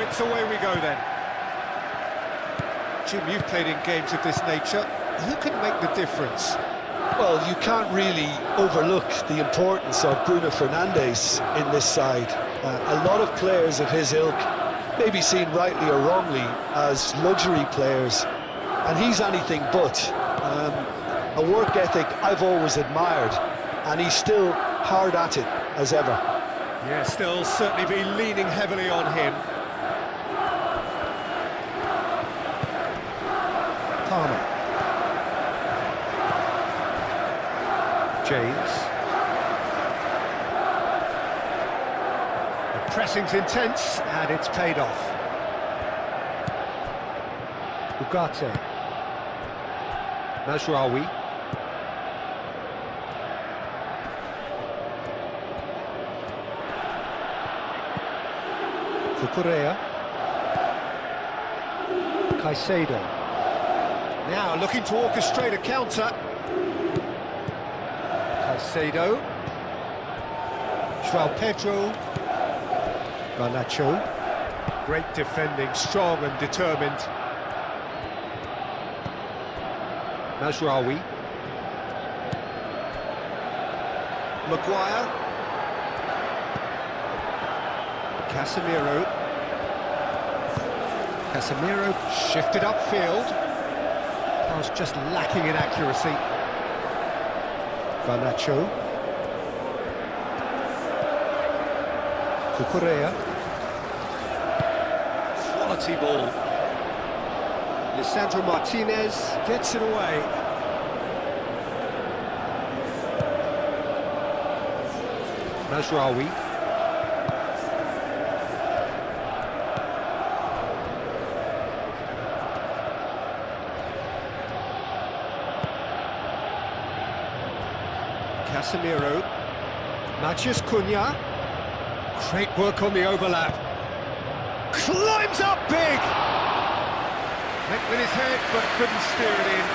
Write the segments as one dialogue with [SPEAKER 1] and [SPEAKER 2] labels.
[SPEAKER 1] minutes, away we go then. Jim, you've played in games of this nature. Who can make the difference?
[SPEAKER 2] Well, you can't really overlook the importance of Bruno Fernandes in this side. A lot of players of his ilk may be seen rightly or wrongly as luxury players, and he's anything but. A work ethic I've always admired, and he's still hard at it as ever.
[SPEAKER 1] Yeah, still certainly be leaning heavily on him. Palmer. James. The pressing's intense, and it's paid off. Ugarte. Mazraoui. Cucurella. Caicedo. Now looking to orchestrate a counter. Caicedo. João Pedro. Garnacho. Great defending, strong and determined. Mazraoui. Maguire. Casemiro shifted upfield. Pass just lacking in accuracy. Garnacho. Cucurella. Quality ball. Lisandro Martinez gets it away. Mazraoui. Casemiro. Matheus Cunha. Great work on the overlap. Climbs up big! Went with his head, but couldn't steer it in.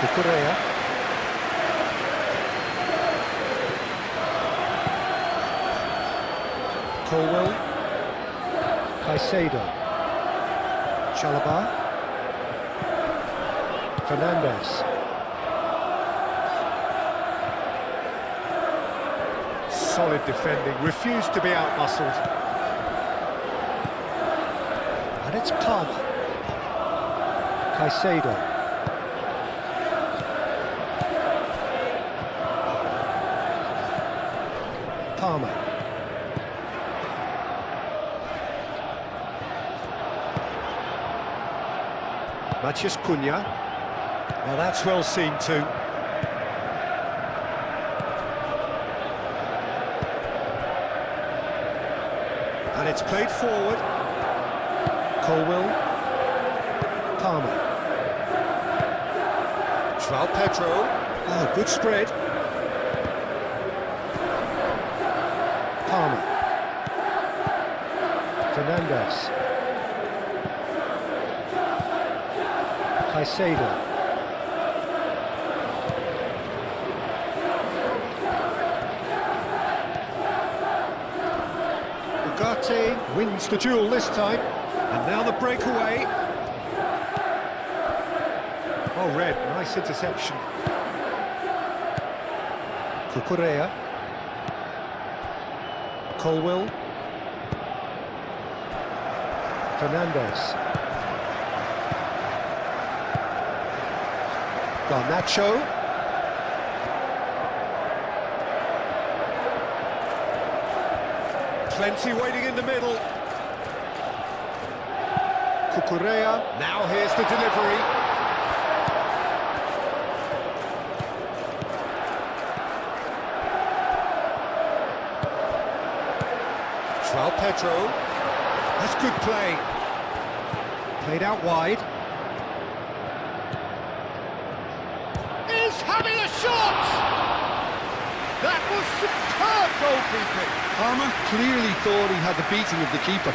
[SPEAKER 1] Cucurella. Colwell. Caicedo. Chalobah. Fernandes. Solid defending, refused to be out-muscled. And it's Palmer. Caicedo. Palmer. Matheus Cunha. Now that's well seen too. And it's played forward. Colwell. Palmer. João Pedro. Oh, good spread. Palmer. Fernandes. Caicedo. Ugarte wins the duel this time, and now the breakaway. Oh, Red, nice interception. Cucurella. Colwell. Fernandes. Garnacho. Plenty waiting in the middle. Cucurella. Now here's the delivery. João Pedro. That's good play. Played out wide. Is having a shot! That was superb goalkeeping.
[SPEAKER 2] Palmer clearly thought he had the beating of the keeper.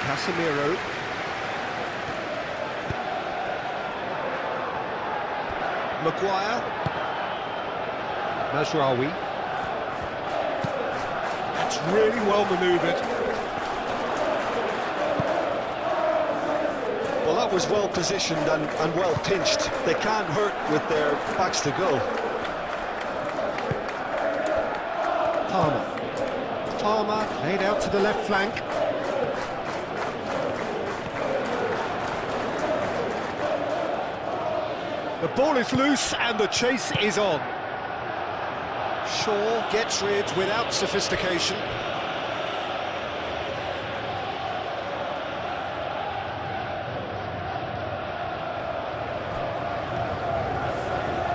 [SPEAKER 1] Casemiro. Maguire. Mazraoui. That's really well manoeuvred.
[SPEAKER 2] Well, that was well positioned and well pinched. They can't hurt with their backs to goal.
[SPEAKER 1] Palmer laid out to the left flank. The ball is loose and the chase is on. Shaw gets rid without sophistication.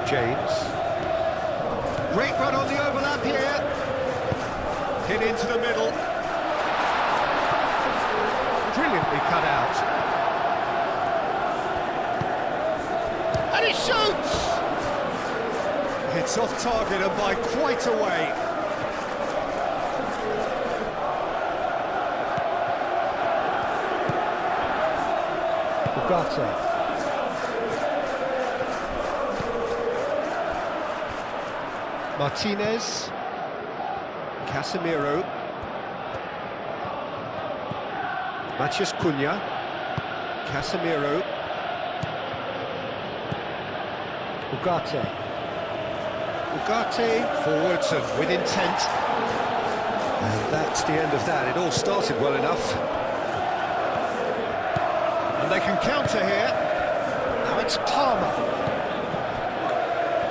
[SPEAKER 1] James. Great run on the overlap here. Hit into the middle. Brilliantly cut out. And he shoots! It's off target and by quite a way. Ugarte. Martinez. Casemiro. Matheus Cunha. Casemiro. Ugarte. Forwards and with intent. And that's the end of that. It all started well enough. And they can counter here. Now it's Palmer.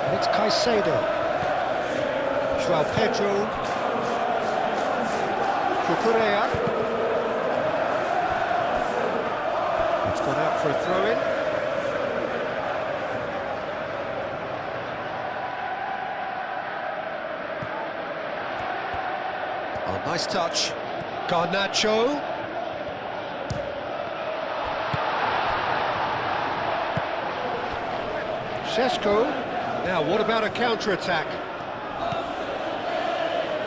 [SPEAKER 1] And it's Caicedo. João Pedro. Cucurella. It's gone out for a throw-in. Oh, nice touch. Garnacho. Sesko. Now, what about a counter-attack?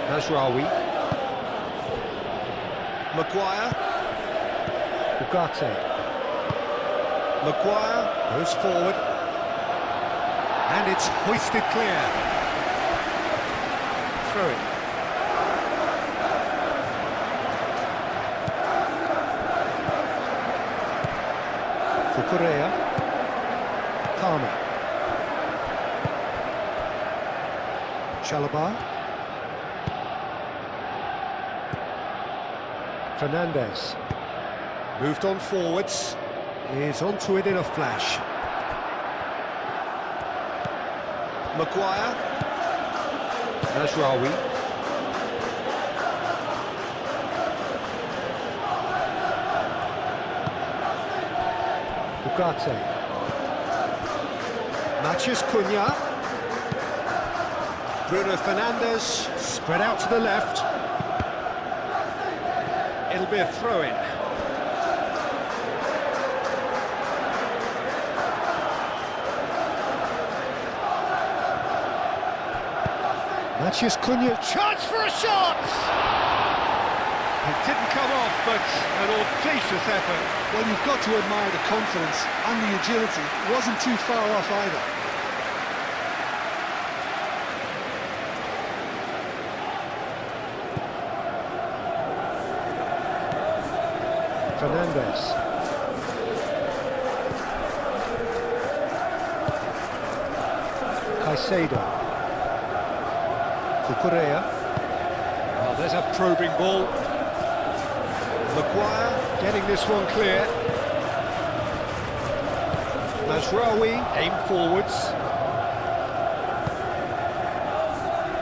[SPEAKER 1] Mazraoui. Maguire. Ugarte. Maguire goes forward. And it's hoisted clear. Throw it. Cucurella. Palmer. Chalobah. Fernandes. Moved on forwards. Is onto it in a flash. Maguire. Mazraoui. Ugarte. Matheus Cunha. Bruno Fernandes. Spread out to the left. It'll be a throw-in. Matheus Cunha, chance for a shot! It didn't come off, but an audacious effort.
[SPEAKER 2] Well, you've got to admire the confidence and the agility. It wasn't too far off either.
[SPEAKER 1] Fernandes. Caicedo. Cucurella. Oh, there's a probing ball. Maguire getting this one clear. Mazraoui aim forwards.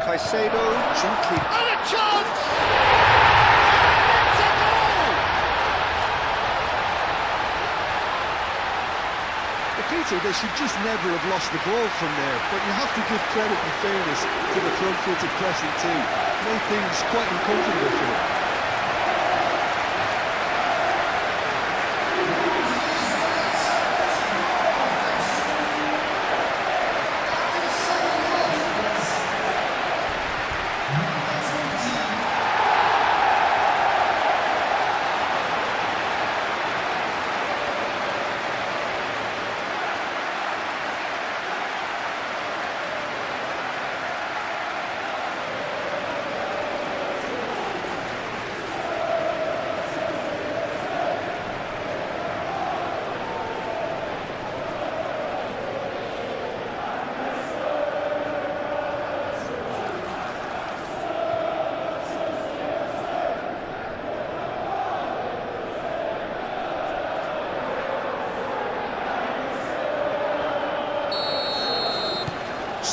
[SPEAKER 1] Caicedo gently. And a chance! It's a goal!
[SPEAKER 2] Peter, they should just never have lost the ball from there, but you have to give credit and fairness to the front-footed pressing too. Made things quite uncomfortable for them.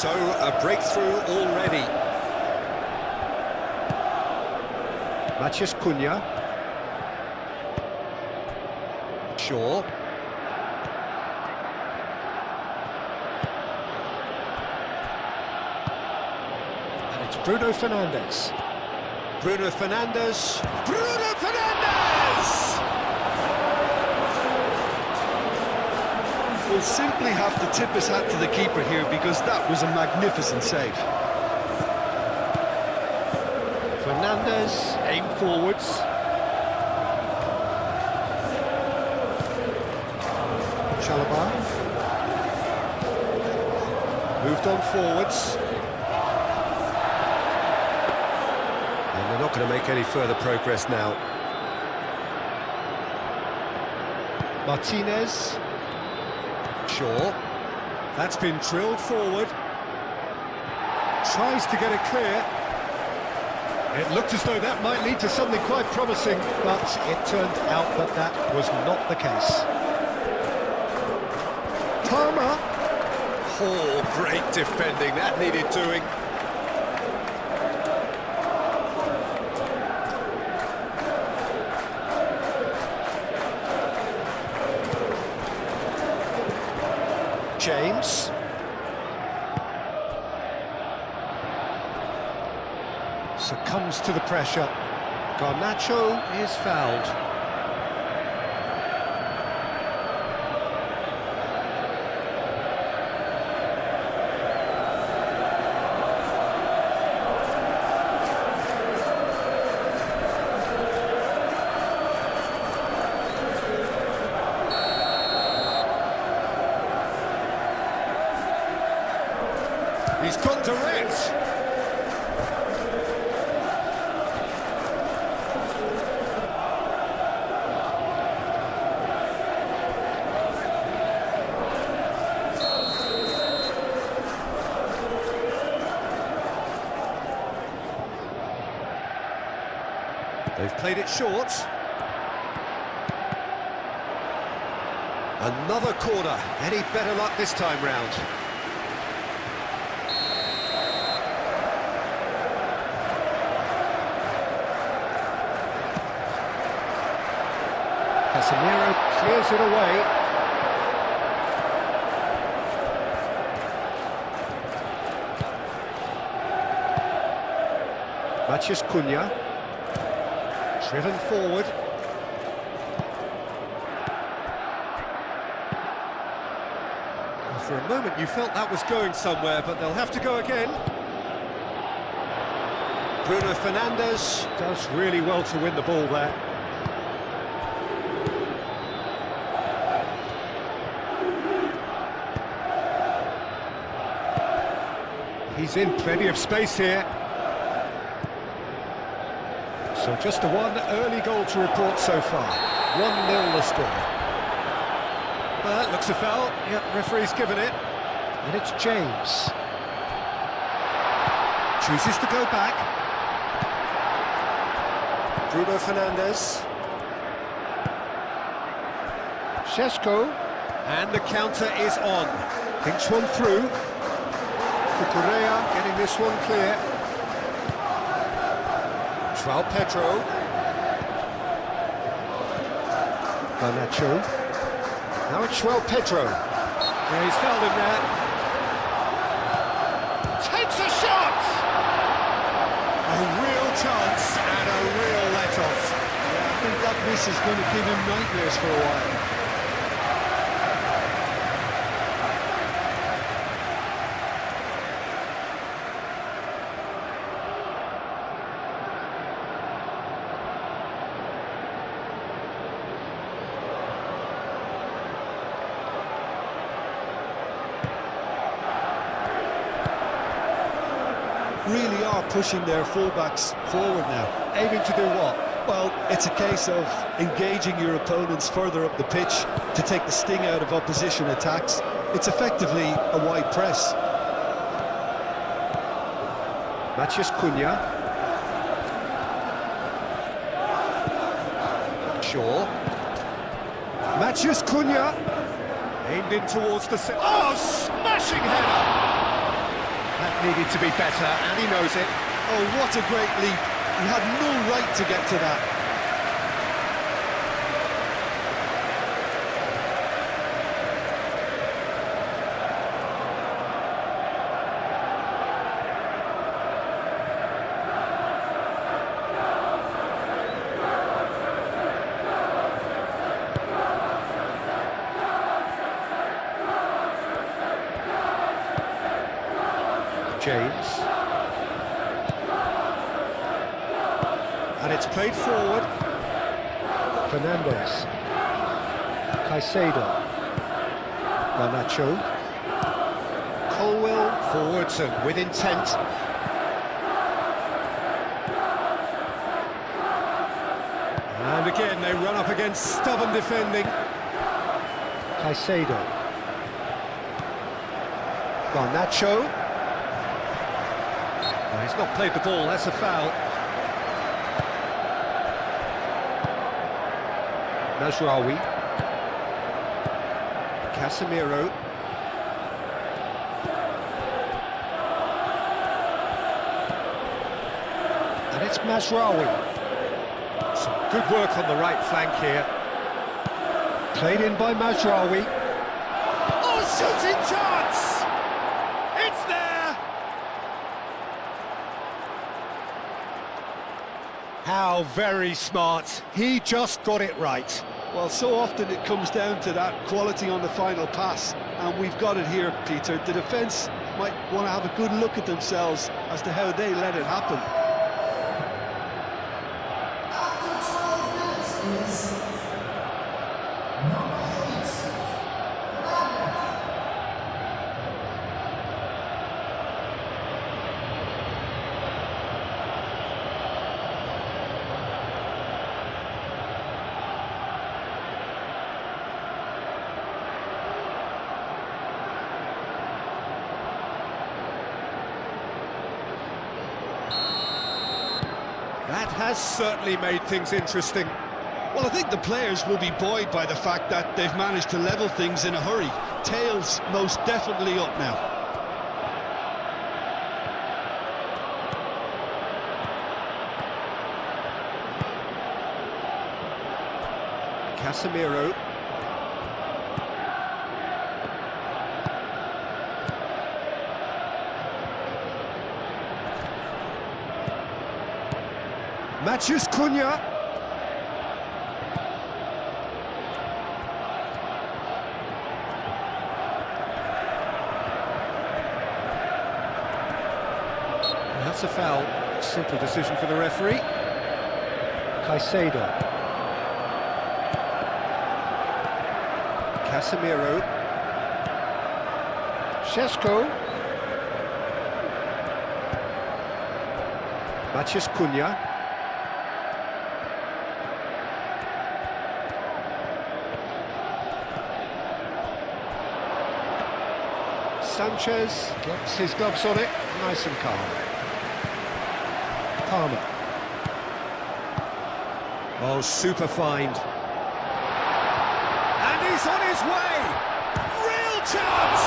[SPEAKER 1] So, a breakthrough already. Matheus Cunha. Shaw. And it's Bruno Fernandes. Bruno Fernandes. Bruno Fernandes!
[SPEAKER 2] Will simply have to tip his hat to the keeper here because that was a magnificent save.
[SPEAKER 1] Fernandes, aim forwards. Chalobah. Moved on forwards. And they're not going to make any further progress now. Martinez. Shaw. That's been drilled forward. Tries to get it clear. It looked as though that might lead to something quite promising, but it turned out that that was not the case. Palmer. Oh, great defending. That needed doing. James. Succumbs to the pressure. Garnacho is fouled. He's gone direct. They've played it short. Another corner. Any better luck this time round? Casemiro clears it away. Matheus Cunha. Driven forward. For a moment you felt that was going somewhere, but they'll have to go again. Bruno Fernandes does really well to win the ball there. He's in plenty of space here. So just the one early goal to report so far. 1-0 the score. That looks a foul. Yep, referee's given it. And it's James. Chooses to go back. Bruno Fernandes. Šeško. And the counter is on. Thinks one through. Cucurella getting this one clear. João Pedro. Garnacho. Now it's João Pedro. Yeah, he's fouled him there. Takes a shot! A real chance and a real let-off.
[SPEAKER 2] Yeah, I think that miss is going to give him nightmares for a while. Really are pushing their fullbacks forward now.
[SPEAKER 1] Aiming to do what?
[SPEAKER 2] Well, it's a case of engaging your opponents further up the pitch to take the sting out of opposition attacks. It's effectively a wide press.
[SPEAKER 1] Matheus Cunha. Shaw. Matheus Cunha. Aimed in towards the... Oh, smashing header! needed to be better, and he knows it.
[SPEAKER 2] Oh, what a great leap. He had no right to get to that.
[SPEAKER 1] James. And it's played forward. Fernandez. Caicedo. Garnacho. Colwell forwards and with intent. And again they run up against stubborn defending. Caicedo. Garnacho. He's not played the ball, that's a foul. Mazraoui. Casemiro. And it's Mazraoui. Some good work on the right flank here. Played in by Mazraoui. Oh, shooting chance! It's there! How very smart. He just got it right.
[SPEAKER 2] Well, so often it comes down to that quality on the final pass, and we've got it here, Peter. The defence might want to have a good look at themselves as to how they let it happen.
[SPEAKER 1] That has certainly made things interesting.
[SPEAKER 2] Well, I think the players will be buoyed by the fact that they've managed to level things in a hurry. Tails most definitely up now.
[SPEAKER 1] Casemiro. Matheus Cunha. That's a foul. Simple decision for the referee. Caicedo. Casemiro. Šeško. Matheus Cunha. Sanchez gets his gloves on it, nice and calm. Palmer. Oh, super find. And he's on his way! Real chance!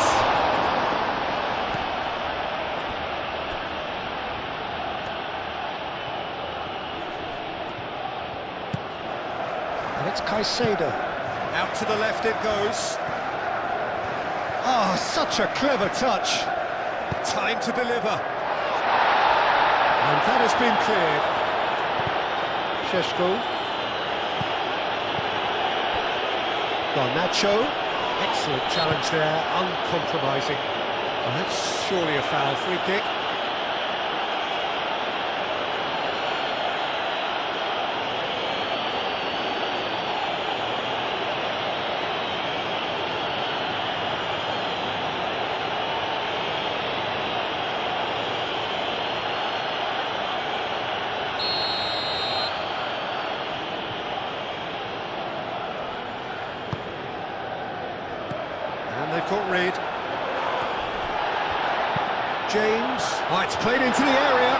[SPEAKER 1] And it's Caicedo. Out to the left it goes. Oh, such a clever touch. Time to deliver. And that has been cleared. Šeško. Garnacho. Excellent challenge there, uncompromising. Well, that's surely a foul. Free kick. And they've got rid. James. Oh, it's played into the area.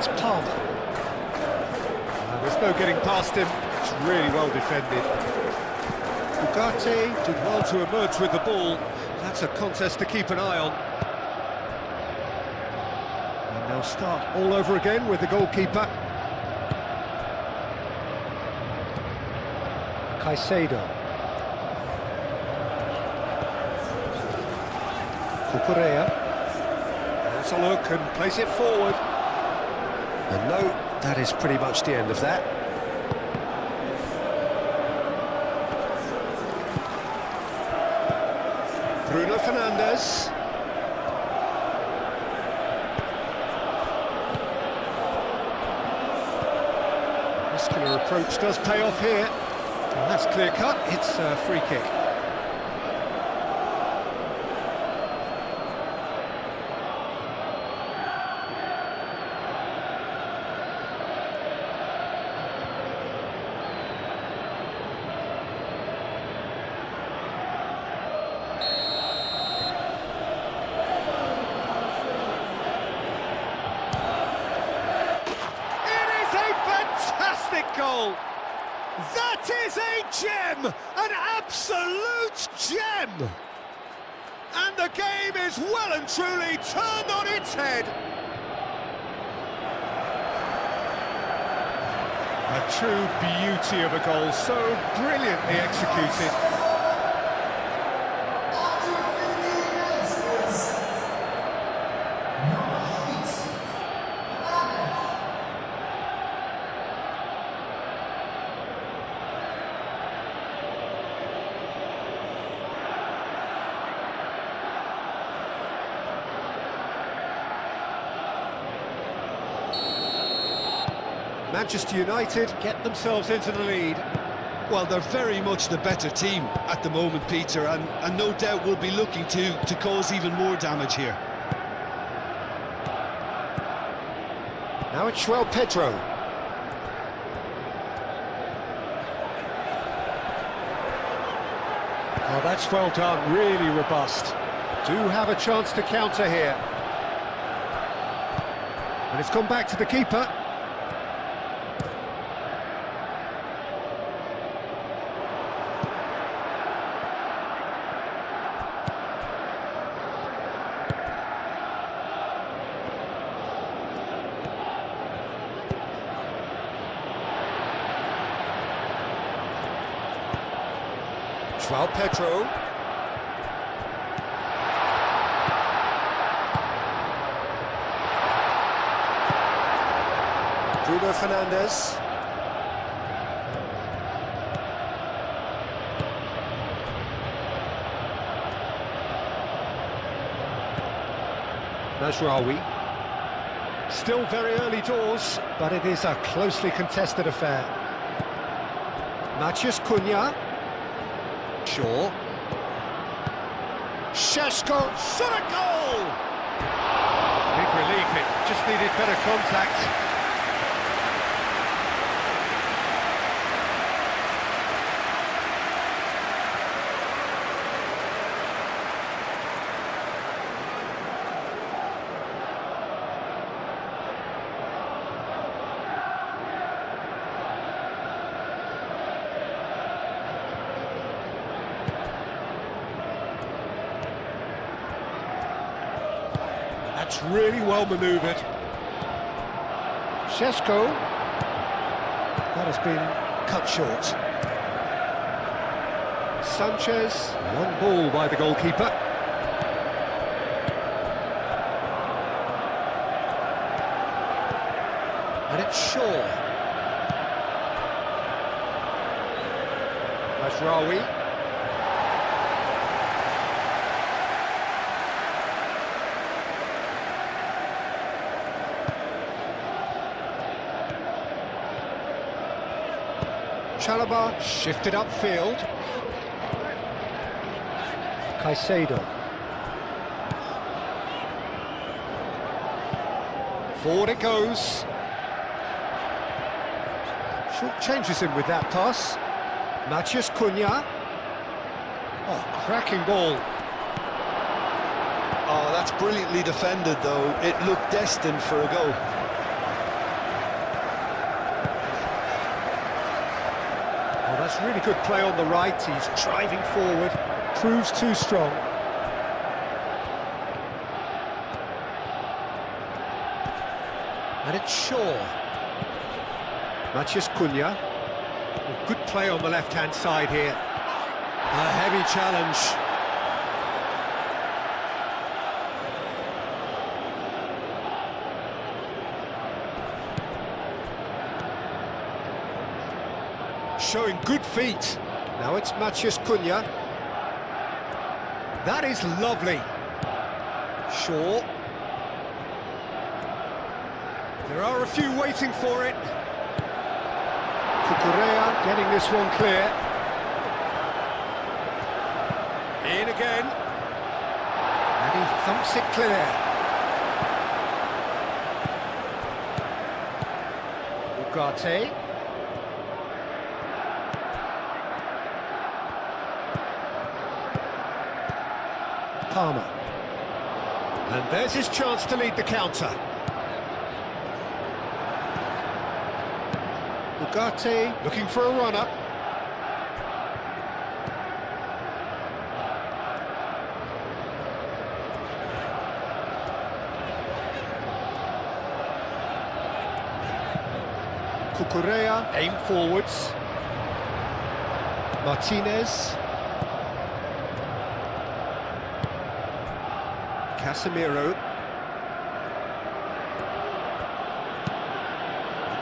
[SPEAKER 1] It's Palmer. There's no getting past him. It's really well defended. Ugarte did well to emerge with the ball. That's a contest to keep an eye on. And they'll start all over again with the goalkeeper. Caicedo. Cucurella. Has a look and plays it forward. And no, that is pretty much the end of that. Bruno Fernandes. Muscular approach does pay off here. And that's clear cut, it's a free kick. Goal. That is a gem, an absolute gem. And the game is well and truly turned on its head. A true beauty of a goal, so brilliantly executed. Manchester United get themselves into the lead.
[SPEAKER 2] Well, they're very much the better team at the moment, Peter, and no doubt will be looking to cause even more damage here.
[SPEAKER 1] Now it's João Pedro. Oh, that's well done, really robust. Do have a chance to counter here. And it's gone back to the keeper. João Pedro. Bruno Fernandes. Mazraoui. Still very early doors, but it is a closely contested affair. Matheus Cunha. Shaw. Šeško, shot a goal! Big relief, it just needed better contact. That's really well manoeuvred. Šeško. That has been cut short. Sanchez. Long ball by the goalkeeper. And it's Shaw. Mazraoui. Chalobah shifted upfield. Caicedo. Forward it goes. Short changes him with that pass. Matheus Cunha. Oh, cracking ball.
[SPEAKER 2] Oh, that's brilliantly defended, though. It looked destined for a goal.
[SPEAKER 1] It's really good play on the right, he's driving forward.
[SPEAKER 2] Proves too strong.
[SPEAKER 1] And it's Shaw. Matías Cunha. Good play on the left-hand side here. A heavy challenge. Showing good feet. Now it's Matías Cunha. That is lovely. Shaw. There are a few waiting for it. Cucurella getting this one clear. In again. And he thumps it clear. Ugarte. Palmer. And there's his chance to lead the counter. Ugarte looking for a run-up. Cucurella aim forwards. Martinez. Casemiro.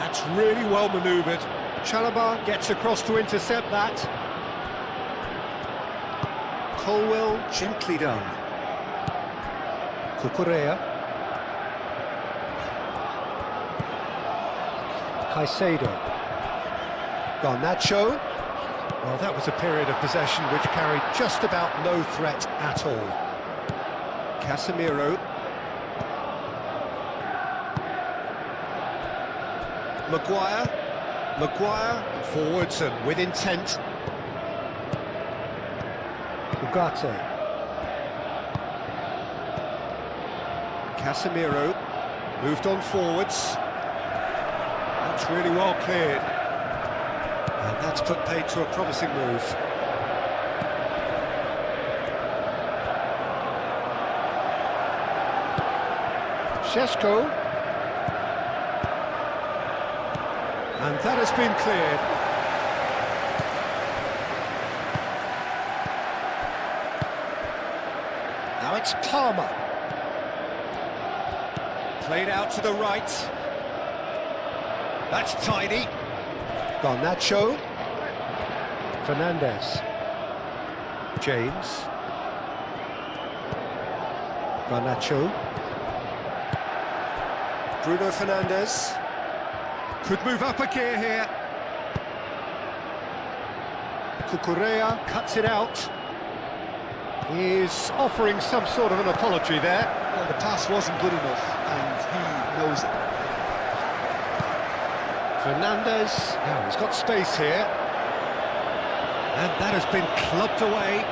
[SPEAKER 1] That's really well manoeuvred. Chalobah gets across to intercept that. Colwell gently done. Cucurella. Caicedo. Garnacho. Well, that was a period of possession which carried just about no threat at all. Casemiro. Maguire forwards and with intent. Ugarte. Casemiro moved on forwards. That's really well cleared. And that's put paid to a promising move. Šeško. And that has been cleared. Now it's Palmer. Played out to the right. That's tidy. Garnacho. Fernandez. James. Garnacho. Bruno Fernandes. Could move up a gear here. Cucurella cuts it out. He's offering some sort of an apology there.
[SPEAKER 2] Well, the pass wasn't good enough, and he knows it.
[SPEAKER 1] Fernandes, now he's got space here. And that has been clubbed away.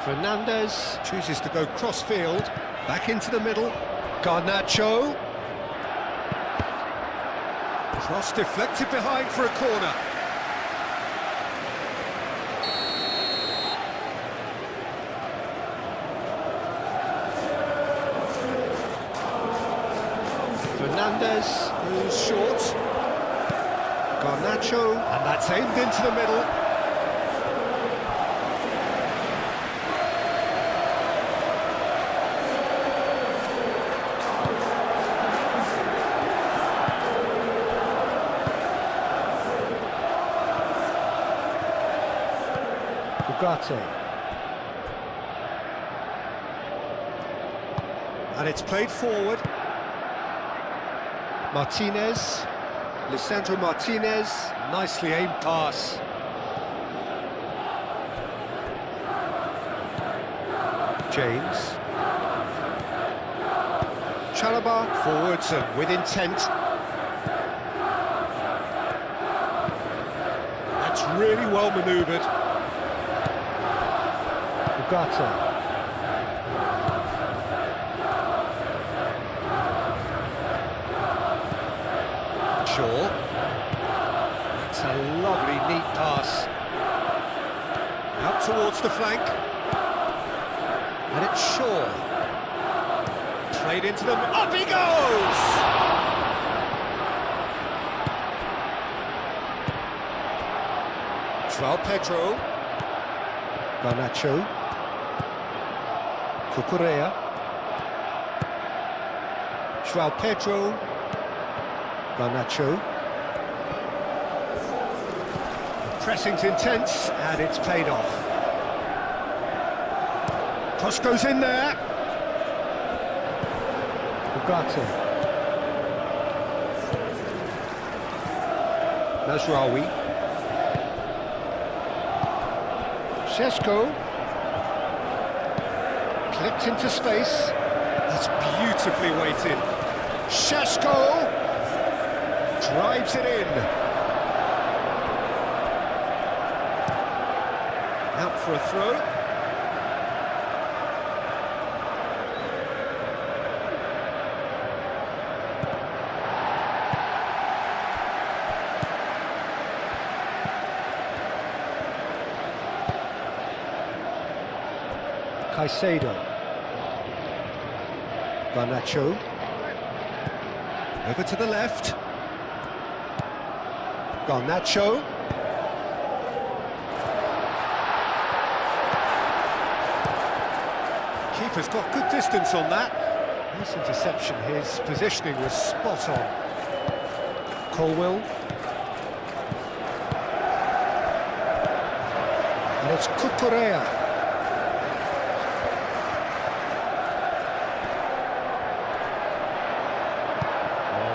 [SPEAKER 1] Fernandes chooses to go cross-field, back into the middle. Garnacho. Cross deflected behind for a corner. Fernandes goes short. Garnacho, and that's aimed into the middle. Ugarte. And it's played forward. Martinez. Lisandro Martinez. Nicely aimed pass. James. Chalobah forwards and with intent. That's really well manoeuvred. Ugarte. Shaw. towards the flank. And it's Shaw. Played into them. Up he goes! João Pedro. Garnacho. Cucurella. João Pedro. Garnacho. Pressing's intense, and it's paid off. Cross goes in there. Ugarte. Mazraoui. Šeško. Clipped into space. That's beautifully weighted. Šeško drives it in. Out for a throw. Caicedo. Garnacho. Over to the left. Garnacho. Keeper's got good distance on that. Nice interception. His positioning was spot on. Colwill. And it's Cucurella.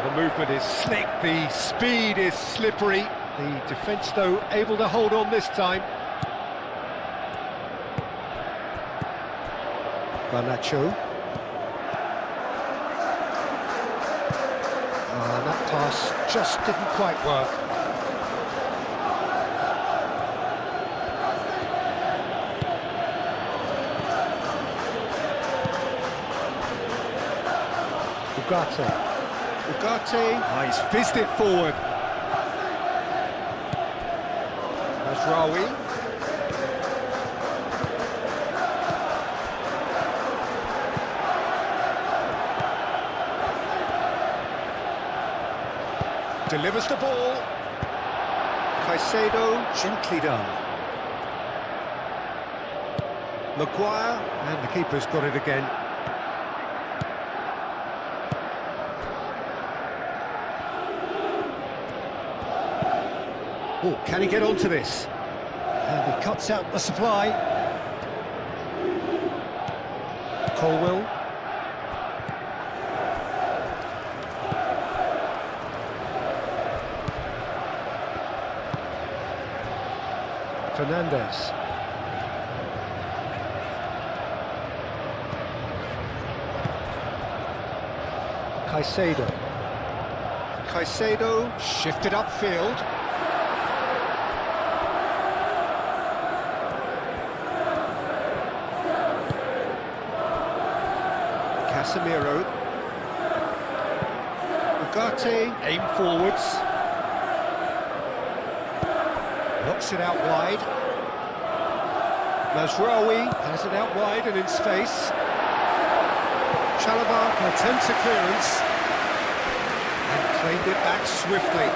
[SPEAKER 1] The movement is slick, the speed is slippery. The defence, though, able to hold on this time. Garnacho. That pass just didn't quite work. Ugarte. He's fizzed it forward. Mazraoui. Delivers the ball. Caicedo, gently done. Maguire, and the keeper's got it again. Oh, can he get onto this? And he cuts out the supply. Colwill. Fernandez. Caicedo shifted upfield. Casemiro. Ugarte, aim forwards. Knocks it out wide. Mazraoui has it out wide and in space. Chalobah attempts a clearance and claimed it back swiftly.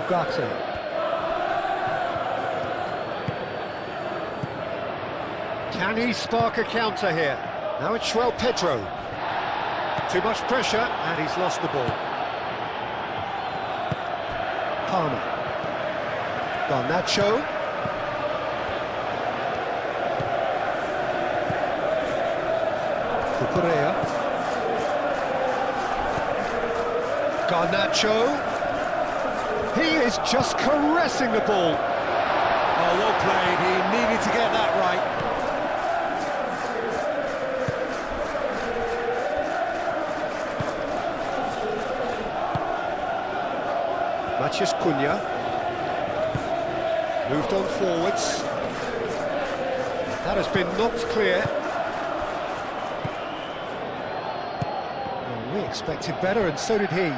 [SPEAKER 1] Ugarte. Can he spark a counter here? Now it's João Pedro. Too much pressure, and he's lost the ball. Palmer. Garnacho. Cucurella. Garnacho. He is just caressing the ball. Oh, well played. He needed to get that right. Matheus Cunha moved on forwards. That has been knocked clear. Well, we expected better, and so did he.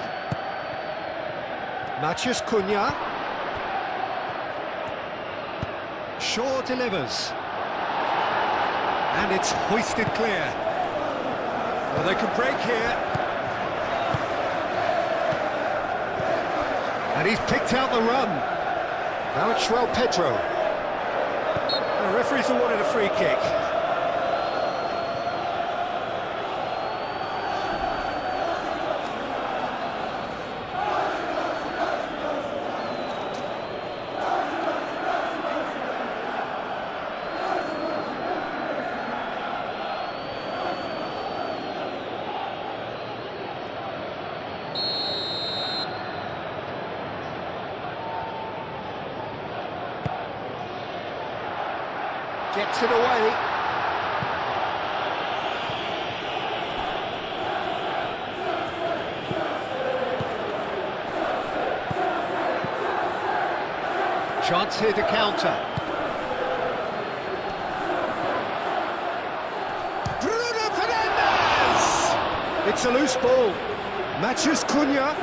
[SPEAKER 1] Matheus Cunha. Shaw delivers. And it's hoisted clear. Well, they can break here. And he's picked out the run. Now it's João Pedro. The referee's awarded a free kick. Gets it away. Chance here to counter. Bruno Fernandes! It's a loose ball. Matheus Cunha.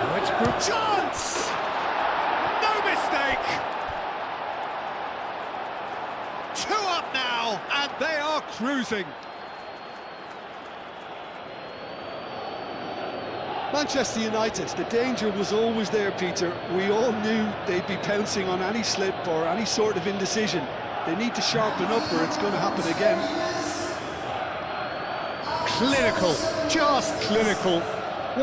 [SPEAKER 1] Oh, it's good chance! No mistake! Two up now, and they are cruising.
[SPEAKER 2] Manchester United, the danger was always there, Peter. We all knew they'd be pouncing on any slip or any sort of indecision. They need to sharpen up or it's going to happen again.
[SPEAKER 1] Clinical, just clinical.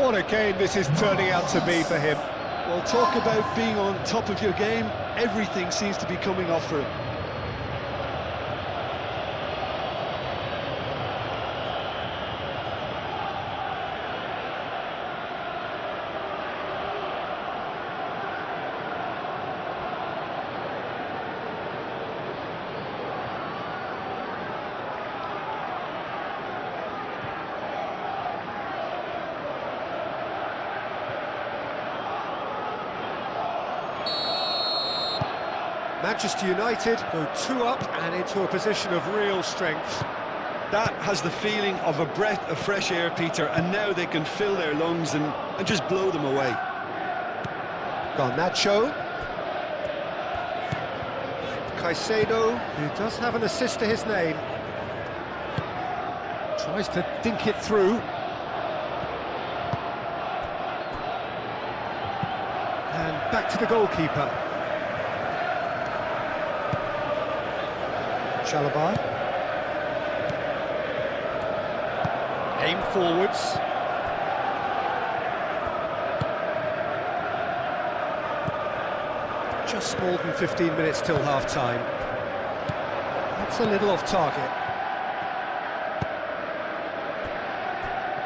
[SPEAKER 1] What a game this is turning out to be for him.
[SPEAKER 2] Well, talk about being on top of your game. Everything seems to be coming off for him.
[SPEAKER 1] Manchester United go two up and into a position of real strength.
[SPEAKER 3] That has the feeling of a breath of fresh air, Peter, and now they can fill their lungs and just blow them away.
[SPEAKER 1] Garnacho. Caicedo, who does have an assist to his name. Tries to dink it through. And back to the goalkeeper. Chalobah. Aim forwards. Just more than 15 minutes till half-time. That's a little off target.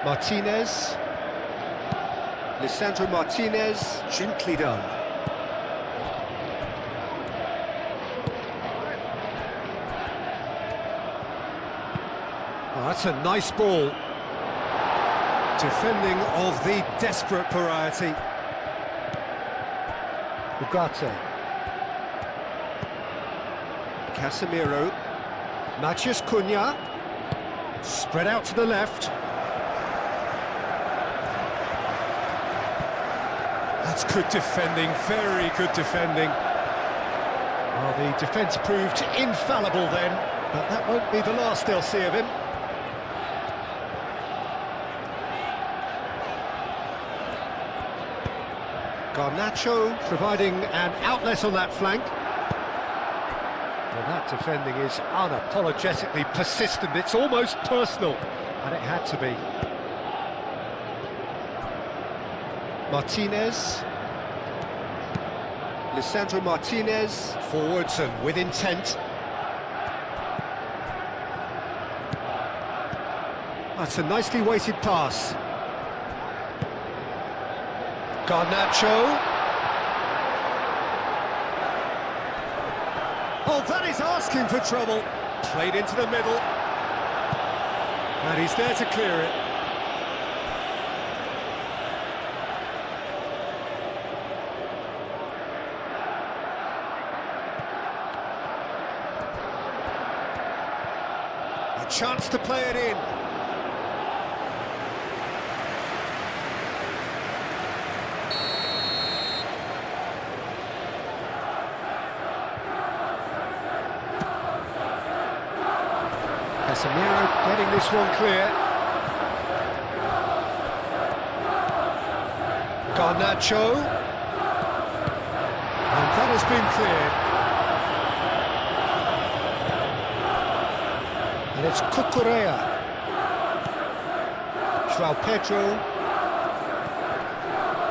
[SPEAKER 1] Martinez. Lisandro Martinez, gently done. Oh, that's a nice ball. Defending of the desperate variety. Ugarte. Casemiro. Matheus Cunha. Spread out to the left. That's good defending, very good defending. Well, the defence proved infallible then, but that won't be the last they'll see of him. Garnacho providing an outlet on that flank. Well, that defending is unapologetically persistent. It's almost personal, and it had to be. Martinez. Lisandro Martinez, forwards and with intent. That's a nicely weighted pass. Garnacho. Oh, that is asking for trouble. Played into the middle. And he's there to clear it. A chance to play it in. Casemiro getting this one clear. Garnacho. And that has been cleared. And it's Cucurella. João Pedro.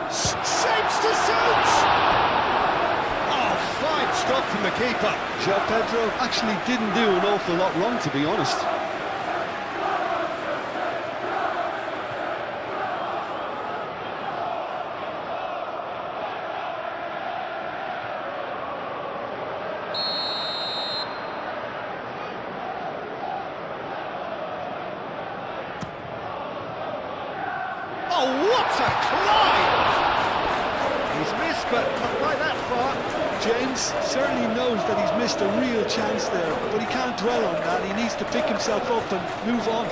[SPEAKER 1] Shapes to shoot! Oh, fine stop from the keeper.
[SPEAKER 3] João Pedro actually didn't do an awful lot wrong, to be honest.
[SPEAKER 1] Oh, what a climb! He's missed, but not by that far.
[SPEAKER 2] James certainly knows that he's missed a real chance there, but he can't dwell on that. He needs to pick himself up and move on.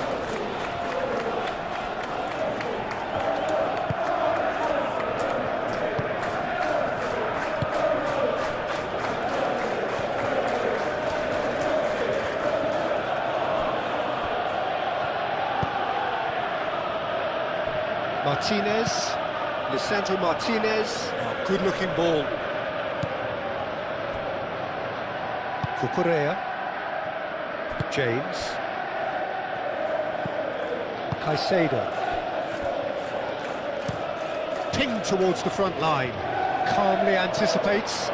[SPEAKER 1] Martinez, Lisandro Martinez, oh, good-looking ball. Cucurella, James, Caicedo, pinged towards the front line, calmly anticipates.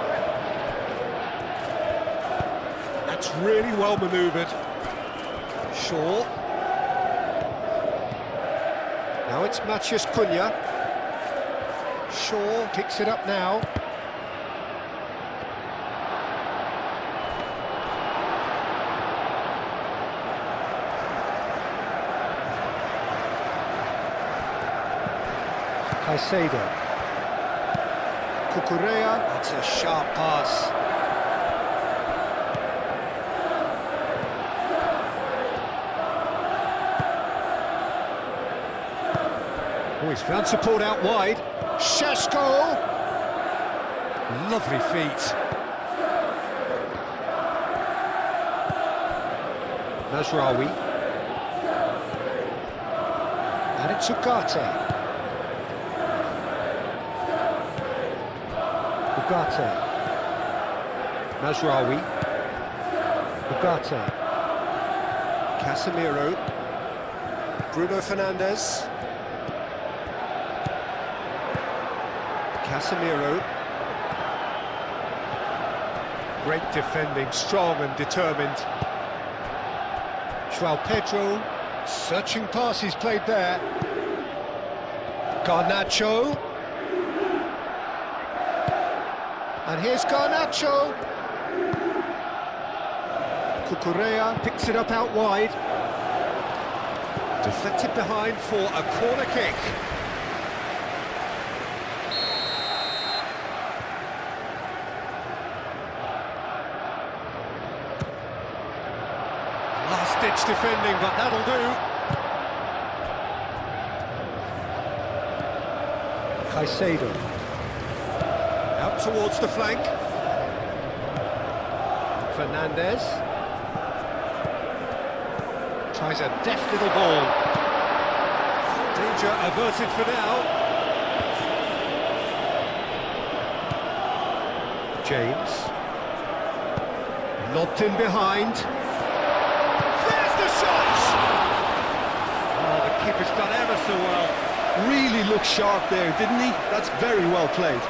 [SPEAKER 1] That's really well manoeuvred. Shaw. Now it's Matheus Cunha. Shaw picks it up now. Caicedo. Cucurella. That's a sharp pass. Oh, he's found support out wide. Šeško! Lovely feet. Mazraoui. And it's Ugarte. Ugarte. Mazraoui. Ugarte. Casemiro. Bruno Fernandes. Casemiro. Great defending, strong and determined. João Pedro, searching pass he's played there. Garnacho. And here's Garnacho. Cucurella picks it up out wide. Deflected behind for a corner kick. Last-ditch defending, but that'll do. Caicedo. Out towards the flank. Fernandes. Tries a deft little ball. Danger averted for now. James. Lobbed in behind. There's the shot! Oh, the keeper's done ever so well.
[SPEAKER 3] Really looked sharp there, didn't he? That's very well played.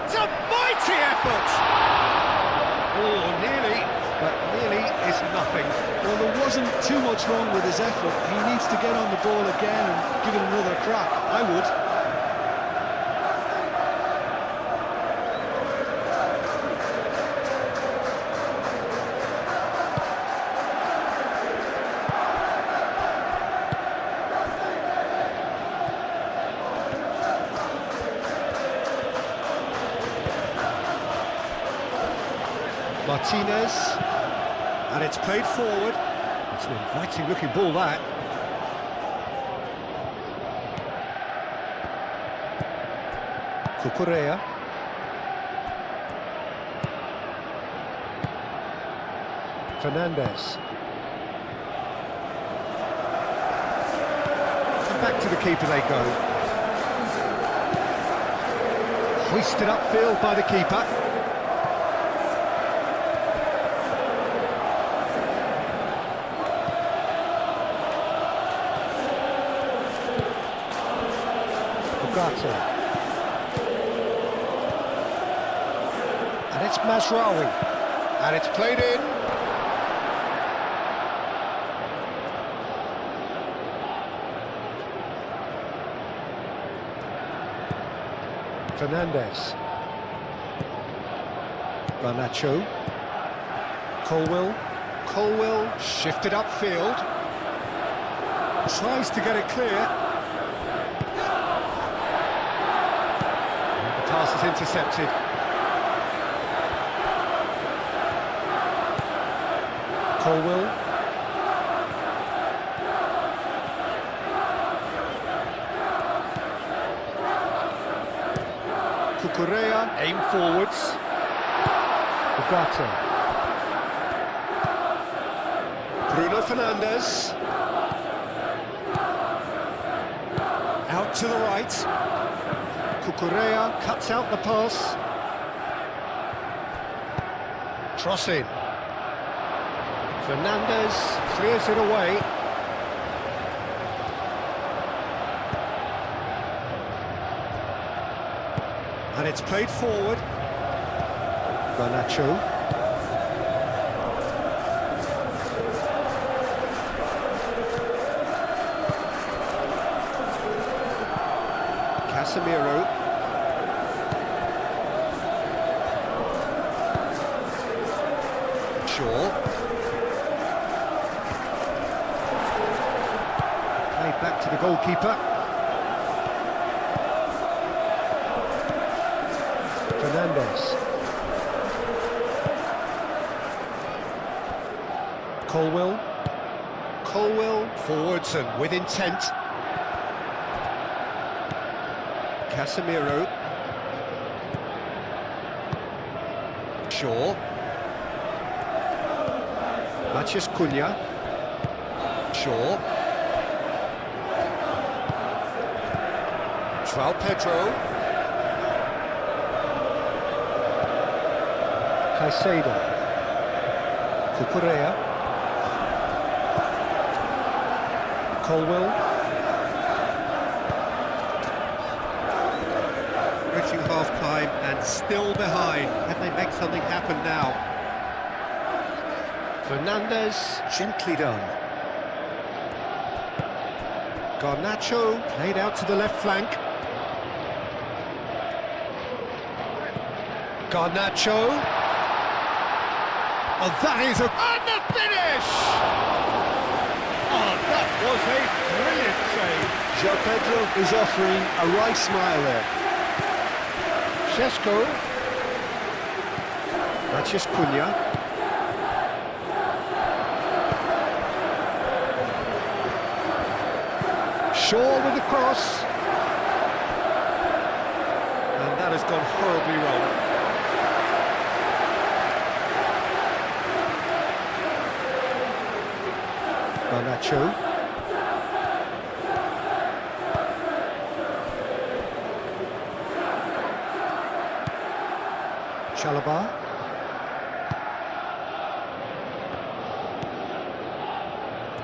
[SPEAKER 1] It's a mighty effort! Oh, nearly, but nearly is nothing.
[SPEAKER 2] Well, there wasn't too much wrong with his effort. He needs to get on the ball again and give it another crack. I would.
[SPEAKER 1] Martinez, and it's played forward. It's an inviting looking ball, that. Cucurella. Fernandez. And back to the keeper they go. Hoisted upfield by the keeper. And it's Mazraoui, and it's played in. Fernandez, Garnacho, Colwill shifted upfield, tries to get it clear. Pass is intercepted. Colwill. Cucurella, aim forwards. Ugarte. Bruno Fernandes. Out to the right. Cucurella cuts out the pass. Cross in. Fernandes clears it away. And it's played forward. Garnacho. Casemiro. Shaw. Played back to the goalkeeper. Fernandes. Colwill forwards and with intent. Casemiro. Shaw. Matheus Cunha. Shaw. João Pedro. Caicedo. Cucurella. Colwill. Reaching half-time and still behind. Can they make something happen now? Fernandes, gently done. Garnacho, played out to the left flank. Garnacho. Oh, that is a... And the finish! Oh, that was a brilliant save.
[SPEAKER 2] João Pedro is offering a right smile there.
[SPEAKER 1] Šeško. Matheus Cunha. Shaw with the cross. And that has gone horribly wrong. Garnacho. Chalobah.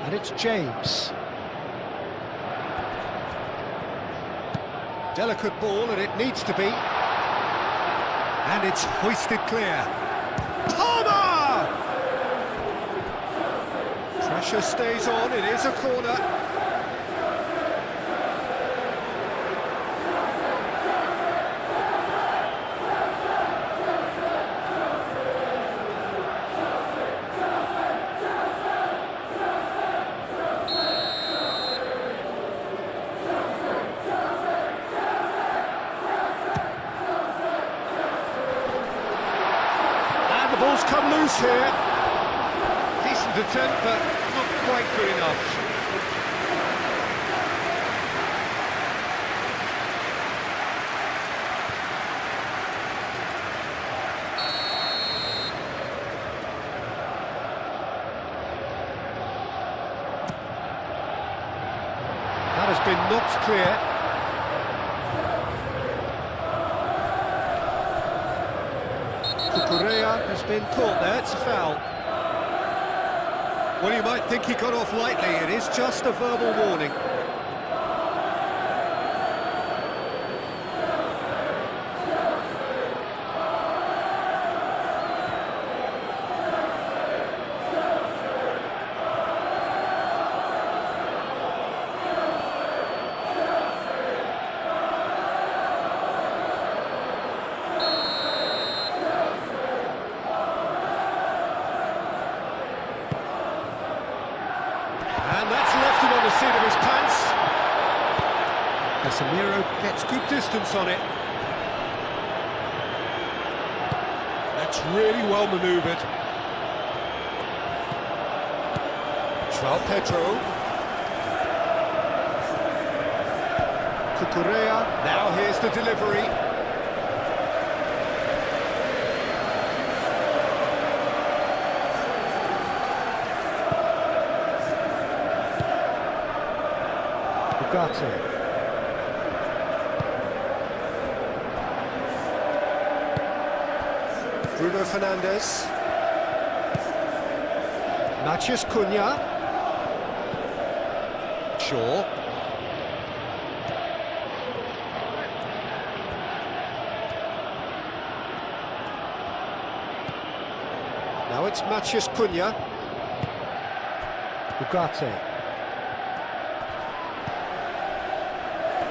[SPEAKER 1] And it's James. Delicate ball, and it needs to be. And it's hoisted clear. Palmer! Pressure stays on, it is a corner. Ball's come loose, chance here. Decent attempt, but not quite good enough. That has been knocked clear. Cucurella has been caught there, it's a foul. Well, you might think he got off lightly, it is just a verbal warning. And that's left him on the seat of his pants. Casemiro gets good distance on it. That's really well manoeuvred. João Pedro. Cucurella. Now here's the delivery. Bruno Fernandes. Matheus Cunha. Shaw. Now it's Matheus Cunha. Ugarte.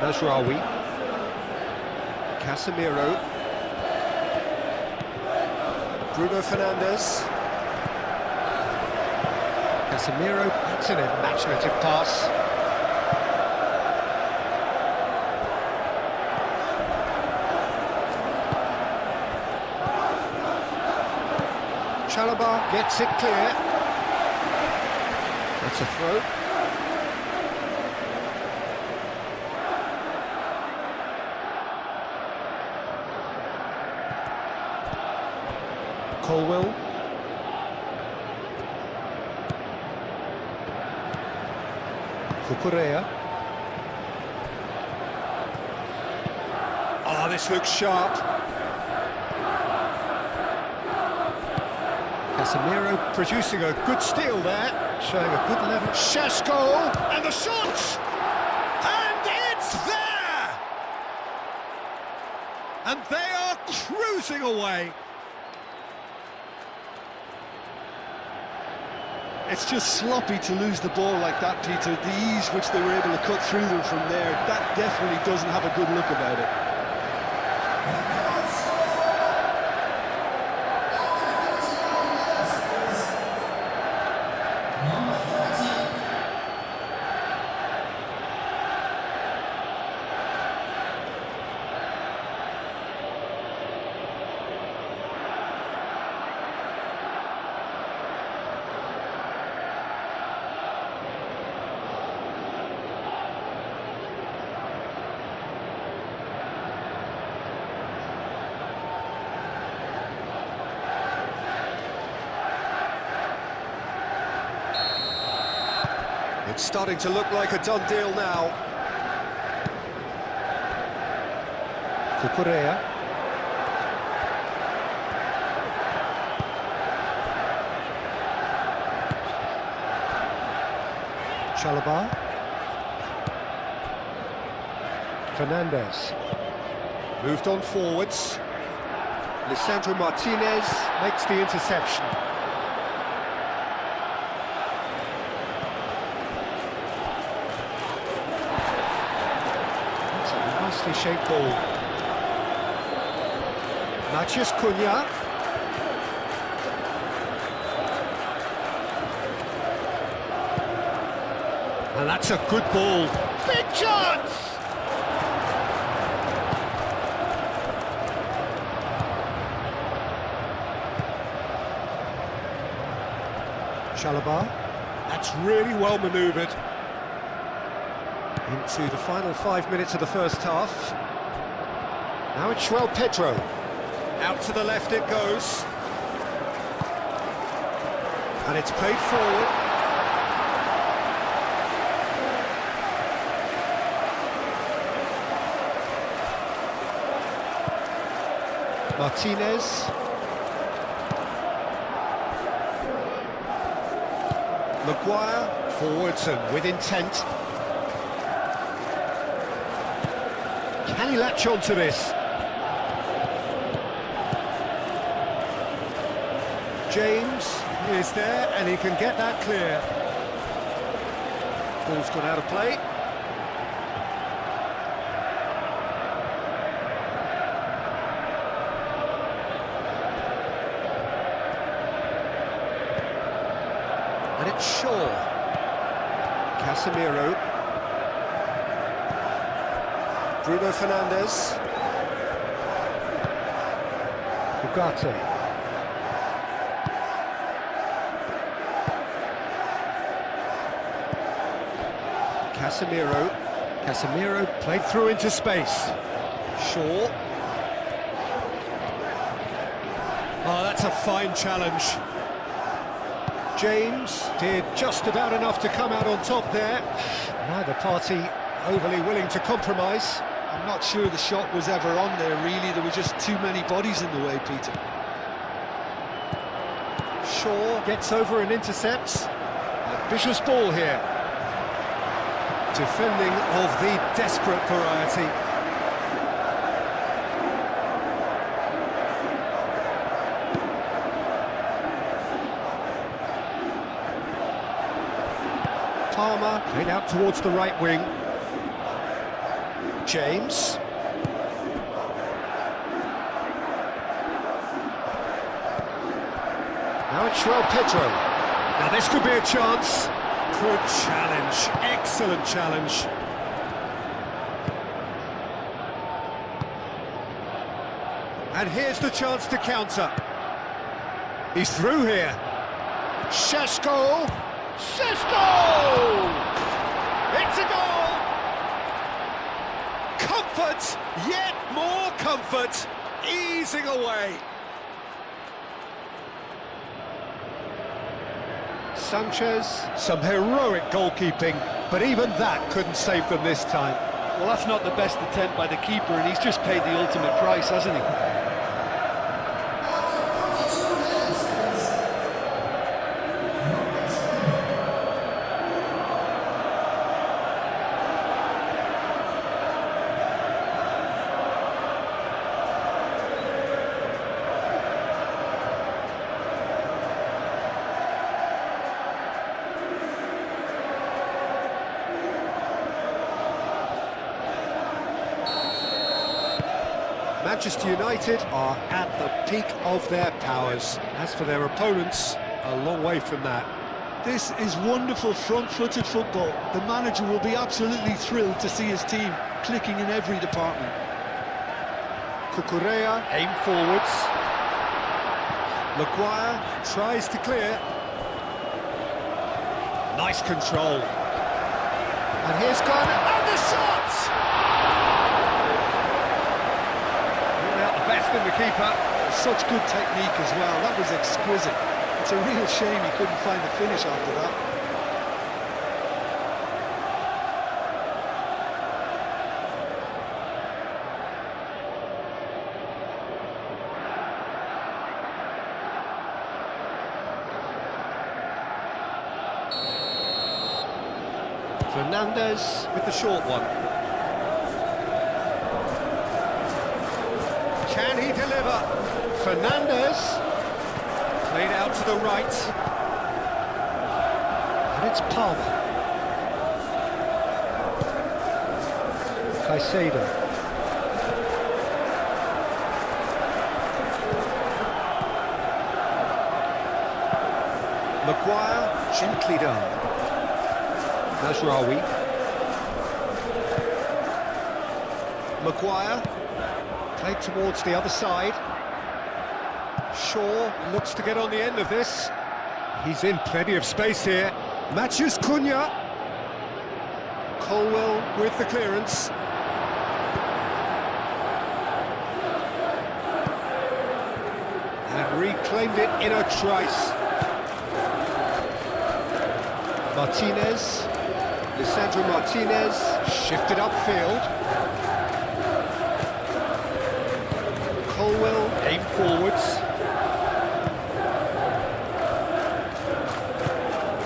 [SPEAKER 1] Mazraoui. Casemiro. Bruno Fernandes. Casemiro, that's an imaginative pass. Chalobah gets it clear. That's a throw. Colwell. Cucurella. Oh, this looks sharp. Casemiro producing a good steal there, showing a good level. Šeško, and the shot! And it's there! And they are cruising away.
[SPEAKER 2] It's just sloppy to lose the ball like that, Peter. The ease which they were able to cut through them from there, that definitely doesn't have a good look about it.
[SPEAKER 1] It's starting to look like a done deal now. Cucurella. Chalobah. Fernandes. Moved on forwards. Lisandro Martinez makes the interception. Nicely shaped ball. Matheus Cunha. And that's a good ball. Big chance! Chalobah. That's really well manoeuvred. Into the final 5 minutes of the first half. Now it's Pedro. Out to the left it goes. And it's played forward. Martinez. Maguire, forwards and with intent. Can he latch on to this? James is there and he can get that clear. Ball's gone out of play. And it's Shaw. Casemiro. Bruno Fernandes. Ugarte. Casemiro played through into space. Shaw. Oh, that's a fine challenge. James did just about enough to come out on top there. Neither party overly willing to compromise.
[SPEAKER 2] I'm not sure the shot was ever on there, really. There were just too many bodies in the way, Peter.
[SPEAKER 1] Shaw gets over and intercepts. A vicious ball here. Defending of the desperate variety. Palmer played out towards the right wing. James. Now it's Pedro. Now this could be a chance. Good challenge, excellent challenge. And here's the chance to counter. He's through here. Šeško! It's a goal! Comfort, yet more comfort, easing away. Sanchez, some heroic goalkeeping, but even that couldn't save them this time.
[SPEAKER 3] Well, that's not the best attempt by the keeper, and he's just paid the ultimate price, hasn't he?
[SPEAKER 1] Manchester United are at the peak of their powers. As for their opponents, a long way from that.
[SPEAKER 2] This is wonderful front-footed football. The manager will be absolutely thrilled to see his team clicking in every department.
[SPEAKER 1] Cucurella aim forwards. Maguire tries to clear. Nice control. And here's gone, and the shot! Best in the keeper.
[SPEAKER 2] Such good technique as well. That was exquisite. It's a real shame he couldn't find the finish after that.
[SPEAKER 1] Fernandes with the short one. Can he deliver? Fernandes played out to the right. And it's Palmer. Caicedo. Maguire gently done. Mazraoui. Maguire played towards the other side. Shaw looks to get on the end of this. He's in plenty of space here. Matches Cunha. Colwell with the clearance. And reclaimed it in a trice. Martinez. Lisandro Martinez shifted upfield. Colwell aimed forwards.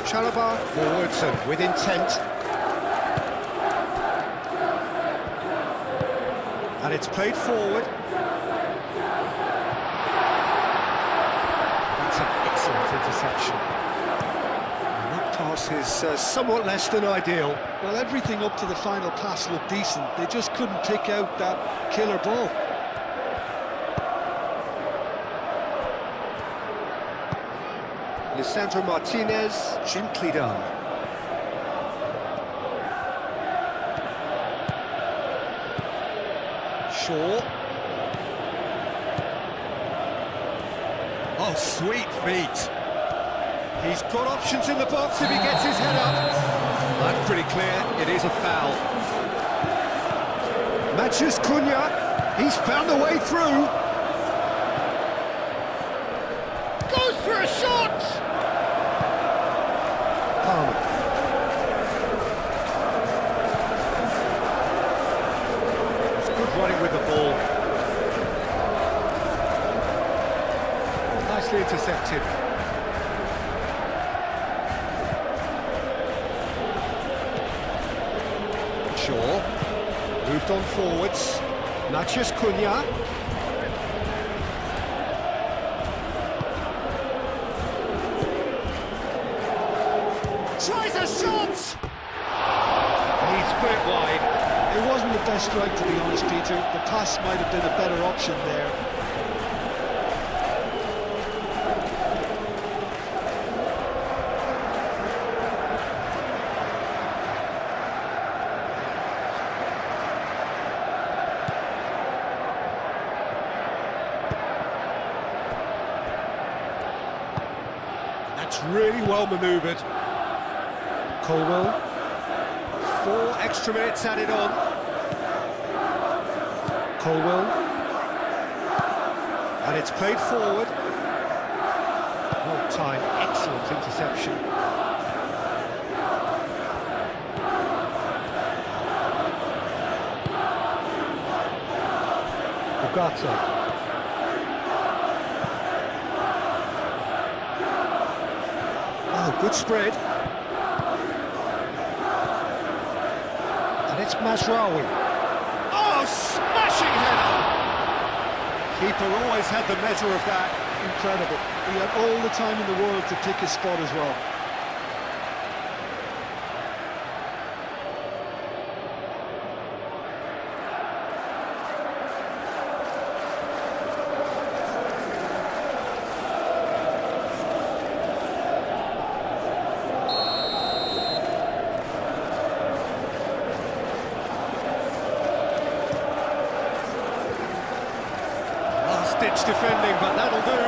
[SPEAKER 1] Chalobah forwards and with intent. And it's played forward. That's an excellent interception. And that pass is somewhat less than ideal.
[SPEAKER 2] Well, everything up to the final pass looked decent. They just couldn't pick out that killer ball.
[SPEAKER 1] Lisandro Martinez, gently done. Shaw. Oh, sweet feet. He's got options in the box if he gets his head up. That's pretty clear, it is a foul. Matches Cunha, he's found a way through. Goes for a shot! Palmer. It's good running with the ball. Nicely intercepted. Shaw moved on forwards. Matches Cunha. Tries a shot! He's put it wide.
[SPEAKER 2] It wasn't the best strike, to be honest, Peter. The pass might have been a better option there.
[SPEAKER 1] That's really well manoeuvred. Colwell. 4 extra minutes added on. Colwell. And it's played forward. Well timed, excellent interception. Bugatti. Oh, good spread. And it's Mazraoui. Oh, smashing header! Keeper always had the measure of that.
[SPEAKER 2] Incredible. He had all the time in the world to pick his spot as well.
[SPEAKER 1] Ditch defending, but that'll do.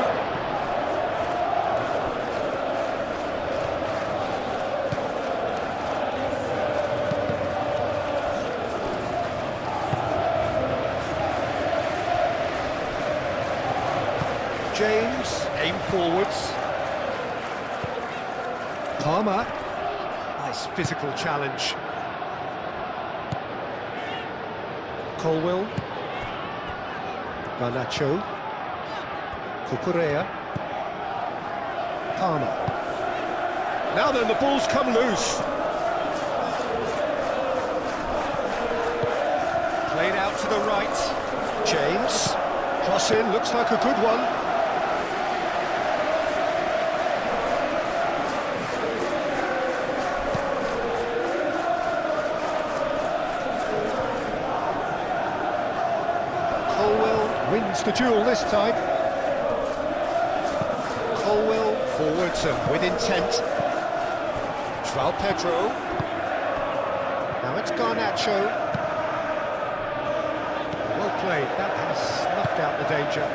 [SPEAKER 1] James, aim forwards. Palmer. Nice physical challenge. Colwell. Garnacho. Cucurella. Palmer. Now then, the ball's come loose. Played out to the right. James. Cross in, looks like a good one. Colwell wins the duel this time. Colwell forwards and with intent. João Pedro. Now it's Garnacho. Well played, that has snuffed out the danger.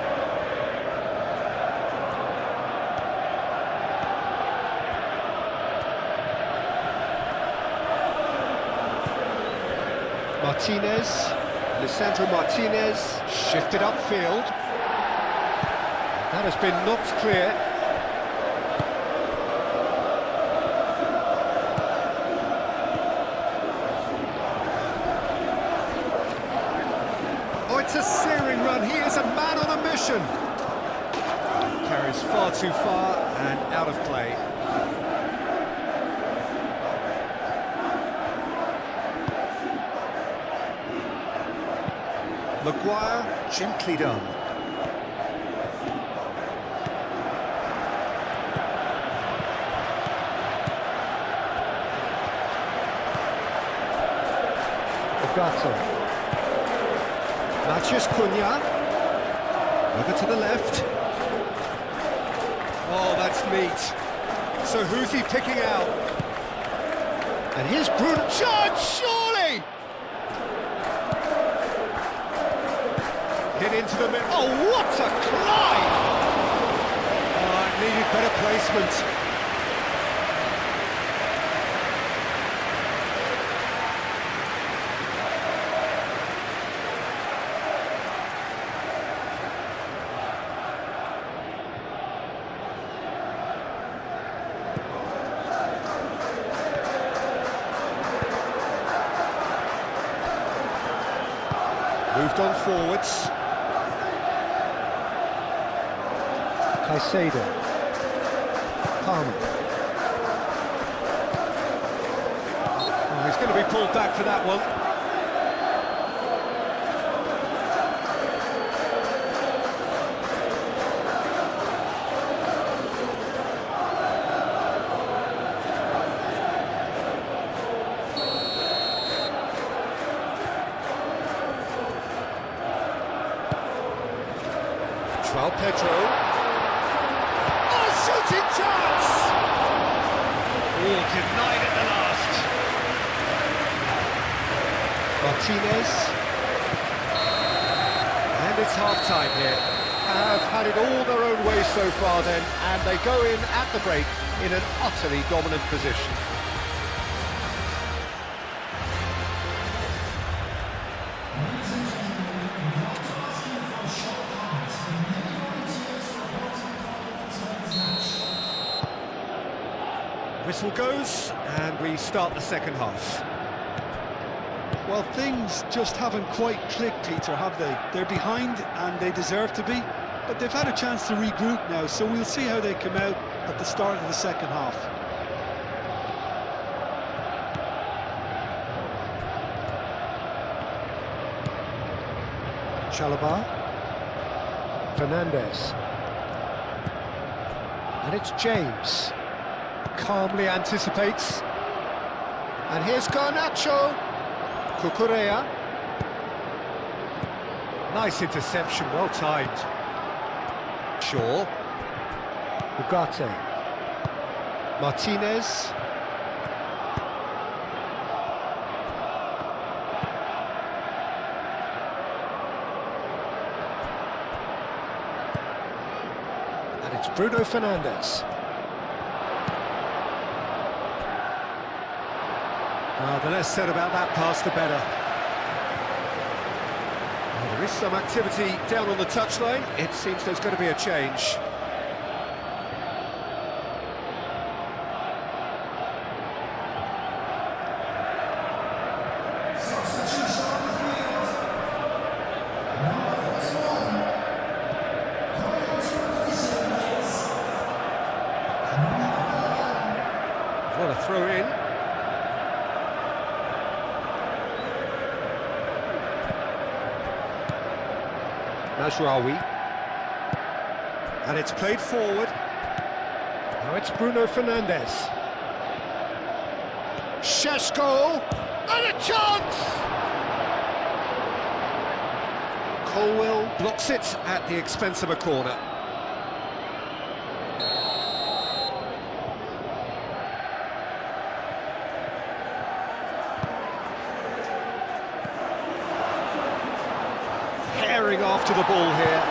[SPEAKER 1] Martinez, Lisandro Martinez, shifted upfield. That has been knocked clear. Oh, it's a searing run. He is a man on a mission. Carries far too far and out of play. Maguire, gently done. Gato. Matheus Cunha. Over to the left. Oh, that's neat. So who's he picking out? And here's Bruno. Charge, surely! Hit into the middle. Oh, what a climb! Oh, it needed better placement. Moved on forwards. Caicedo. Palmer. Oh, he's going to be pulled back for that one. Pedro. Oh, shooting chance! Oh, denied at the last. Martinez. And it's half-time here. Have had it all their own way so far then, and they go in at the break in an utterly dominant position. Whistle goes, and we start the second half.
[SPEAKER 2] Well, things just haven't quite clicked, Peter, have they? They're behind, and they deserve to be, but they've had a chance to regroup now, so we'll see how they come out at the start of the second half.
[SPEAKER 1] Chalobah. Fernandes. And it's James. Calmly anticipates. And here's Garnacho. Cucurella. Nice interception, well timed. Shaw. Ugarte. Martinez. And it's Bruno Fernandes. The less said about that pass, the better. Well, there is some activity down on the touchline. It seems there's going to be a change. What a throw in. Mazraoui. And it's played forward. Now it's Bruno Fernandes. Šeško! And a chance! Colwell blocks it at the expense of a corner. Herring after the ball here.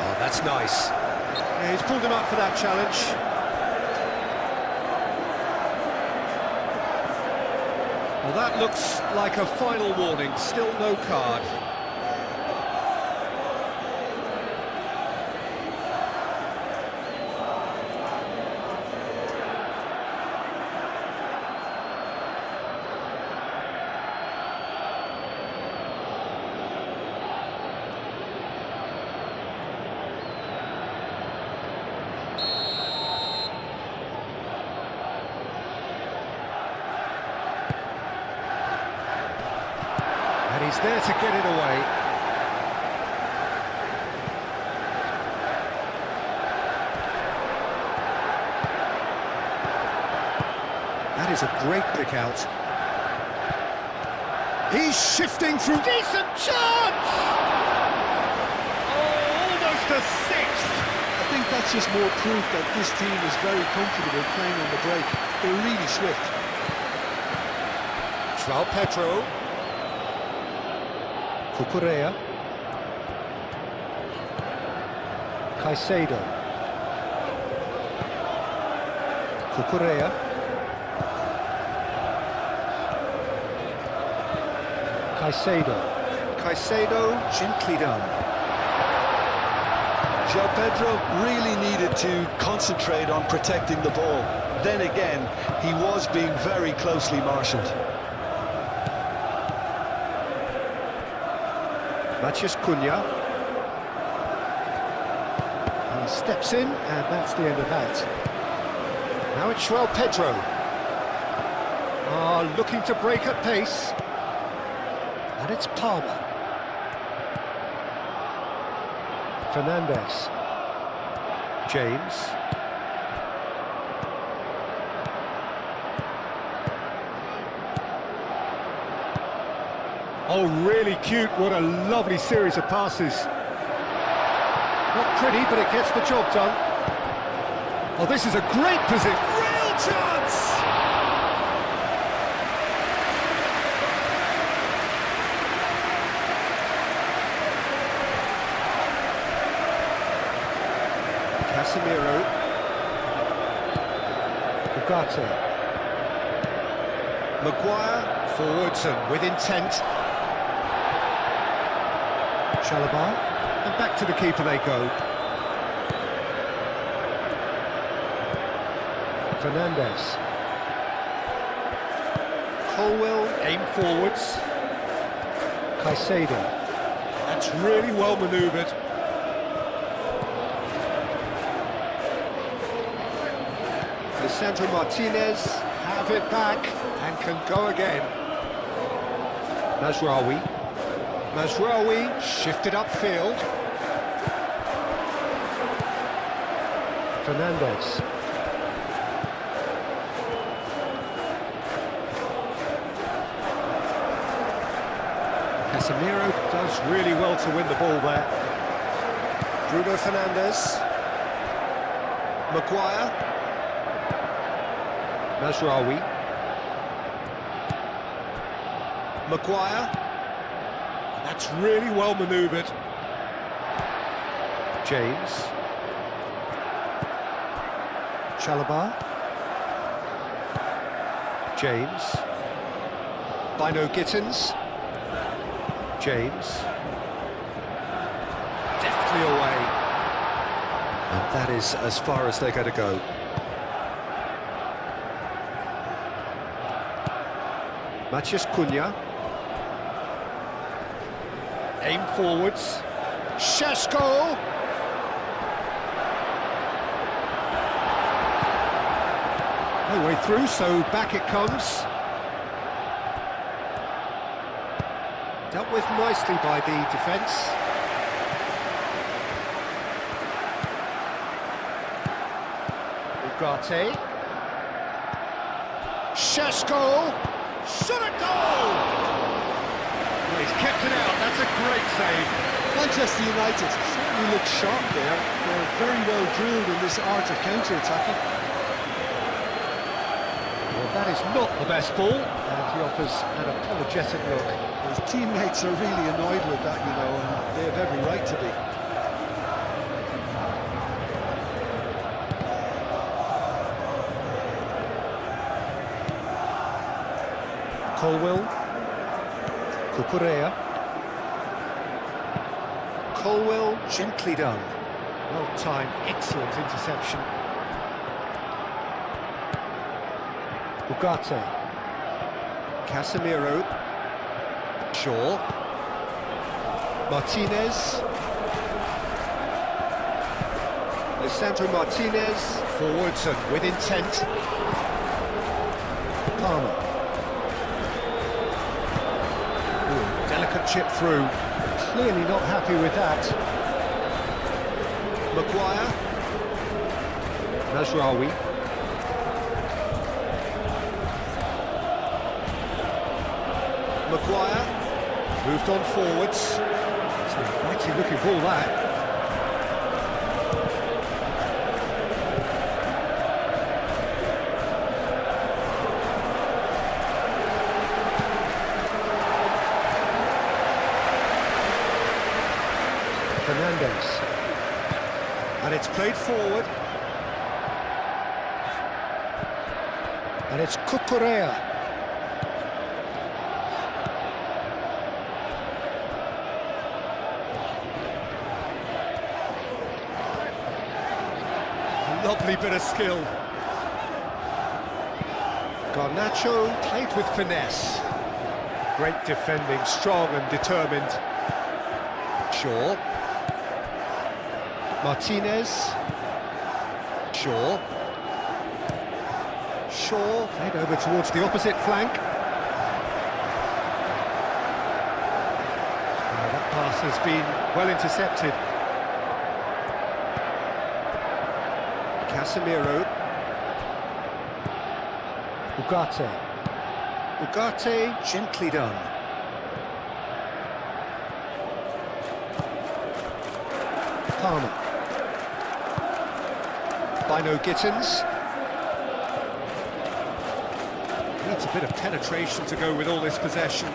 [SPEAKER 1] Oh, that's nice. Yeah, he's pulled him up for that challenge. that looks like a final warning, still no card. And he's there to get it away. That is a great pick out. He's shifting through. Decent chance! Oh, almost a sixth.
[SPEAKER 2] I think that's just more proof that this team is very comfortable playing on the break. They're really swift.
[SPEAKER 1] João Pedro. Cucurella. Caicedo. Cucurella. Caicedo, gently done.
[SPEAKER 2] João Pedro really needed to concentrate on protecting the ball. Then again, he was being very closely marshalled.
[SPEAKER 1] Matheus Cunha. He steps in, and that's the end of that. Now it's João Pedro. Looking to break at pace. And it's Palmer. Fernandes. James. Oh, really cute. What a lovely series of passes. Not pretty, but it gets the job done. Oh, this is a great position. Real chance! Casemiro. Ugarte. Maguire, forwards and with intent. Chalobah, and back to the keeper they go. Fernandes. Colwell, aim forwards. Caicedo. That's really well manoeuvred. Lisandro Martinez have it back and can go again. Mazraoui shifted upfield. Fernandes. Casemiro does really well to win the ball there. Bruno Fernandes. Maguire. Mazraoui. Maguire. That's really well manoeuvred. James. Chalobah. James. Bino Gittins. James. Deftly away. And that is as far as they're going to go. Matheus Cunha. Aim forwards. Šeško. No way through, so back it comes. Dealt with nicely by the defence. Ugarte. Šeško. Shot a goal! Well, he's kept it out, that's a great save.
[SPEAKER 2] Manchester United certainly look sharp there. They're very well drilled in this art of counter-attacking.
[SPEAKER 1] Well, that is not the best ball, and he offers an apologetic look.
[SPEAKER 2] His teammates are really annoyed with that, you know, and they have every right to be.
[SPEAKER 1] Colwill. Cucurella. Colwill, gently done. Well timed, excellent interception. Ugarte. Casemiro. Shaw. Martinez. Lisandro Martinez. Forwards and with intent. Palmer. Ooh, delicate chip through. Clearly not happy with that. Maguire. Mazraoui. Maguire. Moved on forwards. It's an inviting looking ball that. Fernandes. And it's played forward. And it's Cucurella. Lovely bit of skill. Garnacho played with finesse. Great defending, strong and determined. Shaw. Martinez. Shaw. Shaw played over towards the opposite flank. That pass has been well intercepted. Casemiro. Ugarte. Ugarte, gently done. Palmer. Bino Gittins. Needs a bit of penetration to go with all this possession.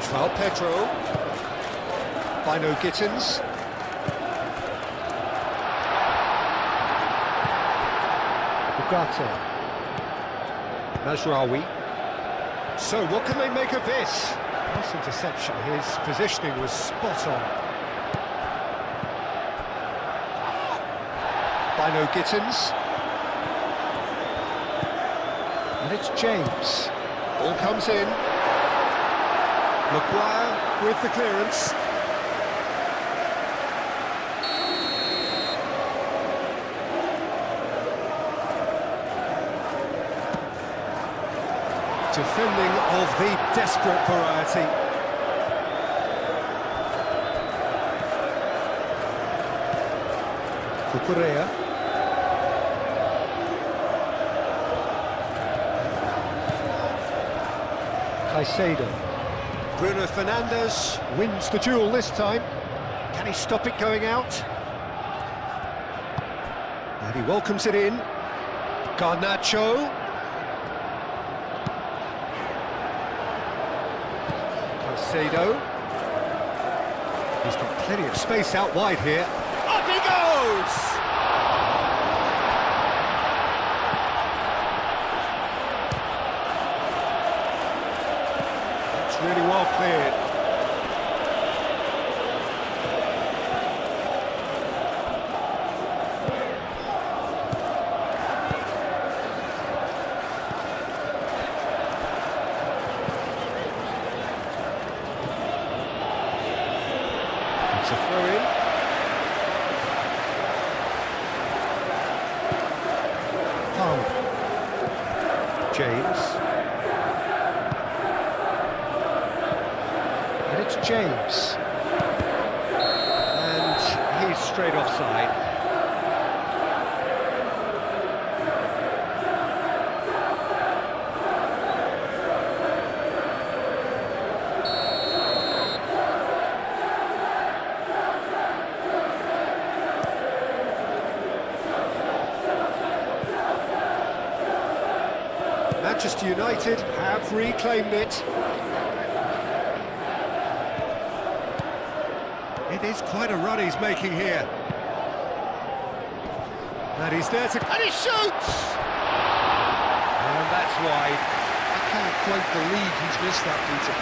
[SPEAKER 1] João Pedro. Bino Gittins. Ugarte. Mazraoui. So what can they make of this? Nice interception, his positioning was spot on. Bino Gittins. And it's James. Ball comes in. Maguire with the clearance. Defending of the desperate variety. Cucurella. Caicedo. Bruno Fernandes wins the duel this time. Can he stop it going out? And he welcomes it in. Garnacho. Caicedo. He's got plenty of space out wide here. Up he goes! That's really well cleared. It's a throw-in. Palmer. James. And it's James. And he's straight offside. Manchester United have reclaimed it. It is quite a run he's making here. And he's there to... And he shoots! and that's wide.
[SPEAKER 2] I can't quite believe he's missed that, Peter.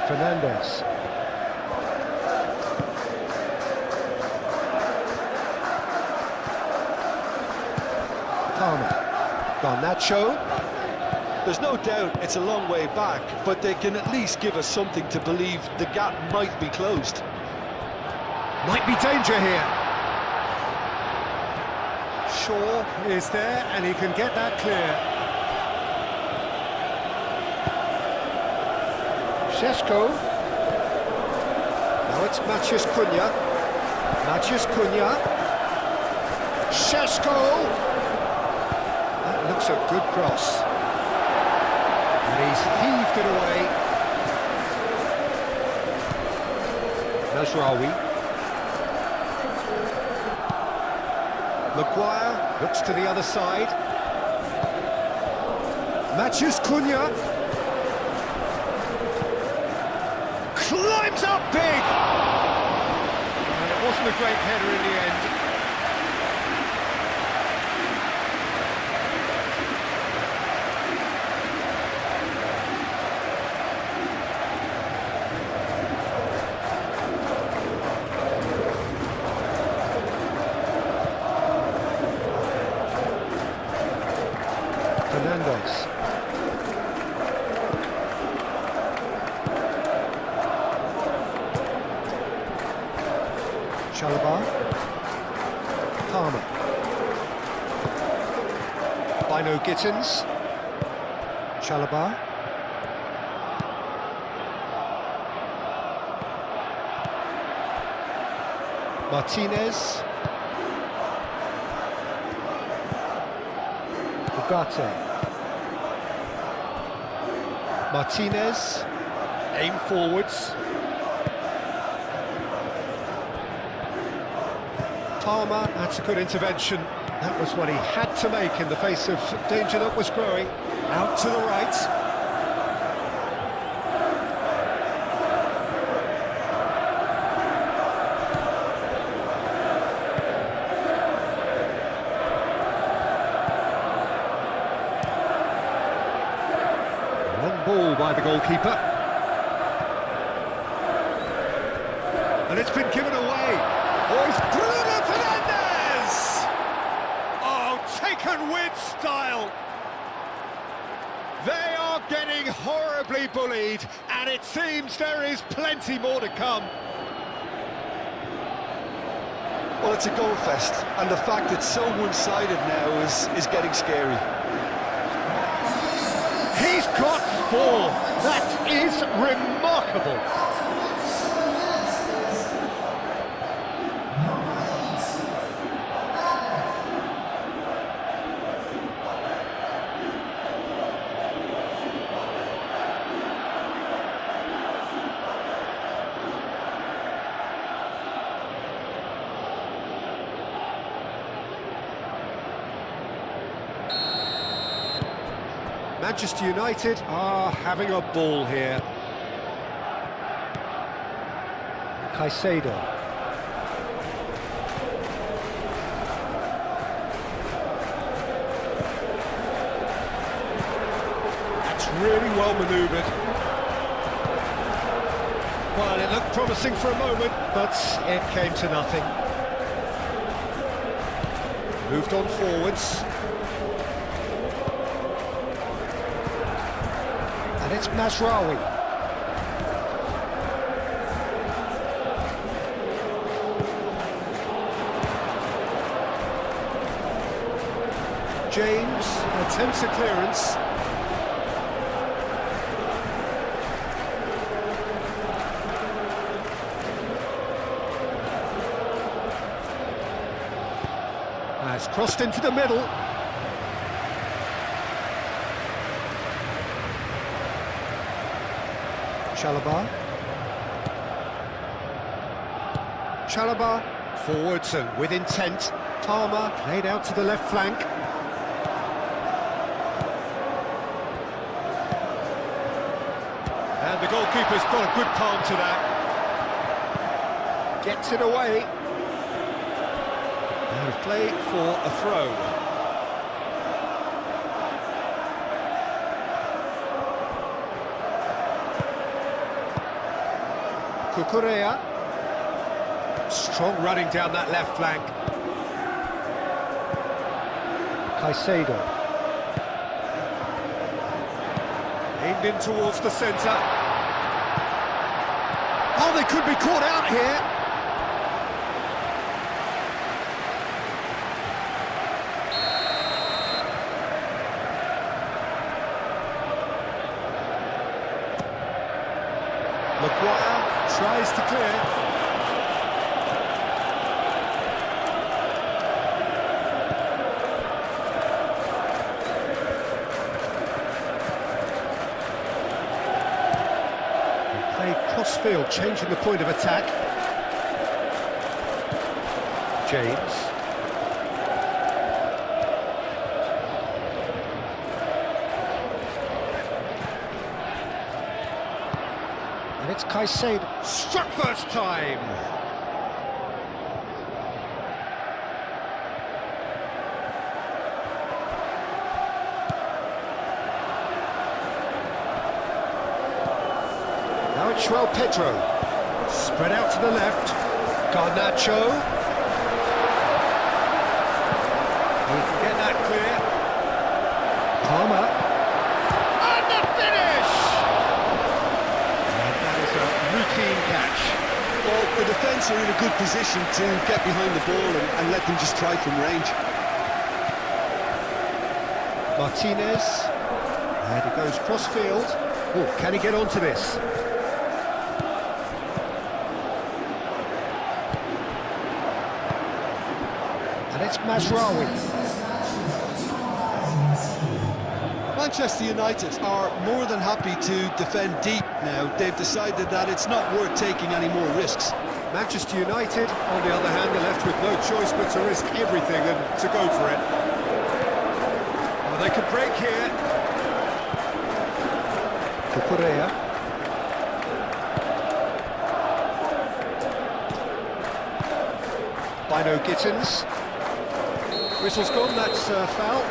[SPEAKER 1] Fernandez. Palmer. Garnacho.
[SPEAKER 2] There's no doubt it's a long way back, but they can at least give us something to believe the gap might be closed.
[SPEAKER 1] Might be danger here. Shaw is there, and he can get that clear. Šeško. Now it's Maciej Cunha. Maciej Cunha. Šeško. That looks a good cross. And he's heaved it away. Mazraoui. Maguire looks to the other side. Maciej Cunha. Climbs up big! And it wasn't a great header in the end. Fernandez. Chalobah. Palmer. Bino Gittins. Chalobah. Martinez. Ugarte. Martinez. Aim forwards. Palmer, that's a good intervention. That was what he had to make in the face of danger that was growing. Out to the right. Long ball by the goalkeeper. And it's been given away. Oh, it's Bruno Fernandes! Oh, taken with style. They are getting horribly bullied, and it seems there is plenty more to come.
[SPEAKER 2] Well, it's a goal fest, and the fact it's so one-sided now is getting scary.
[SPEAKER 1] He's got 4. That is remarkable. Manchester United are having a ball here. Caicedo. That's really well manoeuvred. Well, it looked promising for a moment, but it came to nothing. Moved on forwards. And it's Mazraoui. James attempts a clearance. Has crossed into the middle. Chalobah. Chalobah forwards and with intent. Palmer played out to the left flank. And the goalkeeper's got a good palm to that. Gets it away. And play for a throw. Cucurella. Strong running down that left flank. Caicedo. Aimed in towards the centre. Oh, they could be caught out here. Maguire tries to clear. Crossfield changing the point of attack. James. And it's Caicedo. Struck first time. Now it's João Pedro, spread out to the left, Garnacho. He can get that clear. Palmer. And the finish! And that is a routine catch.
[SPEAKER 3] Well, the defence are in a good position to get behind the ball and let them just try from range.
[SPEAKER 1] Martinez. And he goes cross-field. Oh, can he get onto this? And it's Mazraoui.
[SPEAKER 3] Manchester United are more than happy to defend deep now. They've decided that it's not worth taking any more risks.
[SPEAKER 1] Manchester United, on the other hand, are left with no choice but to risk everything and to go for it. Well, they could break here. Cucurella. Bino Gittins. Whistle's gone, that's foul.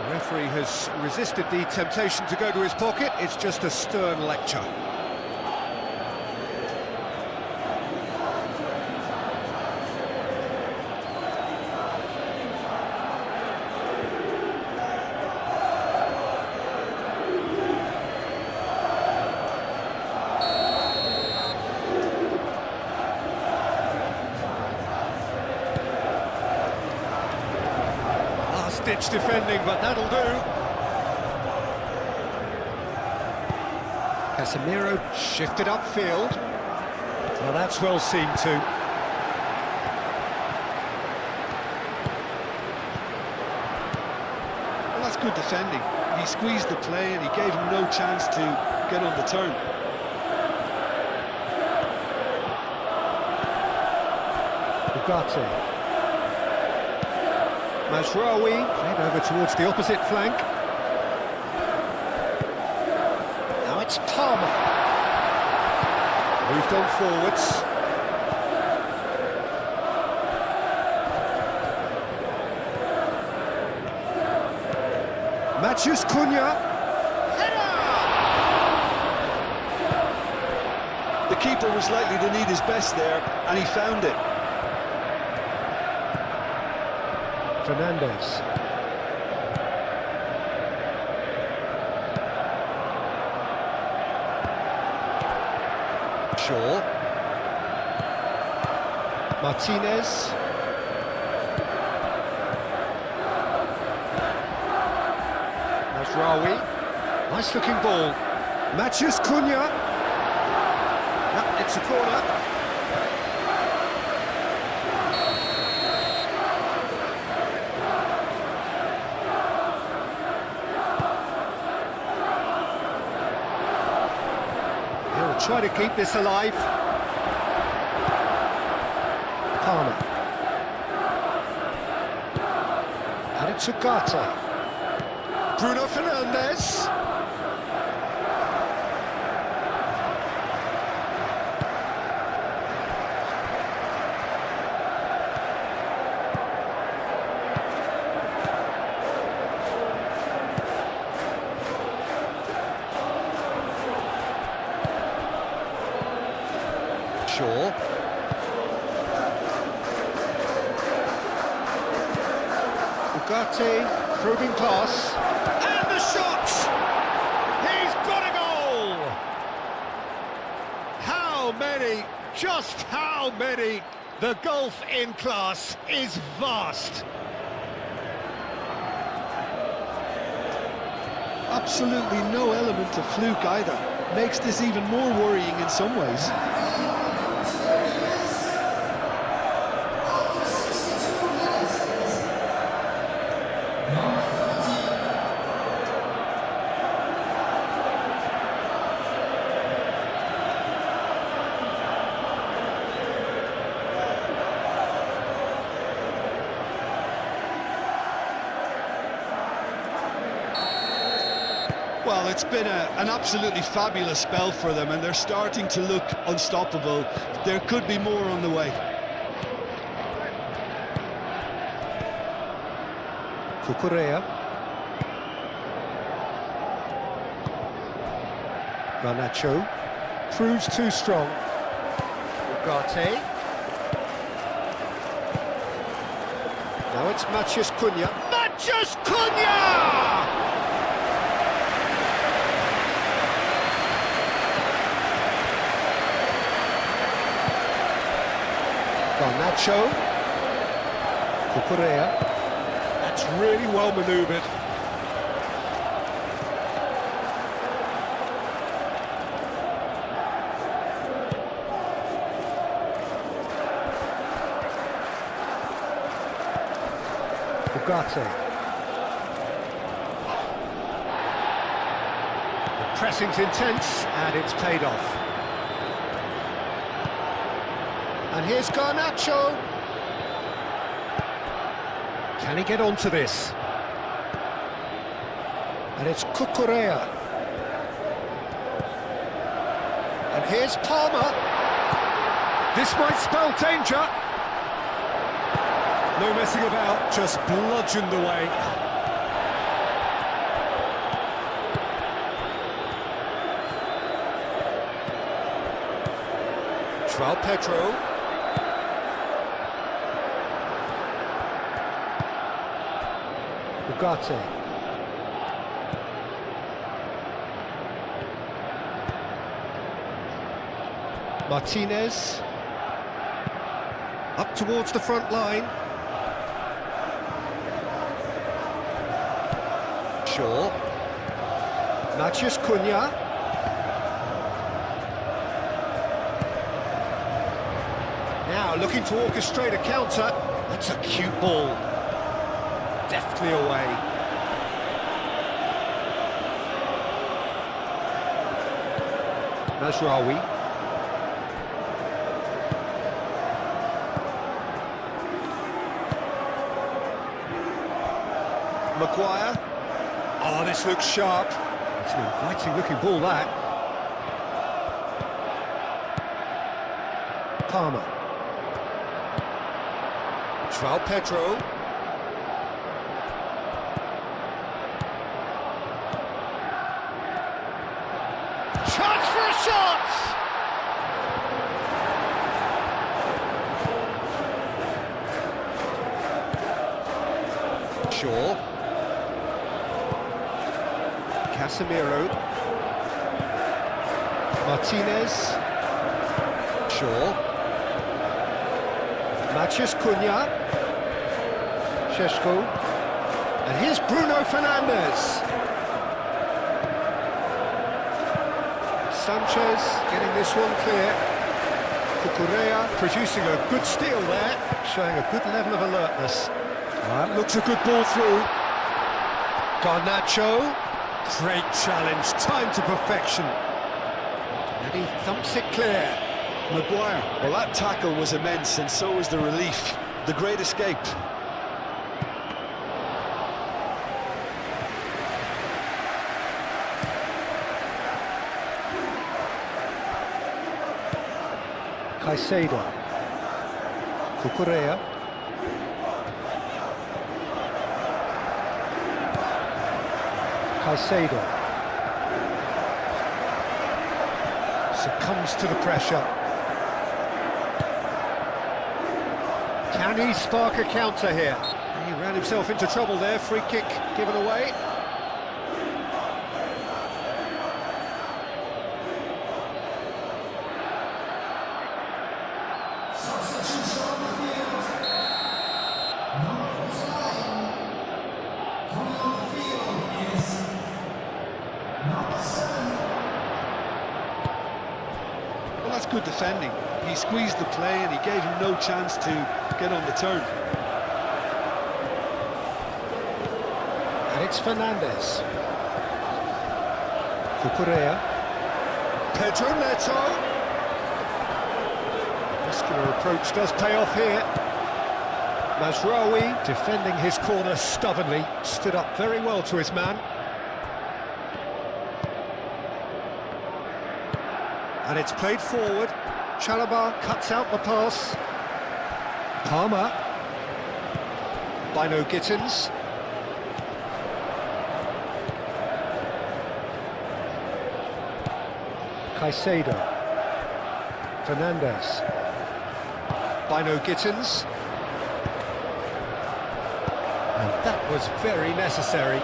[SPEAKER 1] The referee has resisted the temptation to go to his pocket. It's just a stern lecture. Ditch defending, but that'll do. Casemiro shifted upfield. Well, that's well seen too.
[SPEAKER 3] Well, that's good defending. He squeezed the play and he gave him no chance to get on the turn.
[SPEAKER 1] Ugarte. Mazraoui played over towards the opposite flank. Now it's Palmer. Moved on forwards. Matheus Cunha. Header!
[SPEAKER 3] The keeper was likely to need his best there, and he found it.
[SPEAKER 1] Fernandes. Shaw. Martinez. Mazraoui. Nice looking ball. Matheus Cunha. Yep, it's a corner. Try to keep this alive. to Gata. Bruno Fernandes.
[SPEAKER 3] Shaw.
[SPEAKER 1] Ugarte, probing pass. And the shot! He's got a goal! How many, just how many? The gulf in class is vast.
[SPEAKER 3] Absolutely no element of fluke either. Makes this even more worrying in some ways. Well, it's been an absolutely fabulous spell for them, and they're starting to look unstoppable. There could be more on the way.
[SPEAKER 1] Cucurella. Garnacho. Proves too strong. Ugarte. Now it's Matheus Cunha. Matheus Cunha! Garnacho, Cucurella, that's really well manoeuvred. Ugarte. The pressing's intense and it's paid off. And here's Garnacho. Can he get onto this? And it's Cucurella. And here's Palmer. This might spell danger. No messing about, just bludgeoned away. João Pedro. Ugarte. Martinez. Up towards the front line. Shaw. Matheus Cunha. Now looking to orchestrate a counter. That's a cute ball. Deftly away. Mazraoui. Maguire. Oh, this looks sharp. It's an inviting looking ball, that. Palmer. João Pedro. Chance for a shot! Shaw. Casemiro. Martinez. Shaw. Matheus Cunha. Šeško. And here's Bruno Fernandes. Sanchez getting this one clear. Cucurella producing a good steal there, showing a good level of alertness. That looks a good ball through. Garnacho. Great challenge, time to perfection. And he thumps it clear.
[SPEAKER 2] Maguire. Well, that tackle was immense, and so was the relief. The great escape.
[SPEAKER 1] Caicedo. Cucurella. Caicedo. Succumbs to the pressure. Can he spark a counter here? He ran himself into trouble there. Free kick given away.
[SPEAKER 3] Well, that's good defending. He squeezed the play and he gave him no chance to get on the turn.
[SPEAKER 1] And it's Fernandes. Cucurella. Pedro Neto. Muscular approach does pay off here. Mazraoui, defending his corner stubbornly, stood up very well to his man. And it's played forward. Chalobah cuts out the pass. Palmer. Bino Gittins. Caicedo. Fernandes. Bino Gittins. And that was very necessary.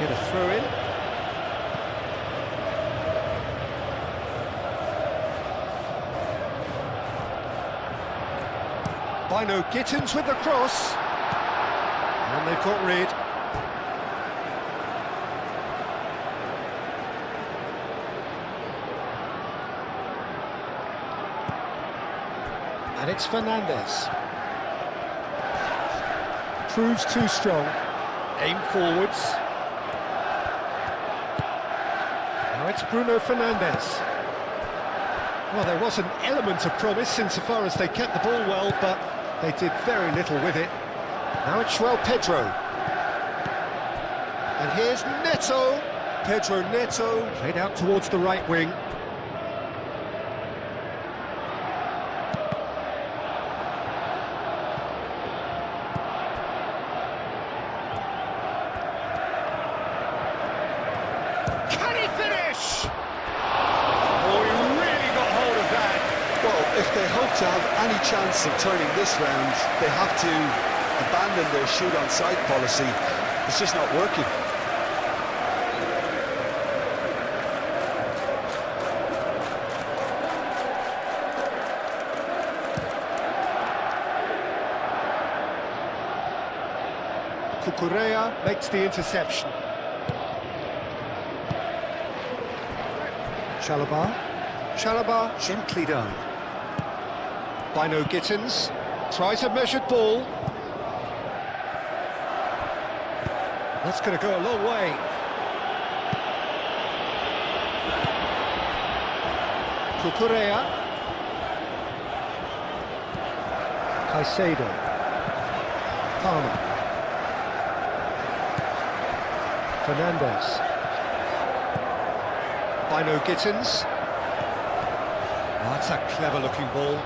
[SPEAKER 1] Get a throw in. Bino Gittins with the cross. And they've got rid. And it's Fernandes. Proves too strong. Aim forwards. Now it's Bruno Fernandes. Well, there was an element of promise insofar as they kept the ball well, but they did very little with it. Now it's João Pedro. And here's Neto. Pedro Neto played out towards the right wing. Can he finish? Oh, he really got hold of that.
[SPEAKER 3] Well, if they hope to have any chance of turning this round, they have to abandon their shoot on sight policy. It's just not working.
[SPEAKER 1] Cucurella makes the interception. Chalobah gently down. Bino Gittins tries a measured ball. That's going to go a long way. Cucurella. Caicedo. Palmer. Fernandes. Bino Gittins. Oh, that's a clever-looking ball.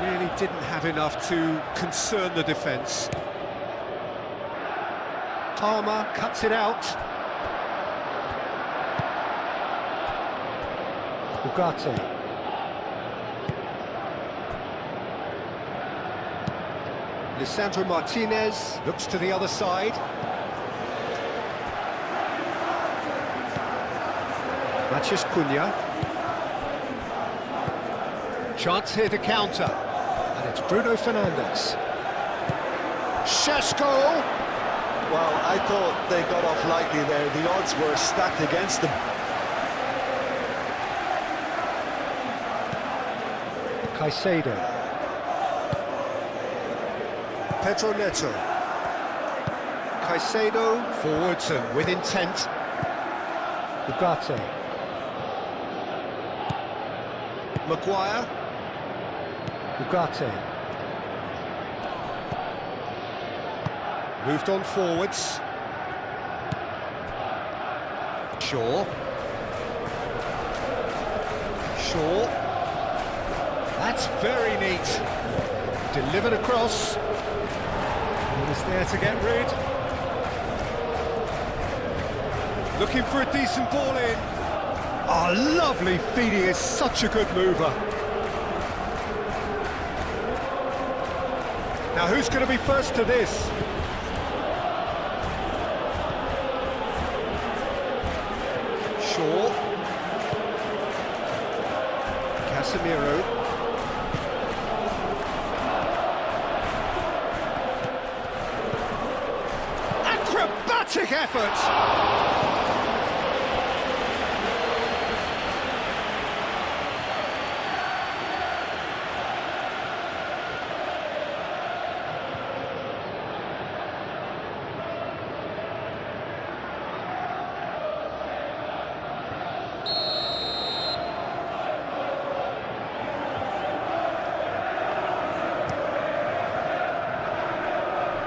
[SPEAKER 1] Really didn't have enough to concern the defence. Palmer cuts it out. Ugarte. Lisandro Martinez looks to the other side. Mathias Cunha. Chance here to counter. And it's Bruno Fernandes. Šeško!
[SPEAKER 3] Well, I thought they got off lightly there. The odds were stacked against them.
[SPEAKER 1] Caicedo. Pedro Neto. Caicedo forwards and with intent. Ugarte. Maguire. Ugarte. Moved on forwards. Shaw. Shaw. That's very neat. Delivered across. He was there to get rid. Looking for a decent ball in. Oh, lovely feed. He is such a good mover. Now, who's going to be first to this? Shaw. Casemiro. Acrobatic effort!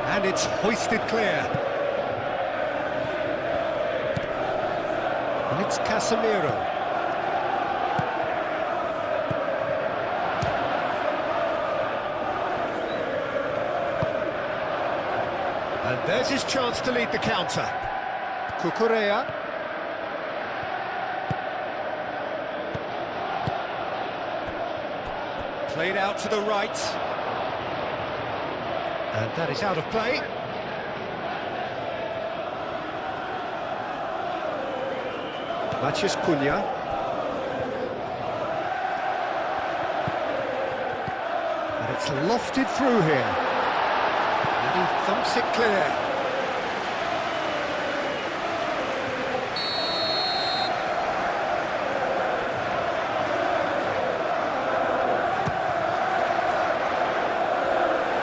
[SPEAKER 1] And it's hoisted clear. And it's Casemiro. And there's his chance to lead the counter. Cucurella. Played out to the right. And that is out of play. Matheus Cunha. And it's lofted through here. And he thumps it clear.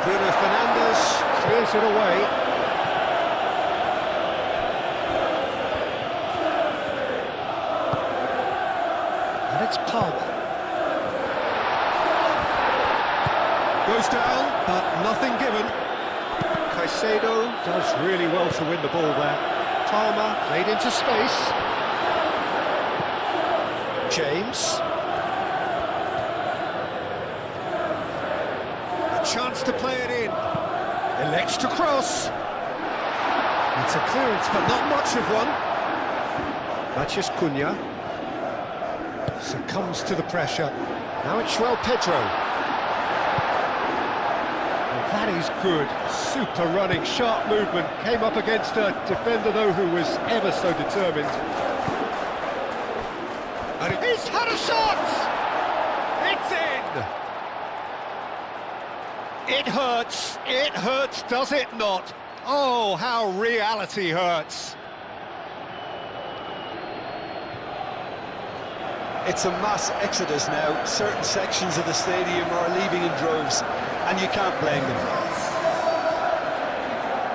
[SPEAKER 1] Bruno Fernandes clears it away. And it's Palmer. Goes down, but nothing given. Caicedo does really well to win the ball there. Palmer played into space. James. Chance to play it in. Elects to cross. It's a clearance, but not much of one. Matheus Cunha succumbs to the pressure. Now it's João Pedro. Well, that is good. Super running, sharp movement. Came up against a defender, though, who was ever so determined. And he's had a shot! It's in! It hurts, does it not? Oh, how reality hurts.
[SPEAKER 2] It's a mass exodus now. Certain sections of the stadium are leaving in droves, and you can't blame them.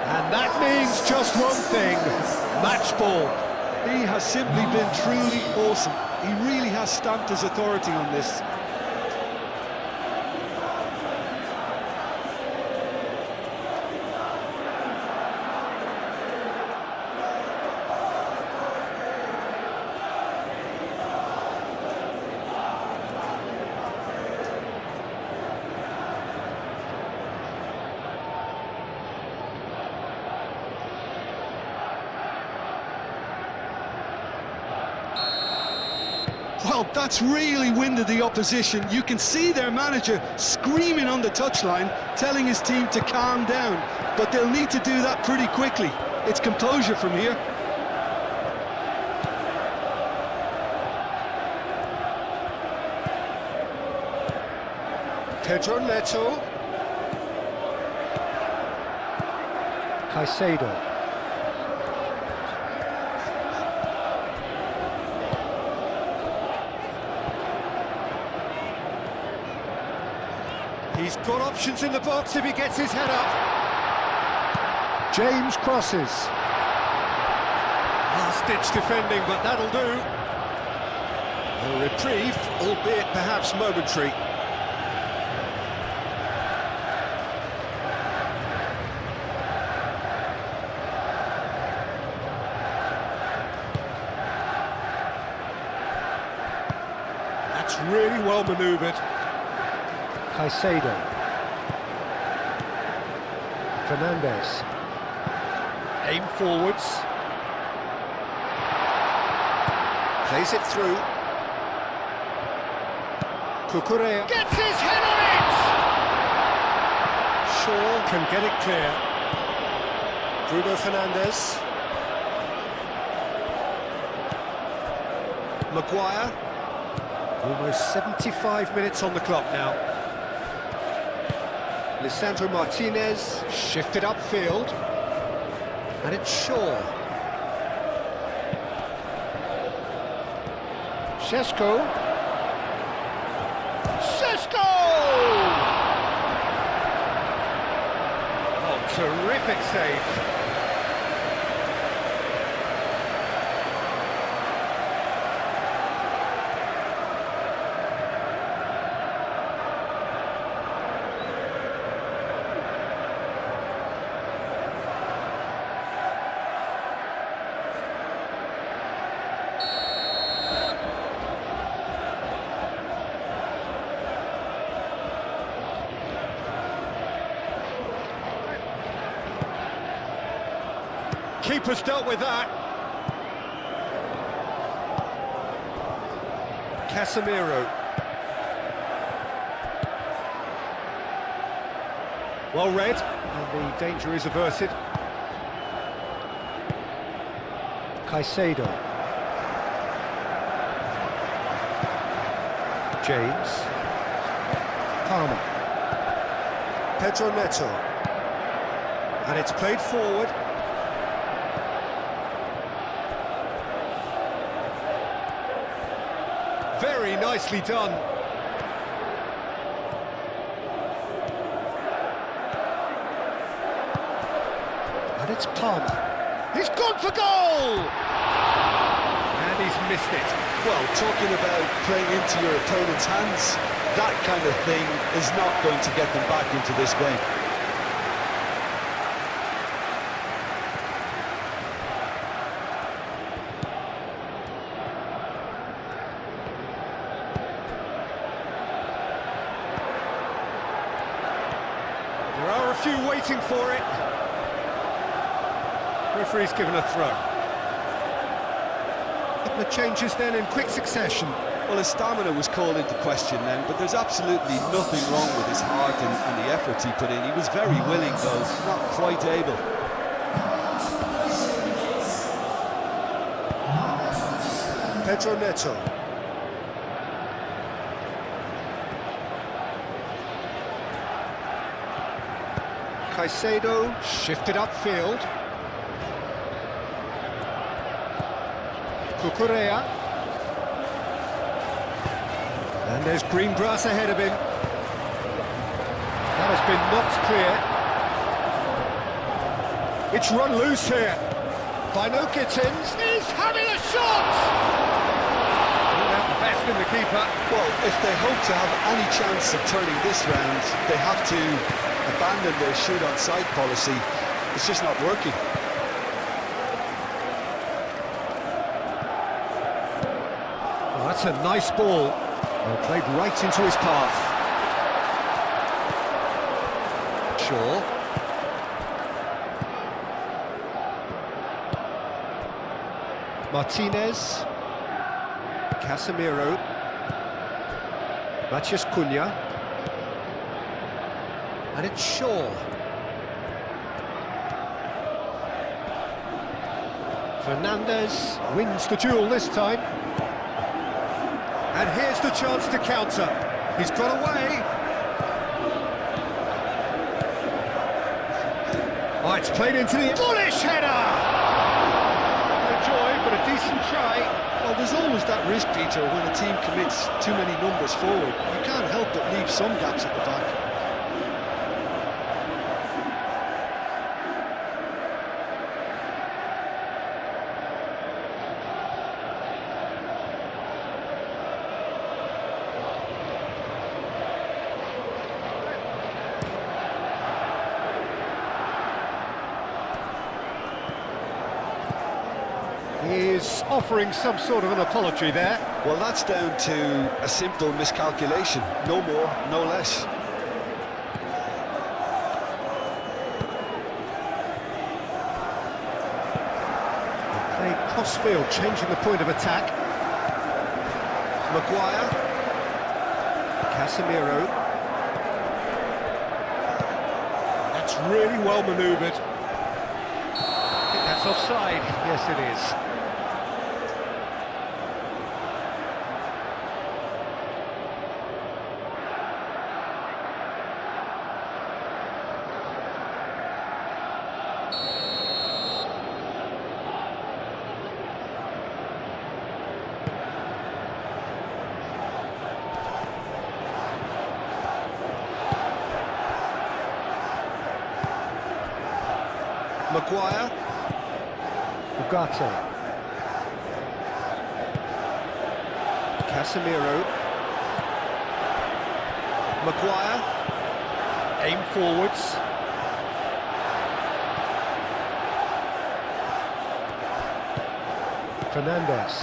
[SPEAKER 1] And that means just one thing, match ball.
[SPEAKER 3] He has simply been truly awesome. He really has stamped his authority on this. Well, that's really winded the opposition. You can see their manager screaming on the touchline, telling his team to calm down. But they'll need to do that pretty quickly. It's composure from here.
[SPEAKER 1] Pedro Neto. Caicedo. He's got options in the box if he gets his head up. James crosses. Last-ditch defending, but that'll do. A reprieve, albeit perhaps momentary. well manoeuvred.
[SPEAKER 4] Caicedo. Fernandez.
[SPEAKER 1] Aim forwards. Plays it through. Cucurella gets his head on it! Shaw can get it clear. Bruno Fernandes. Maguire. Almost 75 minutes on the clock now. Lisandro Martinez shifted upfield. And it's Shaw. Šeško. Oh, terrific save. Keeper's dealt with that. Casemiro. Well read, and the danger is averted.
[SPEAKER 4] Caicedo. James. Palmer.
[SPEAKER 1] Pedro Neto. And it's played forward. Very nicely done.
[SPEAKER 4] And it's Palmer.
[SPEAKER 1] He's gone for goal! And he's missed it.
[SPEAKER 2] Well, talking about playing into your opponent's hands, that kind of thing is not going to get them back into this game.
[SPEAKER 1] There are a few waiting for it. Referee's given a throw. Couple of changes then in quick succession.
[SPEAKER 2] Well, his stamina was called into question then, but there's absolutely nothing wrong with his heart and the effort he put in. He was very willing, though, not quite able.
[SPEAKER 1] Pedro Neto. Caicedo shifted upfield. Cucurella. And there's green grass ahead of him. That has been knocked clear. It's run loose here. Bino Gittins is having a shot! The best in the keeper.
[SPEAKER 2] Well, if they hope to have any chance of turning this round, they have to abandon their shoot on sight policy. It's just not working.
[SPEAKER 1] Well, that's a nice ball. Well, played right into his path. Shaw. Martinez. Casemiro. Matheus Cunha. And it's Shaw. Fernandez wins the duel this time. And here's the chance to counter. He's got away. Oh, it's played into the bullish header! No joy, but a decent try.
[SPEAKER 3] Well, there's always that risk, Peter, when a team commits too many numbers forward. You can't help but leave some gaps at the back.
[SPEAKER 1] The is offering some sort of an apology there.
[SPEAKER 2] Well, that's down to a simple miscalculation. No more, no less.
[SPEAKER 1] Play cross-field, changing the point of attack. Maguire. Casemiro. That's really well manoeuvred. I think that's offside. Yes, it is. Maguire.
[SPEAKER 4] Ugarte.
[SPEAKER 1] Casemiro. Maguire. Aim forwards.
[SPEAKER 4] Fernandes.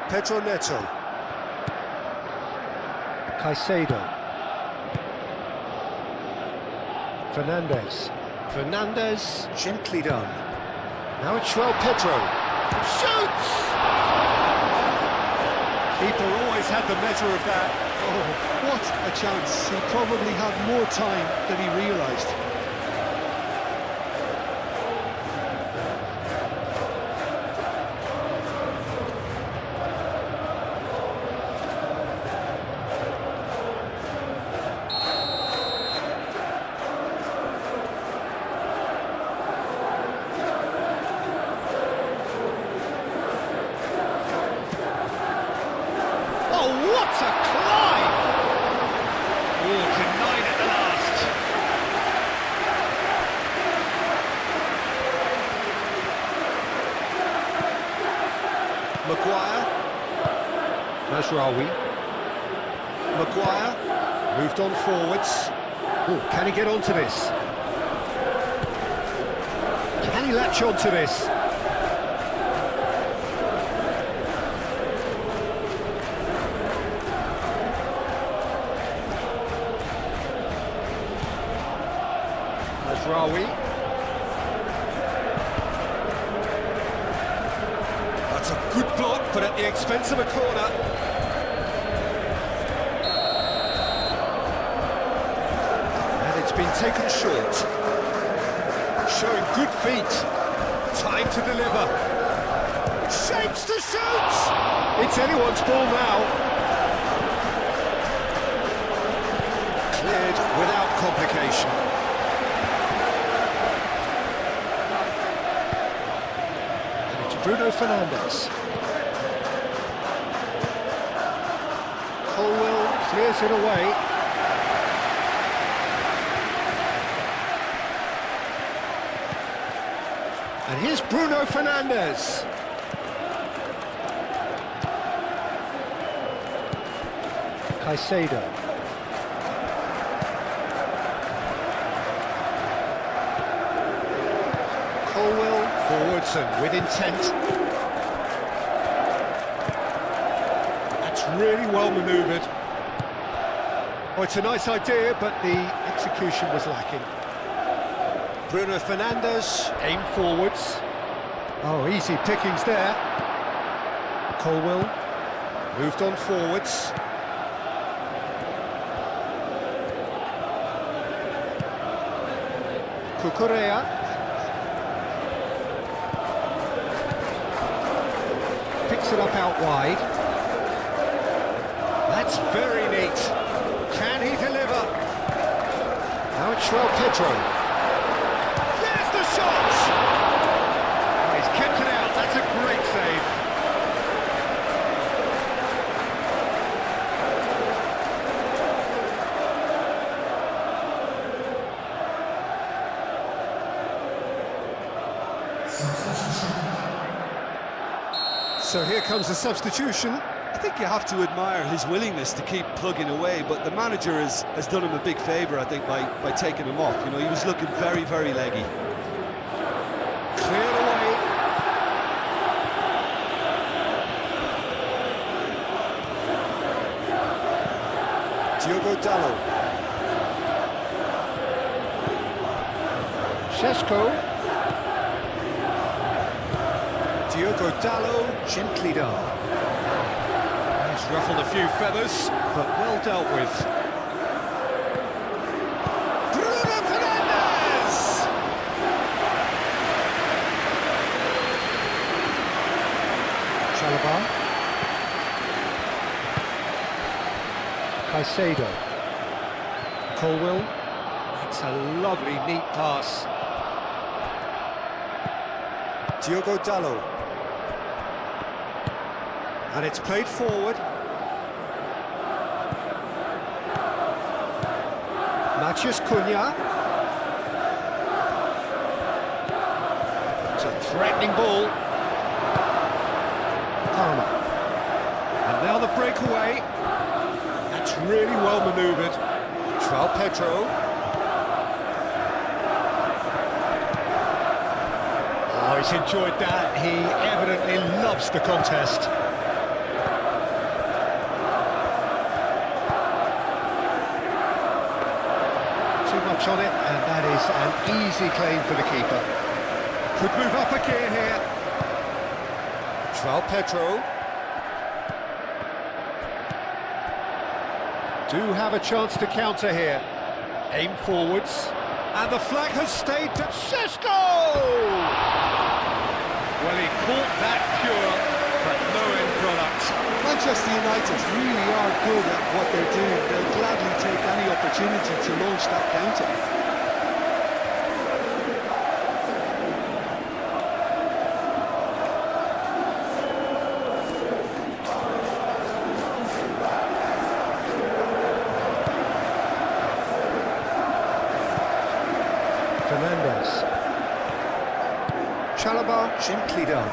[SPEAKER 1] Pedro Neto.
[SPEAKER 4] Caicedo. Fernandes.
[SPEAKER 1] Fernandes, gently done. Now it's Pedro. Shoots! Keeper always had the measure of that.
[SPEAKER 3] Oh, what a chance. He probably had more time than he realised.
[SPEAKER 1] Oh, what a climb! Oh, denied at the last. Maguire.
[SPEAKER 4] Mazraoui.
[SPEAKER 1] Maguire. Moved on forwards. Oh, can he get onto this? Can he latch onto this? Mazraoui. That's a good block, but at the expense of a corner. And it's been taken short. Showing good feet. Time to deliver. Shapes to shoot! It's anyone's ball now. Cleared without complication.
[SPEAKER 4] Bruno Fernandes.
[SPEAKER 1] Colwell clears it away. And here's Bruno Fernandes.
[SPEAKER 4] Caicedo.
[SPEAKER 1] Colwell forwards and with intent. That's really well manoeuvred. Oh, it's a nice idea, but the execution was lacking. Bruno Fernandes, aim forwards. Oh, easy pickings there. Colwell, moved on forwards. Cucurella. Picks it up out wide. That's very neat. Can he deliver? Now it's Pedro. There's the shot! He's kept it out. That's a great save. So here comes the substitution.
[SPEAKER 3] I think you have to admire his willingness to keep plugging away, but the manager has done him a big favour, I think, by taking him off. You know, he was looking very, very leggy.
[SPEAKER 1] Diogo Dallo.
[SPEAKER 4] Šeško.
[SPEAKER 1] Diogo Dallo, gently done. He's ruffled a few feathers, but well dealt with. Bruno Fernandes!
[SPEAKER 4] Chalobah. Caicedo. Colwill.
[SPEAKER 1] It's a lovely, neat pass. Diogo Dallo. And it's played forward. Matheus Cunha. It's a threatening ball.
[SPEAKER 4] Palmer.
[SPEAKER 1] And now the breakaway. That's really well manoeuvred. João Pedro. Oh, he's enjoyed that. He evidently loves the contest.
[SPEAKER 4] Too much on it, and that is an easy claim for the keeper.
[SPEAKER 1] Could move up a gear here. João Pedro.
[SPEAKER 4] Do have a chance to counter here.
[SPEAKER 1] Aim forwards. And the flag has stayed to Šeško! Well, he caught that pure, but no end product.
[SPEAKER 3] Manchester United really are good at what they're doing. They'll gladly take any opportunity to launch that counter.
[SPEAKER 4] Fernandes.
[SPEAKER 1] Chalobah, gently done.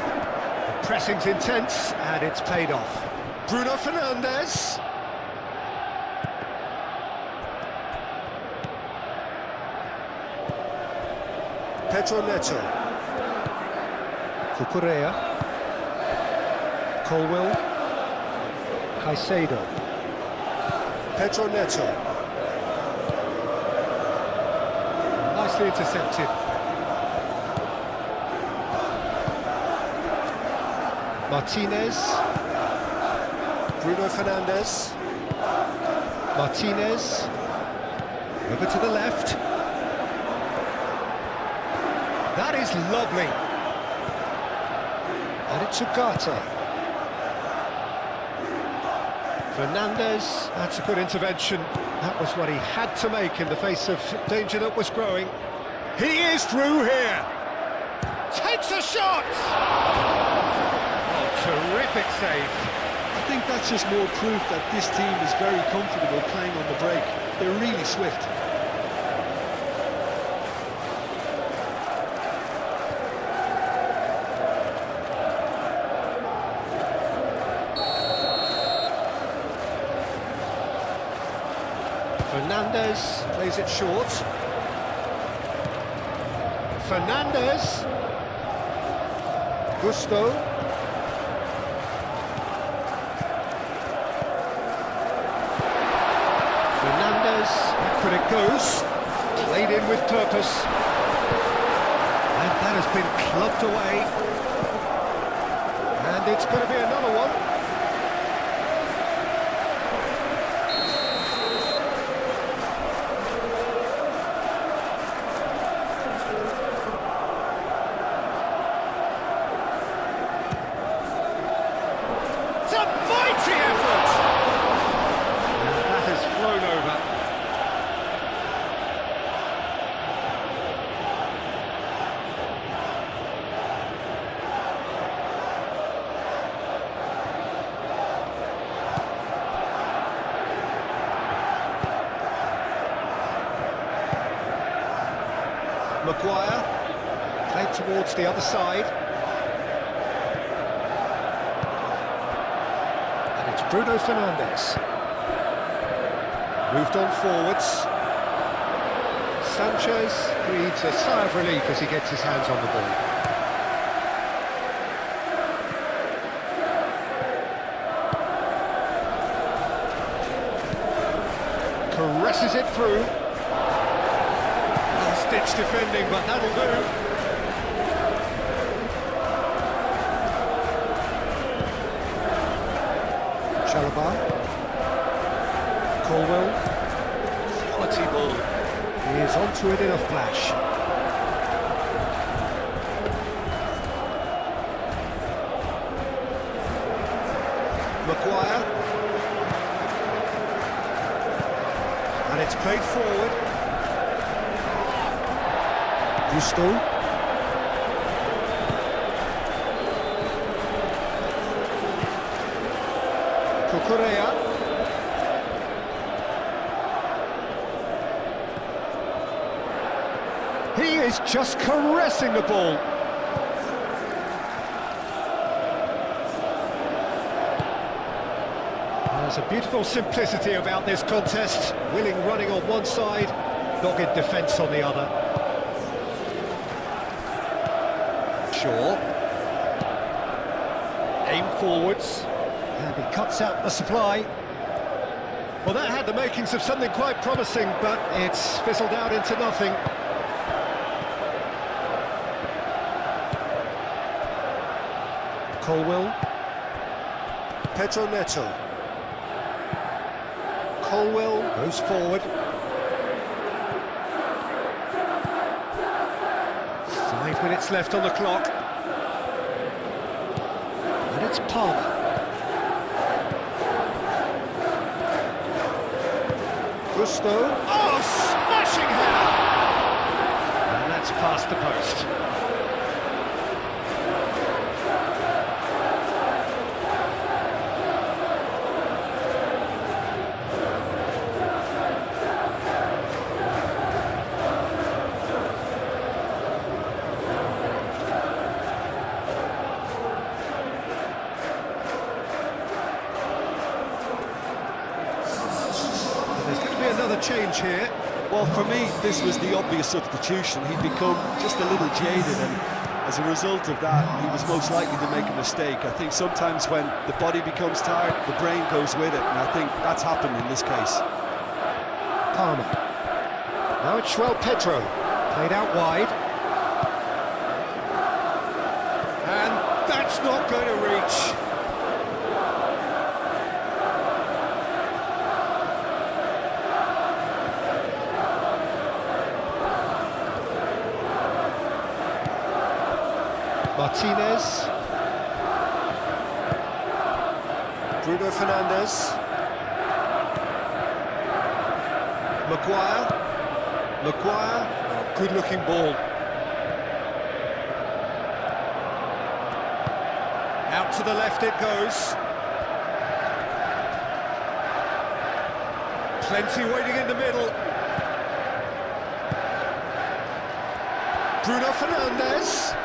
[SPEAKER 1] The pressing's intense, and it's paid off. Bruno Fernandes. Pedro Neto.
[SPEAKER 4] Cucurella. Colwill. Caicedo.
[SPEAKER 1] Pedro Neto. Nicely intercepted.
[SPEAKER 4] Martinez.
[SPEAKER 1] Bruno Fernandes.
[SPEAKER 4] Martinez.
[SPEAKER 1] Over to the left. That is lovely.
[SPEAKER 4] And it's Ugarte.
[SPEAKER 1] Fernandes, that's a good intervention.
[SPEAKER 4] That was what he had to make in the face of
[SPEAKER 1] Danger that was growing. He is through here. Takes a shot. Oh, terrific save.
[SPEAKER 3] I think that's just more proof that this team is very comfortable playing on the break. They're really swift.
[SPEAKER 1] Fernandes plays it short. Fernandes.
[SPEAKER 4] Gusto.
[SPEAKER 1] Fernandes, back when it goes. Played in with purpose. And that has been clubbed away. And it's going to be another one. It's a mighty effort! And that has flown over. Maguire, played towards the other side. And it's Bruno Fernandes. Moved on forwards. Sanchez breathes a sigh of relief as he gets his hands on the ball. presses it through. Last-ditch defending, but that'll do. Chalobah. Colwell. Quality ball. He is onto it in a flash. Maguire. And it's played forward. Gusto. Cucurella. He is just caressing the ball. There's a beautiful simplicity about this contest. Willing running on one side, dogged defence on the other. Shaw. Aim forwards. And he cuts out the supply. Well, that had the makings of something quite promising, but it's fizzled out into nothing. Colwell. Pedro Neto. Colwell goes forward. 5 minutes left on the clock. And it's Palmer. Gusto. Oh, smashing header! And that's past the post. Another change here.
[SPEAKER 2] Well, for me, this was the obvious substitution. He'd become just a little jaded, and as a result of that, he was most likely to make a mistake. I think sometimes when the body becomes tired, the brain goes with it, and I think that's happened in this case.
[SPEAKER 1] Palmer. Now it's João Pedro. Played out wide. And that's not going to reach. Martinez. Bruno Fernandes. Maguire. Oh, good-looking ball. Out to the left it goes. Plenty waiting in the middle. Bruno Fernandes.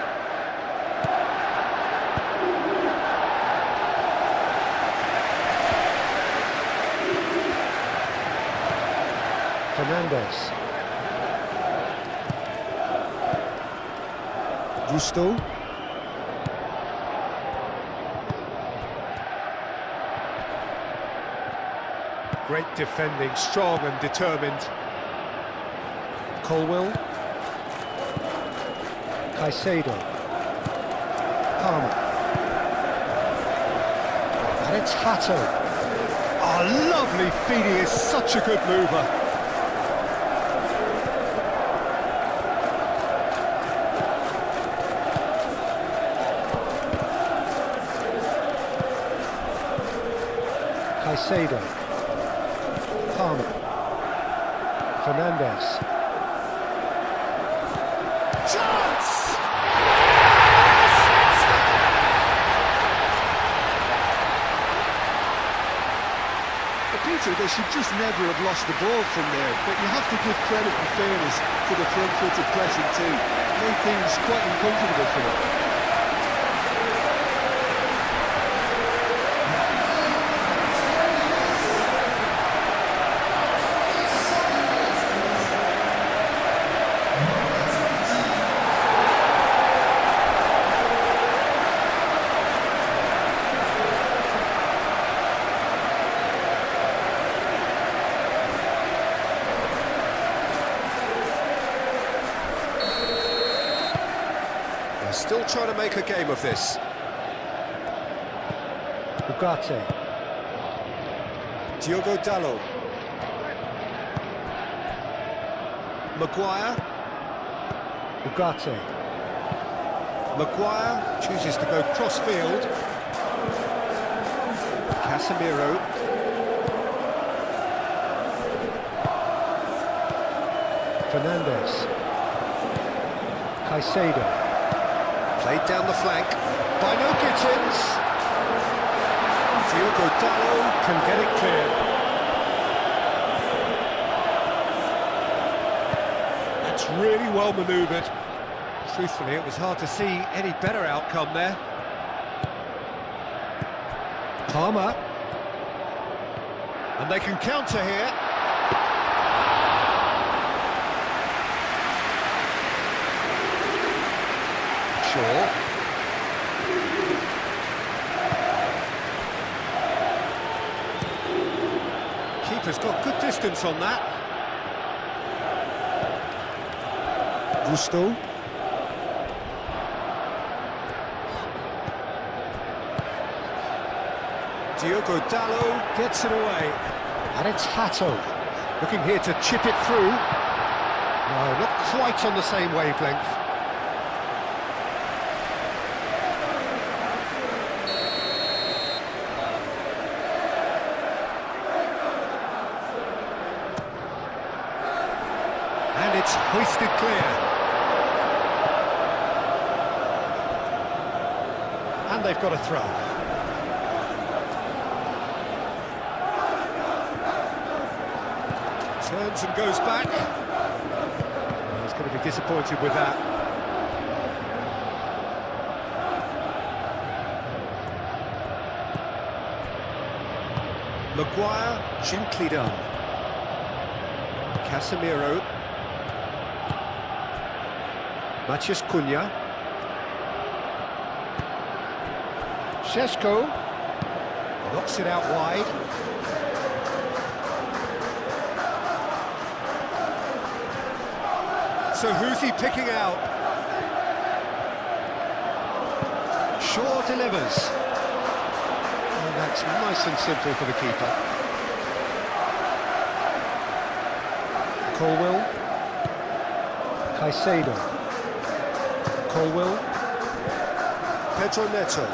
[SPEAKER 1] Fernandes. Gusto. Great defending, strong and determined. Colwell. Caicedo. Palmer. And it's Hato. Oh, lovely feed, he is such a good mover. Caicedo. Palmer. Fernandes. Chance!
[SPEAKER 3] Peter, they should just never have lost the ball from there, but you have to give credit and fairness to the front-footed pressing too. Made things quite uncomfortable for them.
[SPEAKER 1] Still trying to make a game of this.
[SPEAKER 4] Ugarte.
[SPEAKER 1] Diogo Dalot. Maguire.
[SPEAKER 4] Ugarte.
[SPEAKER 1] Maguire chooses to go cross-field. Casemiro.
[SPEAKER 4] Fernandes. Caicedo.
[SPEAKER 1] Played down the flank. By no Gittins. Diogo Dalot can get it clear. That's really well manoeuvred. Truthfully, it was hard to see any better outcome there. Palmer. And they can counter here. Shaw. Keeper's got good distance on that.
[SPEAKER 4] Gusto.
[SPEAKER 1] Diogo Dalot gets it away.
[SPEAKER 4] And it's Hato.
[SPEAKER 1] Looking here to chip it through. No, not quite on the same wavelength. And it's hoisted clear. And they've got a throw. Turns and goes back. He's going to be disappointed with that. Maguire, gently done. Casemiro. Matheus Cunha.
[SPEAKER 4] Šeško.
[SPEAKER 1] Knocks it out wide. So who's he picking out? Shaw delivers.
[SPEAKER 4] And that's nice and simple for the keeper. Colwill. Caicedo. Colwill.
[SPEAKER 1] Pedro Neto.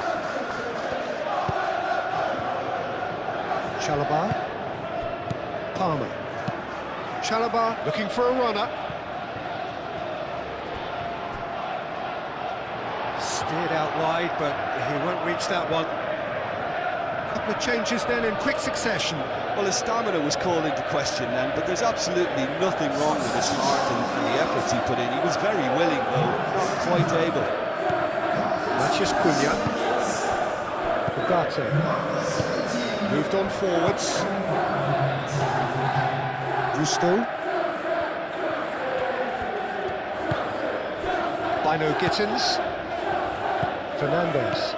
[SPEAKER 4] Chalobah. Palmer.
[SPEAKER 1] Chalobah looking for a runner. Steered out wide, but he won't reach that one. Couple of changes then in quick succession.
[SPEAKER 2] Well, his stamina was called into question then, but there's absolutely nothing wrong with his heart and the efforts he put in. He was very willing, though not quite able.
[SPEAKER 1] Matheus Cunha.
[SPEAKER 4] Ugarte.
[SPEAKER 1] Moved on forwards.
[SPEAKER 4] Gusto.
[SPEAKER 1] By no Gittins.
[SPEAKER 4] Fernandes.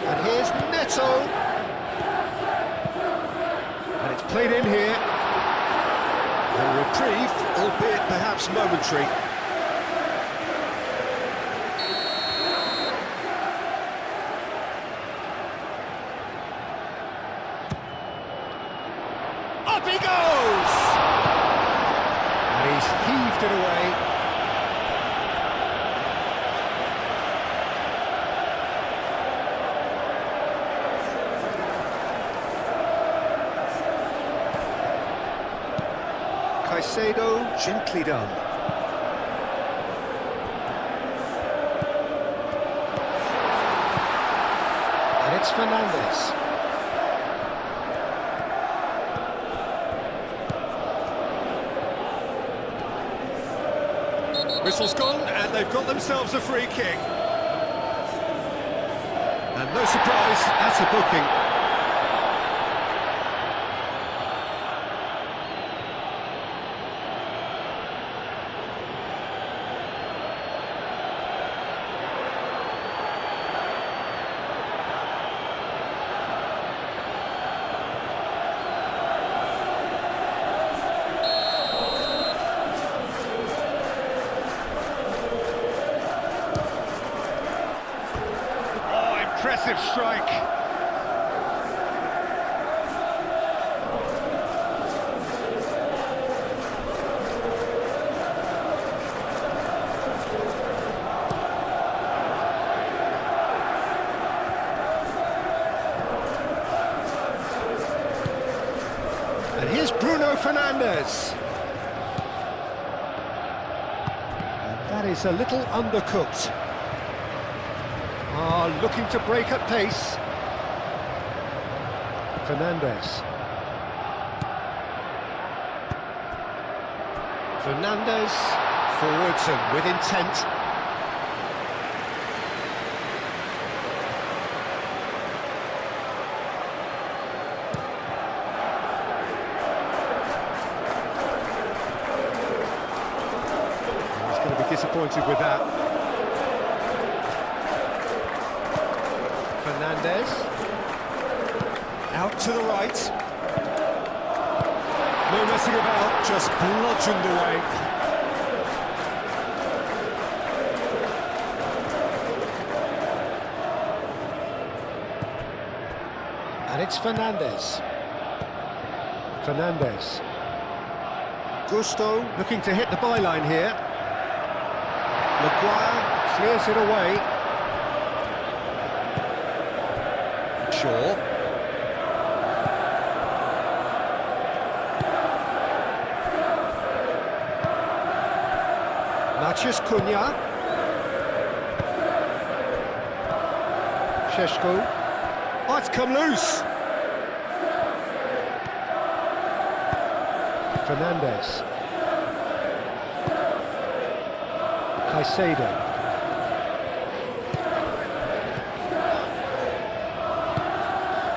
[SPEAKER 1] And here's Neto. And it's played in here. A reprieve, albeit perhaps momentary. Up he goes! And he's heaved it away. Caicedo, gently done.
[SPEAKER 4] And it's Fernandes.
[SPEAKER 1] Whistle's gone, and they've got themselves a free kick. And no surprise, that's a booking. strike. And here's Bruno Fernandes. And that is a little undercooked. Looking to break at pace. Fernandes. Fernandes forwards and with intent. He's going to be disappointed with that. Fernandes, out to the right. No messing about, just bludgeoned away. And it's Fernandes. Fernandes. Gusto looking to hit the byline here. Maguire clears it away. Shaw. Maciej Cunha. Šeško. Oh, it's come loose. Fernandes. Caicedo.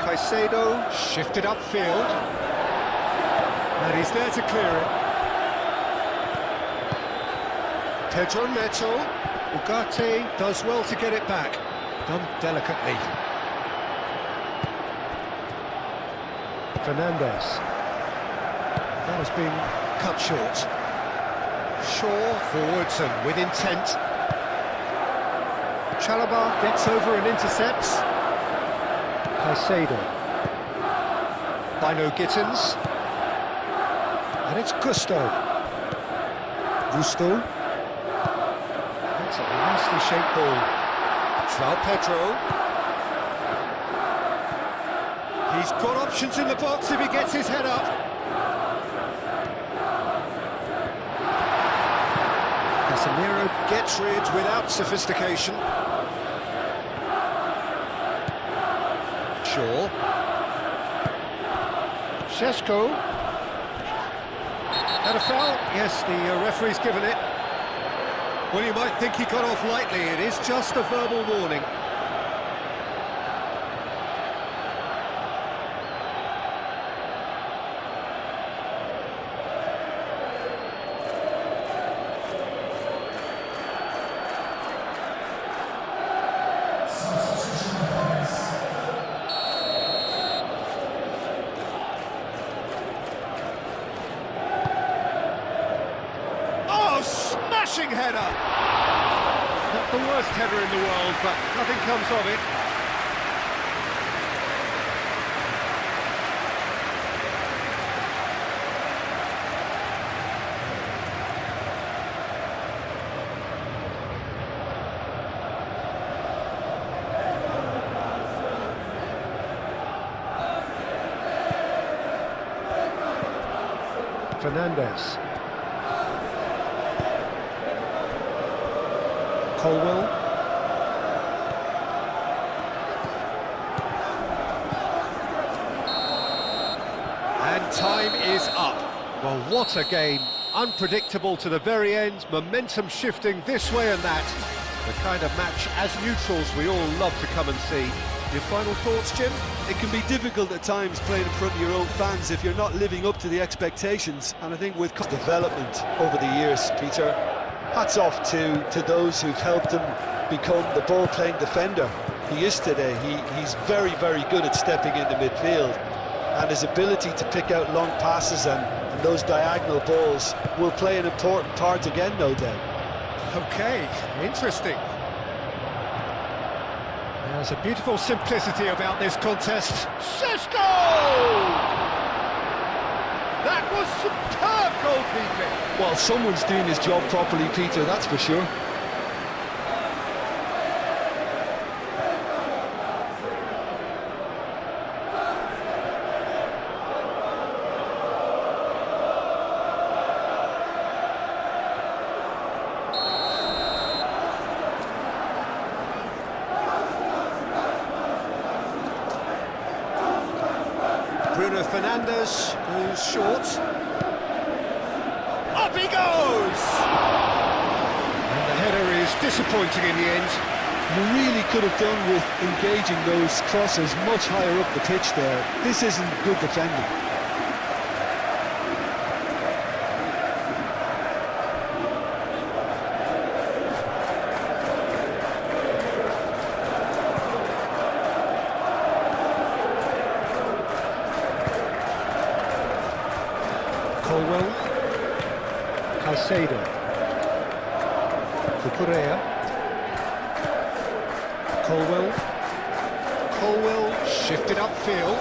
[SPEAKER 1] Caicedo shifted upfield, and he's there to clear it. Pedro Neto, Ugarte does well to get it back, done delicately. Fernandes, that has been cut short. Shaw forwards and with intent. Chalobah gets over and intercepts. Caicedo. Bino Gittins. And it's Gusto. Gusto. That's a nicely shaped ball. João Pedro. He's got options in the box if he gets his head up. Casemiro gets rid without sophistication. Shaw. Šeško. That a foul? Yes, the referee's given it. Well, you might think he got off lightly. It is just a verbal warning. Smashing header! Not the worst header in the world, but nothing comes of it. Fernandes. Colwell. And time is up. Well, what a game. Unpredictable to the very end, momentum shifting this way and that. The kind of match, as neutrals, we all love to come and see. Your final thoughts, Jim?
[SPEAKER 3] It can be difficult at times playing in front of your own fans if you're not living up to the expectations, and I think with
[SPEAKER 2] development over the years, Peter, hats off to those who've helped him become the ball-playing defender he is today. He's very, very good at stepping into midfield, and his ability to pick out long passes and those diagonal balls will play an important part again, no doubt.
[SPEAKER 1] Okay, interesting. There's a beautiful simplicity about this contest.
[SPEAKER 4] Šeško! That was superb goalkeeping.
[SPEAKER 2] Well, someone's doing his job properly, Peter, that's for sure.
[SPEAKER 1] Bruno Fernandes goes short. Up he goes! And the header is disappointing in the end.
[SPEAKER 2] You really could have done with engaging those crosses much higher up the pitch there. This isn't good defending.
[SPEAKER 1] Colwell, Caicedo, Cucurella, Colwell shifted upfield,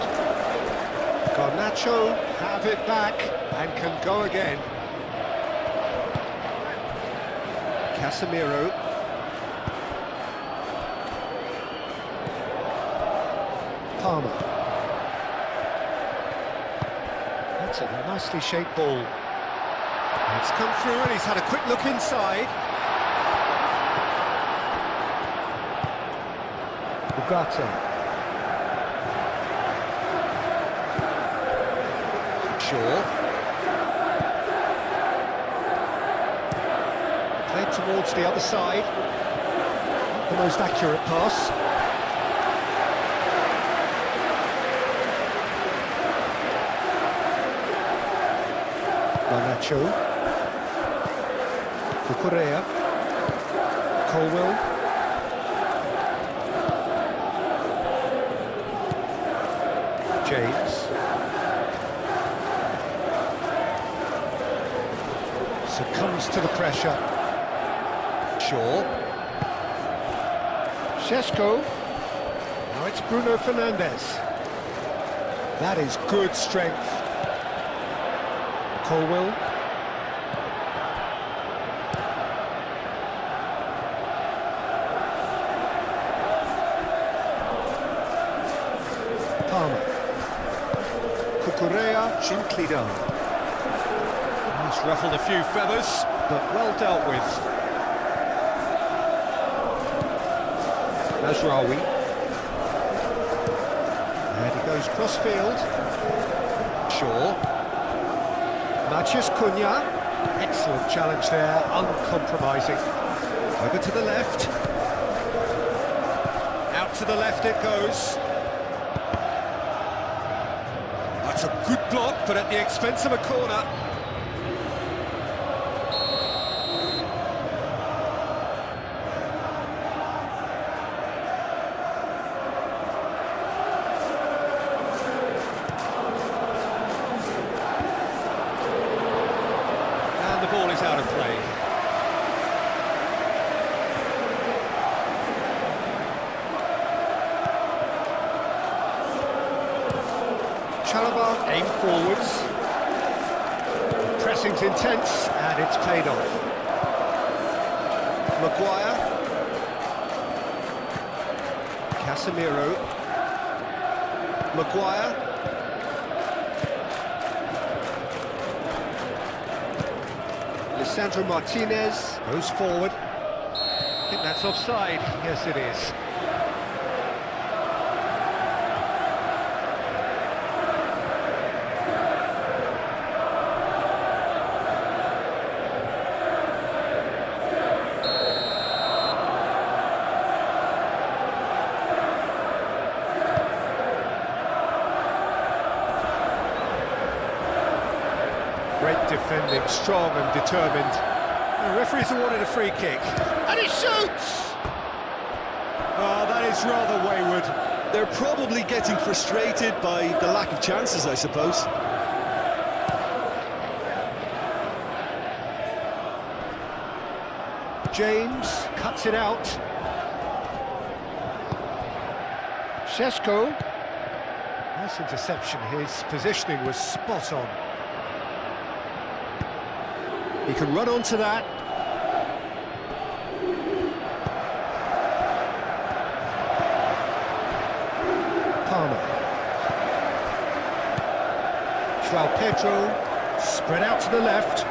[SPEAKER 1] Garnacho have it back and can go again. Casemiro, Palmer. That's a nicely shaped ball. It's come through and he's had a quick look inside. Ugarte. Shaw. Played towards the other side. Not the most accurate pass. Garnacho, Cucurella, Colwell, James, succumbs to the pressure, Shaw, Šeško, now it's Bruno Fernandes, that is good strength. Colwell. Palmer. Cucurella gently done. He's ruffled a few feathers, but well dealt with. Mazraoui. And he goes cross-field. Shaw. Matías Cunha, excellent challenge there, uncompromising. Over to the left. Out to the left it goes. That's a good block, but at the expense of a corner. The ball is out of play. Chalobah aim forwards. Pressing's intense and it's paid off. Maguire. Casemiro. Maguire. Sandro Martinez goes forward. I think that's offside. Yes, it is. Great defending, strong and determined. The referee's awarded a free kick. And he shoots! Oh, that is rather wayward.
[SPEAKER 2] They're probably getting frustrated by the lack of chances, I suppose.
[SPEAKER 1] James cuts it out. Šeško. Nice interception, his positioning was spot on. He can run onto that. Palmer. João Pedro, spread out to the left.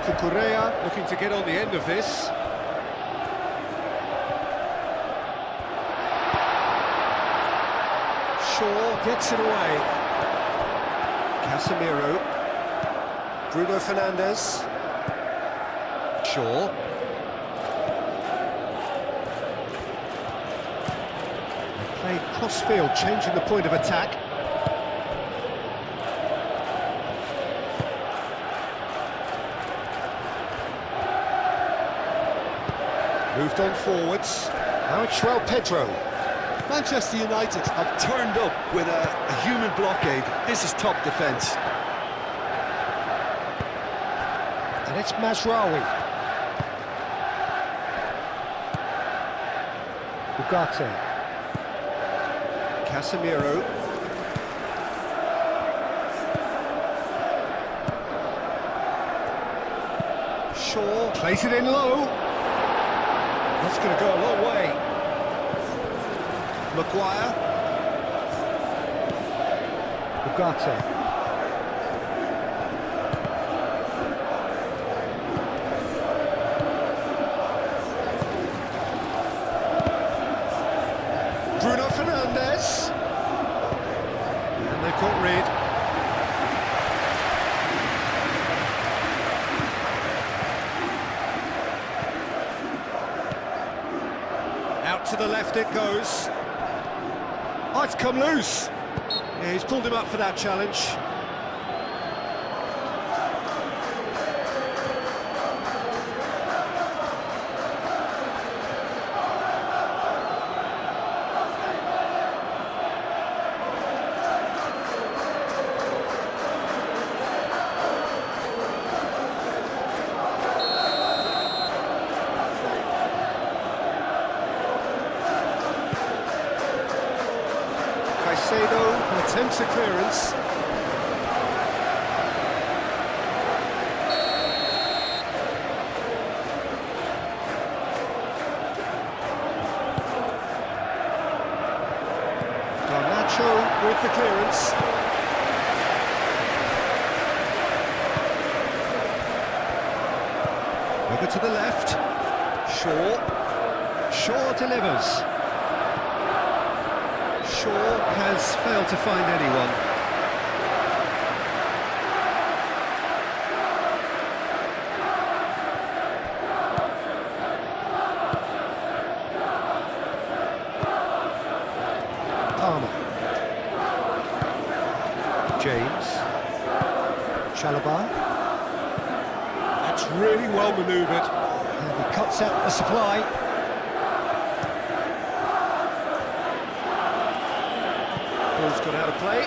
[SPEAKER 1] Cucurella looking to get on the end of this. Shaw gets it away. Casemiro. Bruno Fernandes. Shaw. They played cross-field, changing the point of attack. Moved on forwards. Now it's João Pedro.
[SPEAKER 3] Manchester United have turned up with a human blockade. This is top defence.
[SPEAKER 1] And it's Mazraoui. Ugarte. Casemiro. Shaw plays it in low. That's going to go a long way. Maguire. Ugarte. Bruno Fernandes. And they've got rid. Out to the left it goes. Oh, it's come loose. Yeah, he's pulled him up for that challenge. Caicedo attempts a clearance. Garnacho with the clearance. Over to the left. Shaw delivers. Shaw has failed to find anyone. Palmer. James. Chalobah. That's really well manoeuvred. And he cuts out the supply. Ball's gone out of play.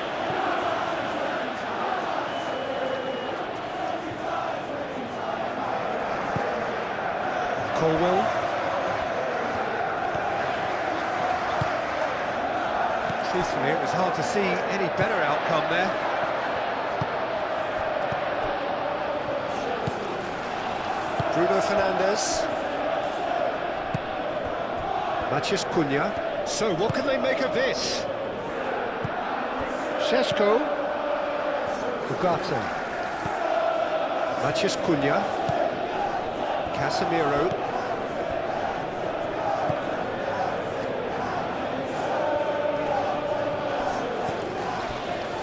[SPEAKER 1] Colwell. Truthfully, it was hard to see any better outcome there. Bruno Fernandes. Matheus Cunha. So, what can they make of this? Šeško. Ugarte. Matheus Cunha. Casemiro.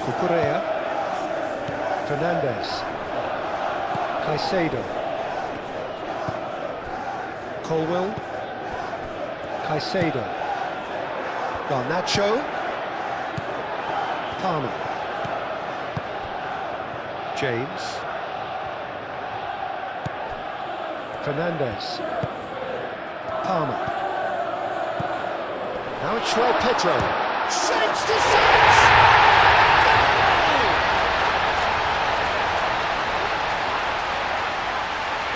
[SPEAKER 1] Cucurella. Fernandes. Caicedo. Colwell. Caicedo. Garnacho. Palmer. James. Fernandes. Palmer. Now it's João Pedro. Shapes to shapes!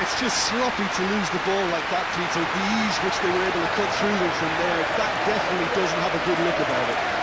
[SPEAKER 3] It's of sloppy to lose the ball like that, Peter. The ease which they were able to cut through them from there, that definitely doesn't have a good look about it.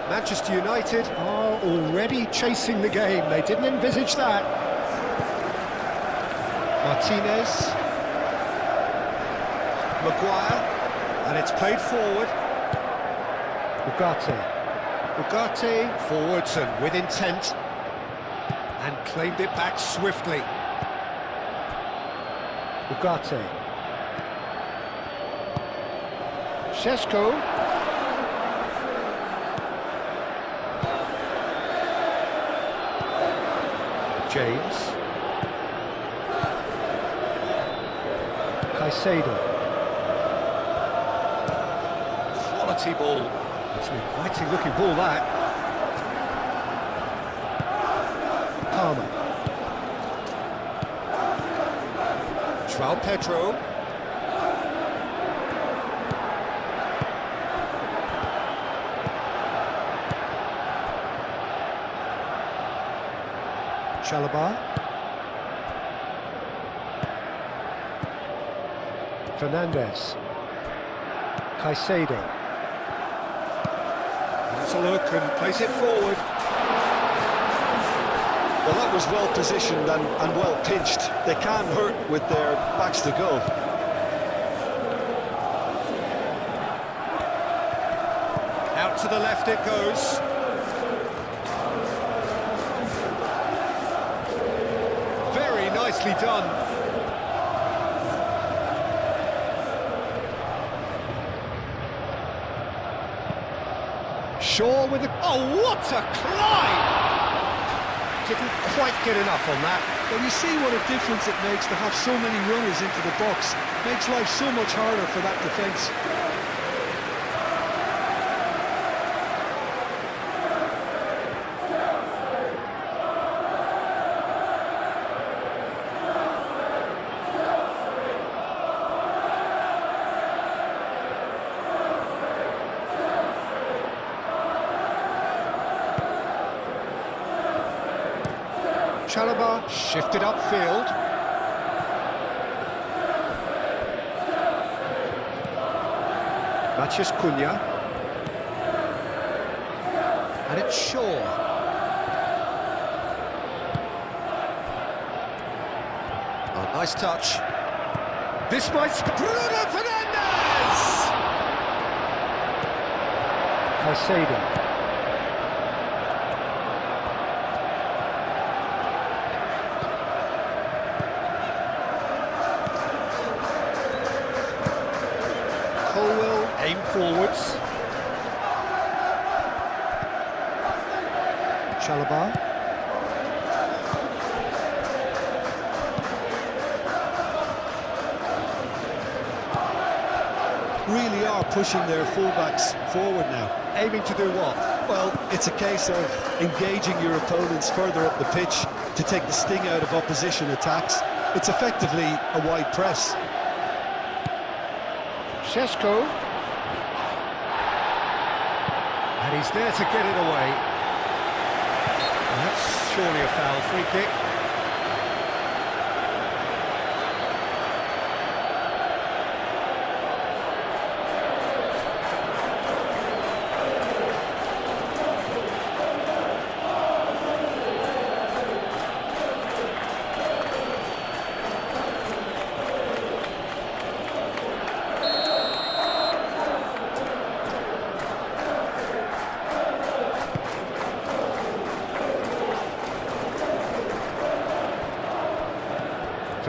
[SPEAKER 1] Manchester United are already chasing the game. They didn't envisage that. Martinez. Maguire. And it's played forward. Ugarte. Ugarte forwards and with intent. And claimed it back swiftly. Ugarte. Šeško. James. Caicedo. Quality ball. It's an inviting looking ball, that. Palmer. João Pedro. Chalobah. Fernandes. Caicedo. Let's a look and place it forward.
[SPEAKER 2] Well, that was well positioned and well pinched. They can't hurt with their backs to goal.
[SPEAKER 1] Out to the left it goes. Nicely done. Shaw with a... Oh, what a climb! Didn't quite get enough on that.
[SPEAKER 3] Well, you see what a difference it makes to have so many runners into the box. Makes life so much harder for that defence.
[SPEAKER 1] Chalobah shifted upfield. Matheus Cunha. And it's Shaw. Oh, nice touch. This might... Bruno Fernandes! Caicedo. Aim forwards. Chalobah.
[SPEAKER 3] Really are pushing their fullbacks forward now.
[SPEAKER 1] Aiming to do what?
[SPEAKER 3] Well, it's a case of engaging your opponents further up the pitch to take the sting out of opposition attacks. It's effectively a wide press.
[SPEAKER 1] Šeško. And he's there to get it away. And that's surely a foul. Free kick.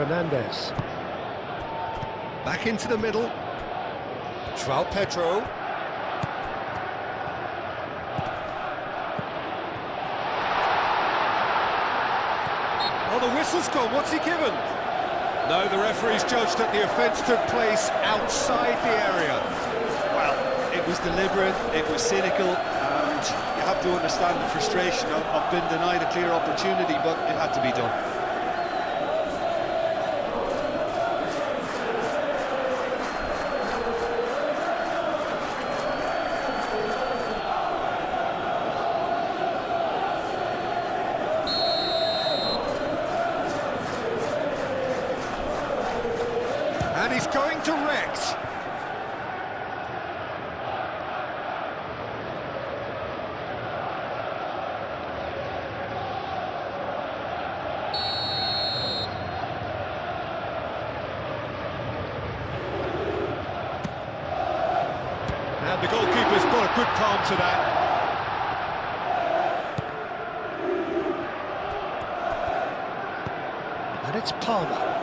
[SPEAKER 4] Fernandez.
[SPEAKER 1] Back into the middle. João Pedro. Oh, the whistle's gone. What's he given? No, the referee's judged that the offence took place outside the area.
[SPEAKER 3] Well, it was deliberate, it was cynical, and you have to understand the frustration of being denied a clear opportunity, but it had to be done.
[SPEAKER 1] And he's going direct. And the goalkeeper's got a good palm to that.
[SPEAKER 4] And it's Palmer.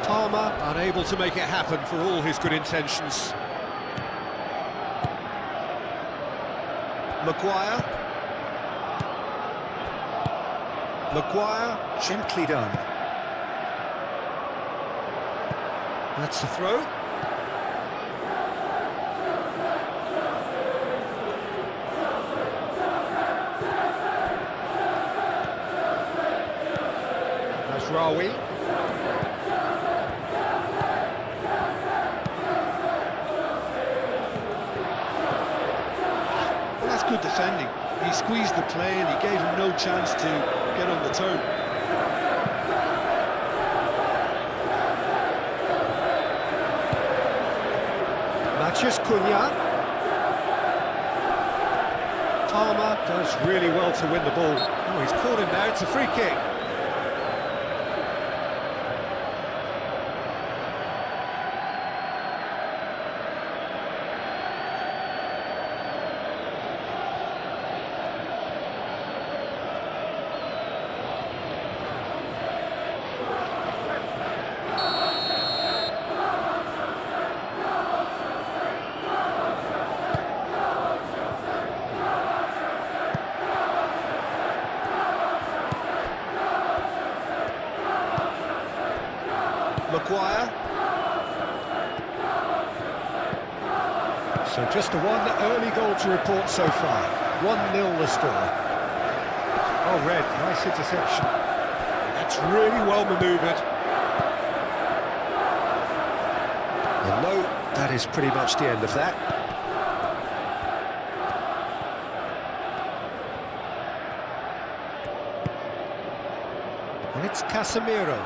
[SPEAKER 1] Palmer unable to make it happen for all his good intentions. Maguire. Maguire, gently done. That's the throw. That's Rawi.
[SPEAKER 3] Good defending. He squeezed the play and he gave him no chance to get on the turn.
[SPEAKER 1] Mathias Cunha. Palmer does really well to win the ball. Oh, he's caught him there. It's a free kick. Maguire. So just the one early goal to report so far. 1-0 the score. Oh, Red, nice interception. That's really well manoeuvred. And no, that is pretty much the end of that. And it's Casemiro.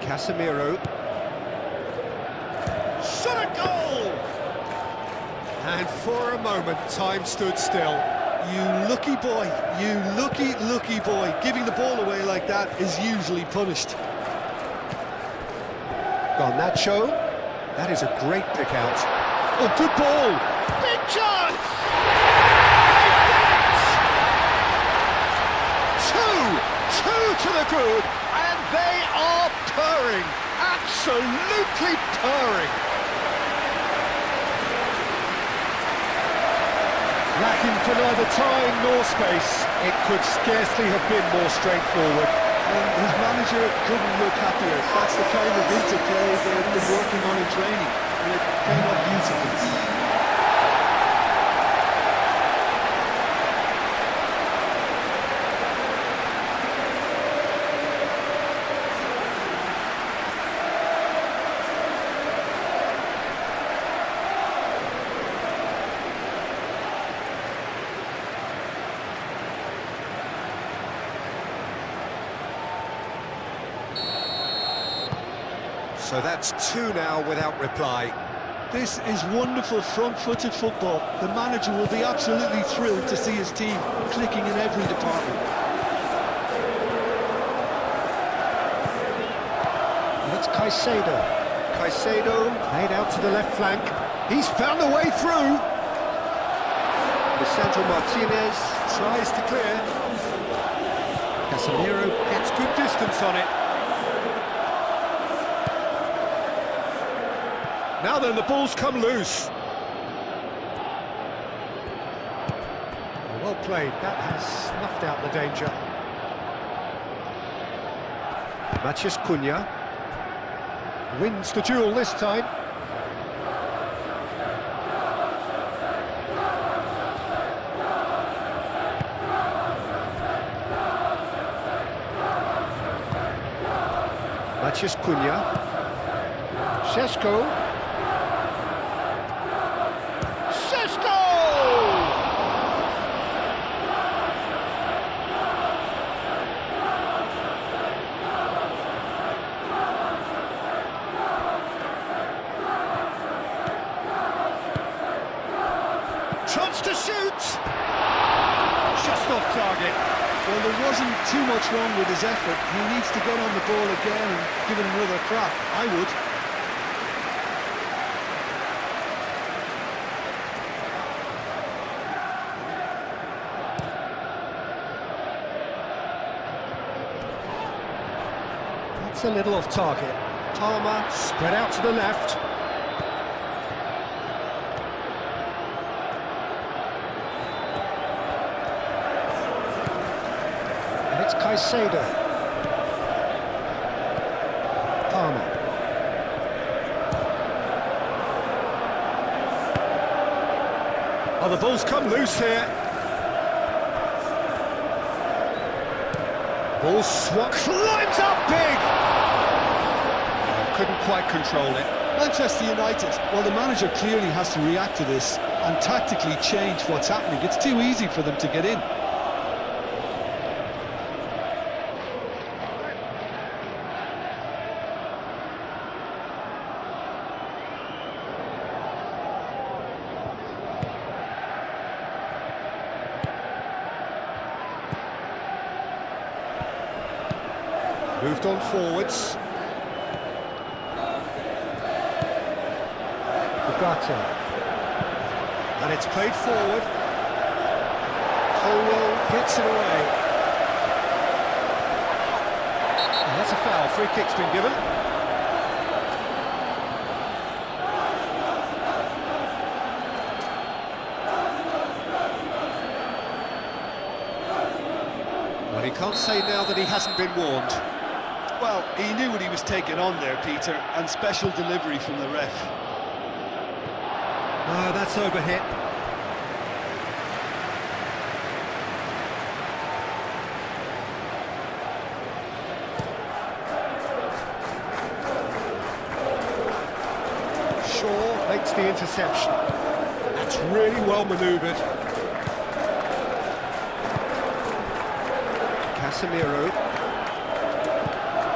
[SPEAKER 1] Casemiro. Shot a goal! And for a moment, time stood still.
[SPEAKER 3] You lucky boy, you lucky boy. Giving the ball away like that is usually punished.
[SPEAKER 1] Garnacho. That is a great pick out. Oh, good ball! Big chance! Two to the good, and they are purring, absolutely purring. Lacking for neither time nor space, it could scarcely have been more straightforward.
[SPEAKER 3] And his manager couldn't look happier. That's the kind of interplay they've been working on in training, and it came up beautifully.
[SPEAKER 1] So that's two now without reply.
[SPEAKER 3] This is wonderful front-footed football. The manager will be absolutely thrilled to see his team clicking in every department.
[SPEAKER 4] And it's Caicedo.
[SPEAKER 1] Caicedo
[SPEAKER 4] Laid out to the left flank.
[SPEAKER 1] He's found a way through.
[SPEAKER 4] Lisandro Martinez
[SPEAKER 1] Tries to clear. Casemiro gets good distance on it. Now then, the ball's come loose. Well played, that has snuffed out the danger. Matheus Cunha wins the duel this time. Matheus Cunha. Šeško. Šeško! Chance to shoot! Just off target.
[SPEAKER 3] Well, there wasn't too much wrong with his effort. He needs to get on the ball again and give it another crack. I would.
[SPEAKER 1] That's a little off target. Palmer spread out to the left. And it's Caicedo. Palmer. Oh, the ball's come loose here. Ball swat, climbs up big! Couldn't quite control it.
[SPEAKER 3] Manchester United, well, the manager clearly has to react to this and tactically change what's happening. It's too easy for them to get in.
[SPEAKER 1] Moved on forwards. Ugarte. And it's played forward. Colwell gets it away. And that's a foul. Free kick's been given. Well, he can't say now that he hasn't been warned.
[SPEAKER 3] Well, he knew what he was taking on there, Peter, and special delivery from the ref.
[SPEAKER 1] That's overhit. Shaw makes the interception. That's really well manoeuvred. Casemiro.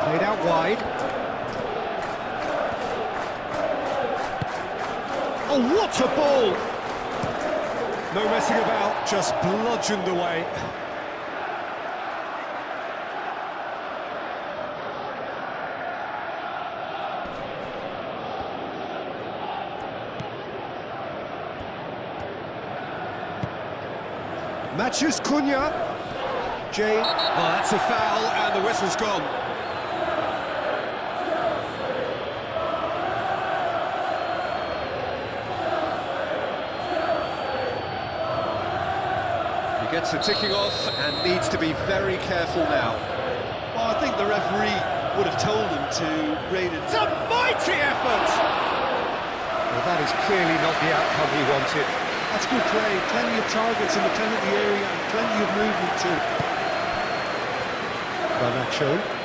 [SPEAKER 1] Played out wide. Oh, what a ball! No messing about, just bludgeoned away. Matheus Cunha. Jane. Oh, that's a foul, and the whistle's gone. Gets the ticking off and needs to be very careful now.
[SPEAKER 3] Well, I think the referee would have told him to rein it.
[SPEAKER 1] It's a mighty effort! Well, that is clearly not the outcome he wanted.
[SPEAKER 3] That's good play. Plenty of targets in the penalty area and plenty of movement too.
[SPEAKER 1] Garnacho.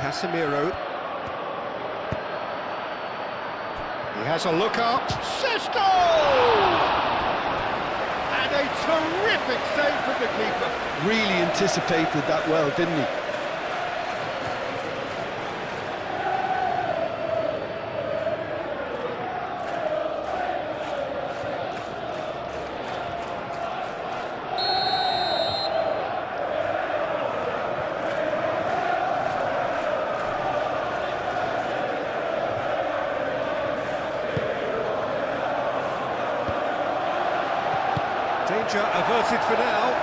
[SPEAKER 1] Casemiro. He has a look up. Šeško! And a terrific save from the keeper.
[SPEAKER 3] Really anticipated that well, didn't he?
[SPEAKER 1] Danger averted for now.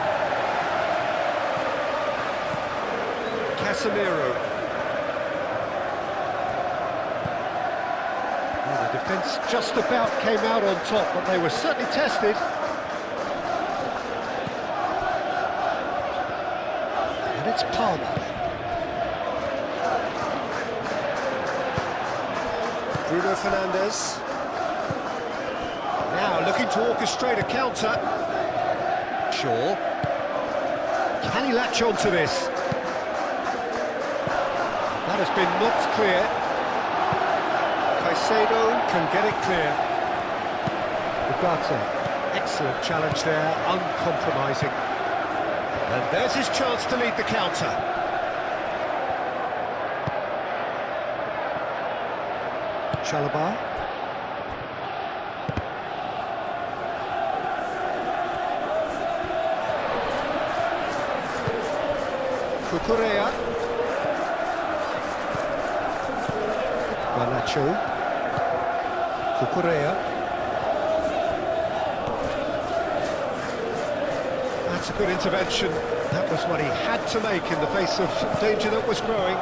[SPEAKER 1] Casemiro.
[SPEAKER 4] Well, the defence just about came out on top, but they were certainly tested. And it's Palmer.
[SPEAKER 1] Bruno Fernandes. Now looking to orchestrate a counter. Shaw.
[SPEAKER 4] Can he latch on to this? That has been knocked clear.
[SPEAKER 1] Caicedo can get it clear.
[SPEAKER 4] Ugarte. Excellent challenge there, uncompromising.
[SPEAKER 1] And there's his chance to lead the counter.
[SPEAKER 4] Chalobah.
[SPEAKER 1] Cucurella.
[SPEAKER 4] Garnacho. Cucurella.
[SPEAKER 1] That's a good intervention.
[SPEAKER 4] That was what he had to make in the face of danger that was growing.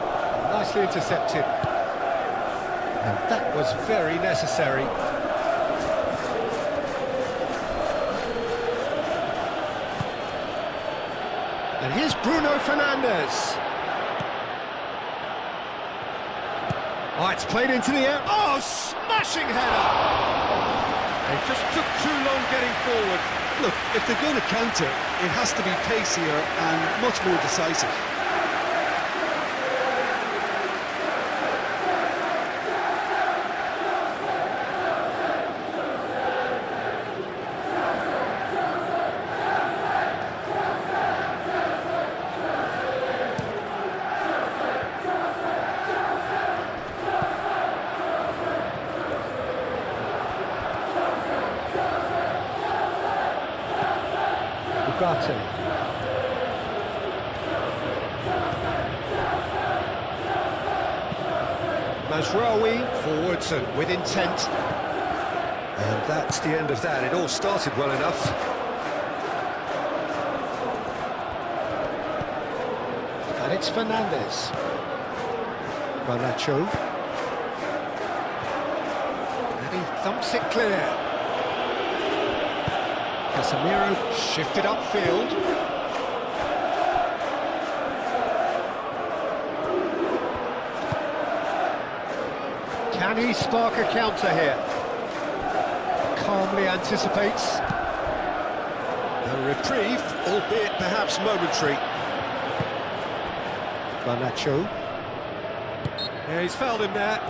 [SPEAKER 4] Nicely intercepted.
[SPEAKER 1] And that was very necessary.
[SPEAKER 4] And here's Bruno Fernandes.
[SPEAKER 1] Oh, it's played into the air. Oh, smashing header! It just took too long getting forward.
[SPEAKER 3] Look, if they're going to counter, it has to be pacier and much more decisive.
[SPEAKER 4] Ugarte.
[SPEAKER 1] Mazraoui forwards and with intent. And that's the end of that. It all started well enough.
[SPEAKER 4] And it's Fernandes. Garnacho.
[SPEAKER 1] And he thumps it clear. Casemiro shifted upfield.
[SPEAKER 4] Can he spark a counter here? Calmly anticipates.
[SPEAKER 1] A reprieve, albeit perhaps momentary.
[SPEAKER 4] Garnacho.
[SPEAKER 1] Yeah, he's fouled him there.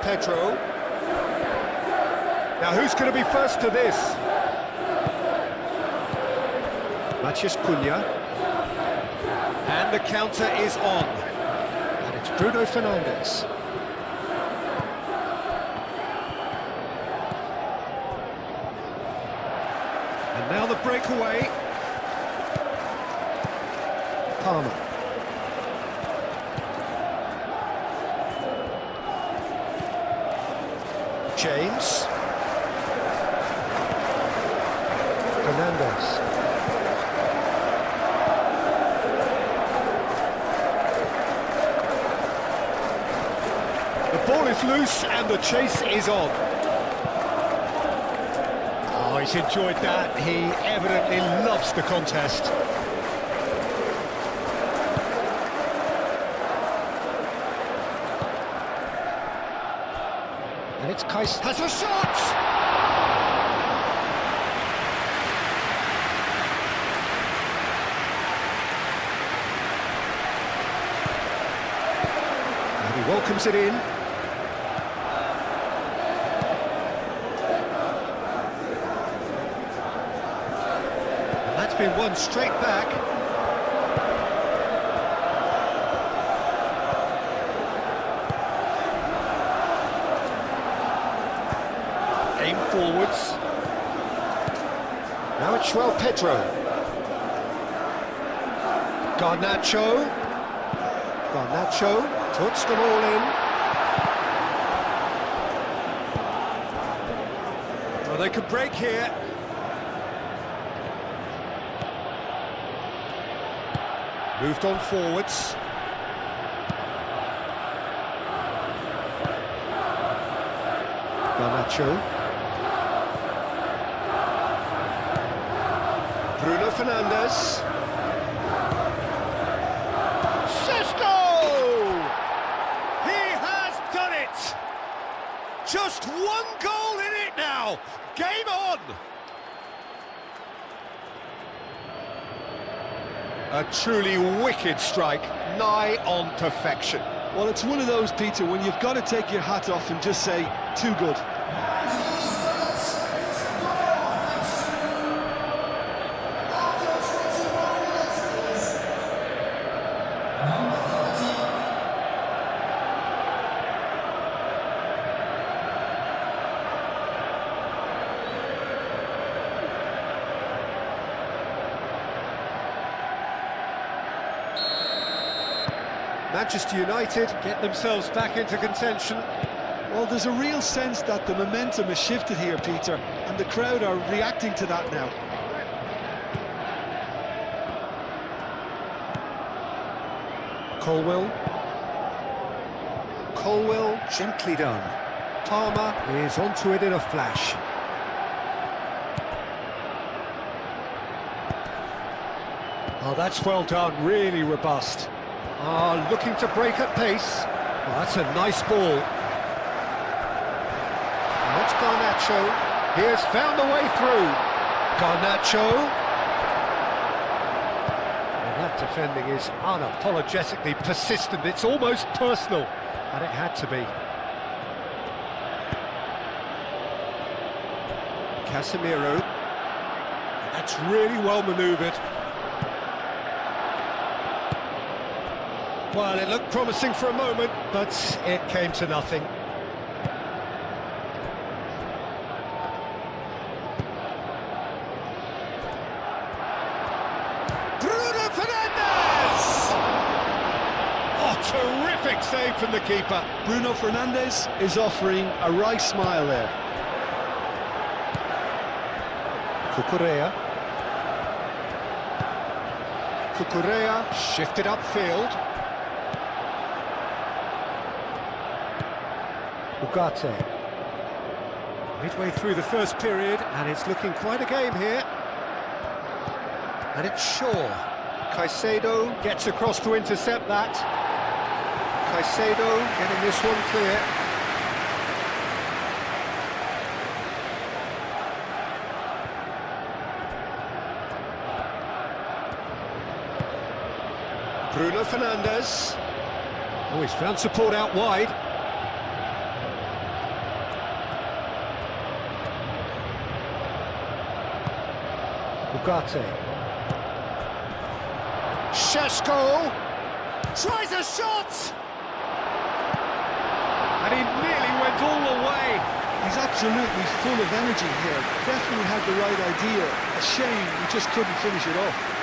[SPEAKER 1] Pedro.
[SPEAKER 4] Now who's going to be first to this? Matheus Cunha.
[SPEAKER 1] And the counter is on.
[SPEAKER 4] And it's Bruno Fernandes.
[SPEAKER 1] And now the breakaway.
[SPEAKER 4] Palmer.
[SPEAKER 1] James.
[SPEAKER 4] Fernandes.
[SPEAKER 1] The ball is loose and the chase is on.
[SPEAKER 4] Oh, he's enjoyed that. He evidently loves the contest. And it's Caicedo.
[SPEAKER 1] Has a shot!
[SPEAKER 4] And he welcomes it in.
[SPEAKER 1] And that's
[SPEAKER 4] been won straight back. Aim forwards. Now it's João Pedro. Garnacho puts them all in. Well, they could break here. Moved on forwards. Garnacho. Bruno Fernandes. He has done it! Just one goal in it now. Game on! A truly wicked strike, nigh on perfection.
[SPEAKER 3] Well, it's one of those, Peter, when you've got to take your hat off and just say, too good.
[SPEAKER 4] Manchester United get themselves back into contention.
[SPEAKER 3] Well, there's a real sense that the momentum has shifted here, Peter, and the crowd are reacting to that now.
[SPEAKER 4] Colwell, gently done. Palmer is onto it in a flash. Oh, that's well done, really robust. Looking to break at pace. Oh, that's a nice ball. And that's Garnacho. He has found a way through. Garnacho. Well, that defending is unapologetically persistent. It's almost personal, and it had to be. Casemiro. That's really well manoeuvred. Well, it looked promising for a moment, but it came to nothing. Bruno Fernandes! Oh, terrific save from the keeper.
[SPEAKER 3] Bruno Fernandes is offering a right smile there.
[SPEAKER 4] Cucurella shifted upfield. Ugarte. Midway through the first period, and it's looking quite a game here. And it's Shaw. Caicedo gets across to intercept that. Caicedo getting this one clear. Bruno Fernandes. Oh, he's found support out wide. Ugarte. Šeško tries a shot! And he nearly went all the way.
[SPEAKER 3] He's absolutely full of energy here. Definitely had the right idea. A shame he just couldn't finish it off.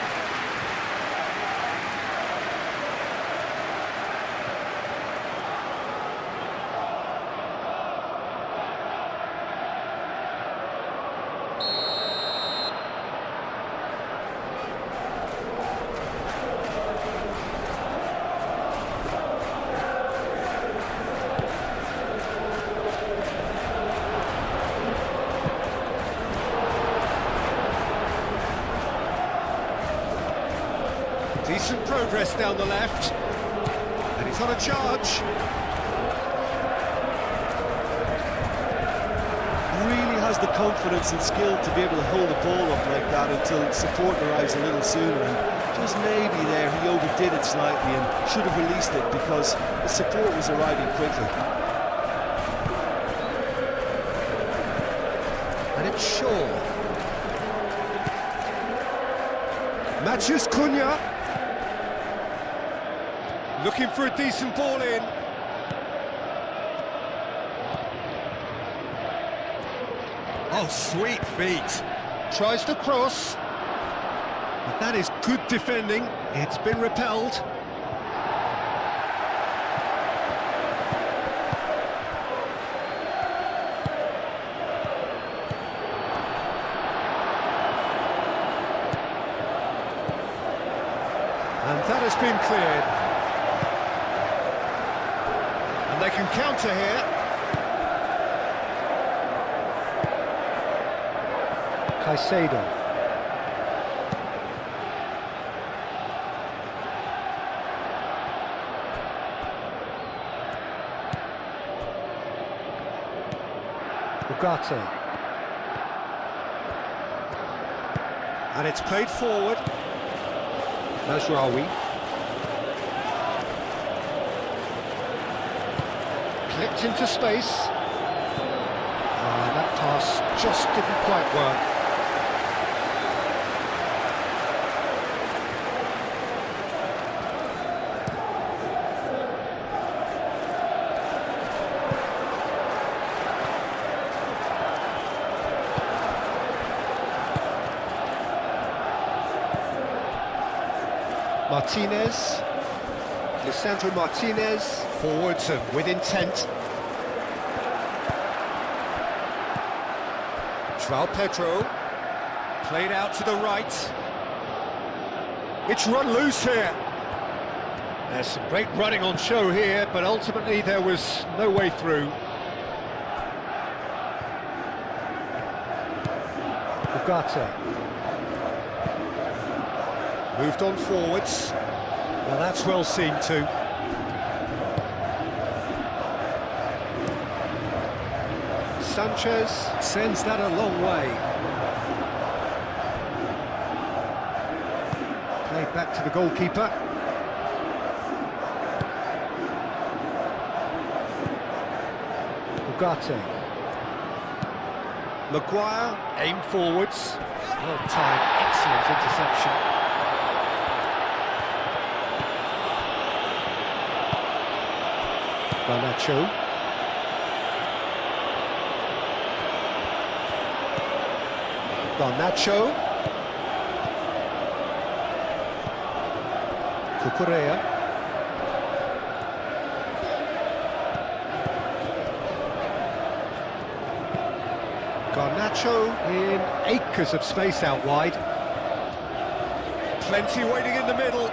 [SPEAKER 4] Decent progress down the left, and he's on a charge.
[SPEAKER 3] Really has the confidence and skill to be able to hold the ball up like that until support arrives a little sooner, and just maybe there he overdid it slightly and should have released it because the support was arriving quickly.
[SPEAKER 4] And it's Shaw.
[SPEAKER 1] Matches Cunha. Looking for a decent ball in. Oh, sweet feet. Tries to cross. But that is good defending. It's been repelled. And that has been cleared. And they can counter here.
[SPEAKER 4] Caicedo. Ugarte.
[SPEAKER 1] And it's played forward.
[SPEAKER 4] Mazraoui.
[SPEAKER 1] Clipped into space. That pass just didn't quite work.
[SPEAKER 4] Martinez. Lisandro Martinez.
[SPEAKER 1] Forwards and with intent. João Pedro. Played out to the right. It's run loose here. There's some great running on show here, but ultimately there was no way through.
[SPEAKER 4] Ugarte.
[SPEAKER 1] Moved on forwards. Well, that's well seen too.
[SPEAKER 4] Sanchez sends that a long way. Played back to the goalkeeper. Ugarte.
[SPEAKER 1] Maguire, aim forwards.
[SPEAKER 4] Well timed, excellent interception. Garnacho. Garnacho. Cucurella. Garnacho in acres of space out wide.
[SPEAKER 1] Plenty waiting in the middle.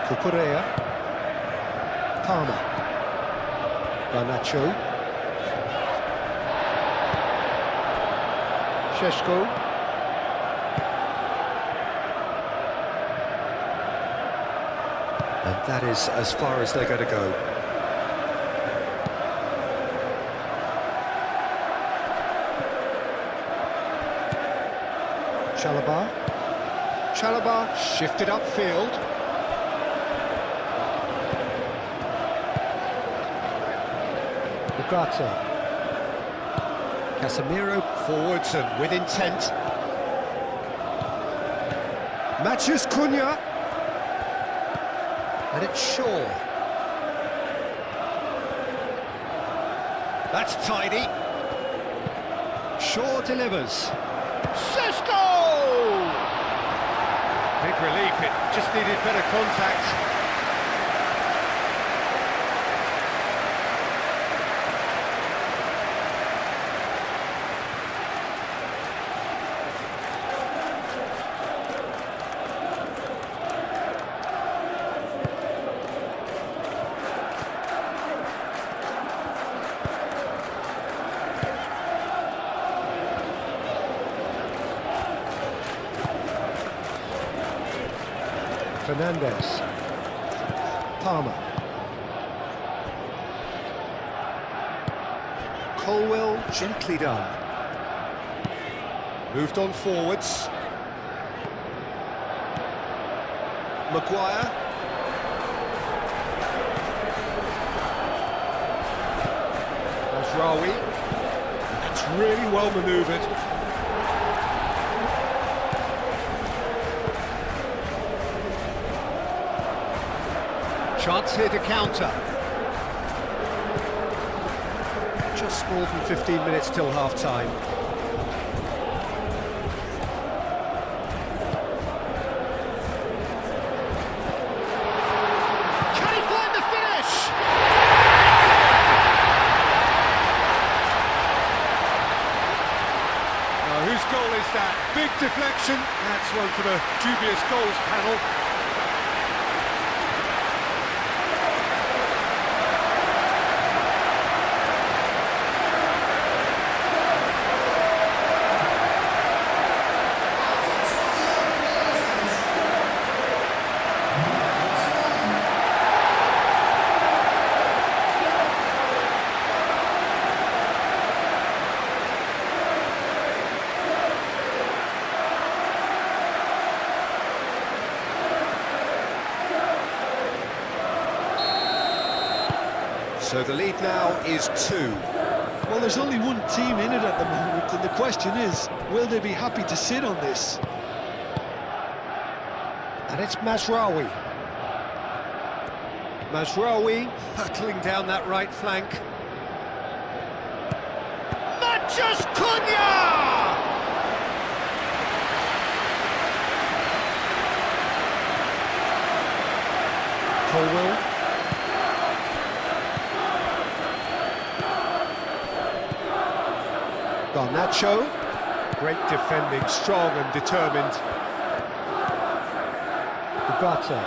[SPEAKER 4] Cucurella. Palmer. Garnacho. Šeško.
[SPEAKER 1] And that is as far as they're going to go.
[SPEAKER 4] Chalobah.
[SPEAKER 1] Chalobah shifted upfield.
[SPEAKER 4] Ugarte.
[SPEAKER 1] Casemiro forwards and with intent. Matches Cunha. And it's Shaw. That's tidy. Shaw delivers. Šeško! Big relief, it just needed better contact.
[SPEAKER 4] Fernandez. Palmer.
[SPEAKER 1] Colwell gently done. Moved on forwards. Maguire. Mazraoui. That's really well manoeuvred.
[SPEAKER 4] Chance here to counter. Just more than 15 minutes till half-time. Can he find the finish? Now, whose goal is that? Big deflection. That's one for the dubious goals panel. So the lead now is 2.
[SPEAKER 3] Well, there's only one team in it at the moment, and the question is, will they be happy to sit on this?
[SPEAKER 4] And it's Mazraoui. Mazraoui hurtling down that right flank. Mathias Cunha! Colwell. Garnacho, great defending, strong and determined. Ugarte.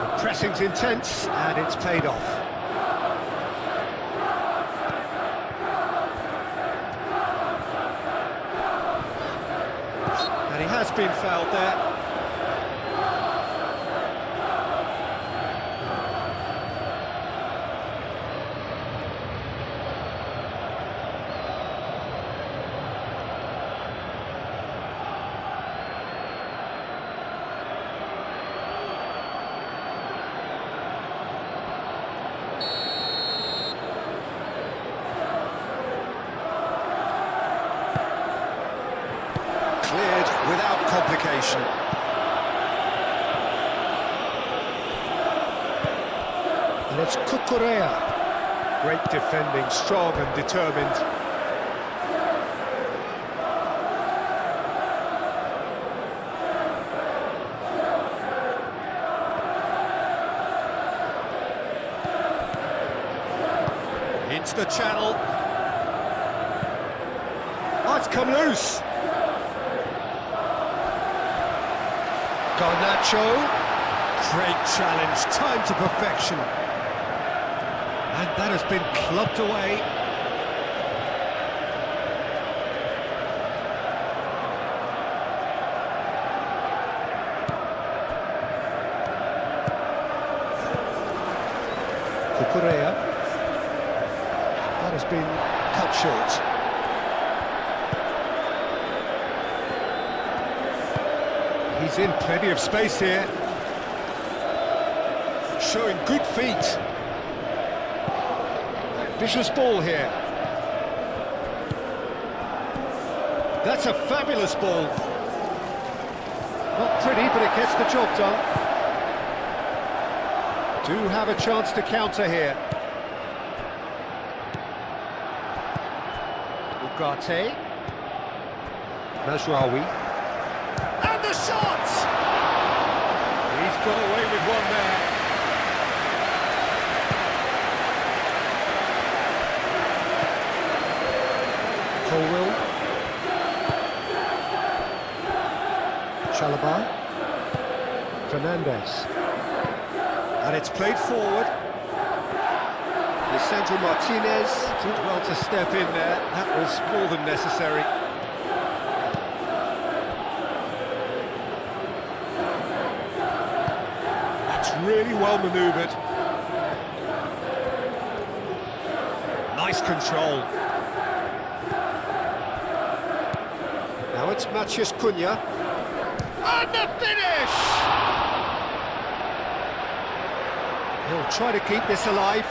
[SPEAKER 4] The pressing's intense and it's paid off. And he has been fouled there. Cleared without complication. And it's Cucurella. Great defending, strong and determined. Into the channel. Oh, it's come loose. Garnacho, great challenge, time to perfection. And that has been clubbed away. Cucurella. That has been cut short. He's in plenty of space here. Showing good feet. Ambitious ball here. That's a fabulous ball. Not pretty, but it gets the job done. Do have a chance to counter here. Ugarte. Mazraoui. And the shot! He's got away with one there. Colwell. Chalobah. Fernandez. And it's played forward. Lisandro Martinez did well to step in there. That was more than necessary. Really well manoeuvred. Nice control. Now it's Mathias Cunha. And the finish! He'll try to keep this alive.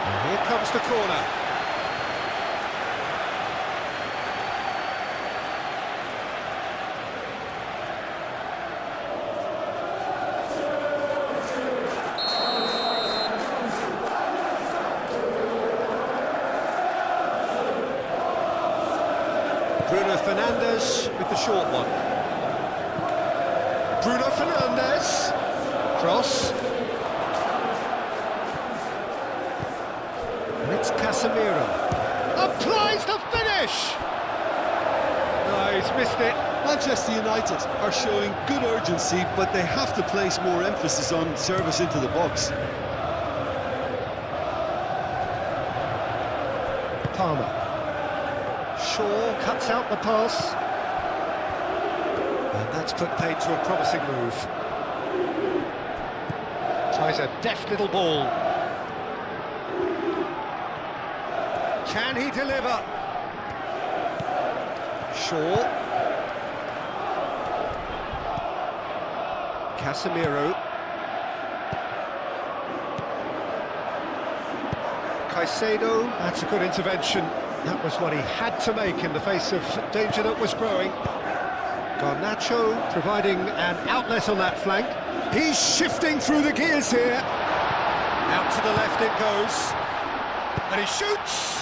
[SPEAKER 4] And here comes the corner. Bruno Fernandes with the short one. Bruno Fernandes. Cross. And it's Casemiro. Applies the finish! No, he's missed it.
[SPEAKER 3] Manchester United are showing good urgency, but they have to place more emphasis on service into the box.
[SPEAKER 4] Palmer. Shaw cuts out the pass. And that's put paid to a promising move. Tries a deft little ball. Can he deliver? Shaw. Casemiro. Caicedo, that's a good intervention. That was what he had to make in the face of danger that was growing. Garnacho providing an outlet on that flank. He's shifting through the gears here. Out to the left it goes. And he shoots!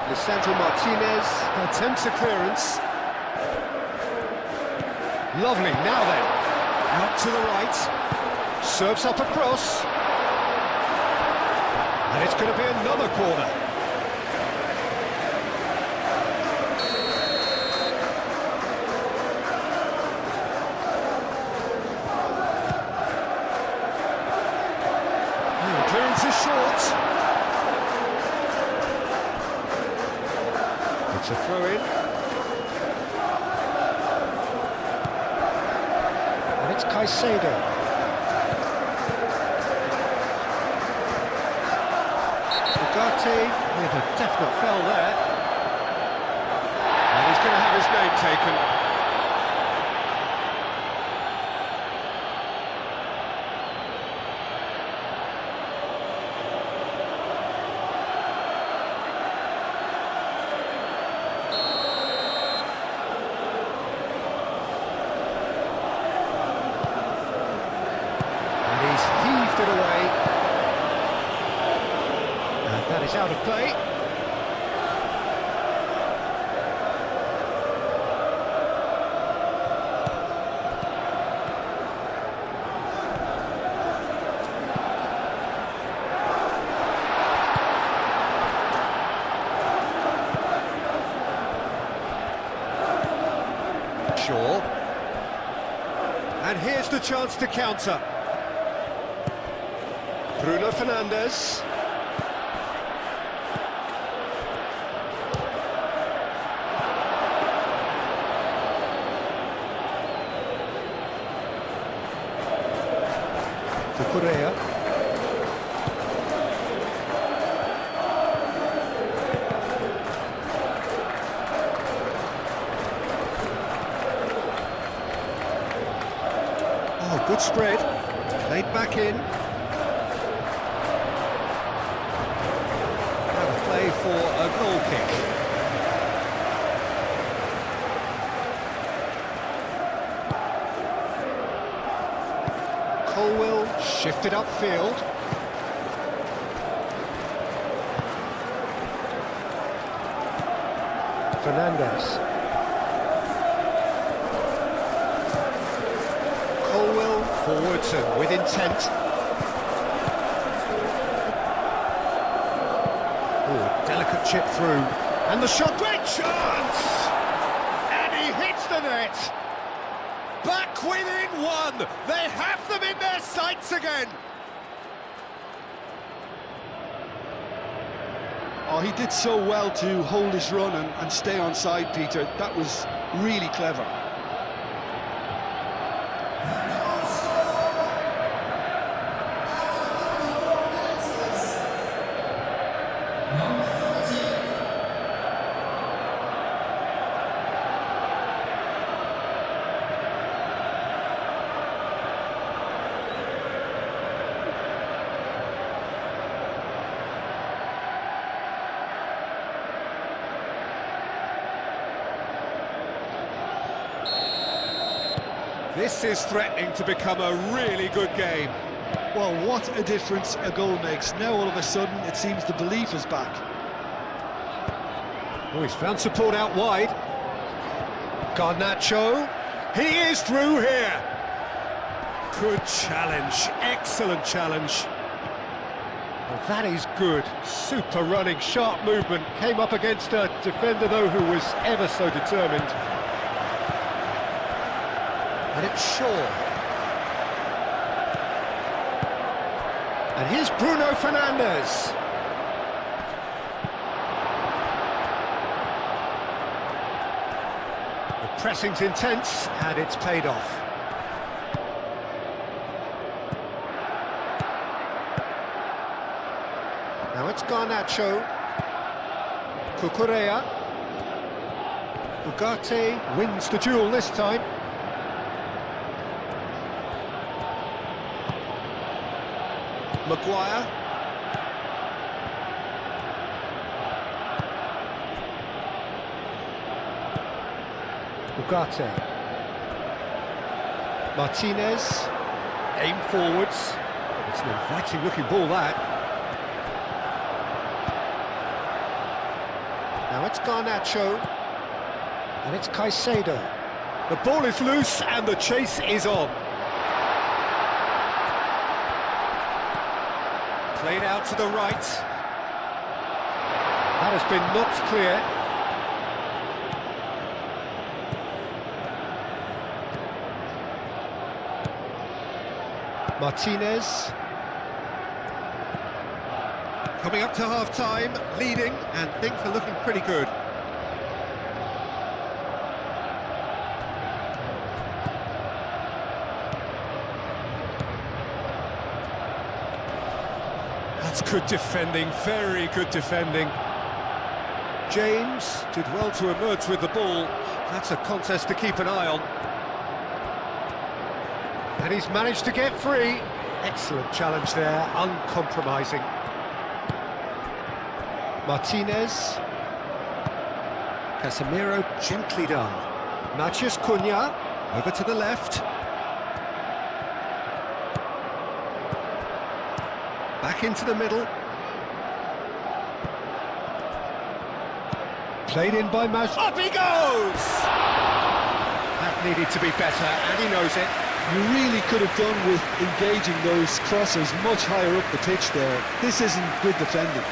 [SPEAKER 4] Lisandro Martinez attempts a clearance. Lovely, now then. Out to the right. Serves up across. And it's going to be another corner. Clearance is short. It's a throw-in. And it's Caicedo. Ugarte with a definite foul there. And he's going to have his name taken. It away, and that is out of play. Shaw, and here's the chance to counter. Bruno Fernandes. To Correa. Oh, good spread. Played back in. For a goal kick. Colwill shifted upfield. Fernandes. Colwill forwards and with intent. Delicate chip through, and the shot, great chance! And he hits the net! Back within one! They have them in their sights again!
[SPEAKER 3] Oh, he did so well to hold his run and stay on side, Peter. That was really clever.
[SPEAKER 1] This is threatening to become a really good game.
[SPEAKER 2] Well, what a difference a goal makes. Now all of a sudden it seems the belief is back.
[SPEAKER 4] Oh, he's found support out wide. Garnacho, he is through here.
[SPEAKER 1] Good challenge, excellent challenge.
[SPEAKER 4] Well, that is good. Super running, sharp movement. Came up against a defender, though, who was ever so determined. And it's Shaw. And here's Bruno Fernandes. The pressing's intense, and it's paid off. Now it's Garnacho. Cucurella. Ugarte wins the duel this time. Maguire. Ugarte. Martinez. Aim forwards. It's an inviting looking ball, that. Now it's Garnacho. And it's Caicedo.
[SPEAKER 1] The ball is loose and the chase is on. Played out to the right.
[SPEAKER 4] That has been knocked clear. Martinez.
[SPEAKER 1] Coming up to half-time, leading, and things are looking pretty good. That's good defending, very good defending. James did well to emerge with the ball. That's a contest to keep an eye on.
[SPEAKER 4] And he's managed to get free. Excellent challenge there, uncompromising. Martinez. Casemiro, gently done. Matheus Cunha.
[SPEAKER 1] Over to the left. Back into the middle.
[SPEAKER 4] Played in by
[SPEAKER 1] Up he goes!
[SPEAKER 4] That needed to be better, and he knows it.
[SPEAKER 2] You really could have done with engaging those crossers much higher up the pitch there. This isn't good defending.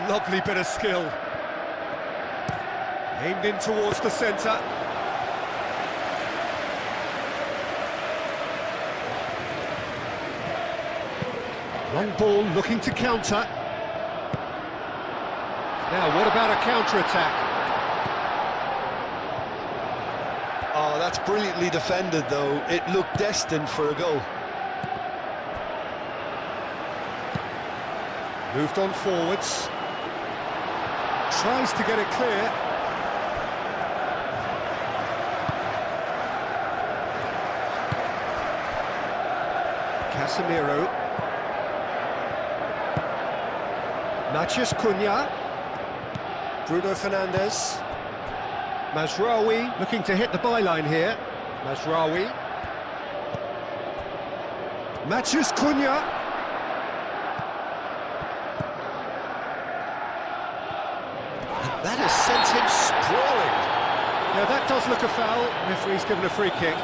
[SPEAKER 1] Lovely bit of skill. Aimed in towards the centre.
[SPEAKER 4] Long ball looking to counter. Now, what about a counter-attack?
[SPEAKER 2] Oh, that's brilliantly defended, though. It looked destined for a goal.
[SPEAKER 1] Moved on forwards. Tries to get it clear.
[SPEAKER 4] Casemiro. Matheus Cunha.
[SPEAKER 1] Bruno Fernandes.
[SPEAKER 4] Mazraoui looking to hit the byline here. Mazraoui.
[SPEAKER 1] Matheus Cunha. That has sent him sprawling.
[SPEAKER 4] Yeah, that does look a foul. Referee's given a free kick.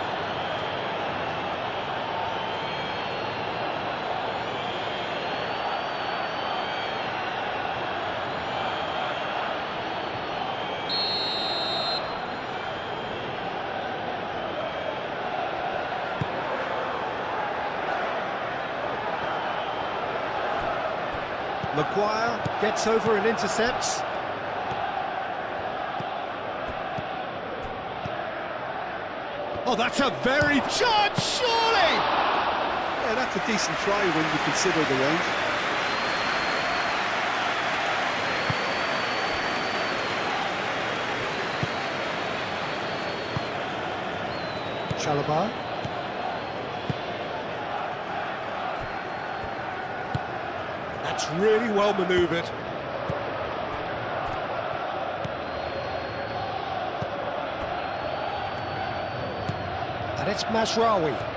[SPEAKER 4] Maguire gets over and intercepts.
[SPEAKER 1] Oh, that's a very chance, surely!
[SPEAKER 3] Yeah, that's a decent try when you consider the range.
[SPEAKER 4] Chalobah. That's really well manoeuvred. And it's Mazraoui.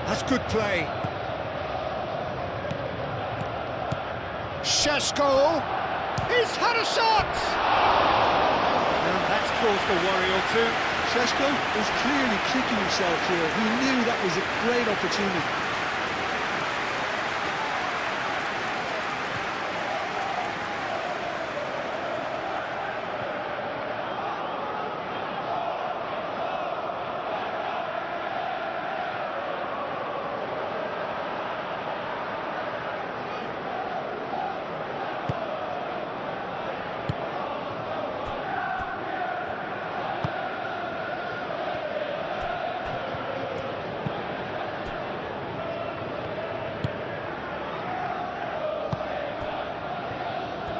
[SPEAKER 4] That's good play. Šeško. He's had a shot! And that's caused a worry or two.
[SPEAKER 3] Šeško was clearly kicking himself here. He knew that was a great opportunity.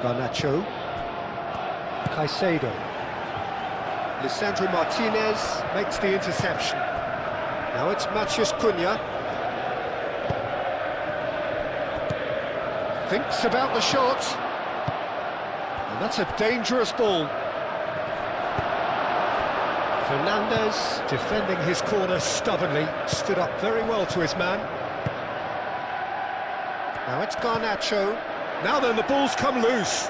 [SPEAKER 4] Garnacho. Caicedo. Lisandro Martinez makes the interception. Now it's Matheus Cunha. Thinks about the shot. And that's a dangerous ball. Fernandez defending his corner stubbornly. Stood up very well to his man. Now it's Garnacho. Now then, the ball's come loose.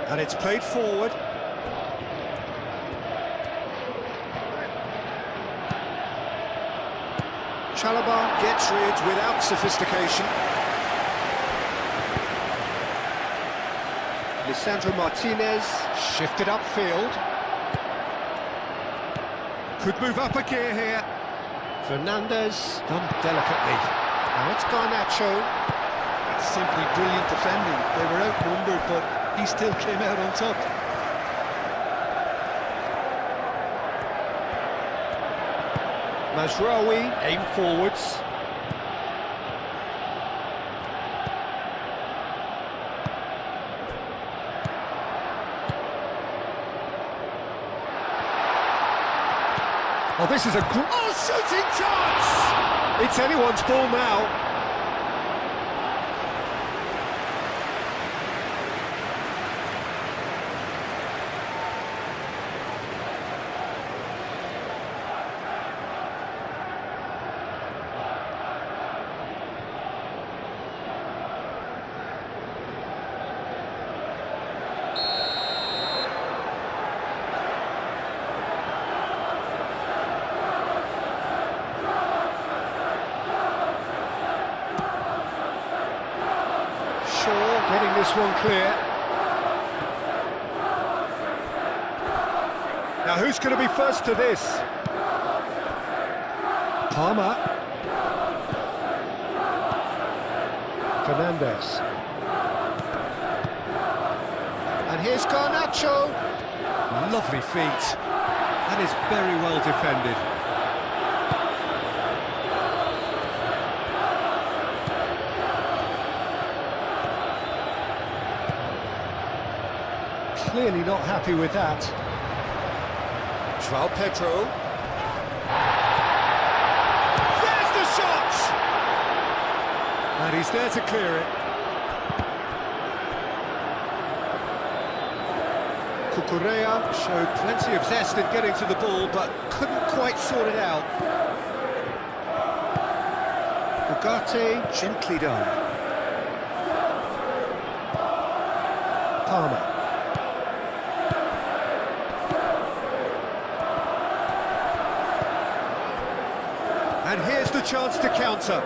[SPEAKER 4] And it's played forward. Chalobah gets rid without sophistication. Lisandro Martinez shifted upfield. Could move up a gear here. Fernandez done delicately. Now it's Garnacho.
[SPEAKER 3] That's simply brilliant defending. They were outnumbered, but he still came out on top.
[SPEAKER 4] Mazraoui aim forwards. Oh, this is a shooting chance! It's anyone's ball now. Getting this one clear. Now who's going to be first to this? Palmer. Fernandez. And here's Garnacho. Lovely feet. That is very well defended. Clearly not happy with that. João Pedro. There's the shot! And he's there to clear it. Cucurella showed plenty of zest in getting to the ball, but couldn't quite sort it out. Ugarte, gently done. Palmer. And here's the chance to counter.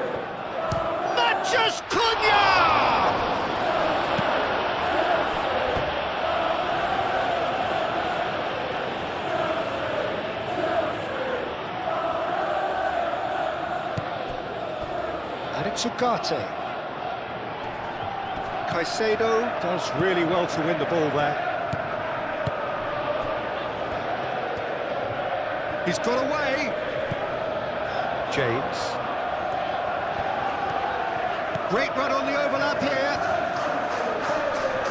[SPEAKER 4] Matheus Cunha! And it's Ugarte. Caicedo does really well to win the ball there.
[SPEAKER 1] He's got away. James. Great run on the overlap here.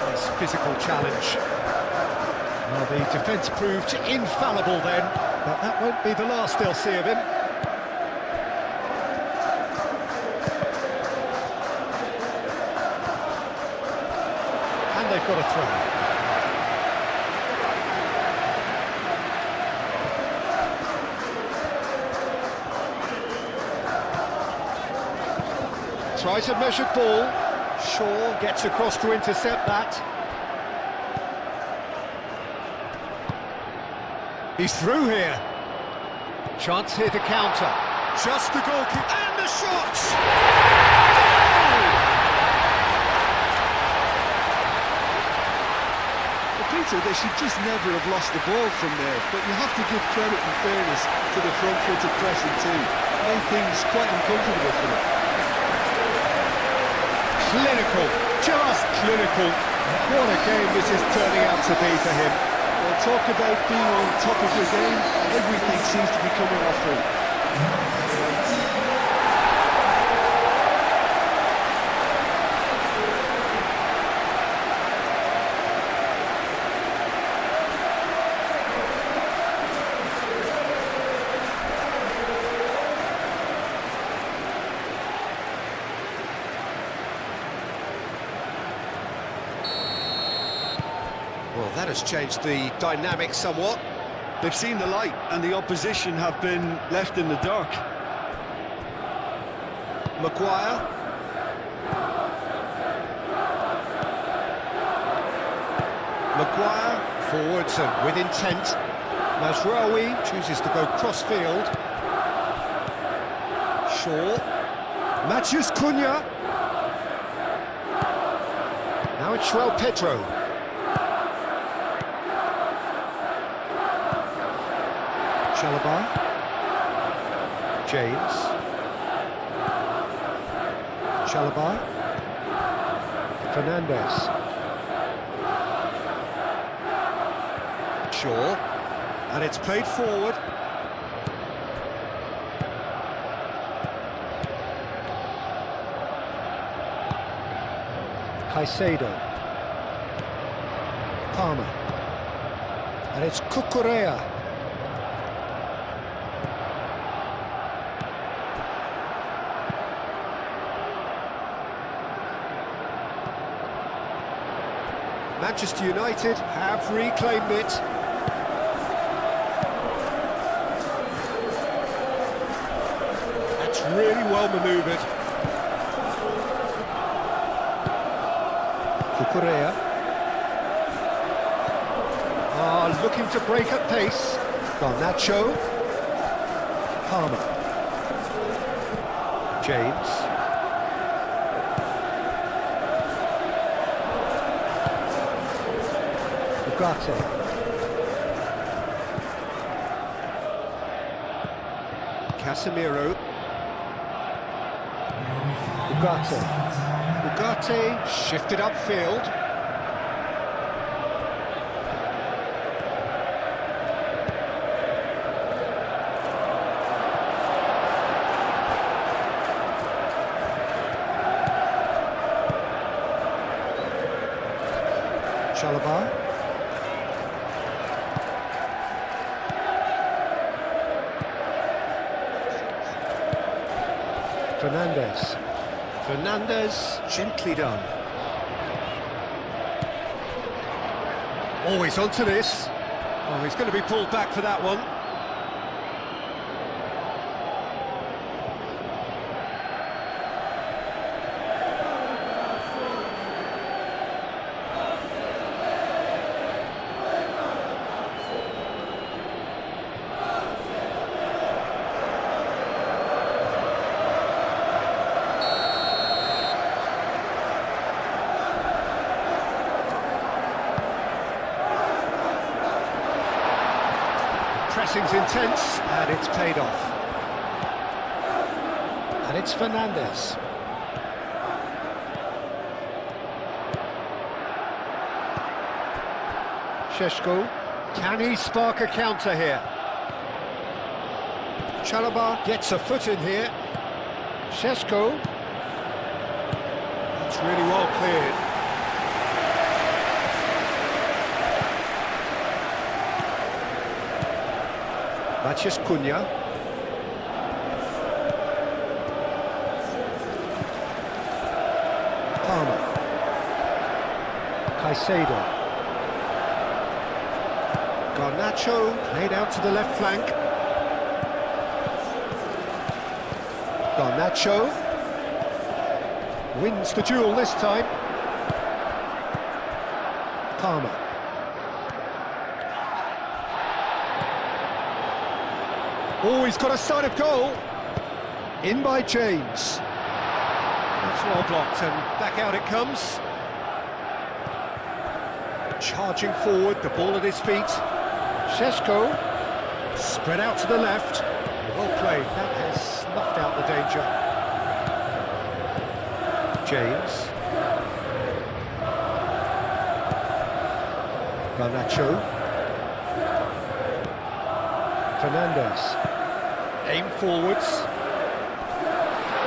[SPEAKER 1] Nice physical challenge. Well, the defence proved infallible then, but that won't be the last they'll see of him. And they've got a throw. Tries a measured ball. Shaw gets across to intercept that. He's through here. Chance here to counter. Just the goalkeeper. And the shot!
[SPEAKER 3] Well, Peter, they should just never have lost the ball from there, but you have to give credit and fairness to the front-footed pressing too. Made things quite uncomfortable for them.
[SPEAKER 1] Clinical, just clinical. What a game this is turning out to be for him.
[SPEAKER 3] Well, talk about being on top of your game. Everything seems to be coming off him.
[SPEAKER 1] Well, that has changed the dynamic somewhat.
[SPEAKER 3] They've seen the light, and the opposition have been left in the dark.
[SPEAKER 1] Maguire. Maguire forwards and with intent. Mazraoui chooses to go cross-field. Shaw. Matthews Cunha. Now it's João Pedro. Chalobah. James. Chalobah. Fernandes. Shaw. And it's played forward. Caicedo. Palmer. And it's Cucurella. Manchester United have reclaimed it. That's really well manoeuvred. Cucurella. Looking to break at pace. Garnacho. Palmer. James. Ugarte. Casemiro. Ugarte shifted upfield. Chalobah. Fernandes, gently done. Oh, he's onto this. Oh, he's going to be pulled back for that one. Pressing's intense, and it's paid off. And it's Fernandes. Šeško, can he spark a counter here? Chalaba gets a foot in here. Šeško. It's really well cleared. Maciej Cunha. Palmer. Caicedo. Garnacho played out to the left flank. Garnacho wins the duel this time. Palmer. Oh, he's got a sight of goal. In by James. That's well blocked, and back out it comes. Charging forward, the ball at his feet. Šeško, spread out to the left. Well played, that has snuffed out the danger. James. Garnacho. Fernandes. Aim forwards.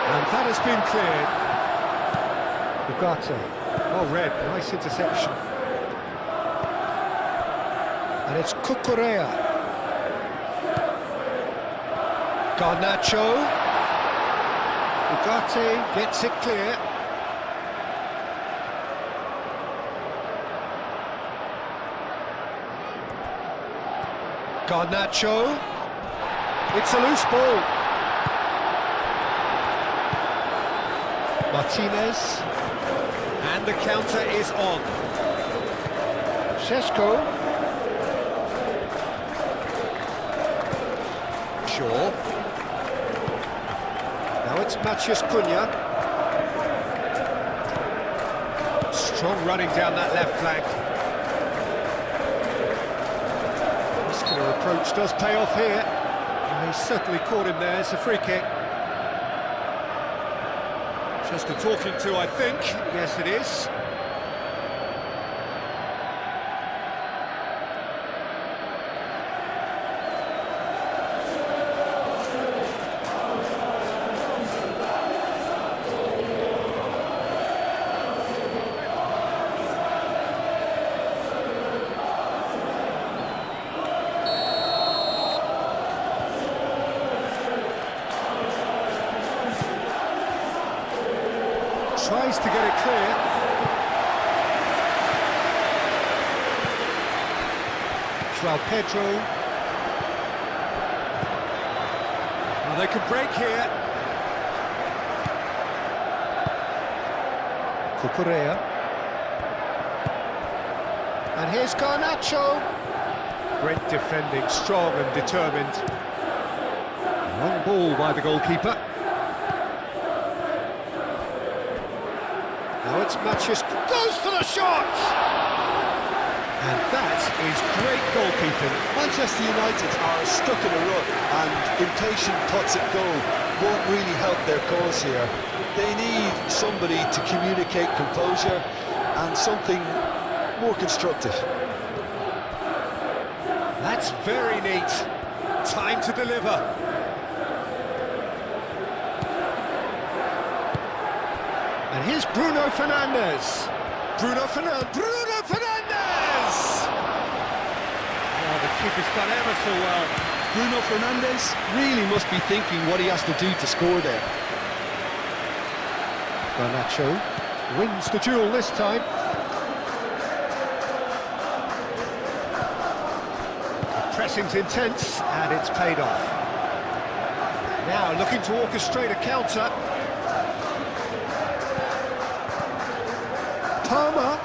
[SPEAKER 1] And that has been cleared. Ugarte. Well read, nice interception. And it's Cucurella. Garnacho. Ugarte gets it clear. Garnacho. It's a loose ball. Martinez. And the counter is on. Šeško. Shaw. Now it's Maciej Cunha. Strong running down that left flank. Muscular approach does pay off here. And he's certainly caught him there. It's a free kick. Just a talking to, I think. Yes, it is. Tries to get it clear. João Pedro. Well, they could break here. Cucurella. And here's Garnacho. Great defending, strong and determined. Long ball by the goalkeeper. Now it's Maciej, goes for the shot! And that is great goalkeeping.
[SPEAKER 2] Manchester United are stuck in a rut, and impatient putts at goal won't really help their cause here. They need somebody to communicate composure and something more constructive.
[SPEAKER 1] That's very neat. Time to deliver. And here's Bruno Fernandes. Bruno Fernandes! Oh, the keeper's done ever so well.
[SPEAKER 3] Bruno Fernandes really must be thinking what he has to do to score there.
[SPEAKER 1] Garnacho wins the duel this time. The pressing's intense, and it's paid off. Now looking to orchestrate a counter. Palmer!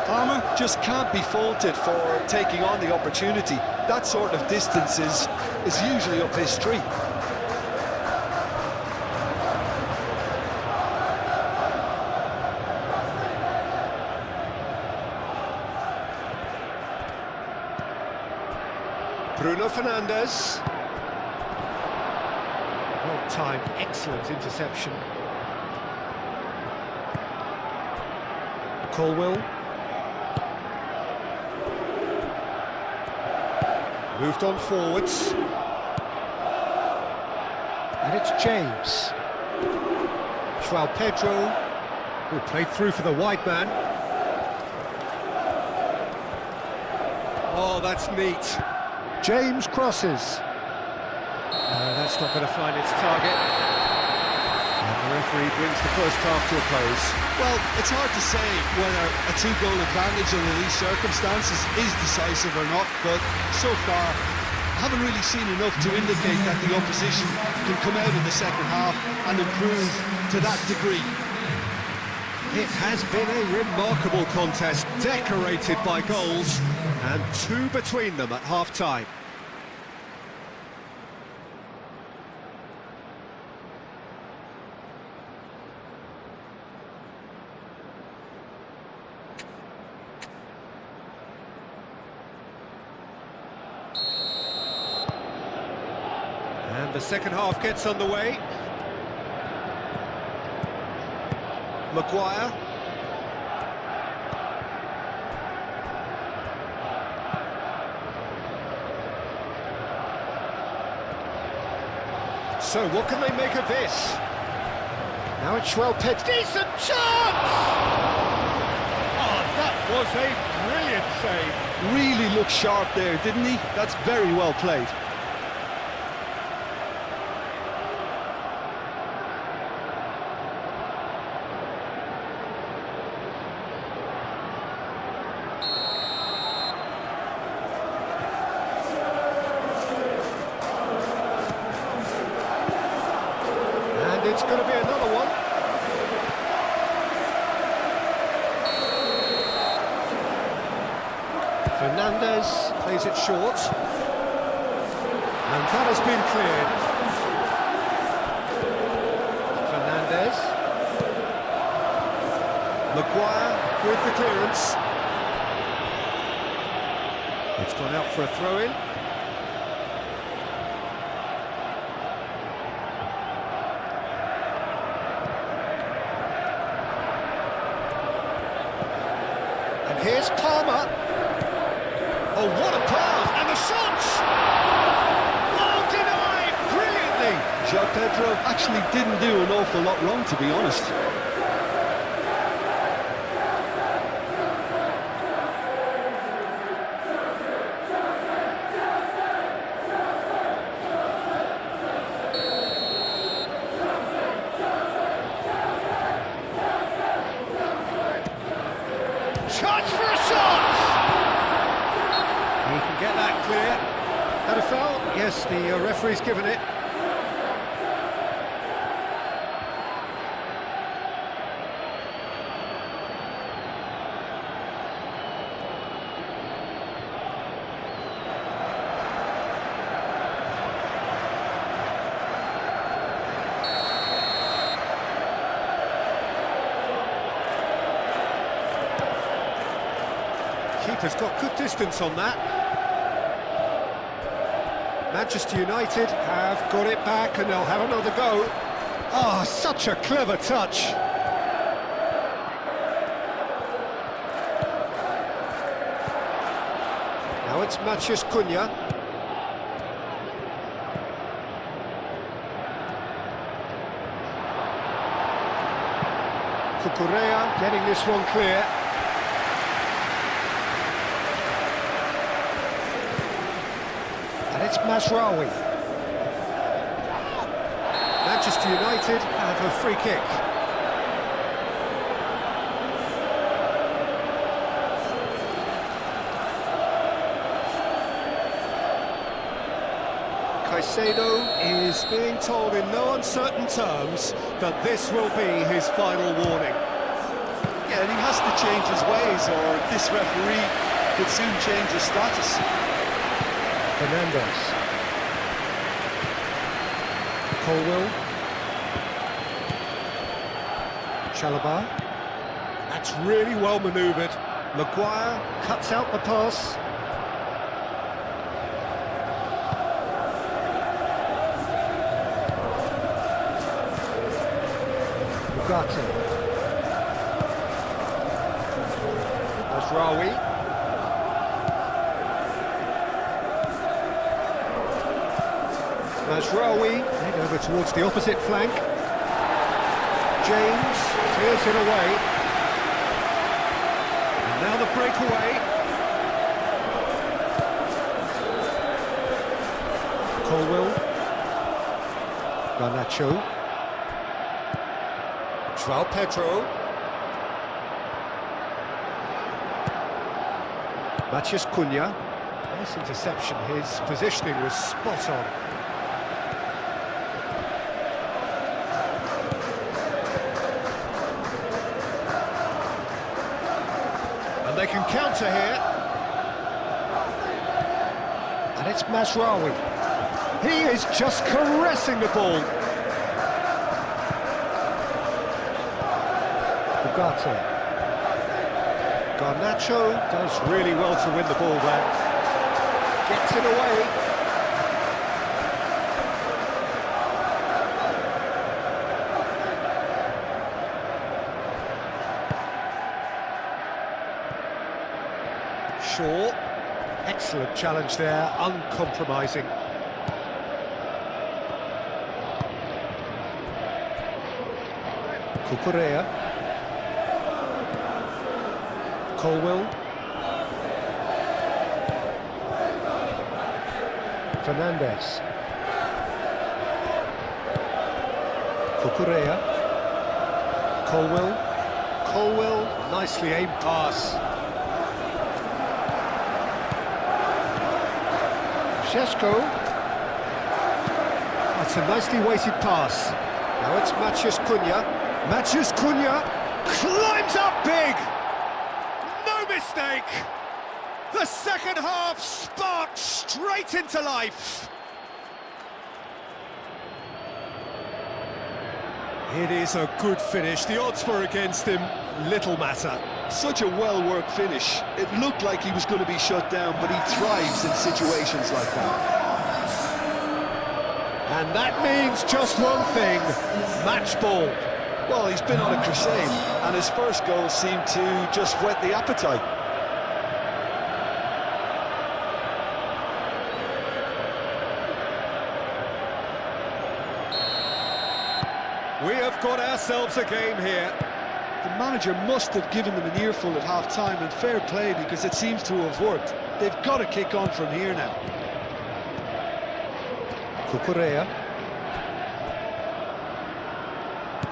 [SPEAKER 2] Palmer just can't be faulted for taking on the opportunity. That sort of distance is usually up his street.
[SPEAKER 1] Bruno Fernandes. Well timed, excellent interception. Colwill. Moved on forwards.
[SPEAKER 4] And it's James. João Pedro, who played through for the wide man. Oh, that's neat. James crosses. That's not going to find its target. And the referee brings the first half to a close.
[SPEAKER 3] Well, it's hard to say whether a two-goal advantage under these circumstances is decisive or not, but so far I haven't really seen enough to indicate that the opposition can come out in the second half and improve to that degree.
[SPEAKER 4] It has been a remarkable contest, decorated by goals, and two between them at half-time. And the second half gets underway. Maguire. So what can they make of this? Now it's João Pedro. Decent chance! Oh, that was a brilliant save.
[SPEAKER 3] Really looked sharp there, didn't he? That's very well played.
[SPEAKER 4] It's going to be another one. Fernandez plays it short. And that has been cleared. Fernandez. Maguire with the clearance. It's gone out for a throw-in. Here's Palmer. Oh, what a pass! And the shot! Oh, denied! Brilliantly!
[SPEAKER 3] João Pedro actually didn't do an awful lot wrong, to be honest.
[SPEAKER 4] Chance for a shot! He can get that clear. Had a foul? Yes, the referee's given it. Keeper's got good distance on that. Manchester United have got it back and they'll have another go. Oh, such a clever touch. Now it's Matheus Cunha. Cucurella getting this one clear. And it's Masraoui. Manchester United have a free kick. Caicedo is being told in no uncertain terms that this will be his final warning.
[SPEAKER 3] Yeah, and he has to change his ways or this referee could soon change his status.
[SPEAKER 4] Fernandez. Colwell. Chalobah. That's really well manoeuvred. Maguire cuts out the pass. Ugarte. Masraoui. Mazraoui, head over towards the opposite flank. James clears it away. And now the breakaway. Colwill. Garnacho. João Pedro. Matheus Cunha. Nice interception, his positioning was spot on. And they can counter here. And it's Mazraoui. He is just caressing the ball. Ugarte. Garnacho does really well to win the ball there. Gets it away. Shaw. Excellent challenge there, uncompromising. Cucurella. Colwill. Fernandez. Cucurella. Colwill, nicely aimed pass. Šeško. That's a nicely weighted pass. Now it's Matheus Cunha. Matheus Cunha climbs up big! No mistake! The second half sparked straight into life. It is a good finish. The odds were against him, little matter.
[SPEAKER 3] Such a well-worked finish. It looked like he was going to be shut down, but he thrives in situations like that.
[SPEAKER 4] And that means just one thing, match ball.
[SPEAKER 3] Well, he's been on a crusade, and his first goal seemed to just whet the appetite.
[SPEAKER 4] We have got ourselves a game here.
[SPEAKER 3] The manager must have given them an earful at half-time, and fair play, because it seems to have worked. They've got to kick on from here now.
[SPEAKER 4] Cucurella.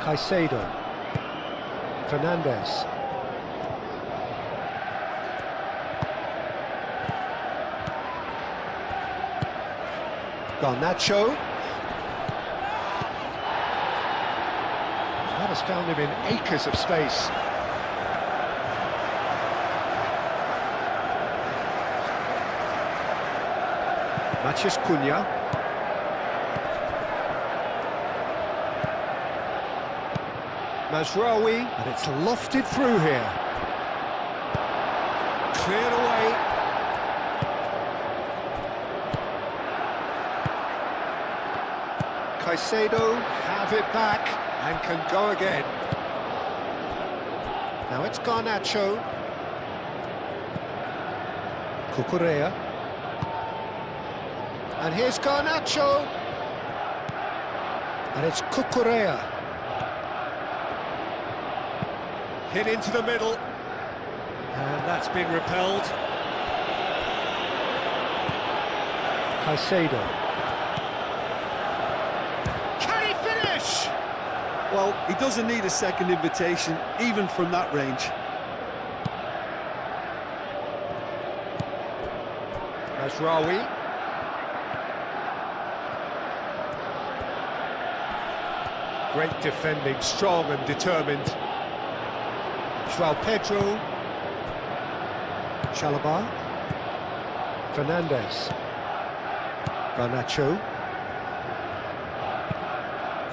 [SPEAKER 4] Caicedo. Fernandez. Garnacho. That has found him in acres of space. Matheus Cunha. Mazraoui, and it's lofted through here. Cleared away. Caicedo have it back and can go again. Now it's Garnacho. Cucurella. And here's Garnacho. And it's Cucurella. Hit into the middle, and that's been repelled. Caicedo. Can he finish?
[SPEAKER 3] Well, he doesn't need a second invitation, even from that range.
[SPEAKER 4] Mazraoui. Great defending, strong and determined. João Pedro. Chalobah. Fernandez. Garnacho.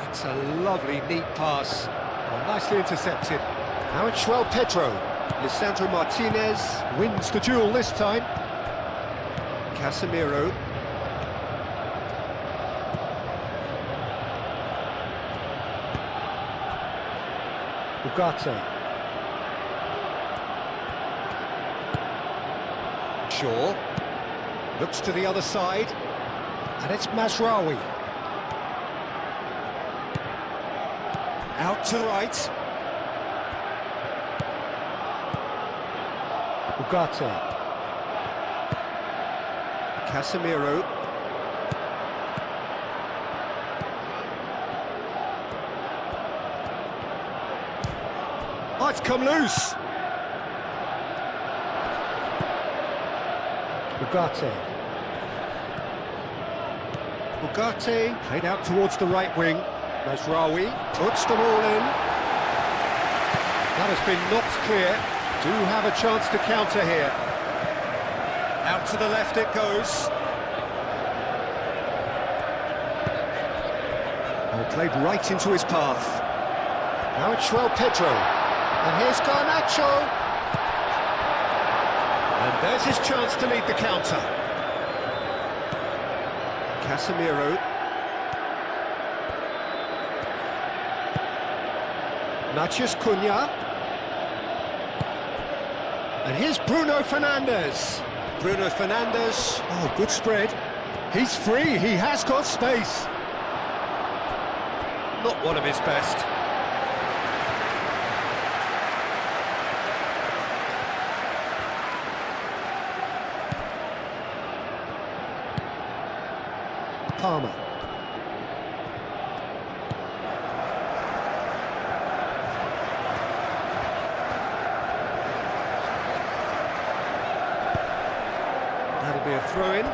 [SPEAKER 4] It's a lovely, neat pass. Well, nicely intercepted. Now it's João Pedro. Lisandro Martinez wins the duel this time. Casemiro. Ugarte. Shaw looks to the other side, and it's Mazraoui. Out to the right. Ugarte. Casemiro. Oh, it's come loose. Ugarte. Ugarte played out towards the right wing. Mazraoui puts the ball in. That has been knocked clear. Do have a chance to counter here. Out to the left it goes. Oh, played right into his path. Now it's João Pedro. And here's Garnacho. And there's his chance to lead the counter. Casemiro. Matheus Cunha. And here's Bruno Fernandes. Bruno Fernandes. Oh, good spread. He's free, he has got space. Not one of his best. Palmer. That'll be a throw-in.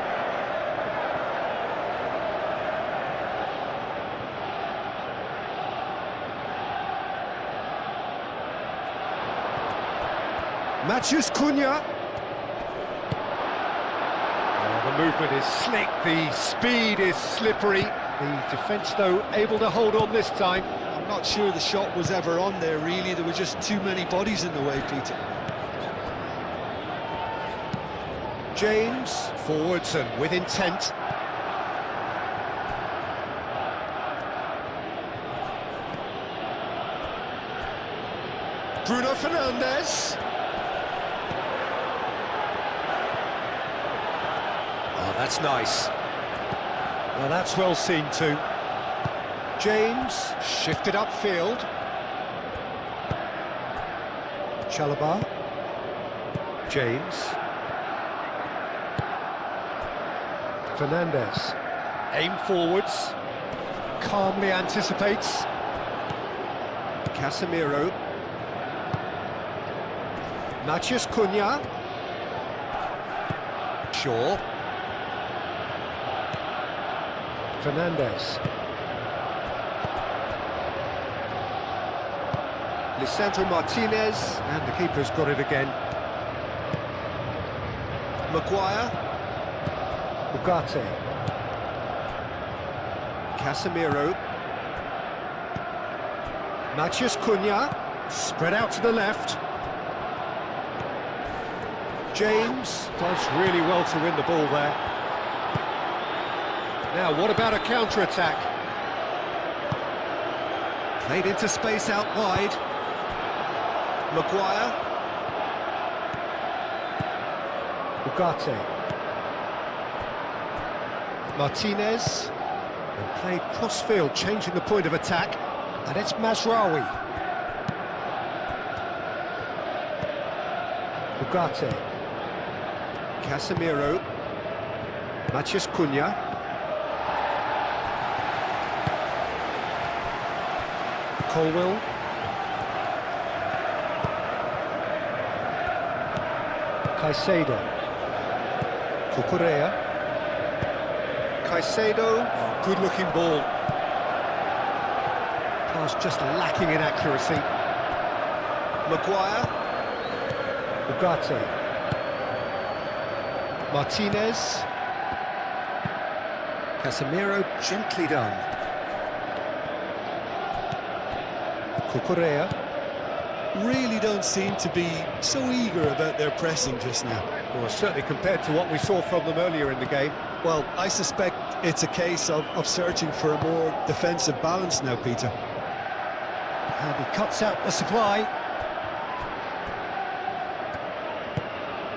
[SPEAKER 4] Matheus Cunha. The movement is slick, the speed is slippery. The defence, though, able to hold on this time.
[SPEAKER 3] I'm not sure the shot was ever on there, really. There were just too many bodies in the way, Peter.
[SPEAKER 4] James, forwards and with intent. Bruno Fernandes. Oh, that's nice. Well, that's well seen too. James, shifted upfield. Chalobah. James. Fernandes. Aim forwards. Calmly anticipates. Casemiro. Matheus Cunha. Shaw. Fernandes. Lisandro Martinez, and the keeper's got it again. Maguire. Ugarte. Casemiro. Matheus Cunha, spread out to the left. James does really well to win the ball there. Now, what about a counter-attack? Played into space out wide. Maguire. Ugarte. Martinez. And played cross-field, changing the point of attack. And it's Mazraoui. Ugarte. Casemiro. Matheus Cunha. Colwell. Caicedo. Cucurella. Caicedo. Oh, good-looking ball. Pass just lacking in accuracy. Maguire. Ugarte. Martinez. Casemiro, gently done. Cucurella.
[SPEAKER 3] Really don't seem to be so eager about their pressing just now.
[SPEAKER 4] Well, certainly compared to what we saw from them earlier in the game.
[SPEAKER 3] Well, I suspect it's a case of searching for a more defensive balance now, Peter.
[SPEAKER 4] And he cuts out the supply.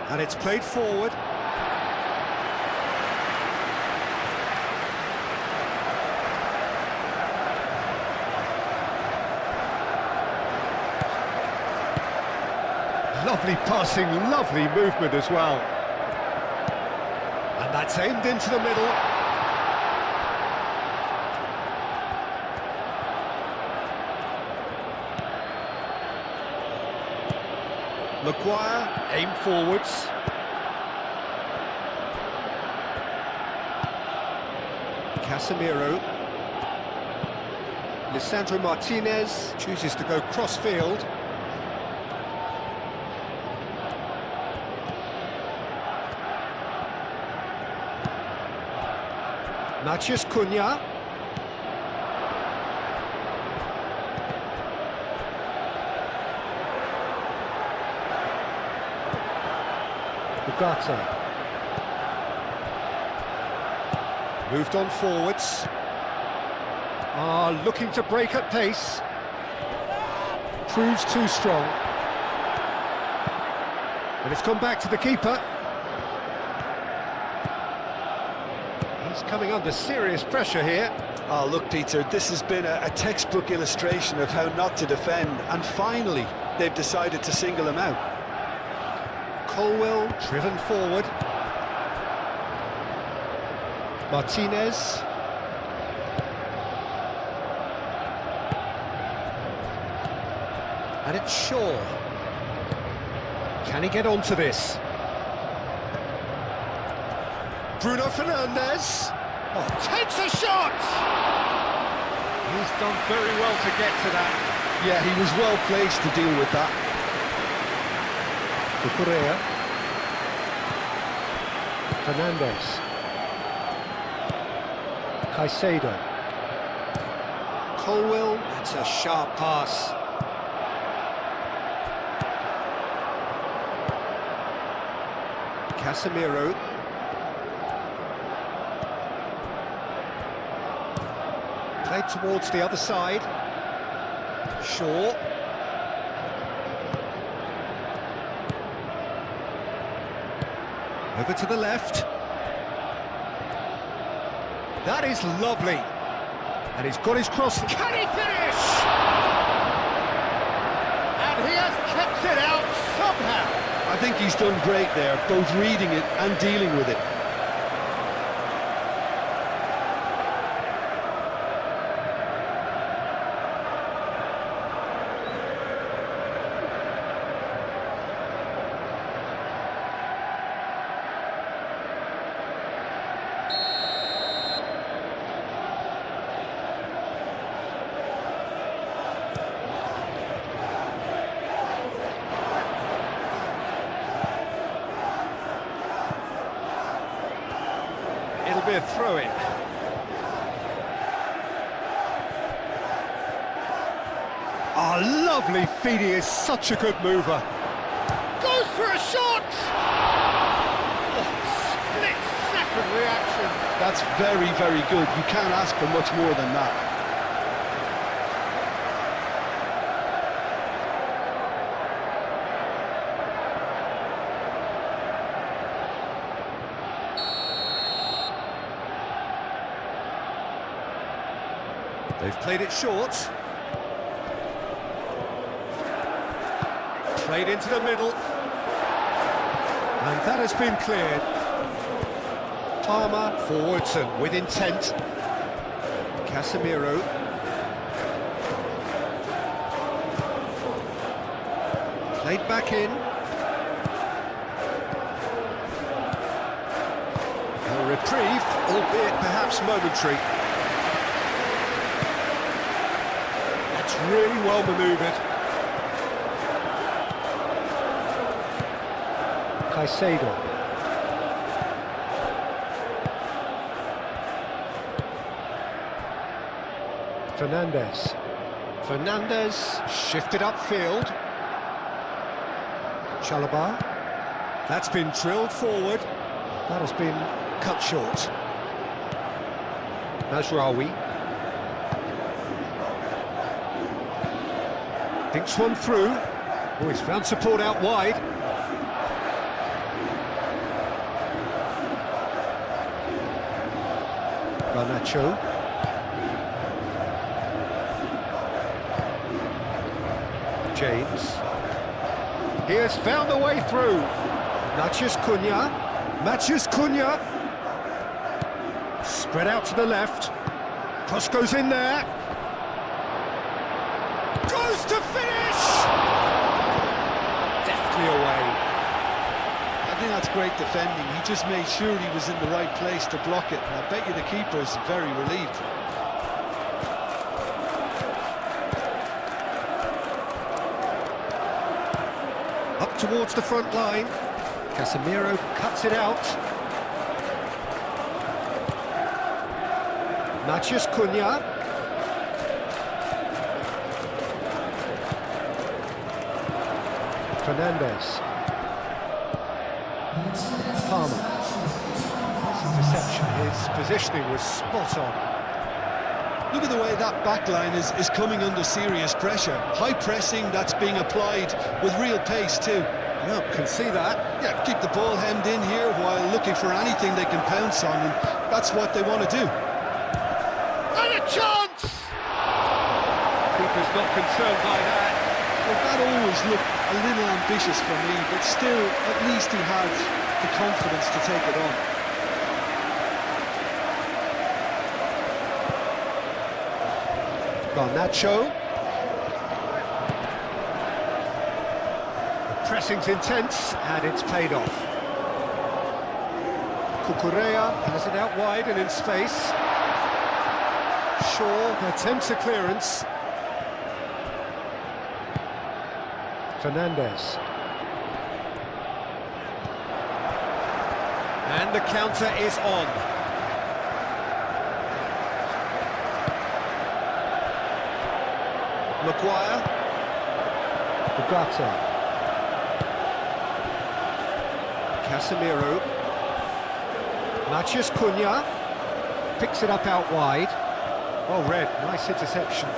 [SPEAKER 4] And it's played forward.
[SPEAKER 1] Lovely passing, lovely movement as well. And that's aimed into the middle. Maguire, aim forwards. Casemiro. Lisandro Martinez chooses to go cross-field. Matheus Cunha. Ugarte. Moved on forwards. Looking to break at pace. Proves too strong. And it's come back to the keeper. He's coming under serious pressure here.
[SPEAKER 2] Oh, look, Peter, this has been a textbook illustration of how not to defend, and finally they've decided to single him out.
[SPEAKER 1] Colwell driven forward. Martinez. And it's Shaw. Can he get onto this? Bruno Fernandes. Oh, takes a shot! He's done very well to get to that.
[SPEAKER 2] Yeah, he was well placed to deal with that.
[SPEAKER 1] To Correa. Fernandes. Caicedo. Colwell. That's a sharp pass. Casemiro. Played towards the other side. Shaw. Over to the left. That is lovely. And he's got his cross. Can he finish? And he has kept it out somehow.
[SPEAKER 2] I think he's done great there, both reading it and dealing with it.
[SPEAKER 1] It'll be a throw-in. Lovely feed, he is such a good mover. Goes for a shot! Split-second reaction.
[SPEAKER 2] That's very, very good. You can't ask for much more than that.
[SPEAKER 1] They've played it short. Played into the middle. And that has been cleared. Palmer forwards and with intent. Casemiro. Played back in. A reprieve, albeit perhaps momentary. Really well manoeuvred. Caicedo. Fernandes. Fernandes shifted upfield. Chalobah. That's been drilled forward. That has been cut short. Mazraoui. Thinks one through. Oh, he's found support out wide. Garnacho. James. He has found a way through.
[SPEAKER 4] Mathias Cunha. Spread out to the left. Cross goes in there. Goes to finish! Deftly away.
[SPEAKER 3] I think that's great defending. He just made sure he was in the right place to block it. And I bet you the keeper's very relieved.
[SPEAKER 4] Up towards the front line. Casemiro cuts it out. Mathias Cunha. Fernandes. Palmer. Interception. His positioning was spot on.
[SPEAKER 3] Look at the way that back line is coming under serious pressure. High pressing that's being applied with real pace too.
[SPEAKER 4] Yeah, can see that.
[SPEAKER 3] Yeah, keep the ball hemmed in here while looking for anything they can pounce on, and that's what they want to do.
[SPEAKER 1] And a chance! Keeper's not concerned by that.
[SPEAKER 3] Well, that always looked a little ambitious for me, but still, at least he had the confidence to take it on.
[SPEAKER 4] Garnacho. The pressing's intense, and it's paid off. Cucurella has it out wide and in space. Shaw attempts a clearance. Fernandes. And the counter is on. Maguire. Bugatti. Casemiro. Mathias Cunha. Picks it up out wide. Well read, nice interception.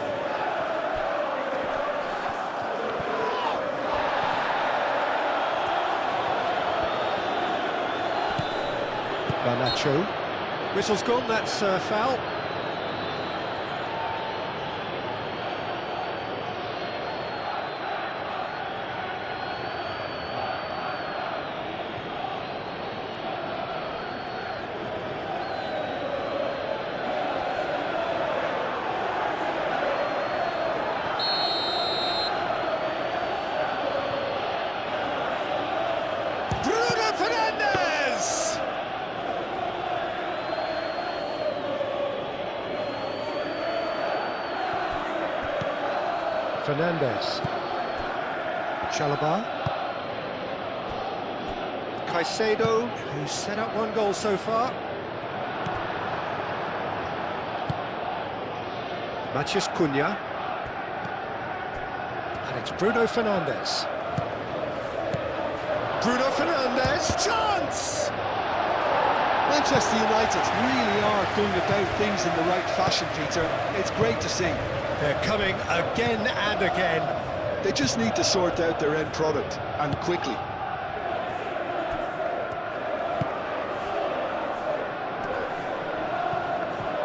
[SPEAKER 4] Garnacho. Whistle's gone, that's foul. Fernandes. Chalobah. Caicedo, who's set up one goal so far. Mathias Cunha. And it's Bruno Fernandes. Bruno Fernandes, chance!
[SPEAKER 3] Manchester United really are going about things in the right fashion, Peter. It's great to see.
[SPEAKER 4] They're coming again and again.
[SPEAKER 3] They just need to sort out their end product, and quickly.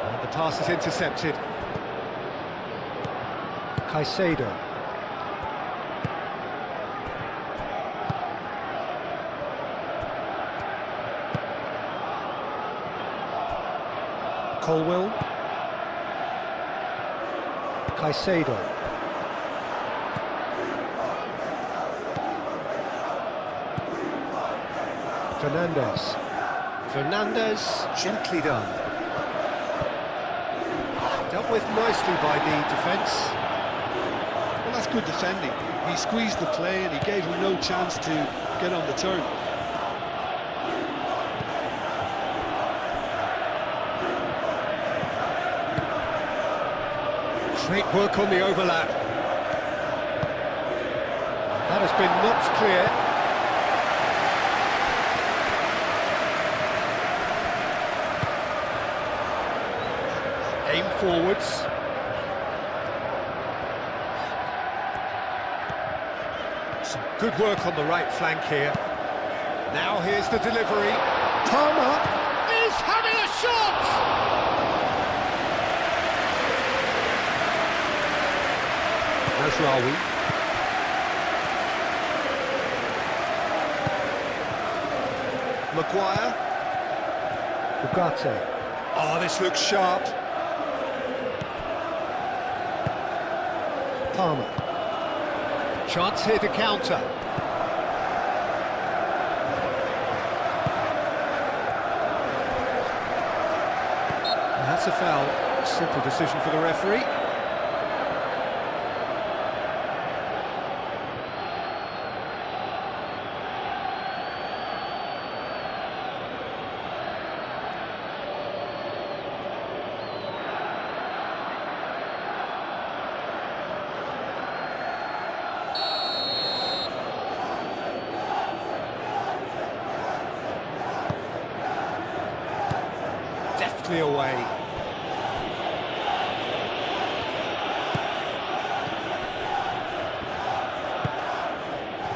[SPEAKER 4] And the pass is intercepted. Caicedo. Colwill. Caicedo. Fernandes. Fernandes, gently done. Dealt with nicely by the defence.
[SPEAKER 3] Well, that's good defending. He squeezed the play and he gave him no chance to get on the turn.
[SPEAKER 4] Great work on the overlap. That has been knocked clear. Aim forwards. Some good work on the right flank here. Now here's the delivery. Palmer is having a shot! Rawi.
[SPEAKER 2] Maguire.
[SPEAKER 4] Ugarte.
[SPEAKER 2] Oh, this looks sharp.
[SPEAKER 4] Palmer. Chance here to counter. That's a foul. Simple decision for the referee. Deftly away.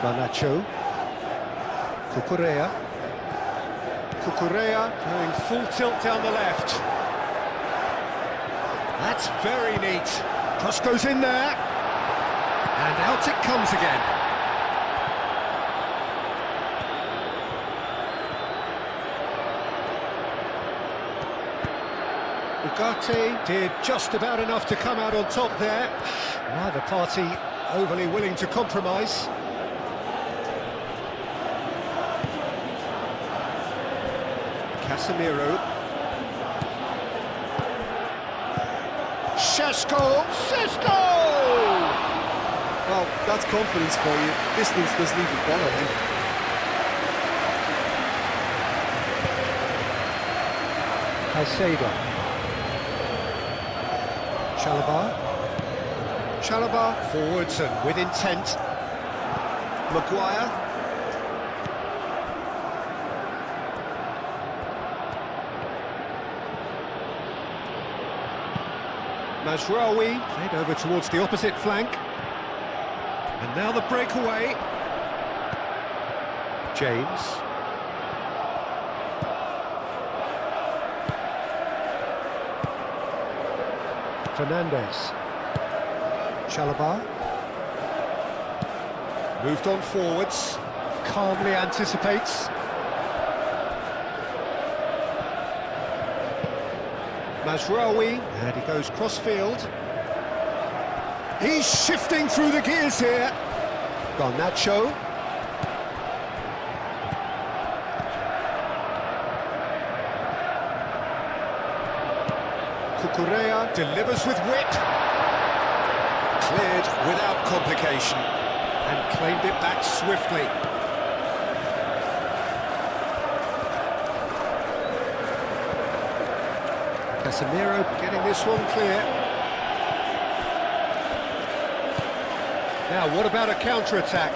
[SPEAKER 4] Garnacho. Cucurella. Cucurella going full tilt down the left. That's very neat. Cross goes in there. And out it comes again. Ugarte did just about enough to come out on top there. Neither party overly willing to compromise. Casemiro. Šeško!
[SPEAKER 3] Well, that's confidence for you. Distance doesn't even bother him.
[SPEAKER 4] Caicedo. Chalobah forwards and with intent.
[SPEAKER 2] Maguire.
[SPEAKER 4] Mazraoui played over towards the opposite flank. And now the breakaway. James. Fernandes. Chalobah. Moved on forwards. Calmly anticipates. Mazraoui, and he goes cross-field. He's shifting through the gears here. Garnacho. Cucurella delivers with wit. Cleared without complication. And claimed it back swiftly. Casemiro getting this one clear. Now, what about a counter-attack?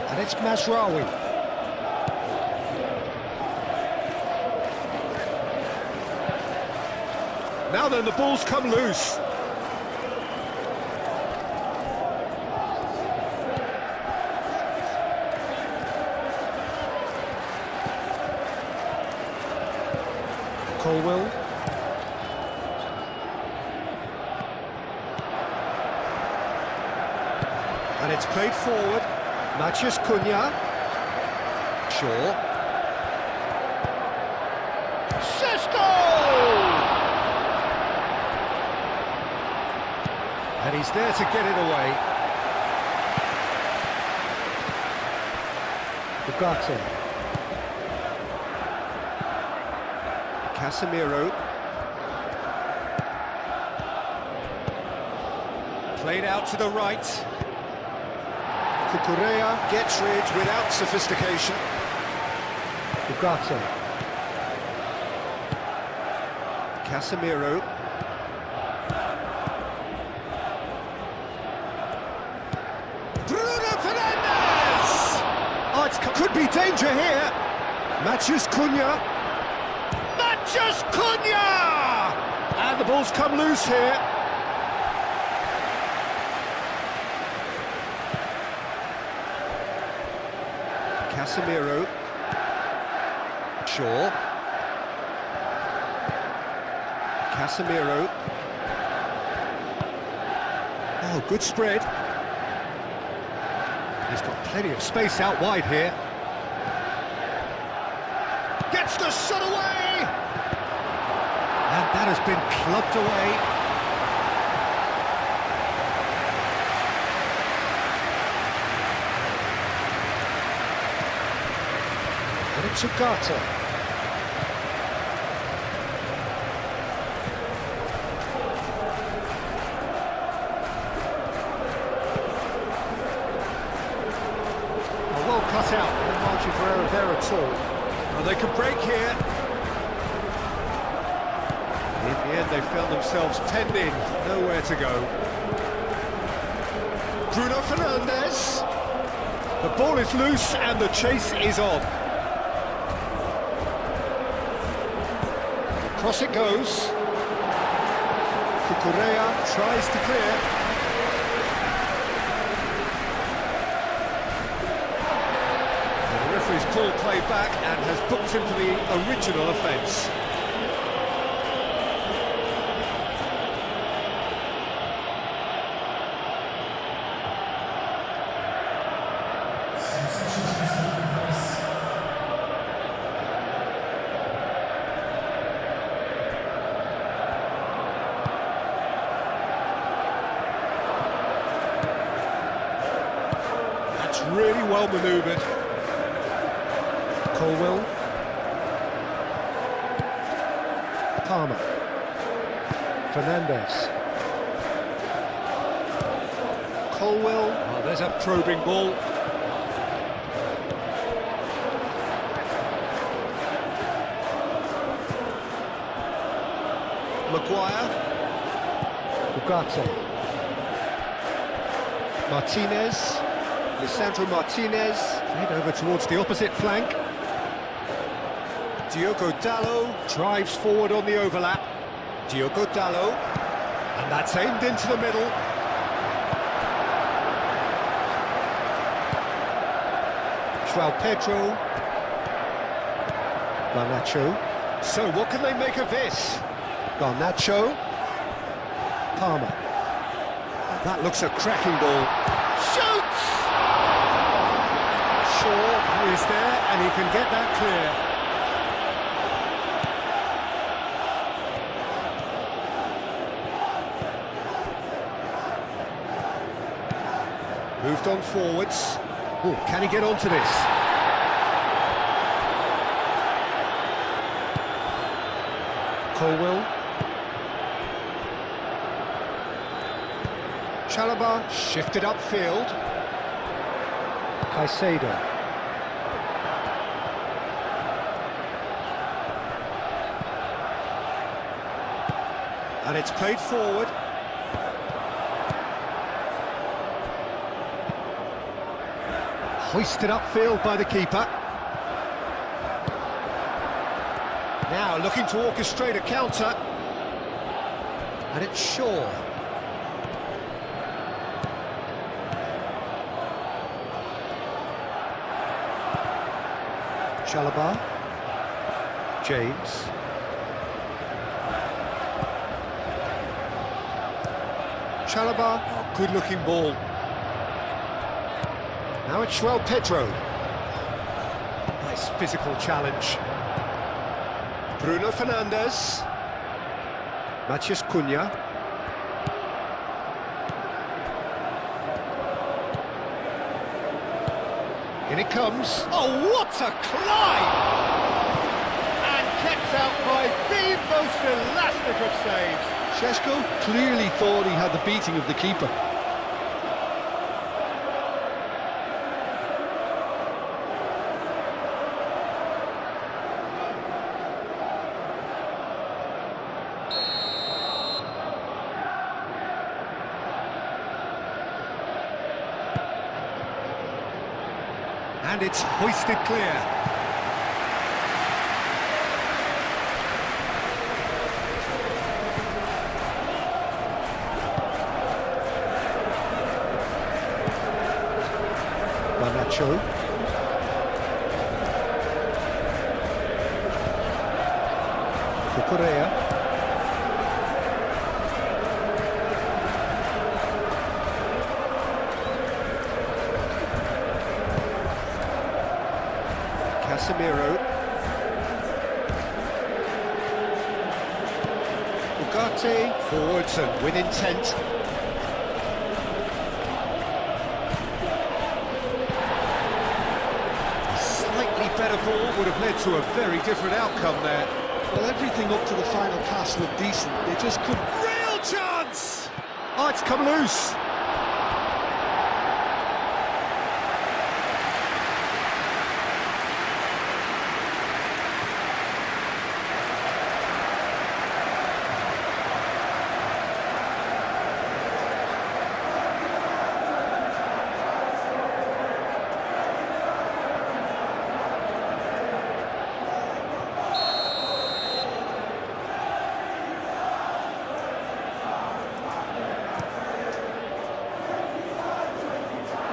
[SPEAKER 4] And it's Mazraoui. Now then, the ball's come loose. Colwell. And it's played forward. Matheus Cunha. Shaw. Šeško! And he's there to get it away. Ugarte. Casemiro. Played out to the right. Cucurella gets rid without sophistication. Ugarte. Casemiro. Bruno Fernandes! Oh, it could be danger here. Matheus Cunha. Matheus Cunha! And the ball's come loose here. Casemiro. Shaw. Casemiro. Oh, good spread. He's got plenty of space out wide here.
[SPEAKER 1] Gets the shot away!
[SPEAKER 4] And that has been clubbed away. And it's Ugarte. Well cut out, no margin for error there at all.
[SPEAKER 1] Well, they can break here.
[SPEAKER 4] In the end, they found themselves penned in, nowhere to go.
[SPEAKER 1] Bruno Fernandes. The ball is loose and the chase is on.
[SPEAKER 4] Across it goes. Cucurella tries to clear.
[SPEAKER 1] The referee's pulled play back and has booked him for the original offence. That's really well manoeuvred.
[SPEAKER 4] Colwell. Palmer. Fernandes. Colwell.
[SPEAKER 1] Oh, there's a probing ball. Maguire.
[SPEAKER 4] Ugarte. Martinez.
[SPEAKER 1] Lisandro Martinez.
[SPEAKER 4] Played over towards the opposite flank.
[SPEAKER 1] Diogo Dalot drives forward on the overlap. Diogo Dalot. And that's aimed into the middle.
[SPEAKER 4] João Pedro. Garnacho.
[SPEAKER 1] So what can they make of this?
[SPEAKER 4] Garnacho. Palmer.
[SPEAKER 1] That looks a cracking ball. Shoots!
[SPEAKER 4] Shaw is there and he can get that clear.
[SPEAKER 1] Moved on forwards.
[SPEAKER 4] Ooh, can he get onto this? Colwell.
[SPEAKER 1] Chalobah shifted upfield.
[SPEAKER 4] Caicedo.
[SPEAKER 1] And it's played forward.
[SPEAKER 4] Hoisted upfield by the keeper.
[SPEAKER 1] Now looking to orchestrate a counter.
[SPEAKER 4] And it's Shaw. Chalobah. James.
[SPEAKER 1] Chalobah, oh, good-looking ball.
[SPEAKER 4] Now it's João Pedro. Nice physical challenge.
[SPEAKER 1] Bruno Fernandes.
[SPEAKER 4] Matheus Cunha. In it comes.
[SPEAKER 1] Oh, what a climb! And kept out by the most elastic of saves.
[SPEAKER 3] Šeško clearly thought he had the beating of the keeper.
[SPEAKER 1] And it's hoisted clear.
[SPEAKER 4] Garnacho. Cucurella.
[SPEAKER 1] Casemiro. Ugarte, forwards and with intent. Slightly better ball would have led to a very different outcome there.
[SPEAKER 3] Well, everything up to the final pass looked decent. They just couldn't.
[SPEAKER 1] Real chance! Oh, it's come loose.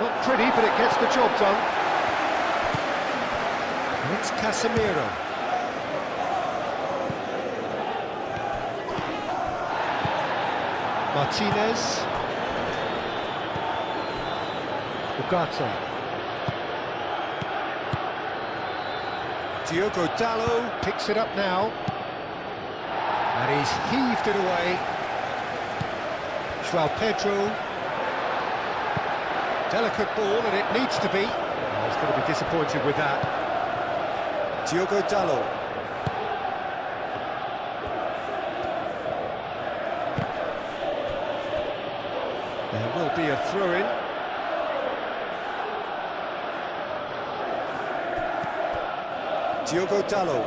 [SPEAKER 1] Not pretty, but it gets the job done. And it's Casemiro. Martinez. Ugarte. Diogo Dalot picks it up now. And he's heaved it away. João Pedro. Delicate ball, and it needs to be. Oh, he's going to be disappointed with that. Diogo Dalot. There will be a throw-in. Diogo Dalot.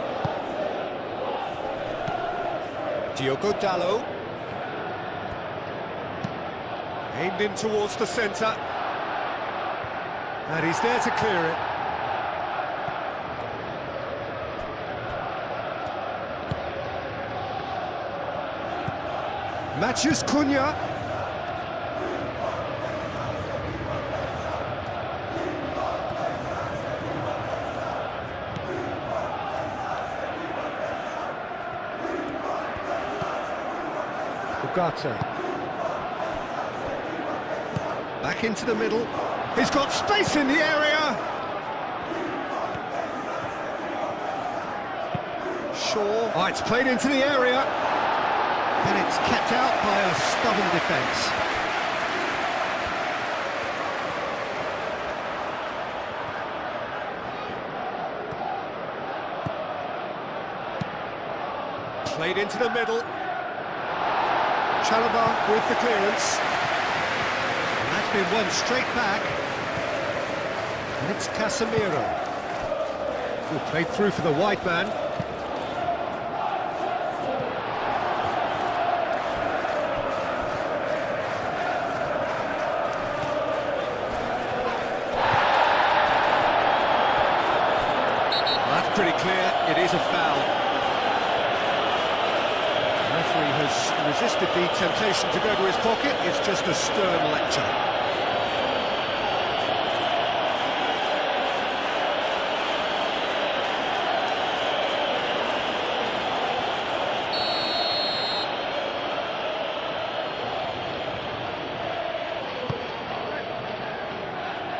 [SPEAKER 1] Diogo Dalot. Aimed in towards the centre. And he's there to clear it. Matheus Cunha. Ugarte. Back into the middle. He's got space in the area. Shaw. Oh, it's played into the area. And it's kept out by a stubborn defence. Played into the middle. Chalobah with the clearance. Been one straight back, and it's Casemiro, who played through for the wide man. That's pretty clear, it is a foul. The referee has resisted the temptation to go to his pocket. It's just a stern lecture.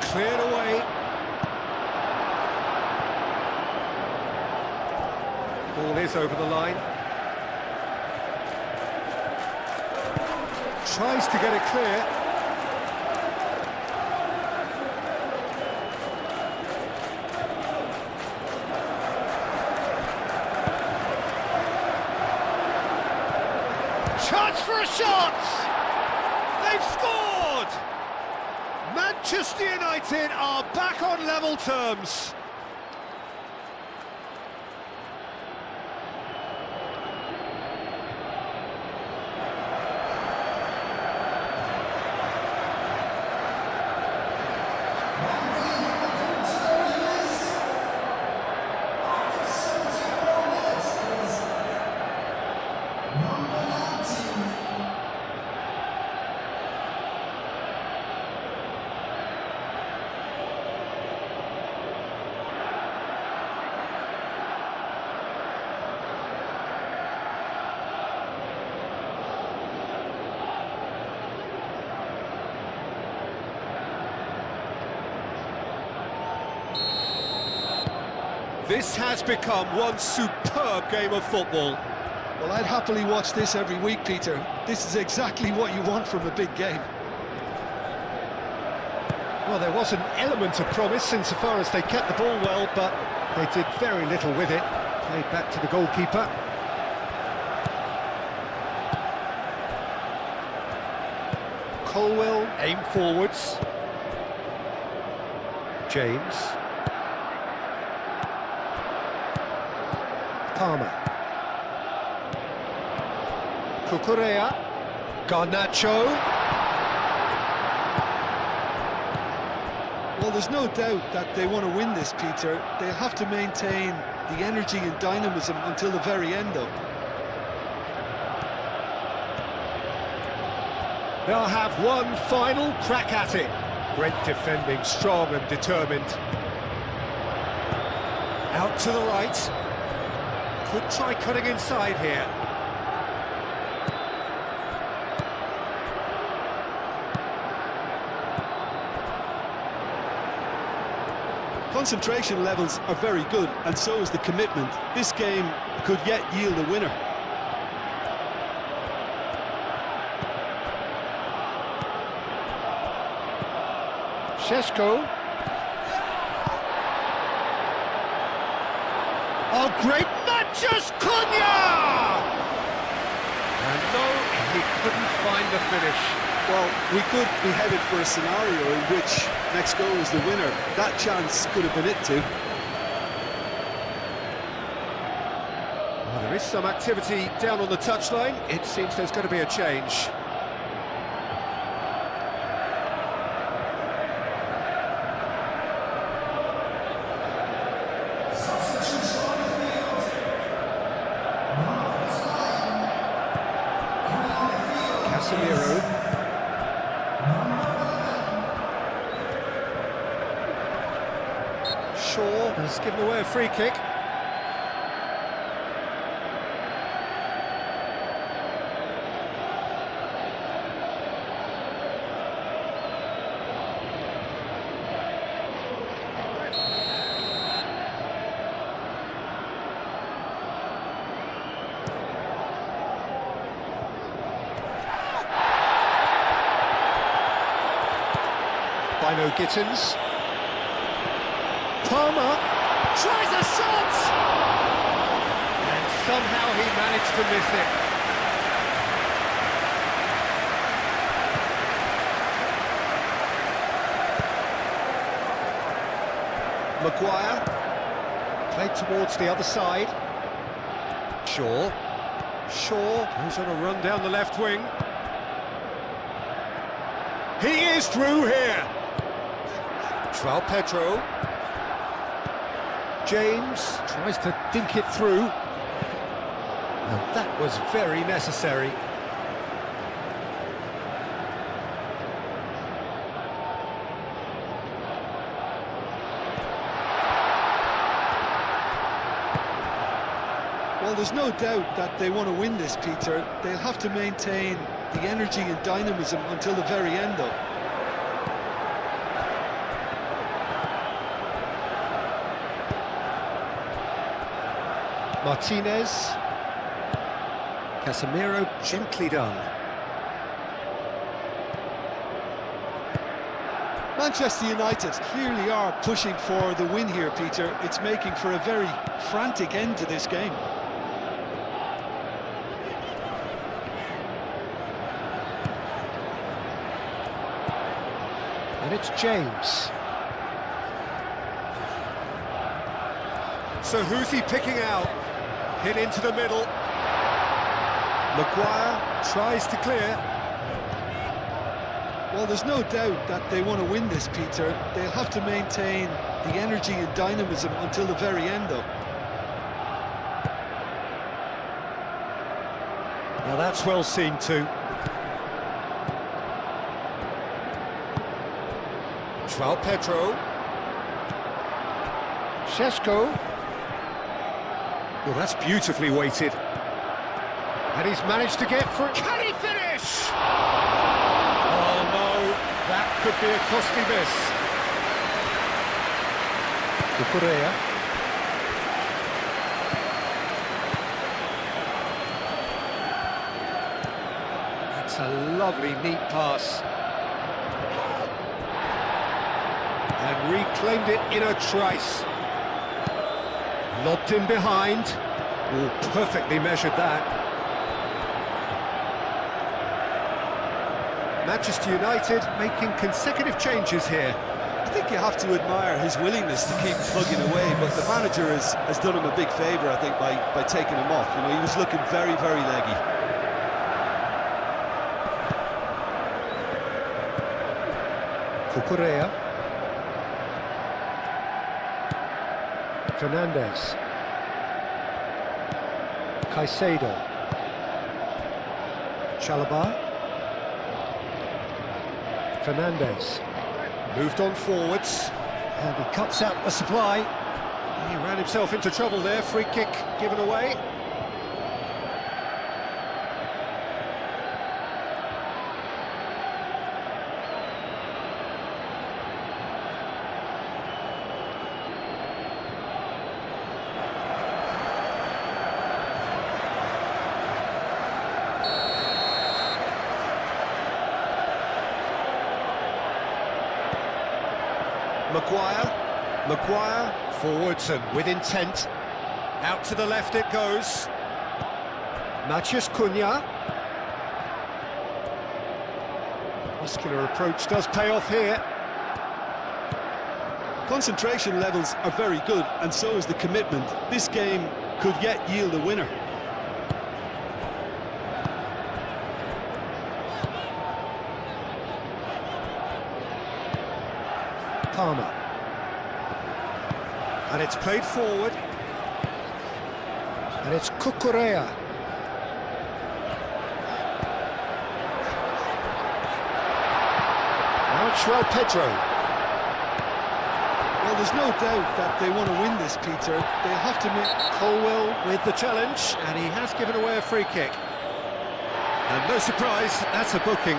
[SPEAKER 1] Cleared away. Ball is over the line. Tries to get it clear. Chance for a shot! They've scored! Manchester United are back on level terms. This has become one superb game of football.
[SPEAKER 3] Well, I'd happily watch this every week, Peter. This is exactly what you want from a big game.
[SPEAKER 4] Well, there was an element of promise insofar as they kept the ball well, but they did very little with it. Played back to the goalkeeper. Colwell aim forwards. James. Palmer. Cucurella. Garnacho.
[SPEAKER 3] Well, there's no doubt that they want to win this, Peter. They'll have to maintain the energy and dynamism until the very end, though.
[SPEAKER 4] They'll have one final crack at it. Great defending, strong and determined. Out to the right. Could try cutting inside here.
[SPEAKER 3] Concentration levels are very good, and so is the commitment. This game could yet yield a winner.
[SPEAKER 4] Šeško. Oh, great matches, Cunha! And no, he couldn't find the finish.
[SPEAKER 3] Well, we could be headed for a scenario in which next goal is the winner. That chance could have been it too.
[SPEAKER 4] Well, there is some activity down on the touchline. It seems there's going to be a change. Casemiro. Shaw has given away a free kick. Bino Gittins. Palmer tries a shot! And somehow he managed to miss it. Maguire. Played towards the other side. Shaw. Shaw goes on a run down the left wing. He is through here. João Pedro. James tries to dink it through. And that was very necessary.
[SPEAKER 3] Well, there's no doubt that they want to win this, Peter. They'll have to maintain the energy and dynamism until the very end, though.
[SPEAKER 4] Martinez. Casemiro, gently done.
[SPEAKER 3] Manchester United clearly are pushing for the win here, Peter. It's making for a very frantic end to this game.
[SPEAKER 4] And it's James. So who's he picking out? Hit into the middle. Maguire tries to clear.
[SPEAKER 3] Well, there's no doubt that they want to win this, Peter. They'll have to maintain the energy and dynamism until the very end, though.
[SPEAKER 4] Now that's well seen too. João Pedro. Šeško. Well, that's beautifully weighted. And he's managed to get through. Can he finish? Oh no, that could be a costly miss. Cucurella. That's a lovely, neat pass. And reclaimed it in a trice. Lobbed in behind. Oh, perfectly measured that. Manchester United making consecutive changes here.
[SPEAKER 3] I think you have to admire his willingness to keep plugging away, but the manager has done him a big favour, I think, by taking him off. You know, he was looking very, very leggy.
[SPEAKER 4] Cucurella. Fernandes. Caicedo. Chalobah. Fernandes. Moved on forwards. And he cuts out the supply. He ran himself into trouble there. Free kick given away. Maguire, forwards and with intent. Out to the left it goes. Matheus Cunha. Muscular approach does pay off here.
[SPEAKER 3] Concentration levels are very good, and so is the commitment. This game could yet yield a winner.
[SPEAKER 4] Palmer. And it's played forward. And it's Cucurella. Now it's João Pedro.
[SPEAKER 3] Well, there's no doubt that they want to win this, Peter. They have to make...
[SPEAKER 4] Colwell with the challenge, and he has given away a free kick. And no surprise, that's a booking.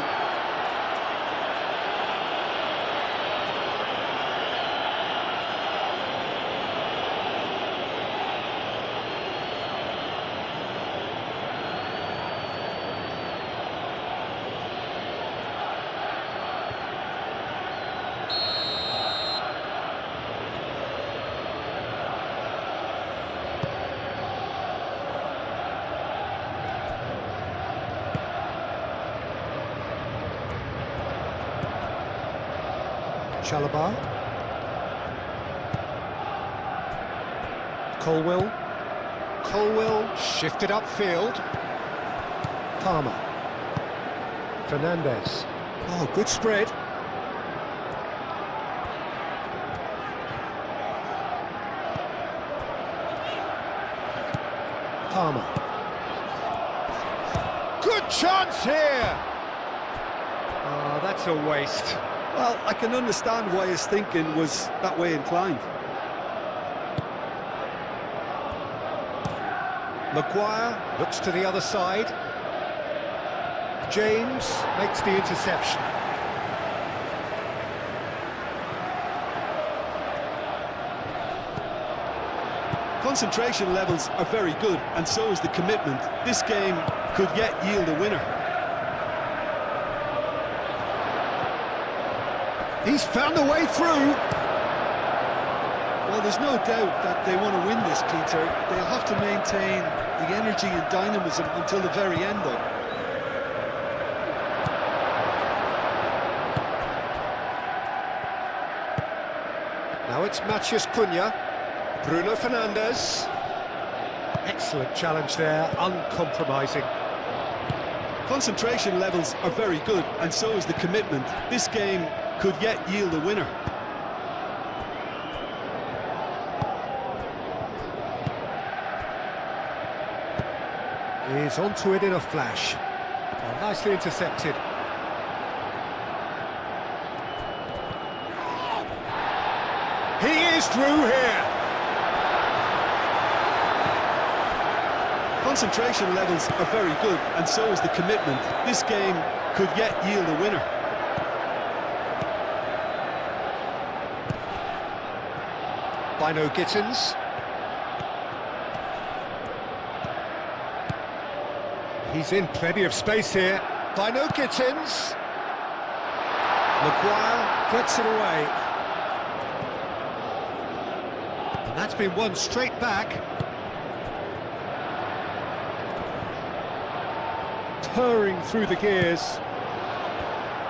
[SPEAKER 4] Chalobah. Colwell shifted upfield. Palmer. Fernandes. Oh, good spread. Palmer. Good chance here! Oh, that's a waste.
[SPEAKER 3] Well, I can understand why his thinking was that way inclined.
[SPEAKER 4] Maguire looks to the other side. James makes the interception.
[SPEAKER 3] Concentration levels are very good, and so is the commitment. This game could yet yield a winner.
[SPEAKER 4] He's found a way through.
[SPEAKER 3] Well, there's no doubt that they want to win this, Peter. They'll have to maintain the energy and dynamism until the very end, though.
[SPEAKER 4] Now it's Matheus Cunha. Bruno Fernandes. Excellent challenge there, uncompromising.
[SPEAKER 3] Concentration levels are very good, and so is the commitment. This game could yet yield a winner.
[SPEAKER 4] He's onto it in a flash. Oh, nicely intercepted. He is through here.
[SPEAKER 3] Concentration levels are very good, and so is the commitment. This game could yet yield a winner.
[SPEAKER 4] Bino Gittins. He's in plenty of space here.
[SPEAKER 1] by no Gittins.
[SPEAKER 4] Maguire gets it away. And that's been won straight back. Purring through the gears.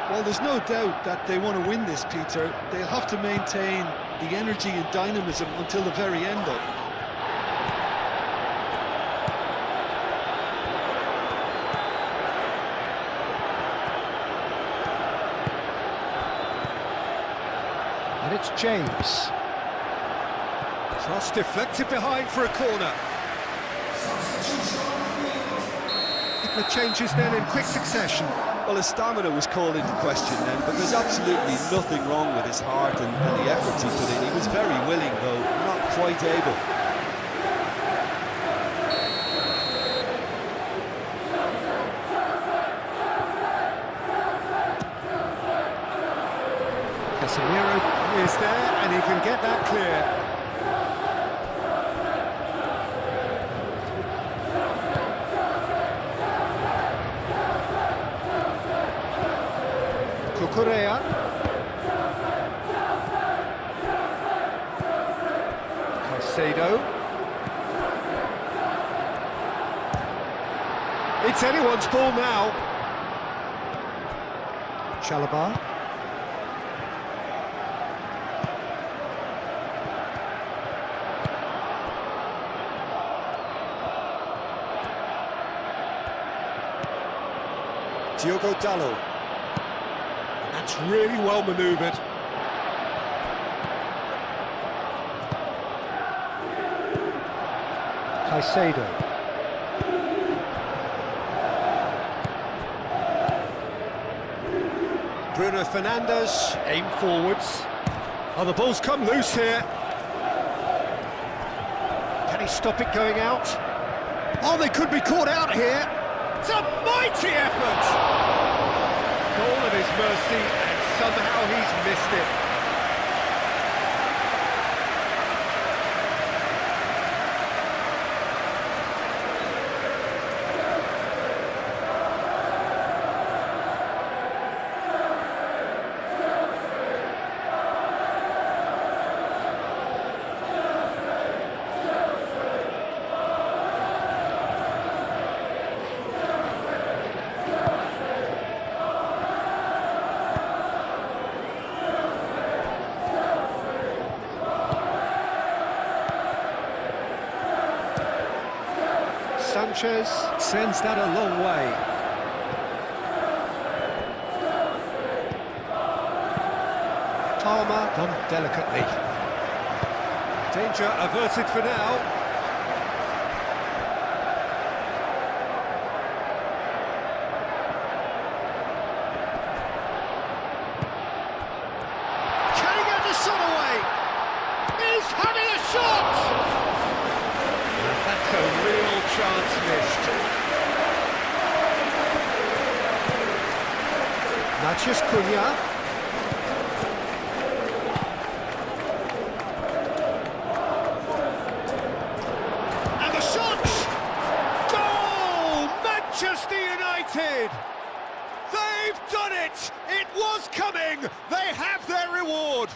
[SPEAKER 3] Well, there's no doubt that they want to win this, Peter. They'll have to maintain the energy and dynamism until the very end, though.
[SPEAKER 4] And it's James. Cross deflected behind for a corner. The changes then in quick succession.
[SPEAKER 3] Well, his stamina was called into question then, but there's absolutely nothing wrong with his heart and the efforts he put in. He was very willing, though, not quite able.
[SPEAKER 4] Casemiro is there, and he can get that clear. Correa. Caicedo. It's anyone's ball now. Chalobah. Diogo Dalot. That's really well manoeuvred. Caicedo. Bruno Fernandes, aim forwards. Oh, the ball's come loose here. Can he stop it going out? Oh, they could be caught out here. It's a mighty effort! Goal at his mercy, and somehow he's missed it. Sanchez sends that a long way. Palmer done delicately. Danger averted for now. Can he get the shot away? He's having a shot! That's a real chance missed. Matheus Cunha. And the shot! Goal! Manchester United! They've done it! It was coming! They have their reward!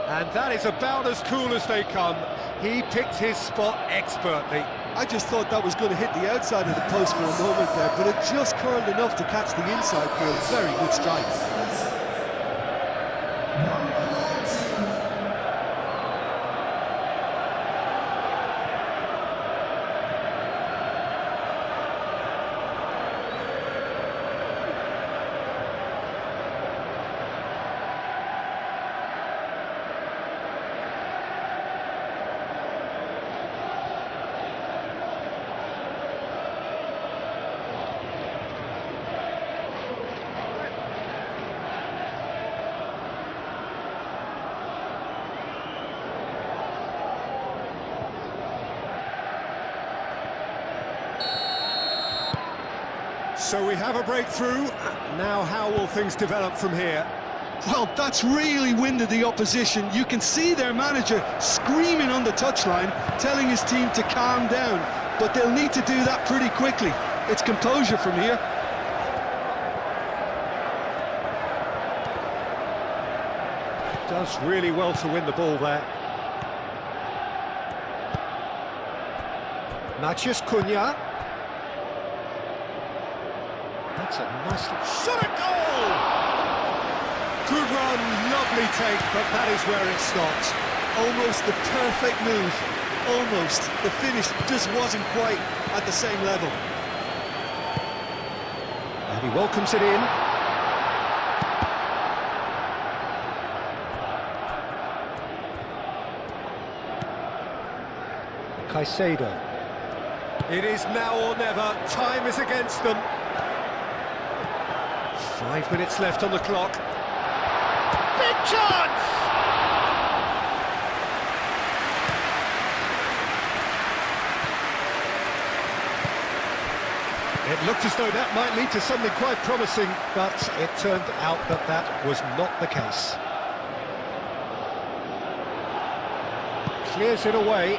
[SPEAKER 4] And that is about as cool as they come. He picked his spot expertly.
[SPEAKER 3] I just thought that was going to hit the outside of the post for a moment there, but it just curled enough to catch the inside for a very good strike.
[SPEAKER 4] So we have a breakthrough. Now how will things develop from here?
[SPEAKER 3] Well, that's really winded the opposition. You can see their manager screaming on the touchline, telling his team to calm down. but they'll need to do that pretty quickly. It's composure from here.
[SPEAKER 4] Does really well to win the ball there. Matheus Cunha. That's a nice shot at goal! Good run, lovely take, but that is where it stopped.
[SPEAKER 3] Almost the perfect move. Almost. The finish just wasn't quite at the same level.
[SPEAKER 4] And he welcomes it in. Caicedo. It is now or never. Time is against them. 5 minutes left on the clock. Big chance! It looked as though that might lead to something quite promising, but it turned out that that was not the case. Clears it away.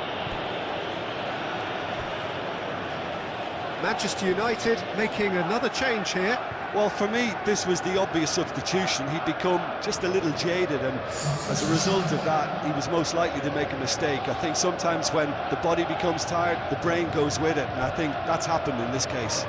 [SPEAKER 4] Manchester United making another change here.
[SPEAKER 3] Well, for me, this was the obvious substitution. He'd become just a little jaded, and as a result of that, he was most likely to make a mistake. I think sometimes when the body becomes tired, the brain goes with it, and I think that's happened in this case.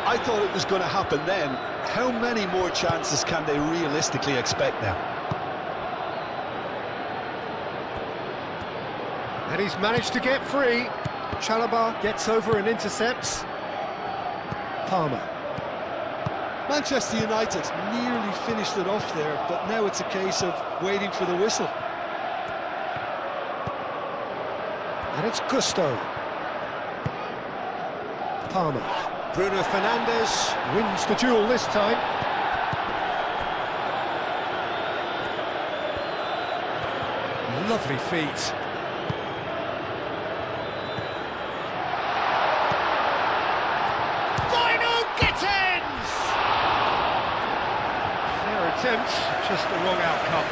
[SPEAKER 2] I thought it was going to happen then. How many more chances can they realistically expect now?
[SPEAKER 4] And he's managed to get free. Chalobah gets over and intercepts. Palmer.
[SPEAKER 3] Manchester United nearly finished it off there, but now it's a case of waiting for the whistle.
[SPEAKER 4] And it's Gusto. Palmer. Bruno Fernandes wins the duel this time. Lovely feet. Attempt, just the wrong outcome.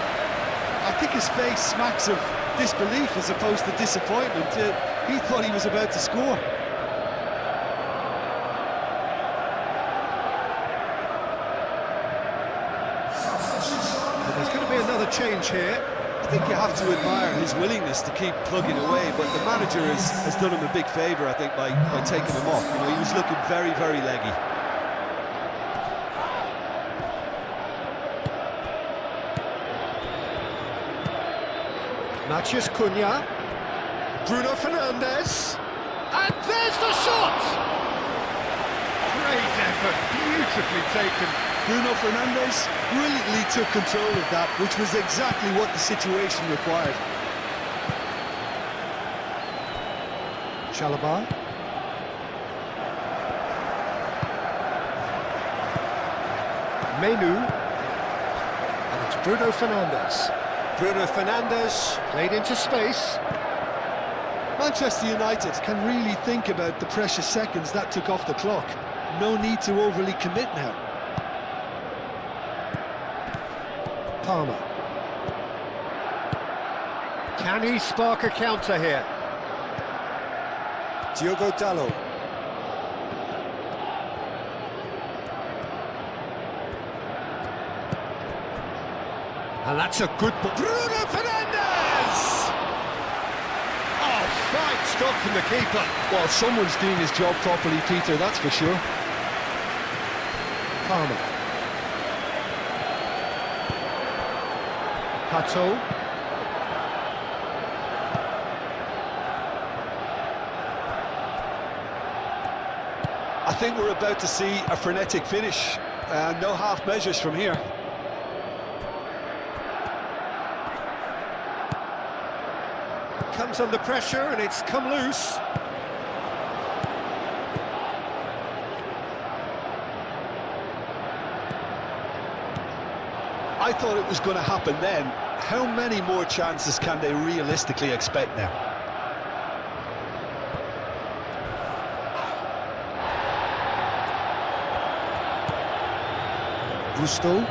[SPEAKER 3] I think his face smacks of disbelief as opposed to disappointment. He thought he was about to score.
[SPEAKER 4] But there's going to be another change here.
[SPEAKER 3] I think you have to admire his willingness to keep plugging away, but the manager has done him a big favour, I think, by taking him off. You know, he was looking very, very leggy.
[SPEAKER 4] Matheus Cunha, Bruno Fernandes, and there's the shot! Great effort, beautifully taken.
[SPEAKER 3] Bruno Fernandes brilliantly took control of that, which was exactly what the situation required.
[SPEAKER 4] Chalobah. Menu, and it's Bruno Fernandes. Bruno Fernandes played into space.
[SPEAKER 3] Manchester United can really think about the precious seconds that took off the clock. No need to overly commit now.
[SPEAKER 4] Palmer. Can he spark a counter here? Diogo Dalot. And that's a good ball. Bruno Fernandes! Oh, fine stop from the keeper.
[SPEAKER 2] Well, someone's doing his job properly, Peter, that's for sure.
[SPEAKER 4] Palmer. Pato.
[SPEAKER 2] I think we're about to see a frenetic finish. No half measures from here.
[SPEAKER 4] Comes under pressure and it's come loose.
[SPEAKER 2] I thought it was going to happen then. How many more chances can they realistically expect now?
[SPEAKER 4] Gusto.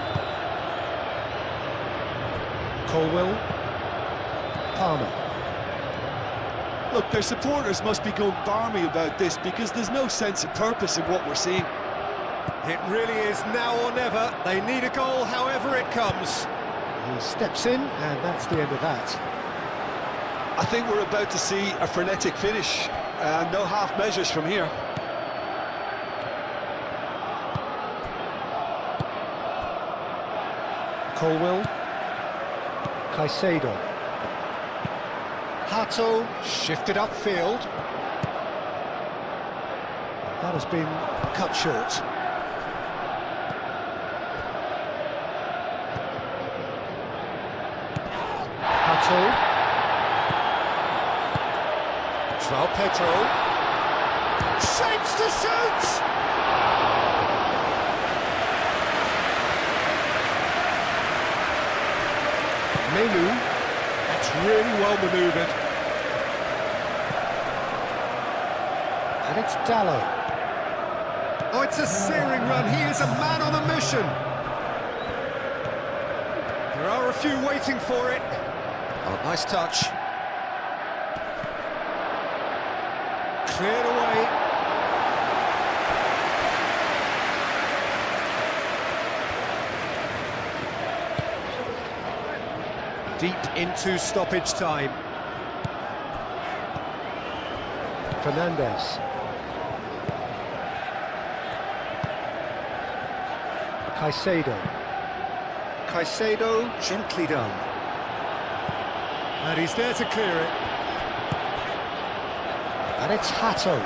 [SPEAKER 4] Colwill. Palmer.
[SPEAKER 3] Look, their supporters must be going barmy about this because there's no sense of purpose in what we're seeing.
[SPEAKER 4] It really is now or never. They need a goal however it comes. He steps in, and that's the end of that.
[SPEAKER 2] I think we're about to see a frenetic finish. No half measures from here.
[SPEAKER 4] Colwill. Caicedo. Hato shifted upfield. That has been cut short. Hato. João Pedro. Shapes to shoot! Menu, that's really well manoeuvred. And it's Dallo. Oh, it's a searing run. He is a man on a mission. There are a few waiting for it. Oh, nice touch. Cleared away. Deep into stoppage time. Fernandes. Caicedo. Caicedo, gently done. And he's there to clear it. And it's Hato.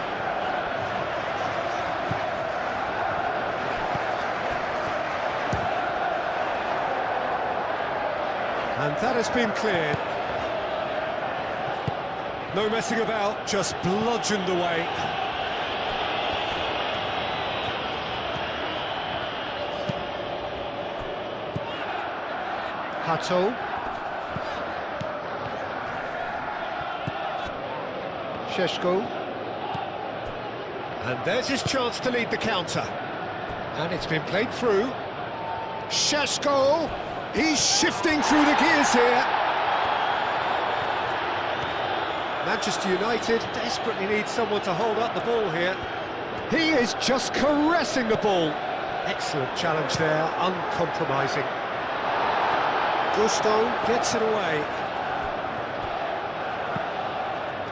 [SPEAKER 4] And that has been cleared. No messing about, just bludgeoned away. Hato. Šeško. And there's his chance to lead the counter. And it's been played through. Šeško. He's shifting through the gears here. Manchester United desperately need someone to hold up the ball here. He is just caressing the ball. Excellent challenge there, uncompromising. Gusto gets it away.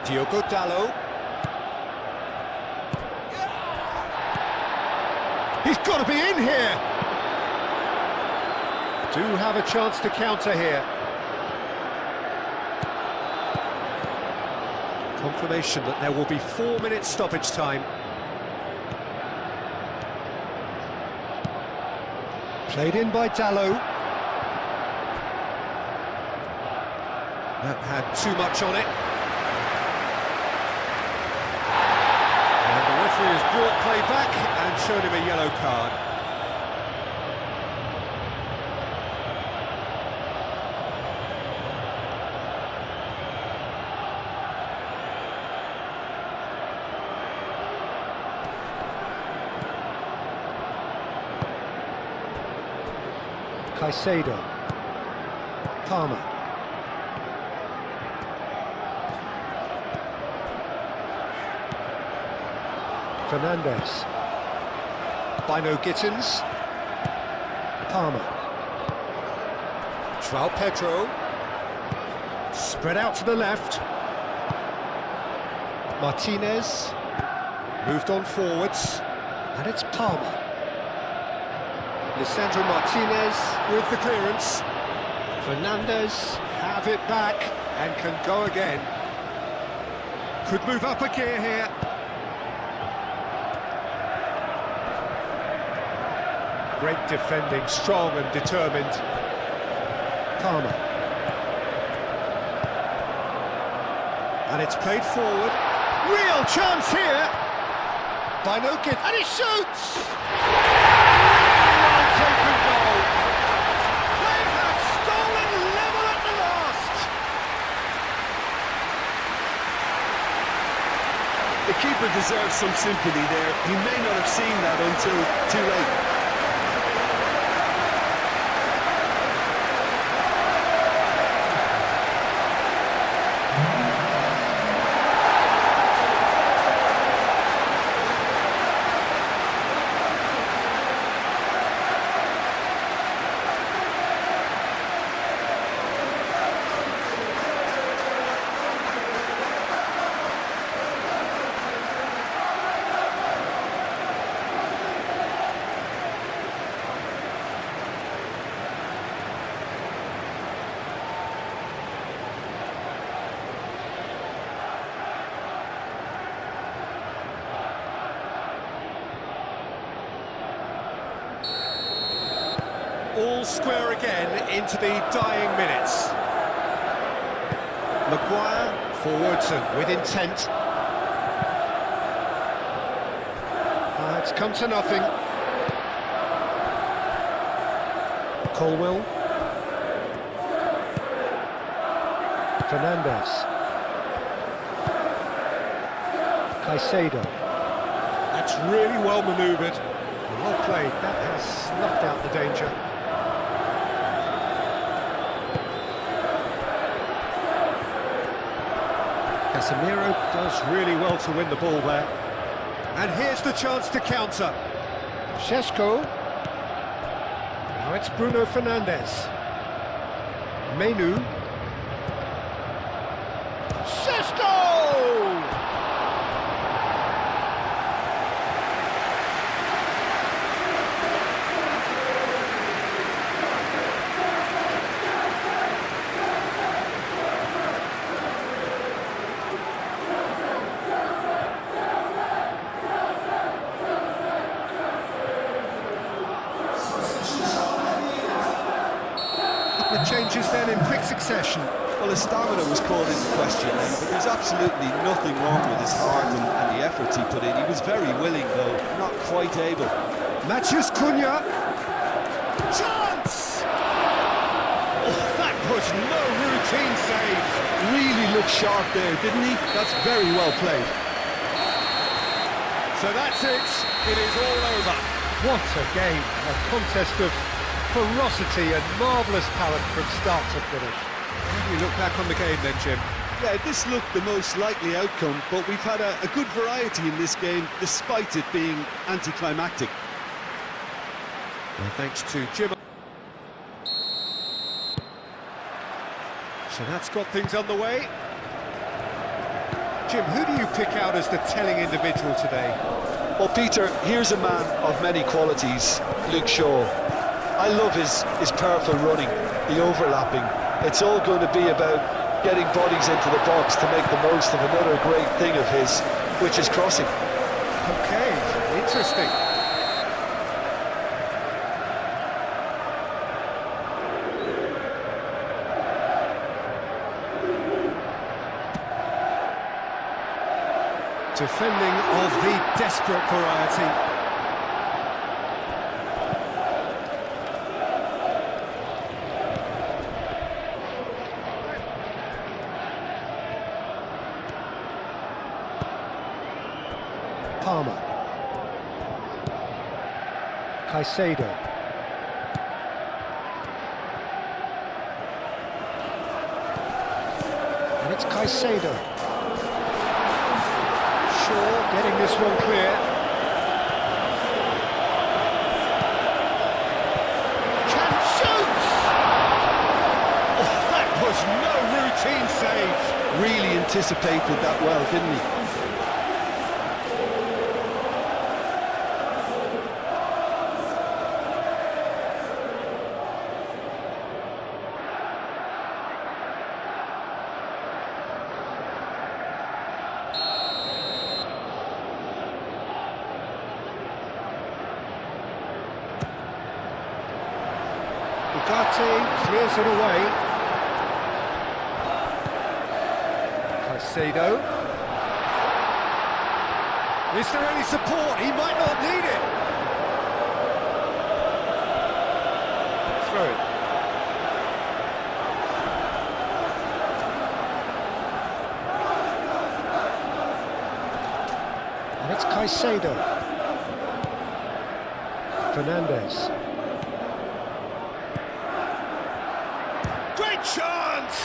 [SPEAKER 4] Diogo Dallo. He's got to be in here. Do have a chance to counter here. Confirmation that there will be 4 minutes stoppage time. Played in by Dallo. That had too much on it. And the referee has brought play back and shown him a yellow card. Caicedo. Palmer. Fernandes. Bino Gittins. Palmer. João Pedro. Spread out to the left. Martinez. Moved on forwards. And it's Palmer. Lisandro Martinez with the clearance. Fernandes have it back and can go again. Could move up a gear here. Great defending, strong and determined. Palmer. And it's played forward. Real chance here. Bino Gittins. And he shoots! Taken goal. They have stolen level at the last.
[SPEAKER 3] The keeper deserves some sympathy there. He may not have seen that until too late.
[SPEAKER 4] square again into the dying minutes. Maguire forwards and with intent. It's come to nothing. Colwell. Fernandez. Caicedo. That's really well manoeuvred. Well played. That has snuffed out the danger. Casemiro does really well to win the ball there. And here's the chance to counter. Šeško. Now it's Bruno Fernandes. Menu. Šeško! The changes then in quick succession.
[SPEAKER 3] Well, his stamina was called into question then, but there's absolutely nothing wrong with his heart and the efforts he put in. He was very willing, though, not quite able.
[SPEAKER 4] Matheus Cunha. Chance! Oh, that was no routine save.
[SPEAKER 3] Really looked sharp there, didn't he?
[SPEAKER 4] That's very well played. So that's it. It is all over. What a game. A contest of ferocity and marvellous talent from start to finish. How do you look back on the game then, Jim?
[SPEAKER 3] Yeah, this looked the most likely outcome, but we've had a good variety in this game, despite it being anticlimactic.
[SPEAKER 4] Well, thanks to Jim. So that's got things underway. Jim, who do you pick out as the telling individual today?
[SPEAKER 2] Well, Peter, here's a man of many qualities, Luke Shaw. I love his powerful running, the overlapping. It's all going to be about getting bodies into the box to make the most of another great thing of his, which is crossing.
[SPEAKER 4] Okay, interesting. Defending of the desperate variety. Palmer. Caicedo. And it's Caicedo. Shaw getting this one clear. Can shoot! Oh, that was no routine save.
[SPEAKER 3] Really anticipated that well, didn't he?
[SPEAKER 4] Ugarte clears it away. Caicedo. Is there any support? He might not need it. Throw it. And it's Caicedo. Fernandez. Great chance!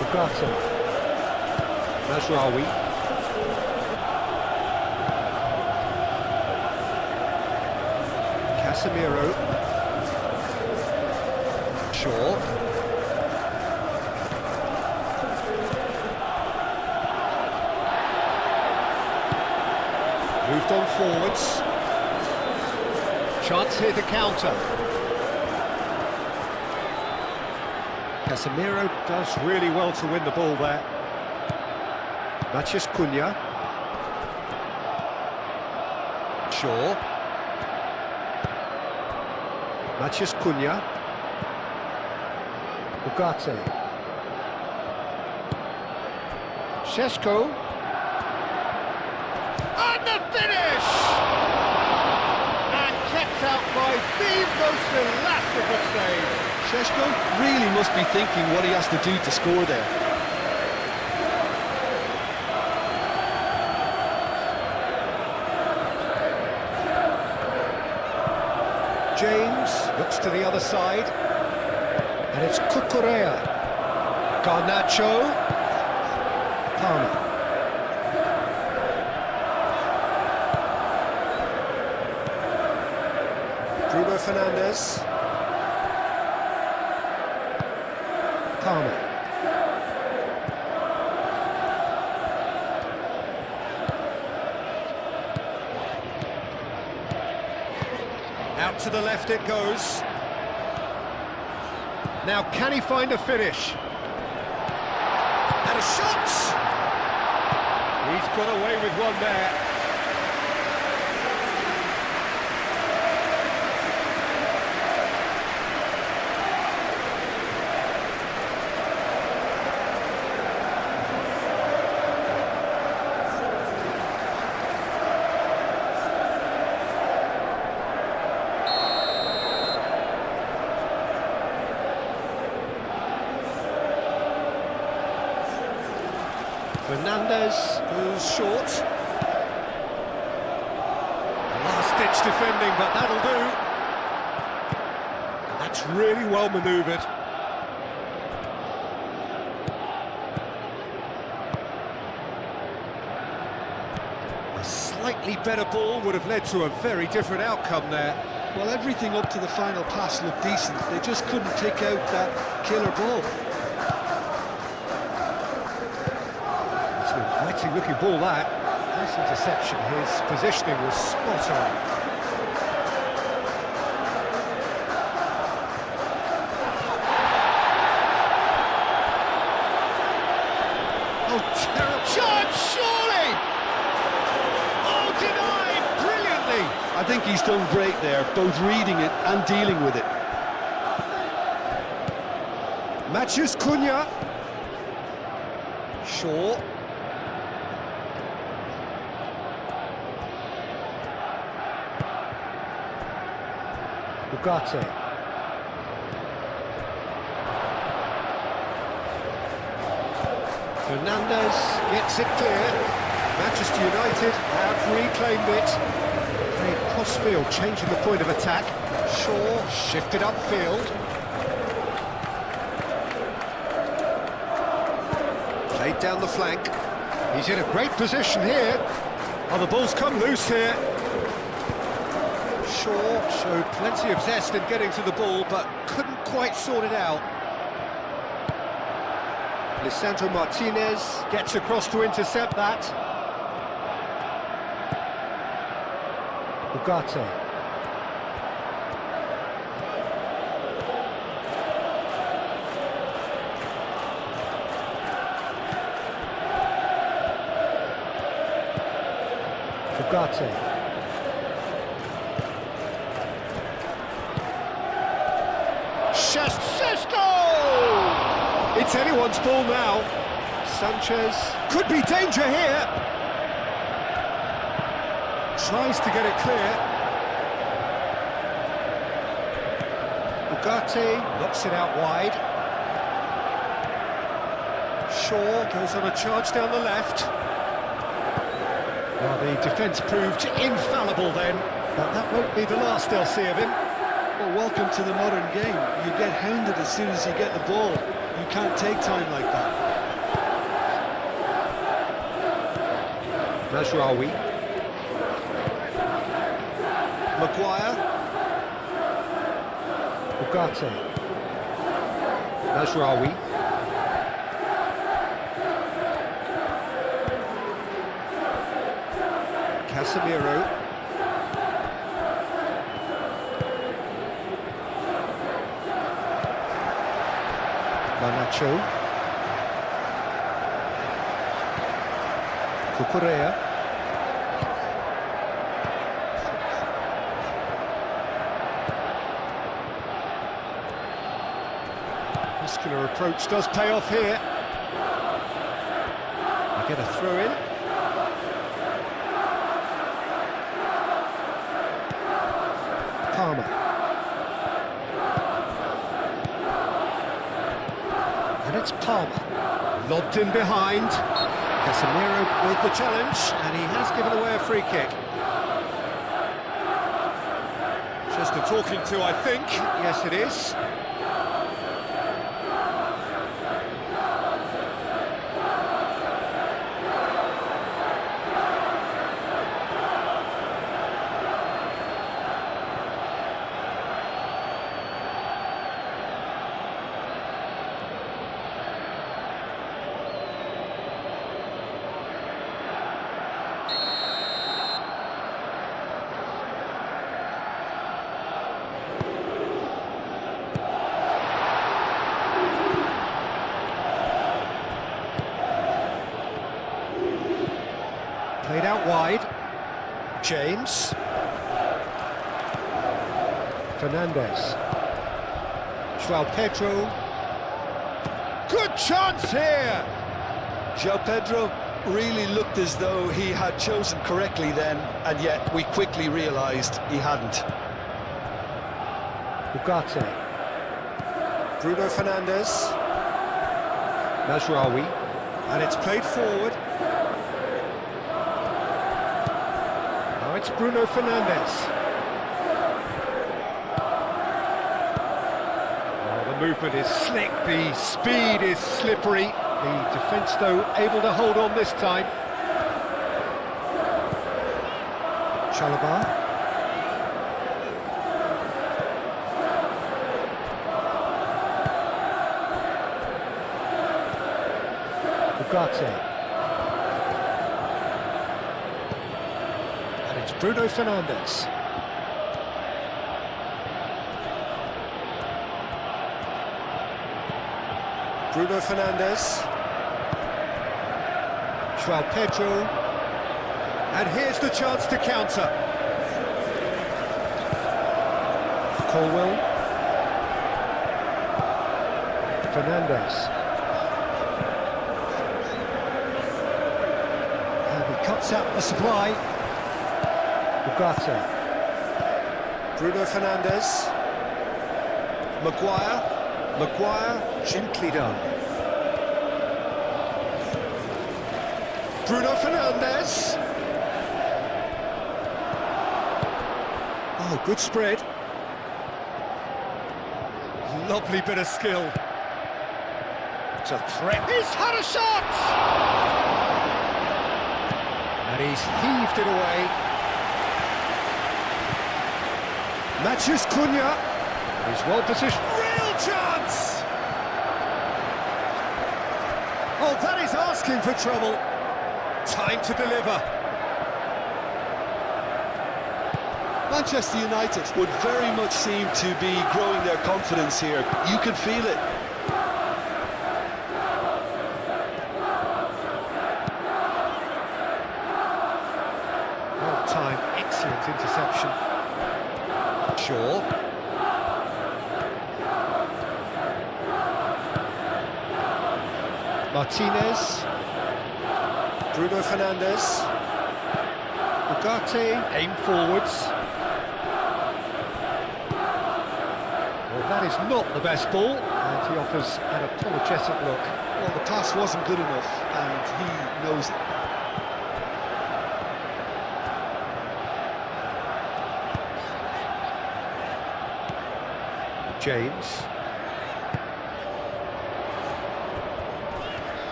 [SPEAKER 4] Ugarte. Mazraoui. Casemiro. Shaw. Moved on forwards. Chance here to counter. Casemiro does really well to win the ball there. Matheus Cunha. Shaw. Matheus Cunha. Ugarte. Šeško. And the finish! And kept out by the most elastic of saves.
[SPEAKER 3] Šeško really must be thinking what he has to do to score there.
[SPEAKER 4] James looks to the other side, and it's Cucurella. Garnacho. Palmer. Bruno Fernandes. Palmer. Out to the left it goes. Now can he find a finish? And a shot! He's got away with one there. Fernandes goes short. Last-ditch defending, but that'll do. And that's really well manoeuvred. A slightly better ball would have led to a very different outcome there.
[SPEAKER 3] Well, everything up to the final pass looked decent. They just couldn't take out that killer ball.
[SPEAKER 4] Looking ball that. Nice interception. His positioning was spot on. Oh, terrible chance, surely! Oh, denied brilliantly.
[SPEAKER 3] I think he's done great there, both reading it and dealing with it.
[SPEAKER 4] Matheus Cunha. Shaw. Ugarte. Fernandes gets it clear. Manchester United have reclaimed it. Played cross-field, changing the point of attack. Shaw shifted upfield. Played down the flank. He's in a great position here. Oh, the ball's come loose here. Shaw showed plenty of zest in getting to the ball, but couldn't quite sort it out. Lisandro Martinez gets across to intercept that. Ugarte. Ugarte. Šeško! It's anyone's ball now. Sanchez could be danger here. Tries to get it clear. Ugarte knocks it out wide. Shaw goes on a charge down the left. Well, the defence proved infallible then, but that won't be the last they'll see of him.
[SPEAKER 3] Well, welcome to the modern game. You get hounded as soon as you get the ball. You can't take time like that.
[SPEAKER 4] Mazraoui. Maguire. Ugarte. Mazraoui. Casemiro. Garnacho. Cucurella. Muscular approach does pay off here. I get a throw in. Palmer. And it's Palmer. Lobbed in behind. Casemiro with the challenge, and he has given away a free kick. Just a talking to, I think. Yes, it is. Played out wide. James. Fernandez. João Pedro. Good chance here!
[SPEAKER 2] João Pedro really looked as though he had chosen correctly then, and yet we quickly realised he hadn't.
[SPEAKER 4] Ugarte. Bruno Fernandes. Mazraoui. And it's played forward. Now it's Bruno Fernandes. Oh, the movement is slick, the speed is slippery. The defence, though, able to hold on this time. Chalobah. Ugarte. And it's Bruno Fernandes. Bruno Fernandes. João Pedro. And here's the chance to counter. Colwell. Fernandes. Cuts out the supply. Ugarte. Bruno Fernandes. Maguire, gently done. Bruno Fernandes. Oh, good spread. Lovely bit of skill. It's a threat. He's had a shot! And he's heaved it away. Matthews Cunha. He's well positioned. Real chance! Oh, that is asking for trouble. Time to deliver.
[SPEAKER 3] Manchester United would very much seem to be growing their confidence here. You can feel it.
[SPEAKER 4] Time, excellent interception. Shaw. Martinez. Bruno Fernandes. Ugarte, aim forwards. Well, that is not the best ball, and he offers an apologetic look.
[SPEAKER 2] Well, the pass wasn't good enough, and he knows it.
[SPEAKER 4] James.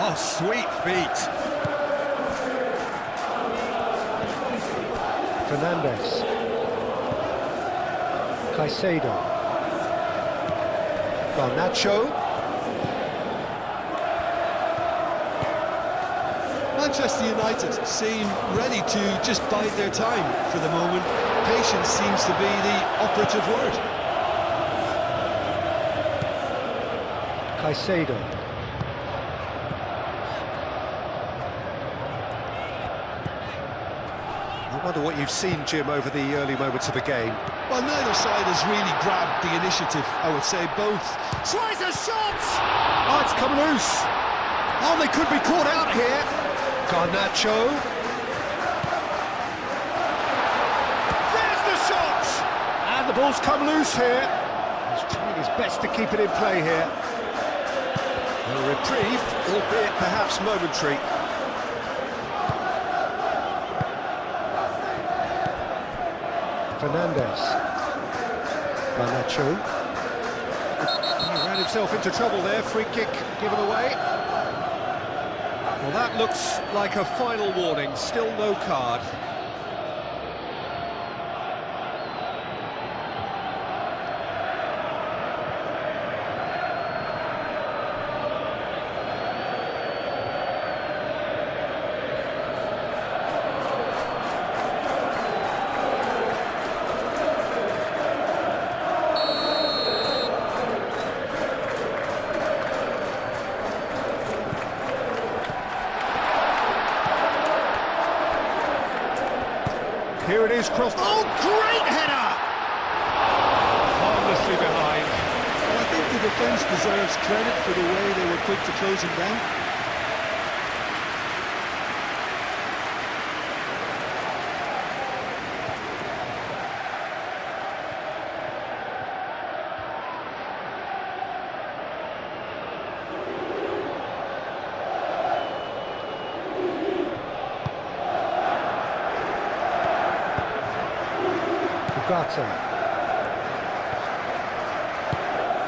[SPEAKER 4] Oh, sweet feet. Fernandes. Caicedo. Garnacho.
[SPEAKER 3] Manchester United seem ready to just bide their time for the moment. Patience seems to be the operative word.
[SPEAKER 4] Caicedo. I wonder what you've seen, Jim, over the early moments of the game.
[SPEAKER 3] Well, neither side has really grabbed the initiative, I would say. Both.
[SPEAKER 4] Tries a shot! Oh, it's come loose. Oh, they could be caught out here. Garnacho. There's the shot! And the ball's come loose here. He's trying his best to keep it in play here. A reprieve, albeit perhaps momentary. Fernandes. Garnacho. He ran himself into trouble there, free kick given away. Well, that looks like a final warning, still no card. Here it is, crossed. Oh, great header! Harmlessly behind.
[SPEAKER 3] Well, I think the defence deserves credit for the way they were quick to close him down.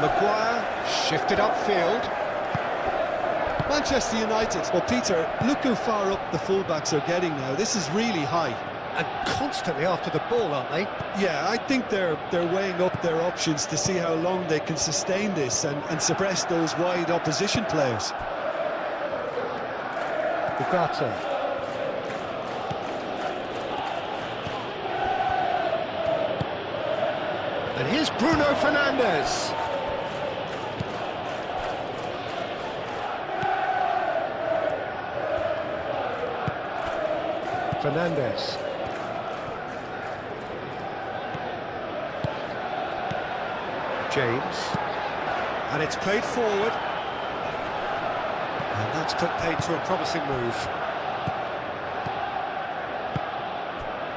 [SPEAKER 4] Maguire shifted upfield.
[SPEAKER 3] Manchester United. Well, Peter, look how far up the fullbacks are getting now. This is really high.
[SPEAKER 4] And constantly after the ball, aren't they?
[SPEAKER 3] Yeah, I think they're weighing up their options to see how long they can sustain this and suppress those wide opposition players.
[SPEAKER 4] Ugarte. And here's Bruno Fernandes. Fernandes. James. And it's played forward. And that's put paid to a promising move.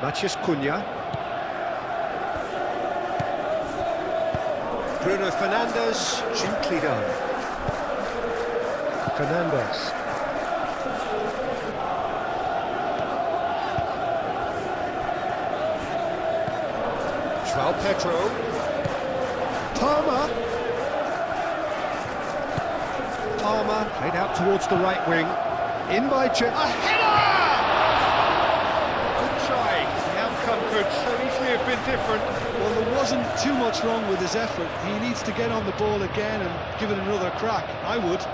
[SPEAKER 4] Matheus Cunha. Bruno Fernandes, gently done. Fernandes. João Pedro. Palmer. Palmer played out towards the right wing. In by a header! Good try. The outcome could so easily have been different.
[SPEAKER 3] Well, there wasn't too much wrong with his effort. He needs to get on the ball again and give it another crack. I would.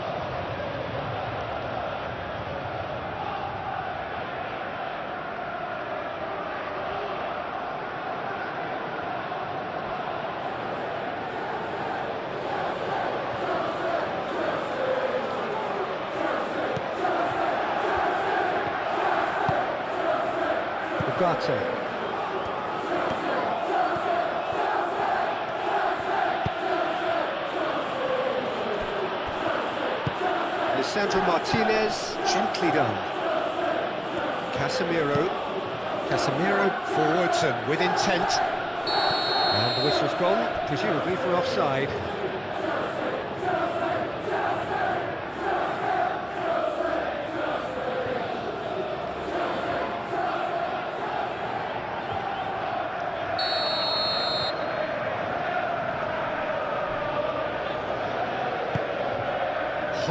[SPEAKER 4] Ugarte. Sandro Martinez, gently done. Casemiro forwards and with intent. And the whistle's gone, presumably for offside.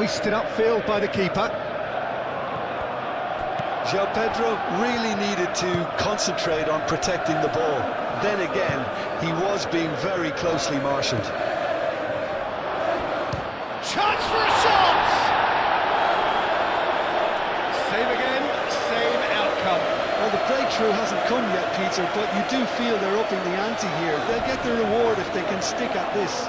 [SPEAKER 4] Hoisted upfield by the keeper.
[SPEAKER 3] João Pedro really needed to concentrate on protecting the ball. Then again, he was being very closely marshalled.
[SPEAKER 4] Chance for a shot! Same again, same outcome.
[SPEAKER 3] Well, the breakthrough hasn't come yet, Peter, but you do feel they're upping the ante here. They'll get the reward if they can stick at this.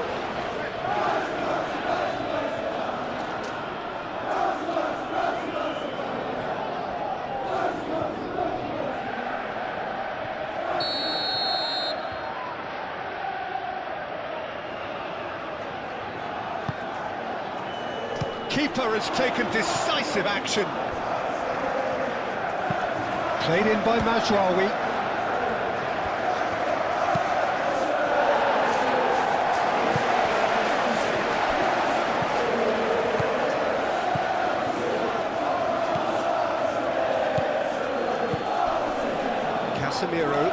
[SPEAKER 1] keeper has taken decisive action.
[SPEAKER 4] Played in by Mazraoui. Casemiro.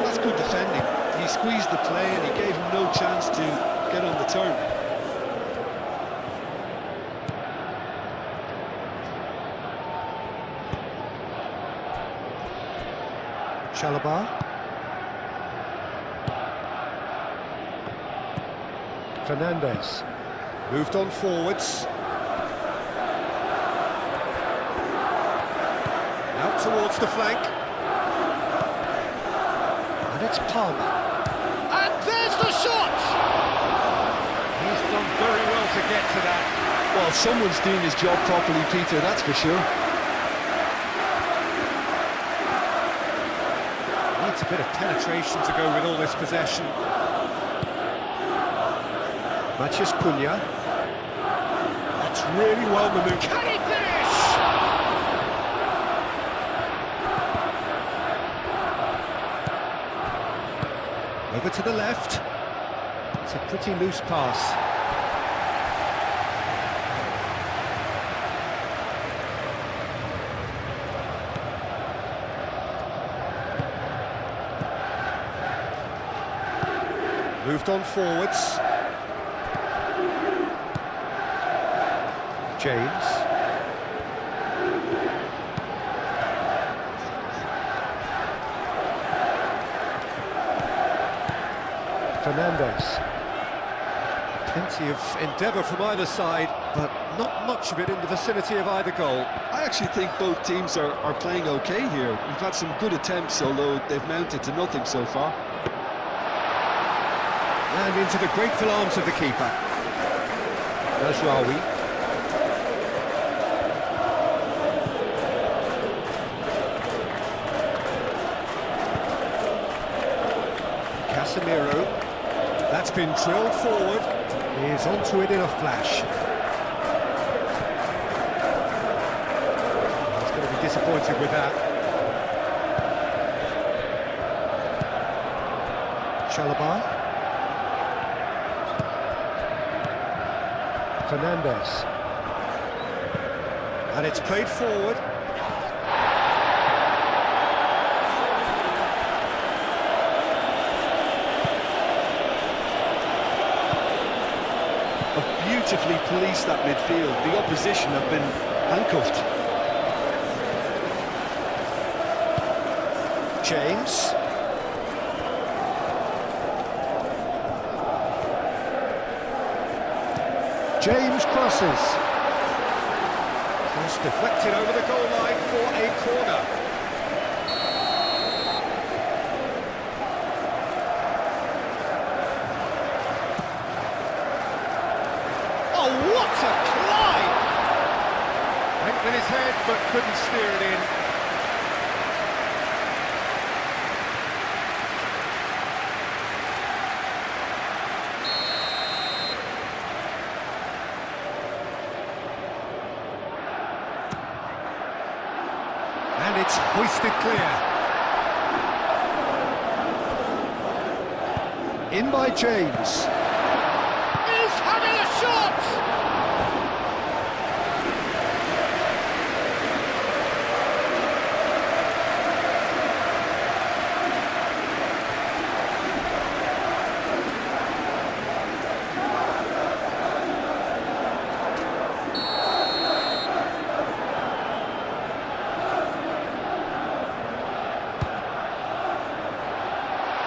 [SPEAKER 2] That's good defending. He squeezed the play and he gave him no chance to get on the turn.
[SPEAKER 4] Chalobah. Fernandes.
[SPEAKER 1] Moved on forwards. Out towards the flank.
[SPEAKER 4] And it's Palmer.
[SPEAKER 1] And there's the shot! He's done very well to get to that.
[SPEAKER 2] Well, someone's doing his job properly, Peter, that's for sure.
[SPEAKER 1] Needs a bit of penetration to go with all this possession.
[SPEAKER 4] Matheus Cunha.
[SPEAKER 1] That's really well manoeuvred. Can he finish?
[SPEAKER 4] Over to the left. It's a pretty loose pass.
[SPEAKER 1] Moved on forwards.
[SPEAKER 4] James. Fernandes.
[SPEAKER 1] Plenty of endeavour from either side, but not much of it in the vicinity of either goal.
[SPEAKER 2] I actually think both teams are playing okay here. We've had some good attempts, although they've mounted to nothing so far.
[SPEAKER 1] And into the grateful arms of the keeper.
[SPEAKER 4] Mazraoui. Casemiro.
[SPEAKER 1] That's been drilled forward.
[SPEAKER 4] He's onto it in a flash.
[SPEAKER 1] He's going to be disappointed with that.
[SPEAKER 4] Chalobah. Fernandes.
[SPEAKER 1] And it's played forward.
[SPEAKER 3] Beautifully policed that midfield. The opposition have been handcuffed.
[SPEAKER 1] James.
[SPEAKER 4] James crosses.
[SPEAKER 1] Cross deflected over the goal line for a corner. Oh, what a climb! Went with his head, but couldn't steer it in. And it's hoisted clear.
[SPEAKER 4] In by James.
[SPEAKER 1] He's having a shot!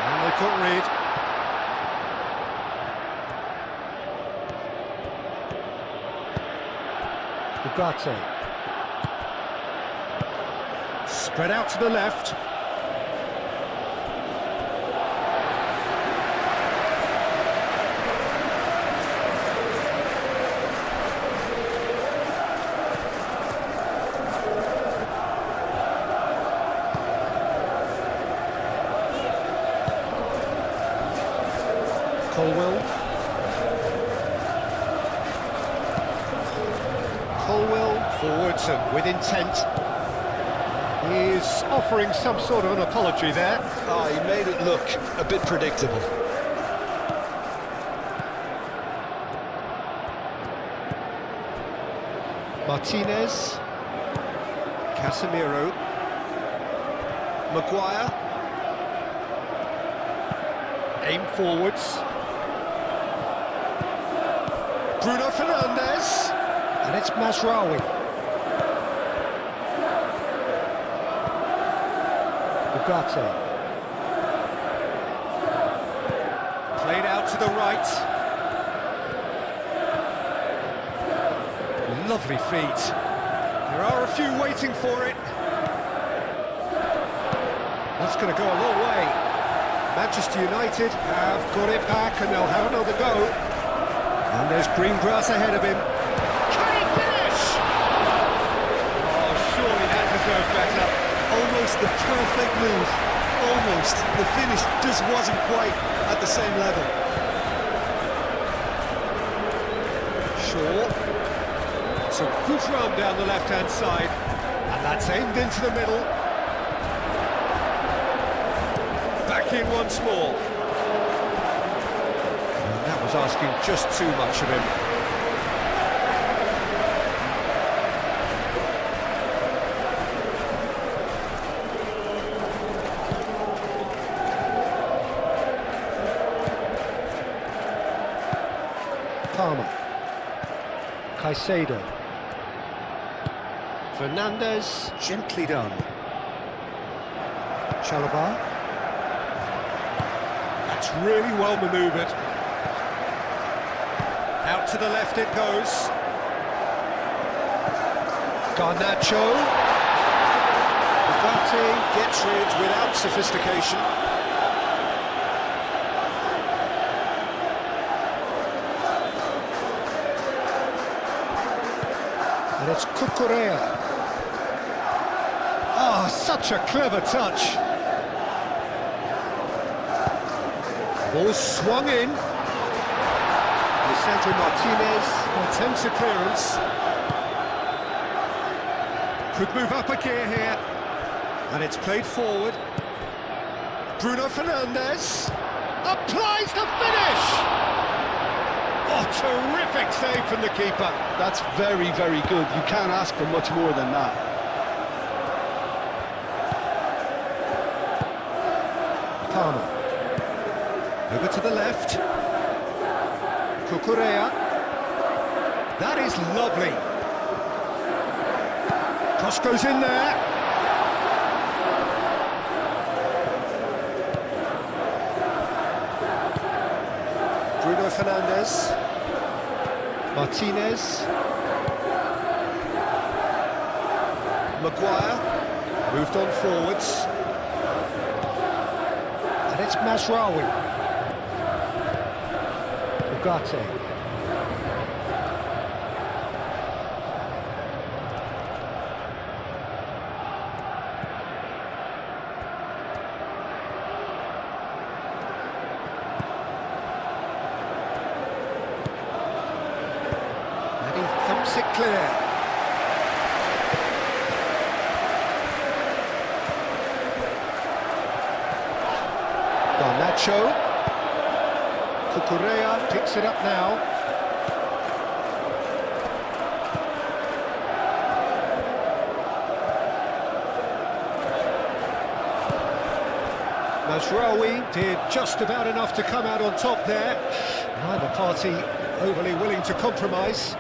[SPEAKER 1] And they couldn't read.
[SPEAKER 4] Ugarte. Spread out to the left. Colwell. Colwell forwards and with intent. He's offering some sort of an apology there.
[SPEAKER 2] Oh, he made it look a bit predictable.
[SPEAKER 4] Martinez. Casemiro. Maguire. Aim forwards. Bruno Fernandes. And it's Mazraoui. Ugarte. Played out to the right. Lovely feet. There are a few waiting for it. That's going to go a long way. Manchester United have got it back and they'll have another go. And there's green grass ahead of him. Can he finish? Oh, surely that deserves better.
[SPEAKER 3] Almost the perfect move. Almost. The finish just wasn't quite at the same level.
[SPEAKER 4] Shaw. It's a good run down the left-hand side. And that's aimed into the middle. Back in once more. And that was asking just too much of him. Palmer. Caicedo. Fernandes, gently done. Chalobah. That's really well manoeuvred. Out to the left it goes. Garnacho. Ugarte gets rid without sophistication. And it's Cucurella. Oh, such a clever touch. Ball swung in. Lisandro Martinez attempts a clearance. Could move up a gear here. And it's played forward. Bruno Fernandes applies the finish! Oh, terrific save from the keeper.
[SPEAKER 2] That's very, very good. You can't ask for much more than that.
[SPEAKER 4] Palmer. Over to the left. Cucurella. That is lovely. Cross goes in there. Bruno Fernandes. Martinez. Maguire. Moved on forwards. And it's Mazraoui. Ugarte. And he thumps it clear. Garnacho. Cucurella picks it up now. Mazraoui did just about enough to come out on top there. Neither party overly willing to compromise.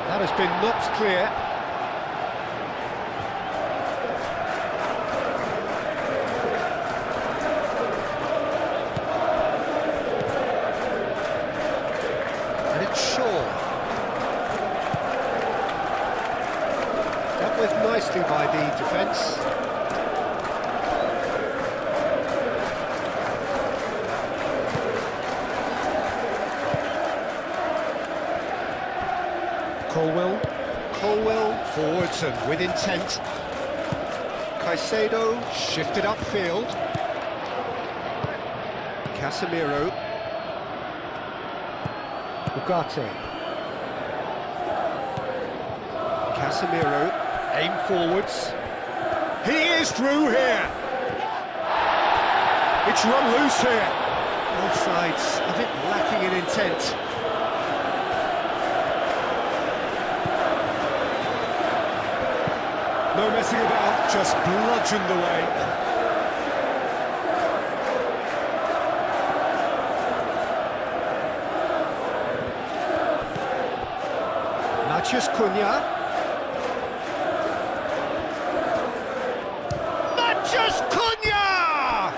[SPEAKER 4] That has been knocked clear. Dealt with nicely by the defence. Colwell forwards and with intent. Caicedo shifted upfield. Casemiro. Ugarte. Casemiro, aim forwards. He is through here. It's run loose here. Both sides a bit lacking in intent. No messing about, just bludgeoned away. Matheus Cunha. Matheus Cunha!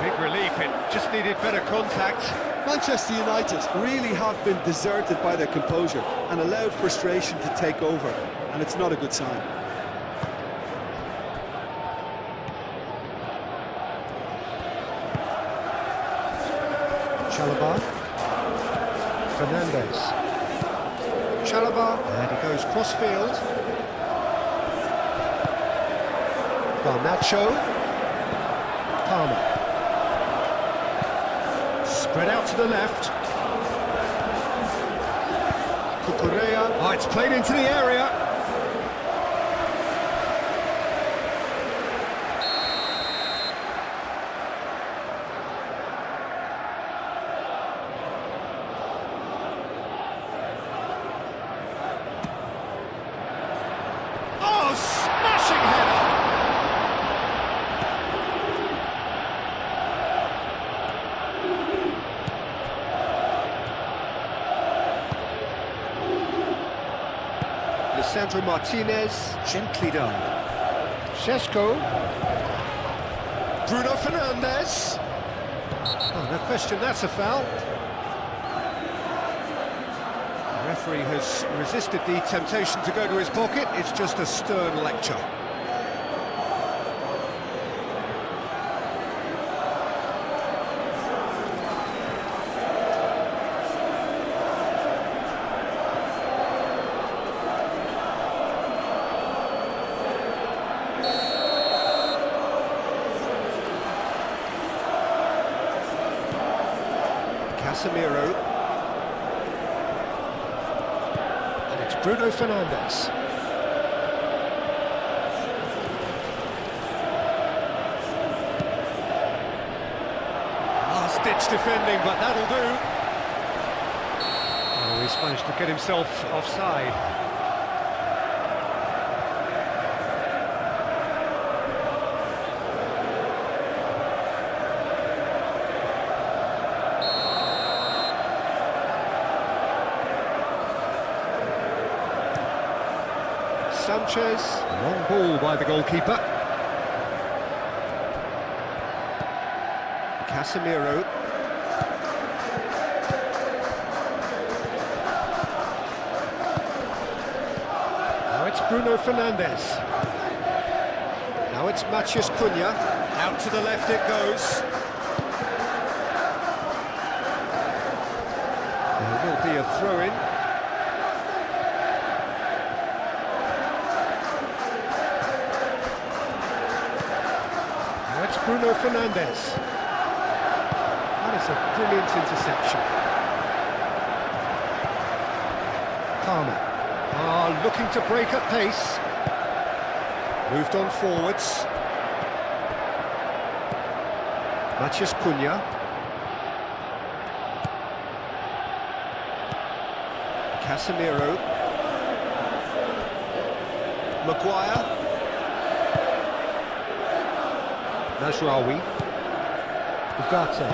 [SPEAKER 4] Big relief, it just needed better contact.
[SPEAKER 3] Manchester United really have been deserted by their composure and allowed frustration to take over, and it's not a good sign.
[SPEAKER 4] Chalobah. Fernandes. Chalobah, and he goes cross-field. Garnacho. Palmer. Spread out to the left. Cucurella. Oh, it's played into the area. Oh, smashing header! Lisandro Martinez, gently done. Šeško. Bruno Fernandes. Oh, no question, that's a foul. The referee has resisted the temptation to go to his pocket. It's just a stern lecture. Casemiro. And it's Bruno Fernandes. Last-ditch defending, but that'll do. Oh, he's managed to get himself offside. Sanchez, long ball by the goalkeeper. Casemiro. Now it's Bruno Fernandes. Now it's Matheus Cunha. Out to the left it goes. There will be a throw-in. Bruno Fernandes. That is a brilliant interception. Palmer. Looking to break at pace. Moved on forwards. Matheus Cunha. Casemiro. Maguire. Nasraoui. Ugarte.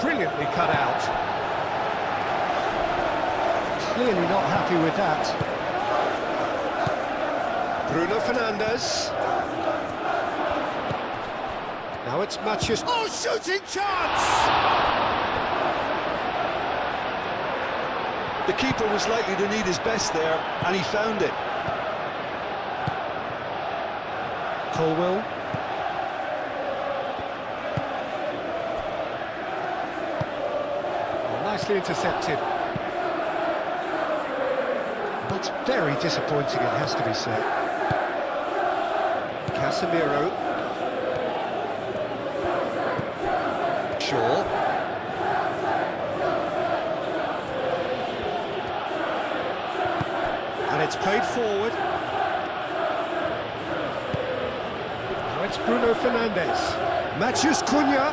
[SPEAKER 4] Brilliantly cut out. Clearly not happy with that. Bruno Fernandes. Now it's Matheus. Oh, shooting chance!
[SPEAKER 3] The keeper was likely to need his best there, and he found it.
[SPEAKER 4] Colwell. Nicely intercepted. That's very disappointing, it has to be said. Casemiro. Shaw. And it's played forward. Now it's Bruno Fernandes. Matheus Cunha.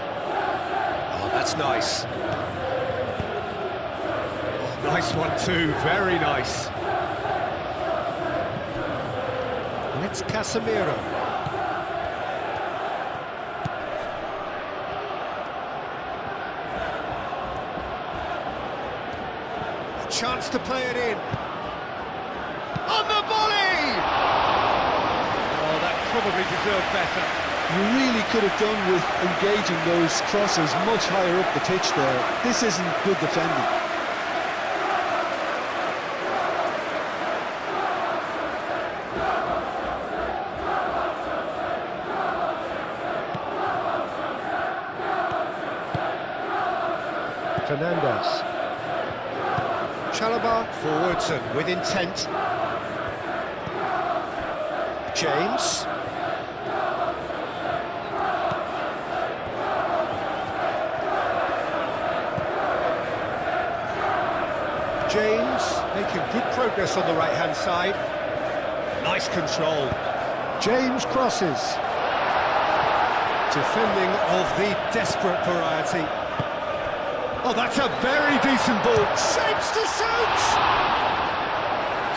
[SPEAKER 4] Oh, that's nice. Oh, nice one too, very nice. And it's Casemiro. A chance to play it in. On the volley! Oh, that probably deserved better.
[SPEAKER 3] You really could have done with engaging those crosses much higher up the pitch there. This isn't good defending.
[SPEAKER 4] Fernandes. Chalobah forwards and with intent. James. James making good progress on the right-hand side. Nice control. James crosses. Defending of the desperate variety. Oh, that's a very decent ball. Shapes to shoot!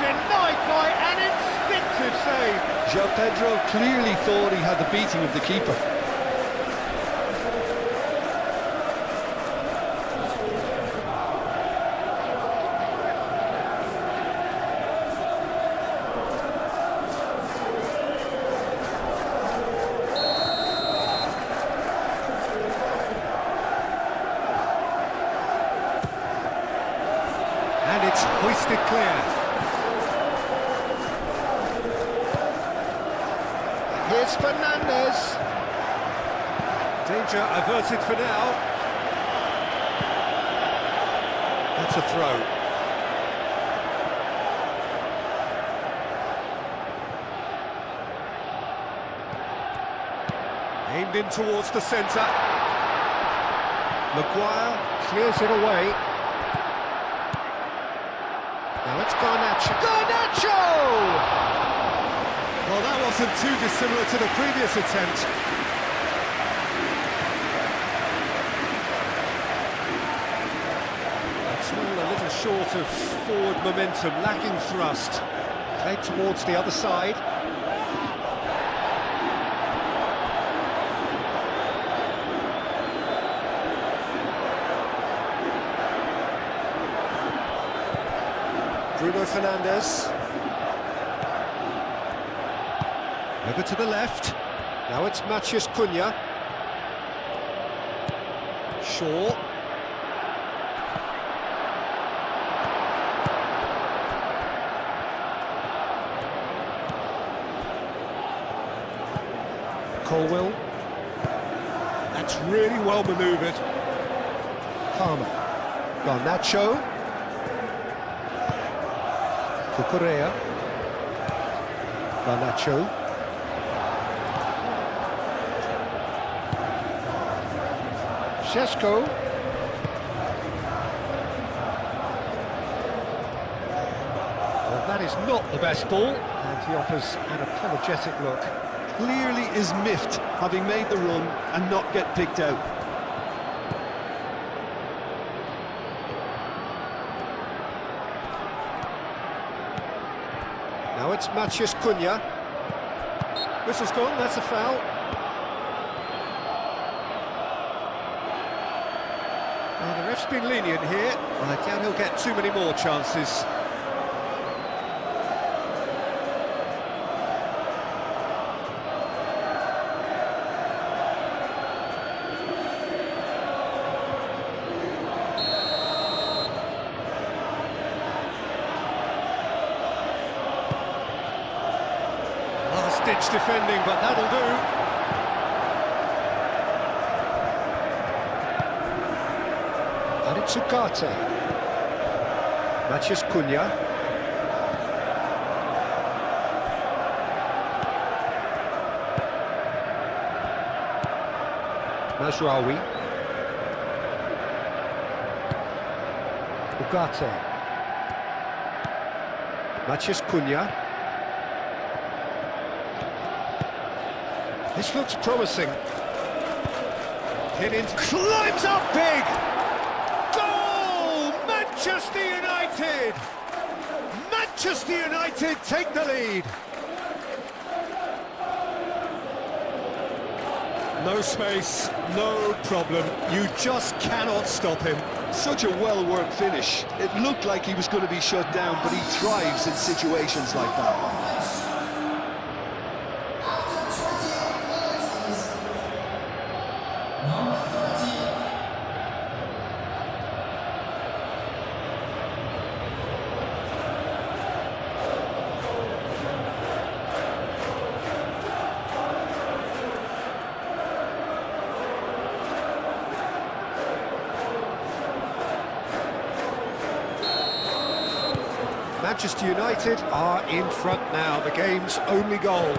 [SPEAKER 4] Denied by an instinctive save.
[SPEAKER 3] João Pedro clearly thought he had the beating of the keeper.
[SPEAKER 4] And it's hoisted clear. Here's Fernandes. Danger averted for now. That's a throw. Aimed in towards the centre. Maguire clears it away. Now it's Garnacho. Garnacho! Well, that wasn't too dissimilar to the previous attempt. That's all a little short of forward momentum, lacking thrust. Played towards the other side. Bruno Fernandes. Over to the left. Now it's Matheus Cunha. Shaw. Colwill. That's really well manoeuvred. Palmer. Garnacho. Cucurella. Garnacho. Sesko. Well, that is not the best ball, and he offers an apologetic look.
[SPEAKER 3] Clearly is miffed, having made the run and not get picked out.
[SPEAKER 4] Now it's Matheus Cunha. Whistle's gone, that's a foul. Well, the ref's been lenient here. I doubt he'll get too many more chances. Last-ditch defending, but that'll do. And it's Ugarte. Matheus Cunha. Mazraoui. Ugarte. Matheus Cunha. This looks promising. Hit in, climbs up big! Goal! Manchester United! Manchester United take the lead. No space, no problem. You just cannot stop him.
[SPEAKER 3] Such a well-worked finish. It looked like he was going to be shut down, but he thrives in situations like that.
[SPEAKER 4] Manchester United are in front now, the game's only goal.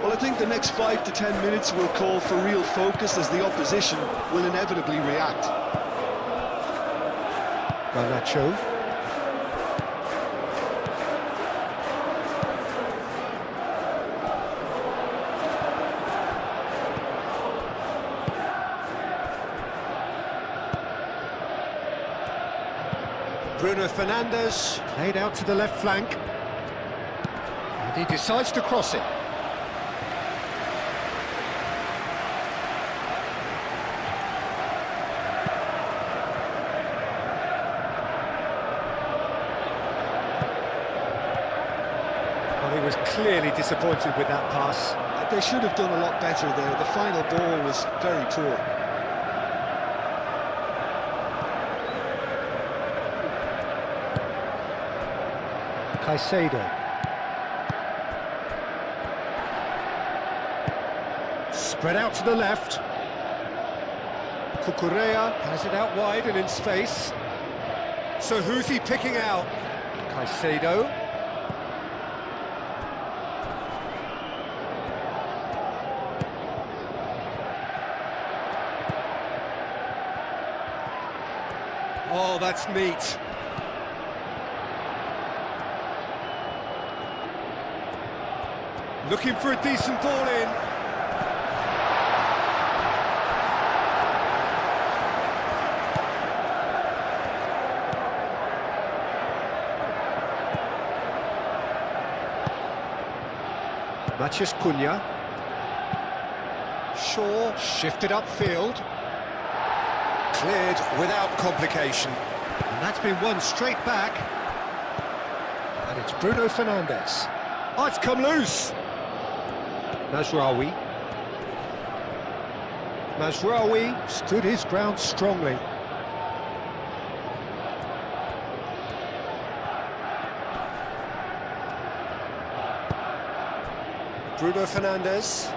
[SPEAKER 3] Well, I think the next 5 to 10 minutes will call for real focus as the opposition will inevitably react.
[SPEAKER 4] Garnacho. Bruno Fernandes, played out to the left flank. And he decides to cross it. Well, he was clearly disappointed with that pass.
[SPEAKER 3] They should have done a lot better there. The final ball was very poor.
[SPEAKER 4] Caicedo. Spread out to the left. Cucurella has it out wide and in space. So who's he picking out? Caicedo. Oh, that's neat. Looking for a decent ball in. Matheus Cunha. Shaw shifted upfield. Cleared without complication. And that's been won straight back. And it's Bruno Fernandes. Oh, it's come loose. Mazraoui. Mazraoui stood his ground strongly. Bruno Fernandes.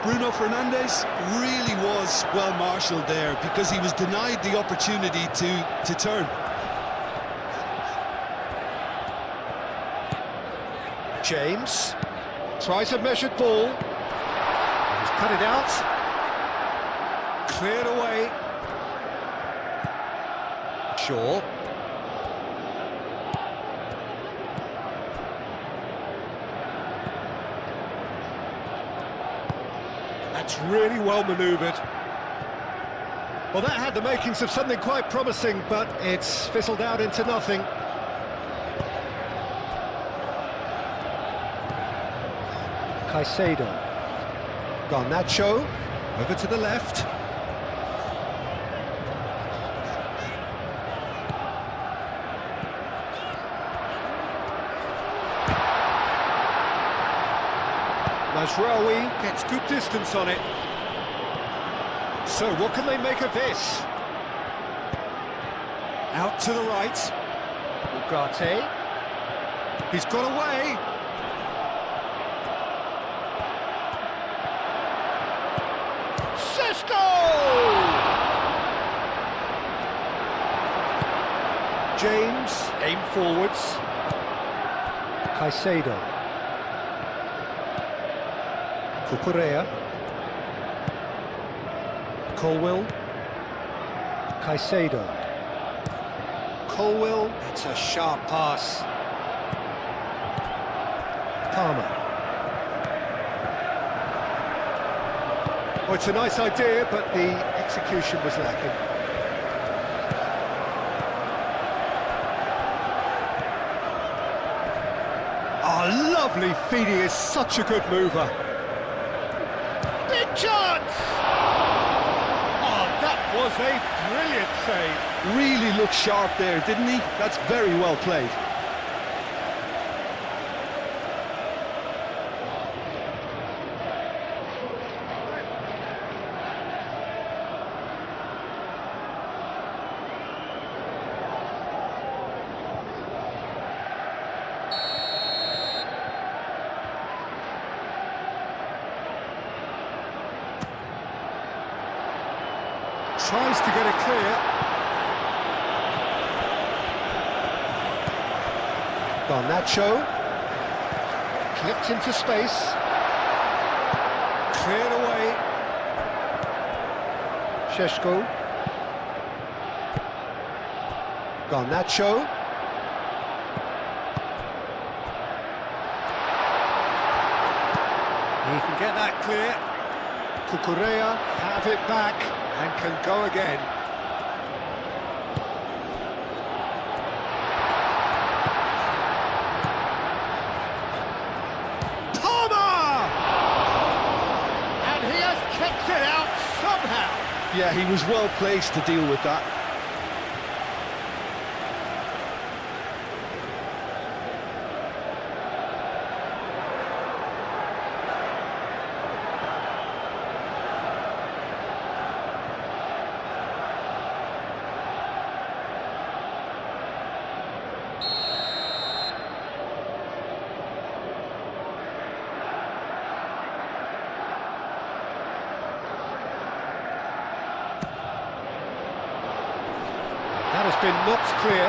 [SPEAKER 3] Bruno Fernandes really was well marshalled there because he was denied the opportunity to turn.
[SPEAKER 4] James tries a measured ball. He's cut it out. Cleared away. Shaw. That's really well manoeuvred. Well, that had the makings of something quite promising, but it's fizzled out into nothing. Caicedo. Garnacho, over to the left. Mazraoui gets good distance on it. So what can they make of this? Out to the right. Ugarte. He's got away. James, aim forwards. Caicedo. Cucurella. Colwill. Caicedo. Colwill. It's a sharp pass. Palmer. Well, it's a nice idea, but the execution was lacking. Oh, lovely feed, he is such a good mover. Big chance! Oh, that was a brilliant save.
[SPEAKER 3] Really looked sharp there, didn't he? That's very well played.
[SPEAKER 4] Tries to get it clear. Garnacho. Clipped into space. Cleared away. Šeško. Garnacho. He can get that clear. Cucurella have it back and can go again. Palmer! And he has kept it out somehow.
[SPEAKER 3] Yeah, he was well placed to deal with that.
[SPEAKER 4] That has been knocked clear.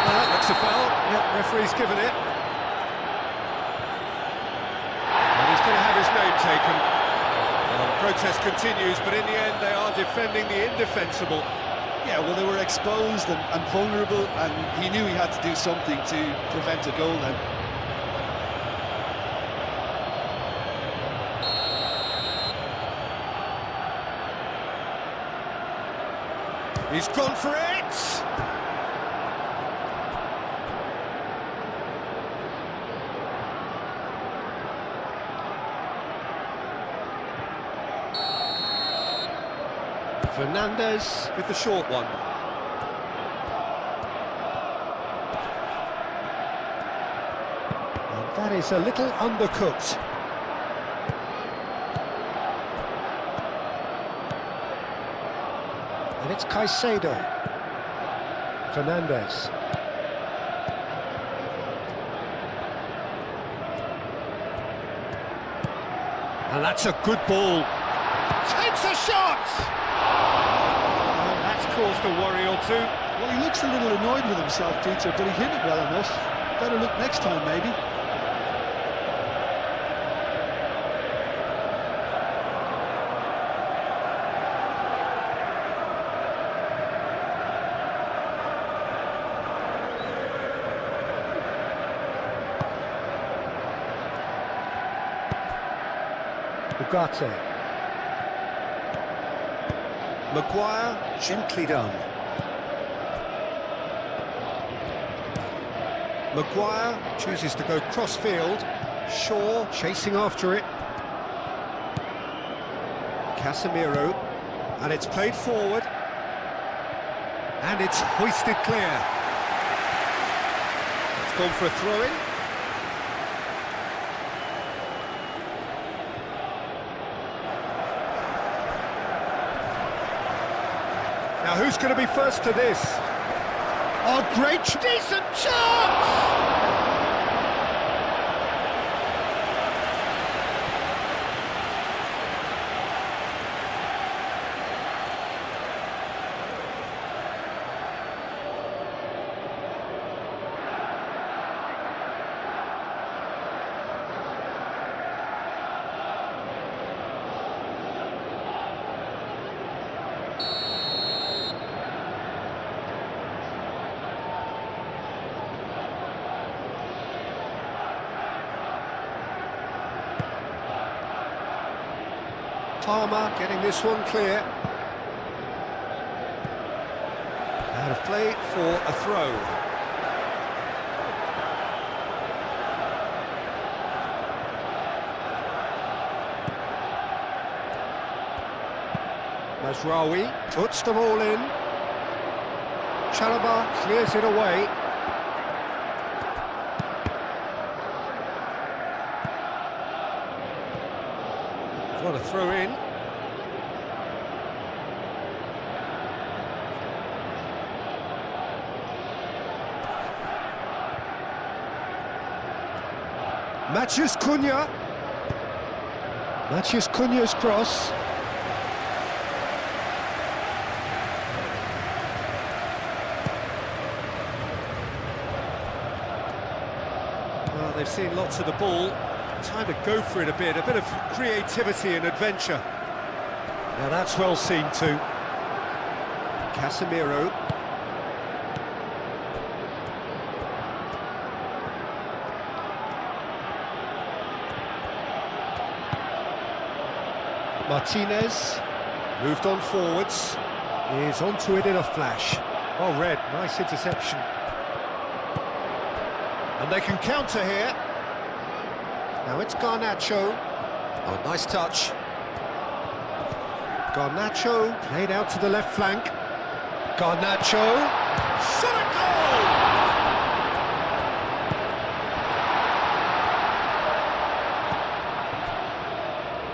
[SPEAKER 4] Well, that looks a foul. Yep, referee's given it. And he's going to have his name taken. Well, the protest continues, but in the end they are defending the indefensible.
[SPEAKER 3] Yeah, well, they were exposed and vulnerable, and he knew he had to do something to prevent a goal then.
[SPEAKER 4] He's gone for it! Fernandez with the short one. And that is a little undercooked. And it's Caicedo. Fernandez. And that's a good ball. Takes a shot! And that's caused a worry or two.
[SPEAKER 3] Well, he looks a little annoyed with himself, Dieter, but he hit it well enough. Better look next time, maybe.
[SPEAKER 4] Ugarte. Maguire, gently done. Maguire chooses to go cross-field. Shaw chasing after it. Casemiro. And it's played forward. And it's hoisted clear. It's gone for a throw-in. Now, who's going to be first to this? Oh, great, decent chance! Palmer getting this one clear. Out of play for a throw. Mazraoui puts them all in. Chalobah clears it away. What a throw in. Matheus Cunha. Matheus Cunha's cross. Well, they've seen lots of the ball. Time to go for it a bit of creativity and adventure. Now that's well seen too. Casemiro. Martinez moved on forwards. Is onto it in a flash. Well read, nice interception. And they can counter here. Now it's Garnacho. Oh, nice touch. Garnacho played out to the left flank. Garnacho. Shot a goal!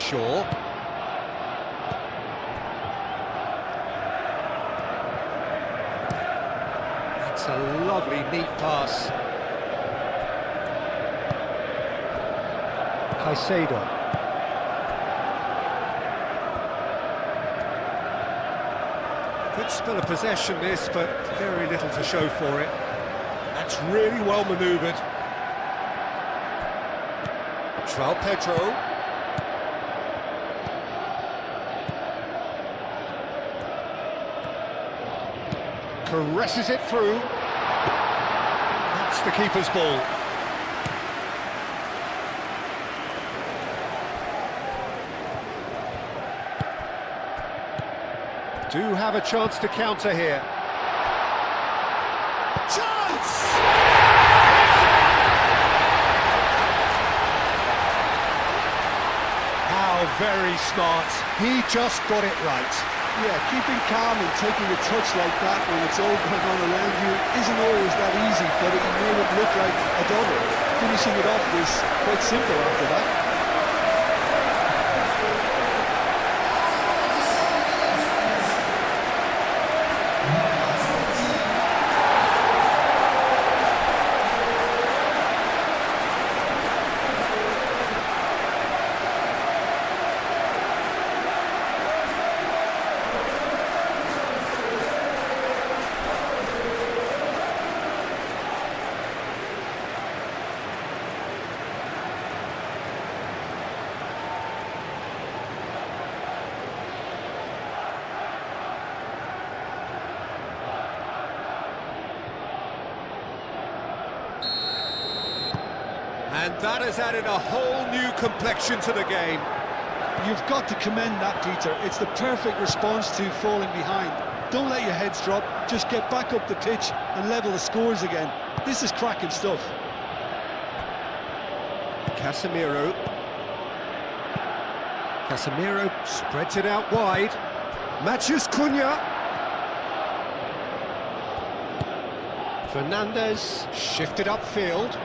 [SPEAKER 4] Shaw. That's a lovely, neat pass. Caicedo. Good spell of possession this, but very little to show for it. That's really well manoeuvred. João Pedro. Caresses it through. That's the keeper's ball. Do have a chance to counter here. Chance! How very smart. He just got it right.
[SPEAKER 3] Yeah, keeping calm and taking a touch like that when it's all going on around you isn't always that easy, but it made it look like a double. Finishing it off was quite simple after that.
[SPEAKER 4] And that has added a whole new complexion to the game.
[SPEAKER 3] You've got to commend that, Peter. It's the perfect response to falling behind. Don't let your heads drop, just get back up the pitch and level the scores again. This is cracking stuff.
[SPEAKER 4] Casemiro. Casemiro spreads it out wide. Matheus Cunha. Fernandes shifted upfield.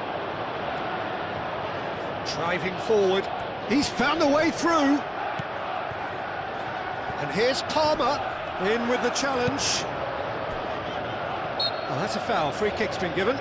[SPEAKER 4] Driving forward, he's found a way through. And here's Palmer, in with the challenge. Oh, that's a foul, free kick's been given.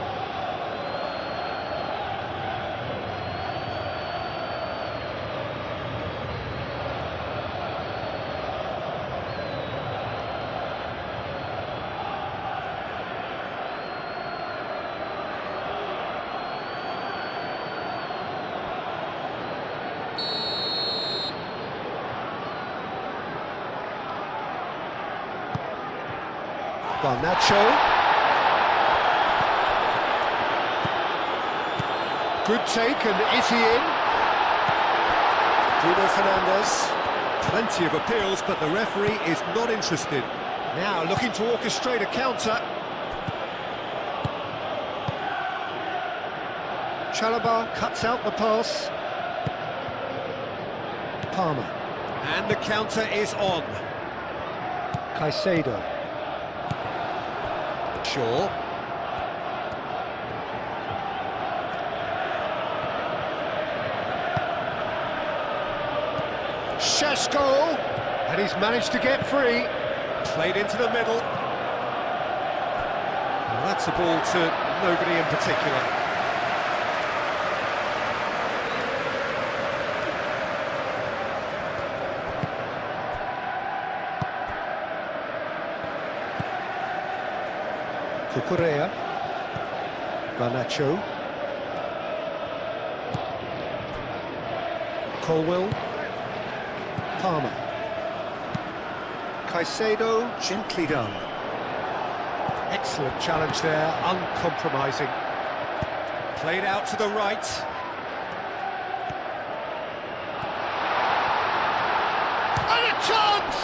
[SPEAKER 4] Garnacho. Good take, and is he in? Bruno Fernandes. Plenty of appeals, but the referee is not interested. Now looking to orchestrate a counter. Chalobah cuts out the pass. Palmer. And the counter is on. Caicedo. Shaw. Šeško, and he's managed to get free. Played into the middle. Well, that's a ball to nobody in particular. Cucurella. Garnacho. Colwell. Palmer. Caicedo, gently done. Excellent challenge there, uncompromising. Played out to the right. And a chance!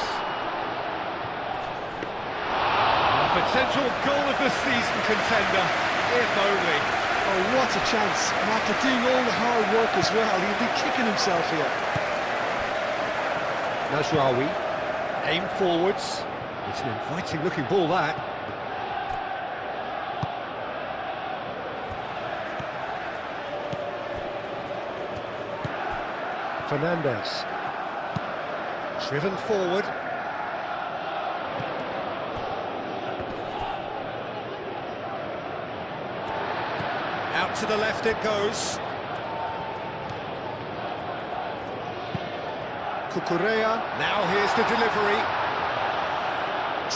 [SPEAKER 4] A potential goal of the season contender, if only.
[SPEAKER 3] Oh, what a chance. And after doing all the hard work as well, he'll be kicking himself here.
[SPEAKER 4] Nasraoui, aim forwards. It's an inviting looking ball, that. Fernandes. Driven forward. Out to the left it goes. Cucurella, now here's the delivery.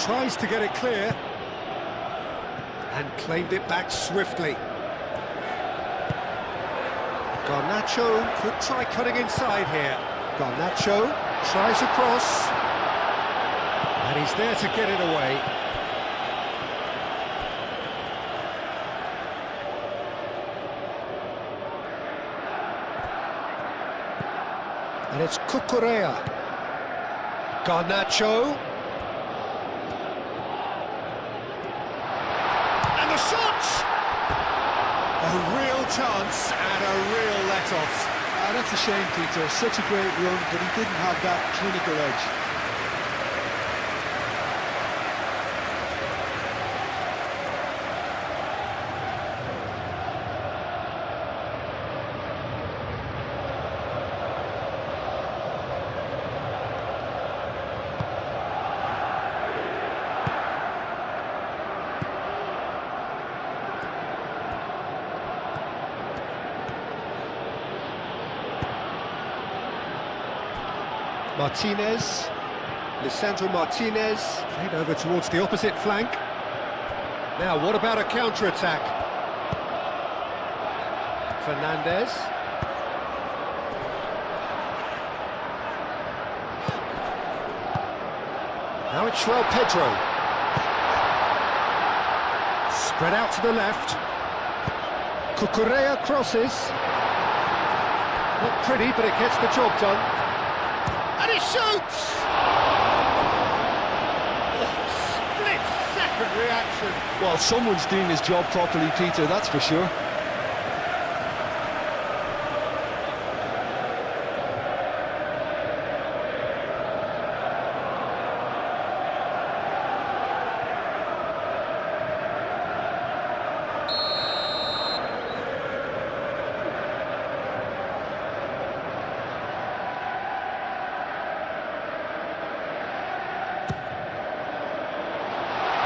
[SPEAKER 4] Tries to get it clear. And claimed it back swiftly. Garnacho could try cutting inside here. Garnacho tries across. And he's there to get it away. And it's Cucurella. Garnacho. And the shot! A real chance and a real let-off.
[SPEAKER 3] That's a shame, Peter. Such a great run, but he didn't have that clinical edge.
[SPEAKER 4] Martinez, Lisandro Martinez, played over towards the opposite flank. Now, what about a counter-attack? Fernandes. Now it's João Pedro. Spread out to the left. Cucurella crosses. Not pretty, but it gets the job done. And he shoots! Split-second reaction.
[SPEAKER 3] Well, someone's doing his job properly, Peter, that's for sure.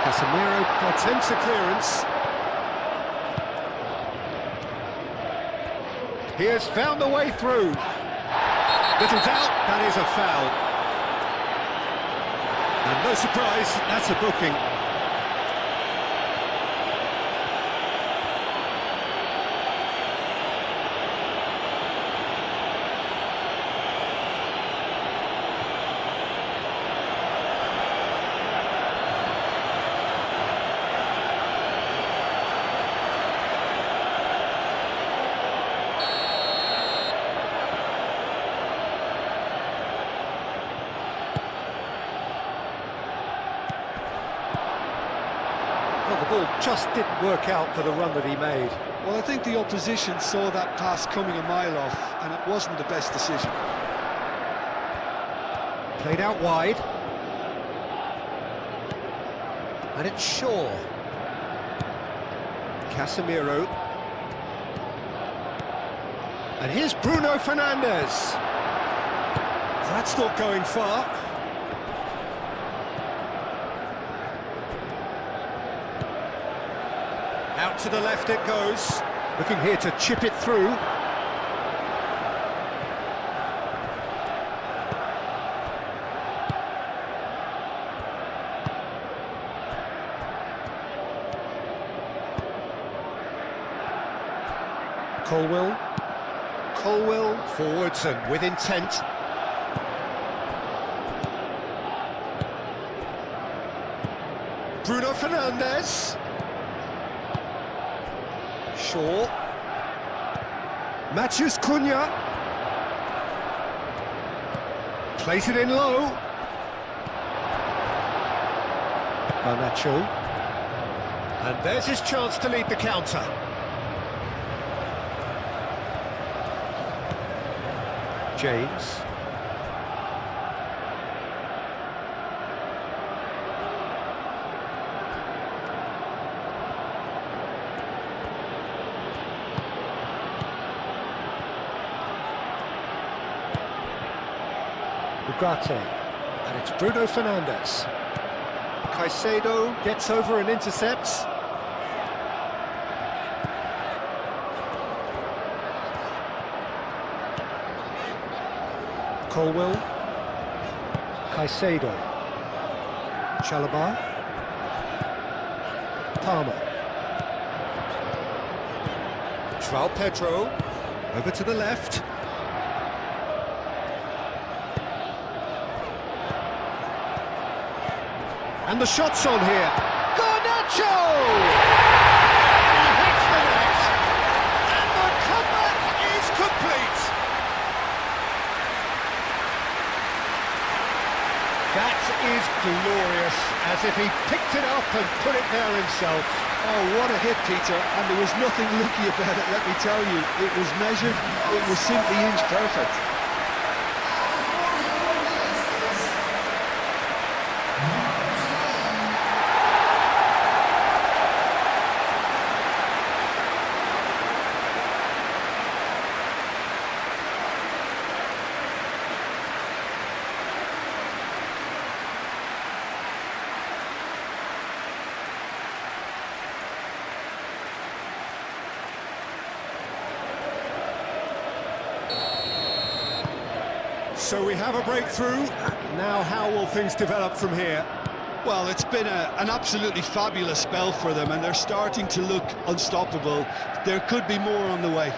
[SPEAKER 4] Casemiro attempts a clearance. He has found the way through. Little doubt, that is a foul. And no surprise, that's a booking. Well, the ball just didn't work out for the run that he made.
[SPEAKER 3] Well, I think the opposition saw that pass coming a mile off, and it wasn't the best decision.
[SPEAKER 4] Played out wide. And it's Shaw. Casemiro. And here's Bruno Fernandes. That's not going far. Out to the left it goes. Looking here to chip it through. Colwell forwards and with intent. Bruno Fernandes. Shaw. Matheus Cunha. Plays it in low. Garnacho. And there's his chance to lead the counter. James. Ugarte, and it's Bruno Fernandes. Caicedo gets over and intercepts. Colwell, Caicedo, Chalobah, Palmer, João Pedro, over to the left. And the shot's on here. Garnacho! He hits the net, and the comeback is complete. That is glorious, as if he picked it up and put it there himself.
[SPEAKER 3] Oh, what a hit, Peter, and there was nothing lucky about it, let me tell you. It was measured, it was simply inch perfect.
[SPEAKER 4] So we have a breakthrough. Now how will things develop from here?
[SPEAKER 3] Well, it's been an absolutely fabulous spell for them, and they're starting to look unstoppable. There could be more on the way.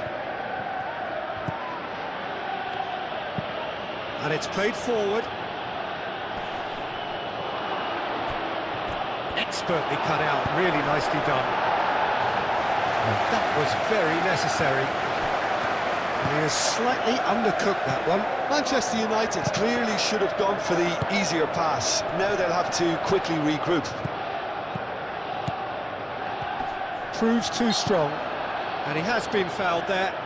[SPEAKER 4] And it's played forward. Expertly cut out, really nicely done. And that was very necessary. He has slightly undercooked that one.
[SPEAKER 3] Manchester United clearly should have gone for the easier pass. Now they'll have to quickly regroup.
[SPEAKER 4] Proves too strong. And he has been fouled there.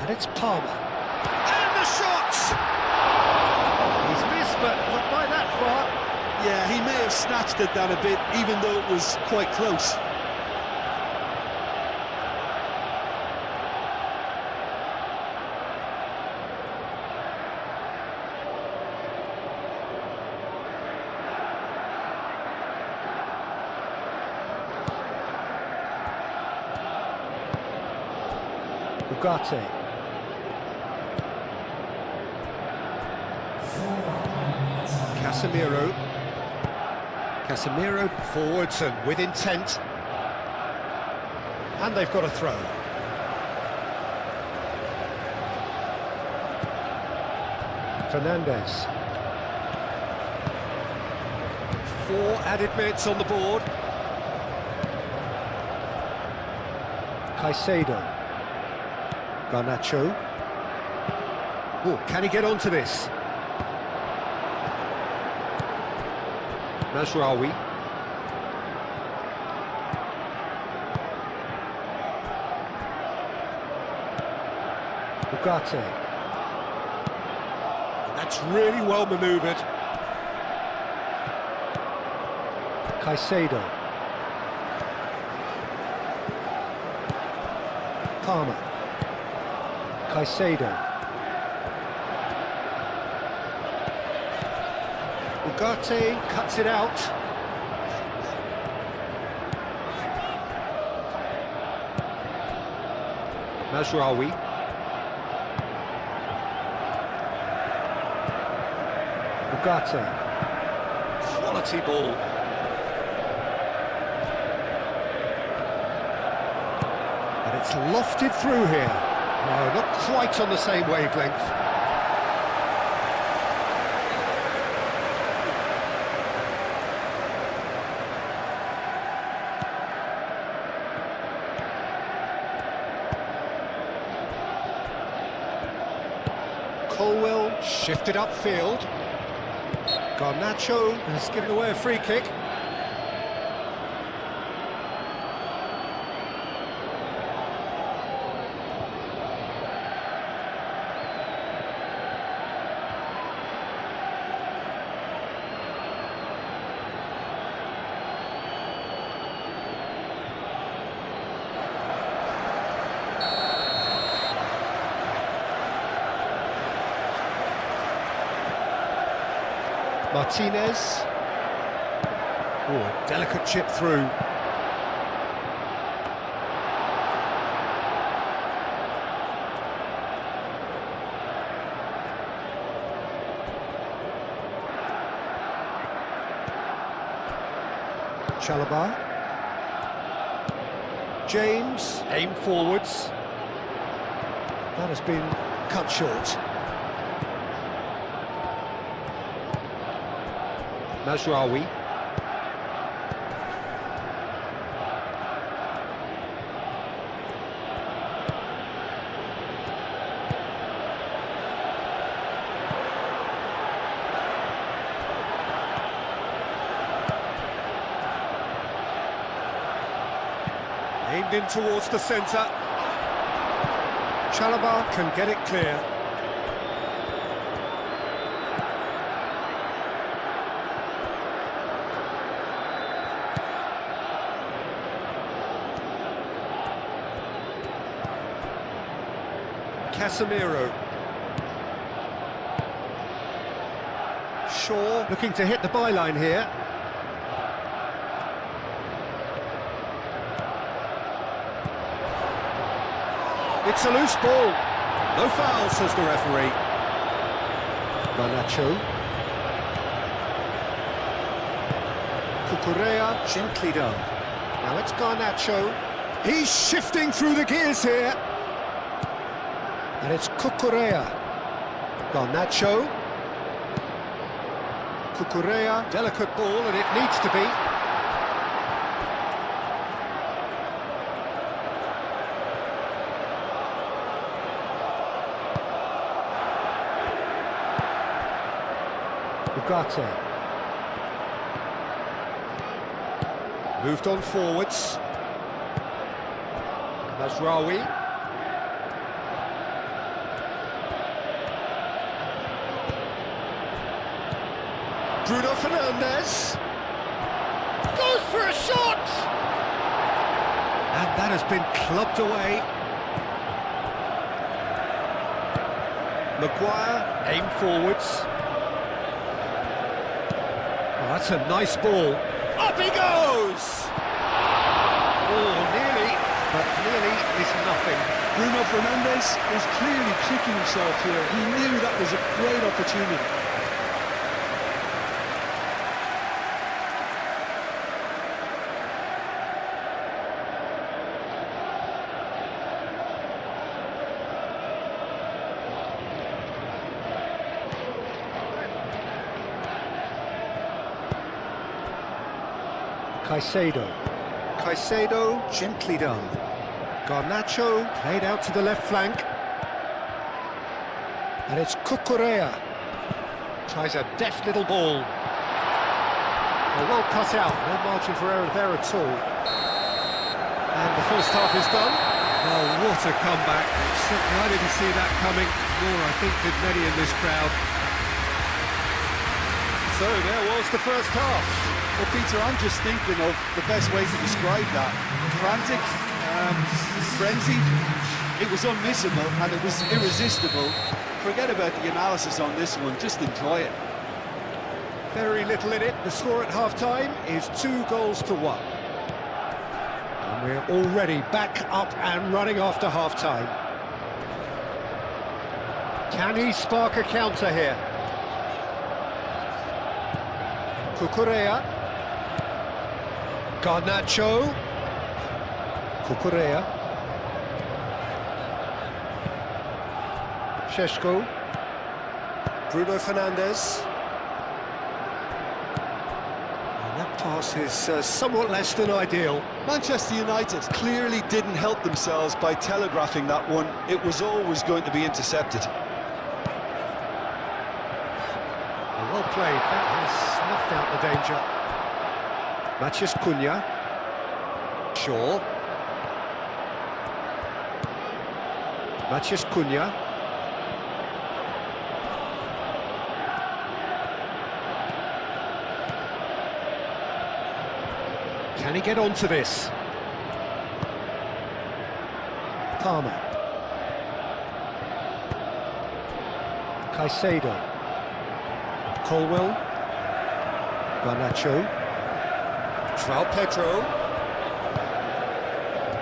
[SPEAKER 4] And it's Palmer. And the shot! He's missed, but not by that far.
[SPEAKER 3] Yeah, he may have snatched it down a bit, even though it was quite close.
[SPEAKER 4] Ugarte. Casemiro forwards and with intent. And they've got a throw. Fernandez. 4 added minutes on the board. Caicedo. Garnacho. Oh, can he get onto this? Mazraoui. Ugarte. That's really well manoeuvred. Caicedo. Palmer. Caicedo. Ugarte cuts it out. Mazraoui. Ugarte. Quality ball. And it's lofted through here. No, not quite on the same wavelength. Colwell shifted upfield. Garnacho has given away a free kick. Martinez. Oh, a delicate chip through. Chalobah. James, aim forwards. That has been cut short. Mazraoui. Aimed in towards the centre. Chalobah can get it clear. Casemiro. Shaw looking to hit the byline here. It's a loose ball. No foul, says the referee. Garnacho. Cucurella, gently done. Now it's Garnacho. He's shifting through the gears here. And it's Cucurella. Garnacho. Cucurella, delicate ball, and it needs to be. Ugarte. Moved on forwards. Mazraoui. Bruno Fernandez goes for a shot, and that has been clubbed away. Maguire, aim forwards. Oh, that's a nice ball. Up he goes! Oh, nearly, but nearly is nothing.
[SPEAKER 3] Bruno Fernandes is clearly kicking himself here. He knew that was a great opportunity.
[SPEAKER 4] Caicedo. Caicedo, gently done. Garnacho, played out to the left flank. And it's Cucurella. Tries a deft little ball. Well cut out, no margin for error there at all. And the first half is done.
[SPEAKER 1] Oh, what a comeback. Certainly I didn't see that coming, nor I think did many in this crowd.
[SPEAKER 4] So there was the first half.
[SPEAKER 3] Well, Peter, I'm just thinking of the best way to describe that. Frantic, frenzied. It was unmissable and it was irresistible. Forget about the analysis on this one, just enjoy it.
[SPEAKER 4] Very little in it. The score at half-time is 2-1. And we're already back up and running after half-time. Can he spark a counter here? Cucurella. Garnacho. Cucurella. Šeško. Bruno Fernandes. And that pass is somewhat less than ideal.
[SPEAKER 3] Manchester United clearly didn't help themselves by telegraphing that one. It was always going to be intercepted.
[SPEAKER 4] Well played, that has snuffed out the danger. Matheus Cunha. Shaw. Matheus Cunha. Can he get onto this? Palmer. Caicedo. Colwell. Garnacho. João Pedro.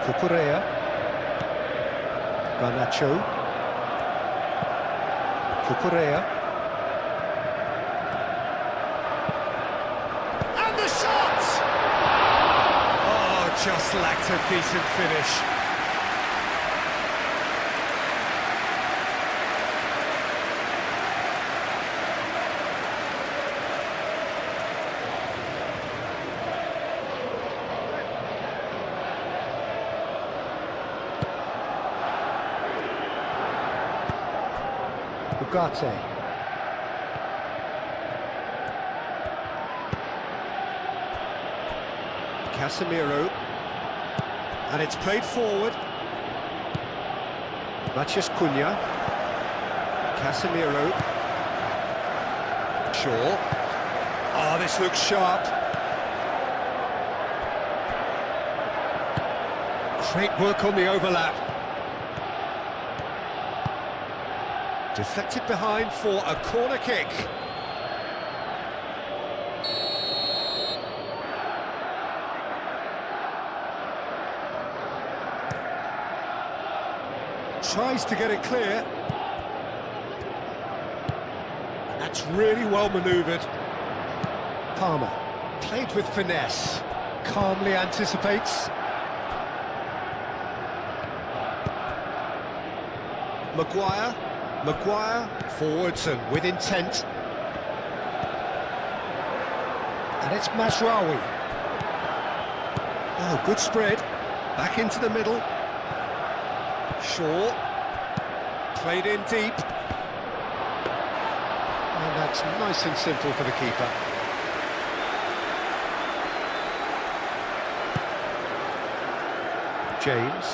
[SPEAKER 4] Cucurella. Garnacho. Cucurella. And the shot!
[SPEAKER 1] Oh, just lacked a decent finish.
[SPEAKER 4] Ugarte. Casemiro. And it's played forward. Matheus Cunha. Casemiro. Shaw. Oh, this looks sharp. Great work on the overlap. Deflected behind for a corner kick. Tries to get it clear. That's really well manoeuvred. Palmer, played with finesse, calmly anticipates. Maguire. Maguire, forwards and with intent. And it's Mazraoui. Oh, good spread. Back into the middle. Shaw. Played in deep. And that's nice and simple for the keeper. James.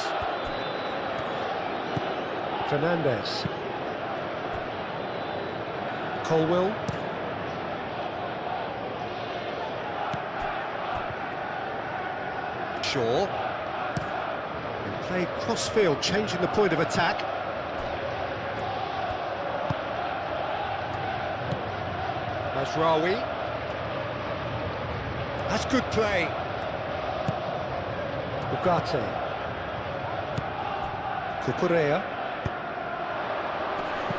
[SPEAKER 4] Fernandes. Colwell. Shaw. And played cross-field, changing the point of attack. Mazraoui. That's good play. Ugarte. Cucurella.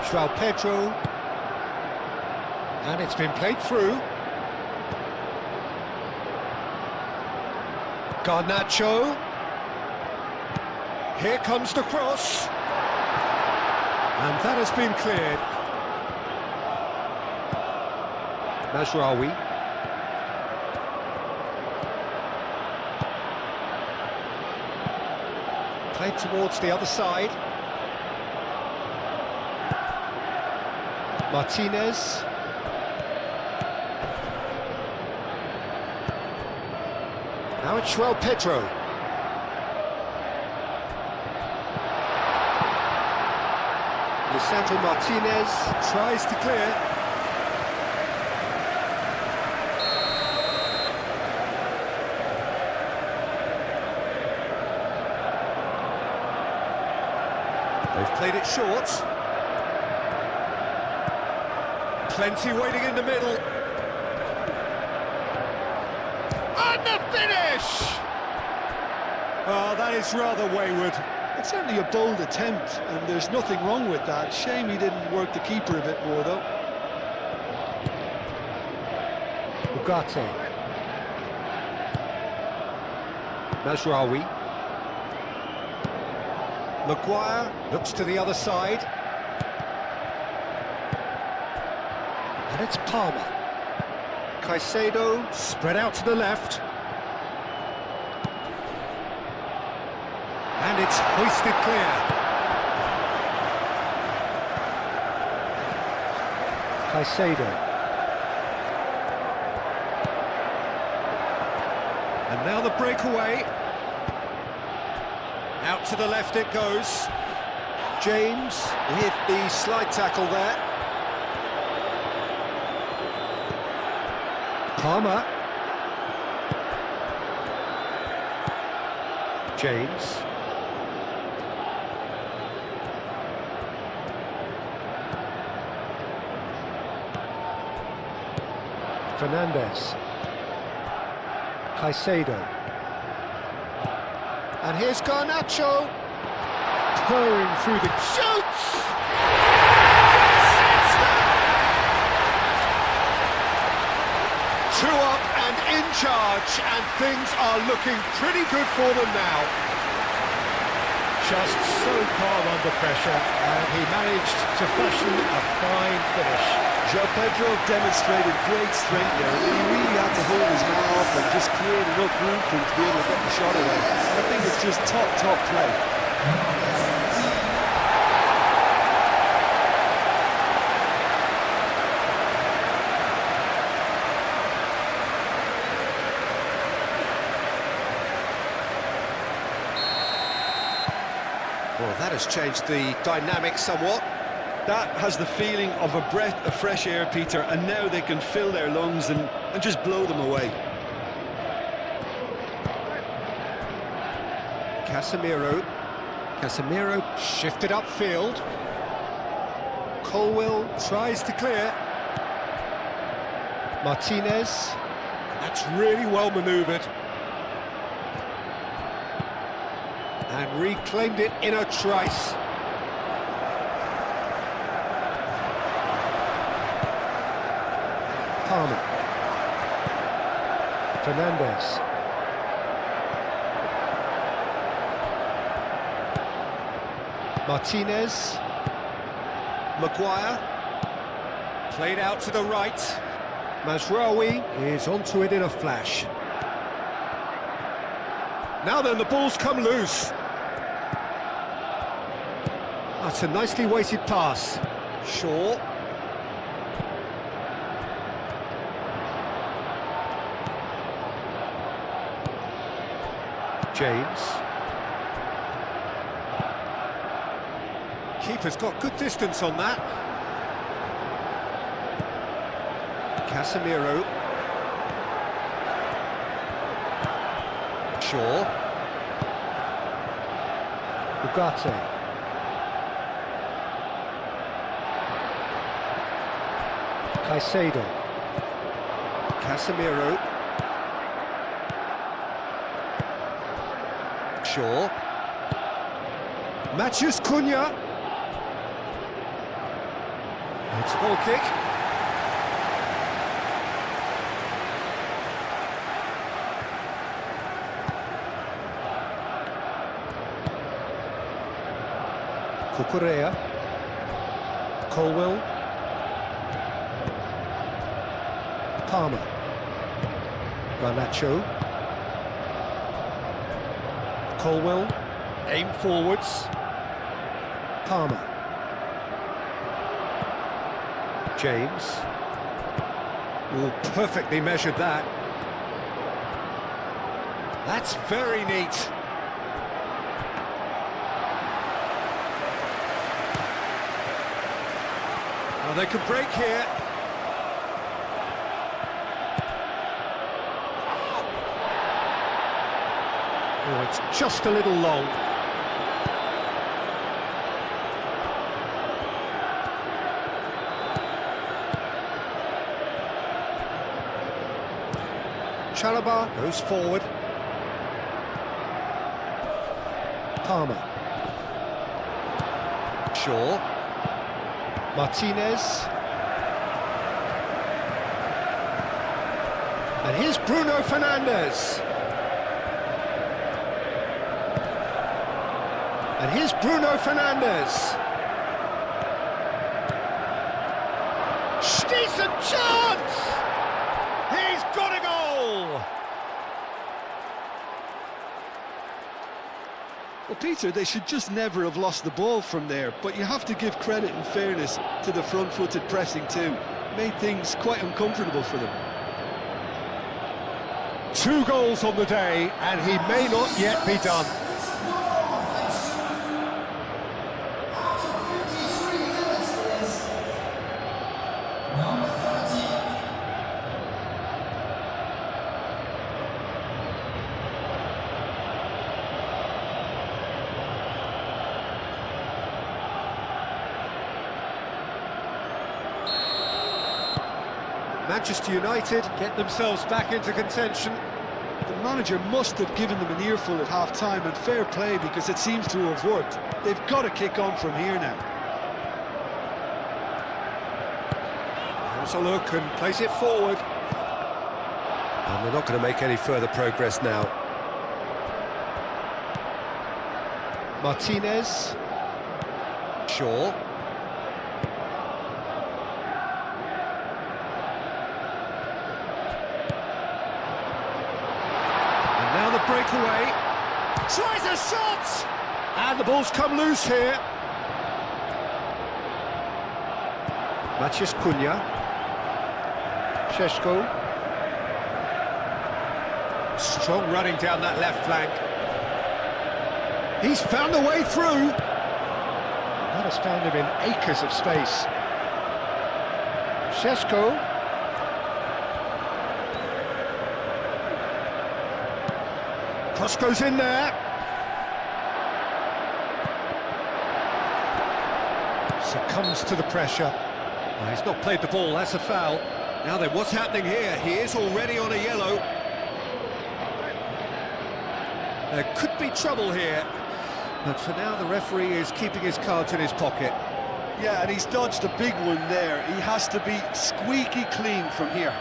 [SPEAKER 4] João Pedro. And it's been played through. Garnacho. Here comes the cross. And that has been cleared. Mazraoui. Played towards the other side. Martinez. Now it's João Pedro. Lisandro Martinez tries to clear. They've played it short. Plenty waiting in the middle. And the finish! Oh, that is rather wayward.
[SPEAKER 3] It's certainly a bold attempt, and there's nothing wrong with that. Shame he didn't work the keeper a bit more, though.
[SPEAKER 4] Ugarte. Mazraoui. Maguire looks to the other side. And it's Palmer. Caicedo spread out to the left. And it's hoisted clear. Caicedo. And now the breakaway. Out to the left it goes. James with the slide tackle there. Palmer. James. Fernandes. Caicedo. And here's Garnacho. Pouring through the... Shoots! Two up and in charge, and things are looking pretty good for them now. Just so calm under pressure, and he managed to fashion a fine finish.
[SPEAKER 3] João Pedro demonstrated great strength there. He really had to hold his man off and just create enough room for him to be able to get the shot away. I think it's just top play.
[SPEAKER 4] Well, that has changed the dynamic somewhat.
[SPEAKER 3] That has the feeling of a breath of fresh air, Peter, and now they can fill their lungs and just blow them away.
[SPEAKER 4] Casemiro shifted upfield. Colwill tries to clear. Martinez. That's really well manoeuvred. And reclaimed it in a trice. Palmer. Fernandes. Martinez. Maguire. Played out to the right. Mazraoui is onto it in a flash. Now then, the ball's come loose. That's a nicely weighted pass. Shaw. James. Keeper's got good distance on that. Casemiro. Shaw. Ugarte. Caicedo. Casemiro. Shaw. Matheus Cunha. It's a goal kick. Cucurella. Colwill. Palmer. Garnacho. Colwill. Aim forwards. Palmer. James. Oh, perfectly measured that. That's very neat. Well, they could break here. Oh, it's just a little long. Chalobah goes forward. Palmer. Shaw. Martinez. And here's Bruno Fernandes. And here's Bruno Fernandes. Decent chance! He's got a goal!
[SPEAKER 3] Well, Peter, they should just never have lost the ball from there, but you have to give credit and fairness to the front-footed pressing too. Made things quite uncomfortable for them.
[SPEAKER 4] 2 goals on the day, and he may not yet be done. Manchester United get themselves back into contention.
[SPEAKER 3] The manager must have given them an earful at half-time, and fair play, because it seems to have worked. They've got to kick on from here now.
[SPEAKER 4] Has a look and plays it forward. And they're not going to make any further progress now. Martinez. Shaw. Now the breakaway, tries a shot! And the ball's come loose here. Maciej Cunha. Šeško. Strong running down that left flank. He's found a way through. That has found him in acres of space. Šeško. Cross goes in there. Succumbs to the pressure. Oh, he's not played the ball, that's a foul. Now then, what's happening here? He is already on a yellow. There could be trouble here. But for now, the referee is keeping his cards in his pocket.
[SPEAKER 3] Yeah, and he's dodged a big one there. He has to be squeaky clean from here.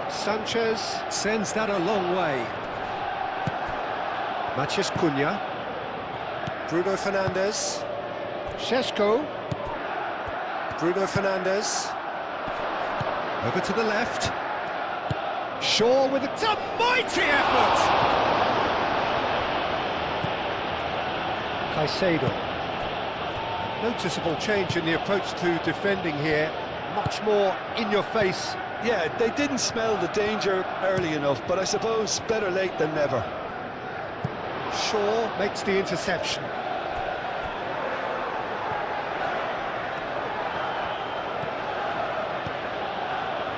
[SPEAKER 4] Sanchez sends that a long way. Maciej Cunha. Bruno Fernandes. Šeško. Bruno Fernandes. Over to the left. Shaw with a mighty effort! Caicedo. Noticeable change in the approach to defending here. Much more in your face.
[SPEAKER 3] Yeah, they didn't smell the danger early enough, but I suppose better late than never.
[SPEAKER 4] Shaw makes the interception.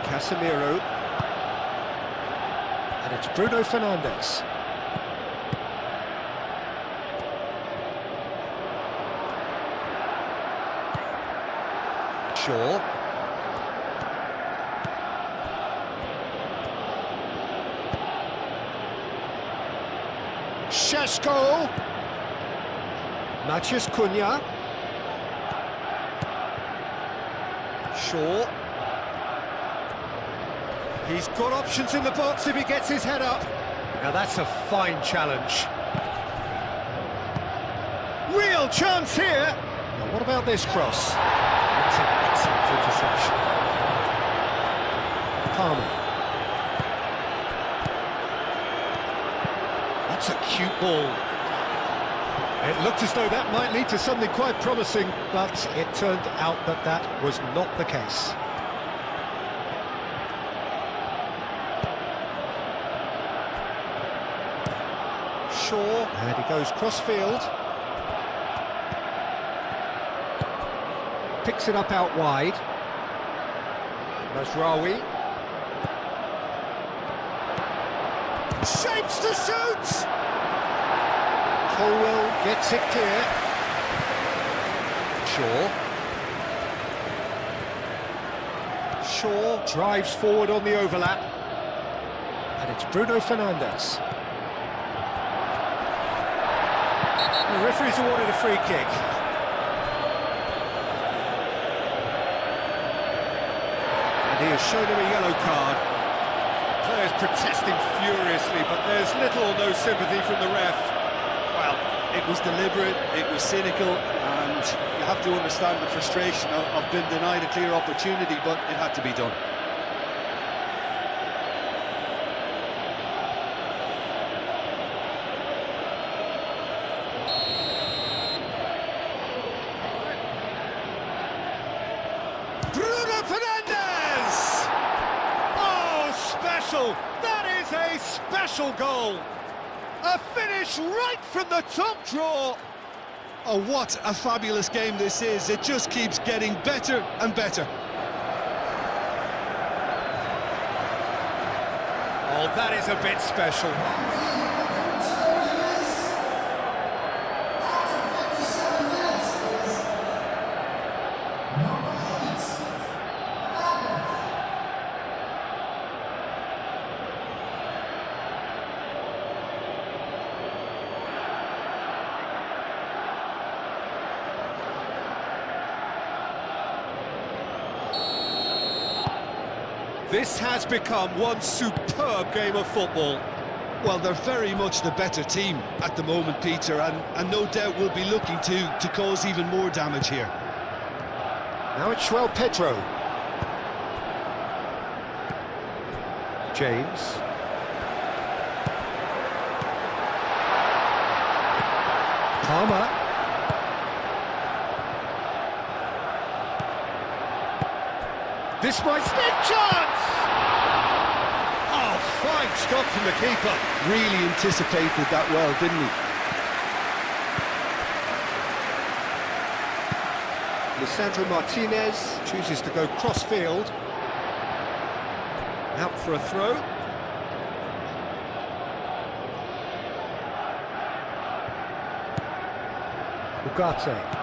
[SPEAKER 4] Casemiro. And it's Bruno Fernandes. Shaw. Šeško. Maciej Cunha. Shaw. He's got options in the box if he gets his head up. Now that's a fine challenge. Real chance here. Now what about this cross? That's an excellent interception. Palmer. That's a cute ball. It looked as though that might lead to something quite promising, but it turned out that that was not the case. Shaw, and he goes cross-field. Picks it up out wide. Mazraoui. Shapes to shoot! Colwell gets it clear. Shaw drives forward on the overlap. And it's Bruno Fernandes. The referee's awarded a free kick. And he has shown him a yellow card. Players protesting furiously, but there's little or no sympathy from the ref.
[SPEAKER 3] Well, it was deliberate, it was cynical, and you have to understand the frustration of being denied a clear opportunity, but it had to be done.
[SPEAKER 4] Bruno Fernandes! Oh, special! That is a special goal! A finish right from the top draw!
[SPEAKER 3] Oh, what a fabulous game this is. It just keeps getting better and better.
[SPEAKER 4] Oh, that is a bit special. This has become one superb game of football.
[SPEAKER 3] Well, they're very much the better team at the moment, Peter, and no doubt will be looking to cause even more damage here.
[SPEAKER 4] Now it's João Pedro. James. Palmer. This might stick chance! Oh, fine stop from the keeper.
[SPEAKER 3] Really anticipated that well, didn't he?
[SPEAKER 4] Lisandro Martinez chooses to go cross-field. Out for a throw. Ugarte.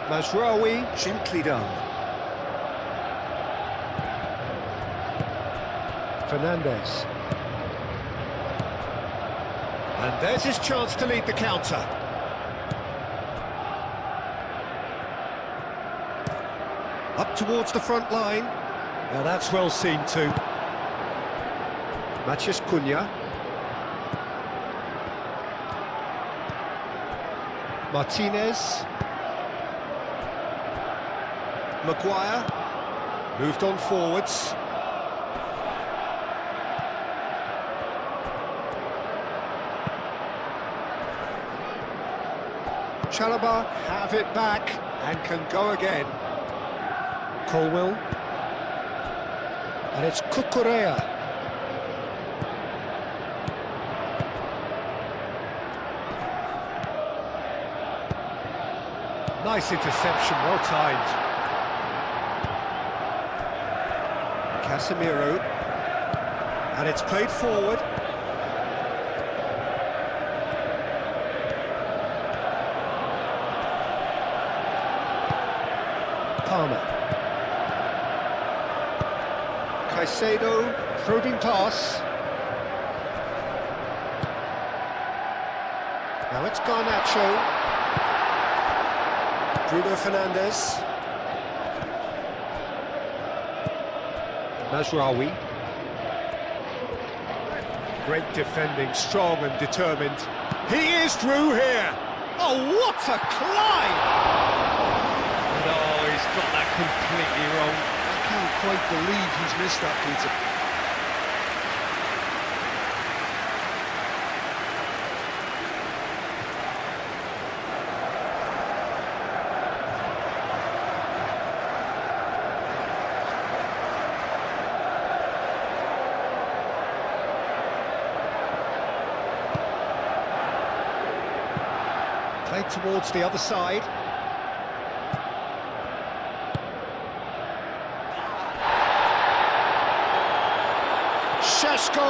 [SPEAKER 4] Mazraoui, gently done. Fernandes. And there's his chance to lead the counter. Up towards the front line. Now that's well seen too. Matheus Cunha. Martinez. Maguire. Moved on forwards. Chalobah have it back and can go again. Colwell. And it's Cucurella. Nice interception, well timed. Casemiro. And it's played forward. Palmer. Caicedo, probing pass. Now it's Garnacho. Bruno Fernandes. Mazraoui. Great defending, strong and determined. He is through here. Oh, what a climb! No, he's got that completely wrong.
[SPEAKER 2] I can't quite believe he's missed that, Peter.
[SPEAKER 4] Played towards the other side. Šeško!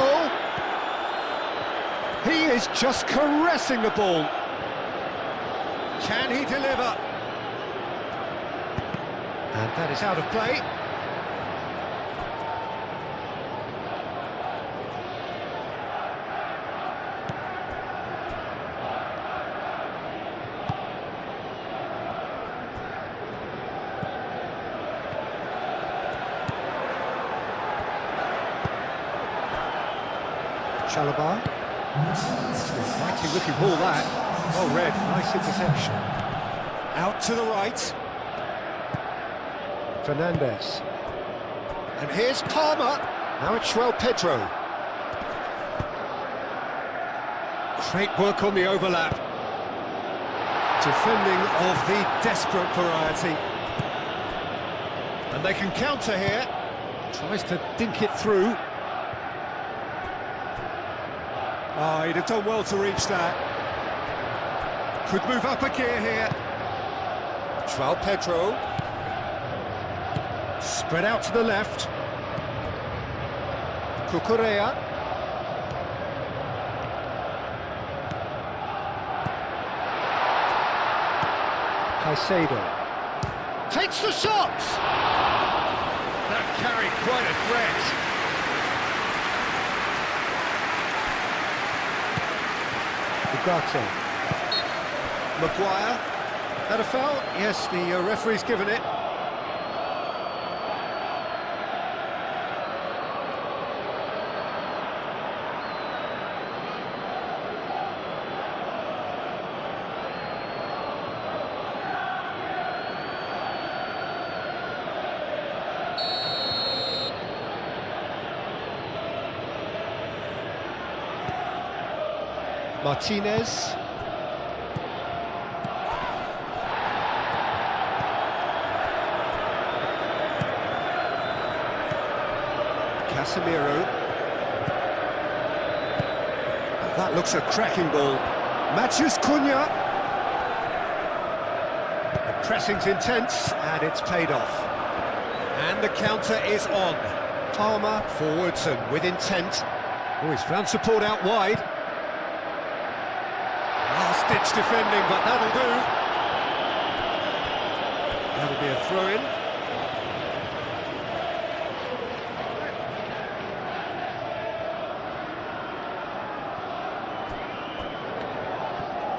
[SPEAKER 4] He is just caressing the ball. Can he deliver? And that is out of play. Chalobah. Mighty looking ball that. Well read, nice interception. Out to the right. Fernandes. And here's Palmer. Now it's Pedro. Great work on the overlap. Defending of the desperate variety. And they can counter here. Tries to dink it through. Oh, he'd have done well to reach that. Could move up a gear here. Pedro. Spread out to the left. Cucurella. Caicedo. Takes the shot! That carried quite a threat. Ugarte. Maguire. That a foul? Yes, the referee's given it. Martinez. Casemiro. That looks a cracking ball. Matheus Cunha. The pressing's intense, and it's paid off. And the counter is on. Palmer forwards and with intent. Oh, he's found support out wide. Last-ditch defending, but that'll do. That'll be a throw-in.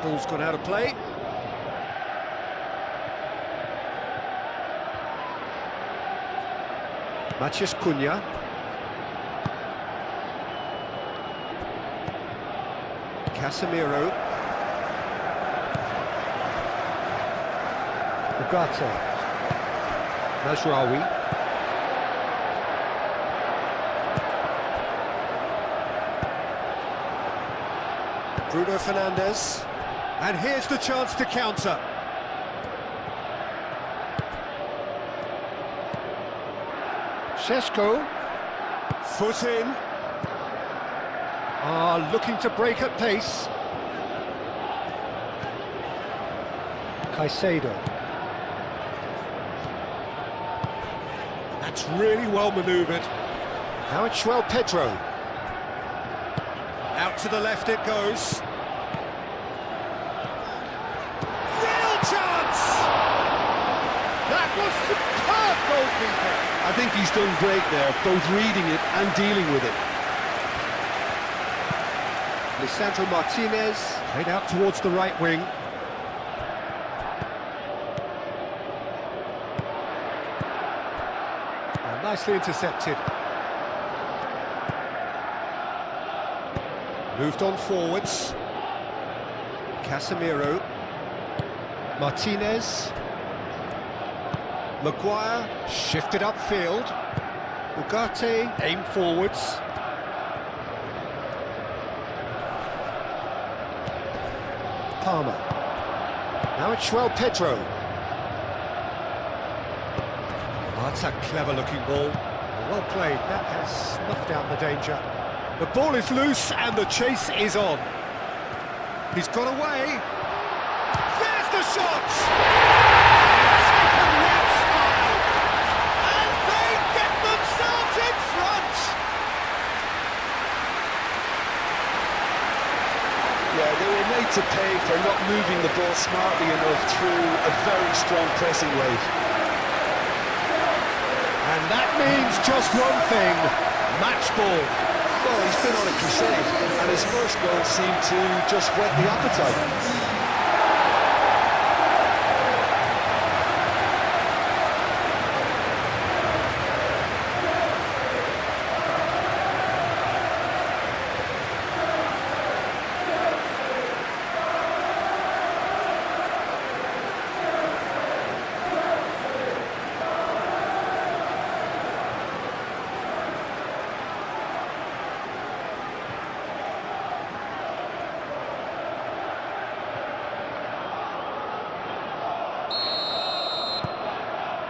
[SPEAKER 4] Ball's gone out of play. Matheus Cunha. Casemiro. Ugarte. Mazraoui. Bruno Fernandes. And here's the chance to counter. Šeško. Foot in. Looking to break at pace. Caicedo. That's really well manoeuvred. Now it's Pedro. Out to the left it goes. Real chance! That was superb goalkeeper.
[SPEAKER 2] I think he's done great there, both reading it and dealing with it.
[SPEAKER 4] Lisandro Martinez, played out towards the right wing. Nicely intercepted. Moved on forwards. Casemiro. Martinez. Maguire shifted upfield. Ugarte aimed forwards. Palmer. Now it's Pedro. Oh, that's a clever-looking ball. Well played. That has snuffed out the danger. The ball is loose and the chase is on. He's got away. There's the shot! Taken with style. And they get themselves in front!
[SPEAKER 2] Yeah, they were made to pay for not moving the ball smartly enough through a very strong pressing wave.
[SPEAKER 4] And that means just one thing, match ball.
[SPEAKER 2] Well, he's been on a crusade, and his first goal seemed to just whet the appetite.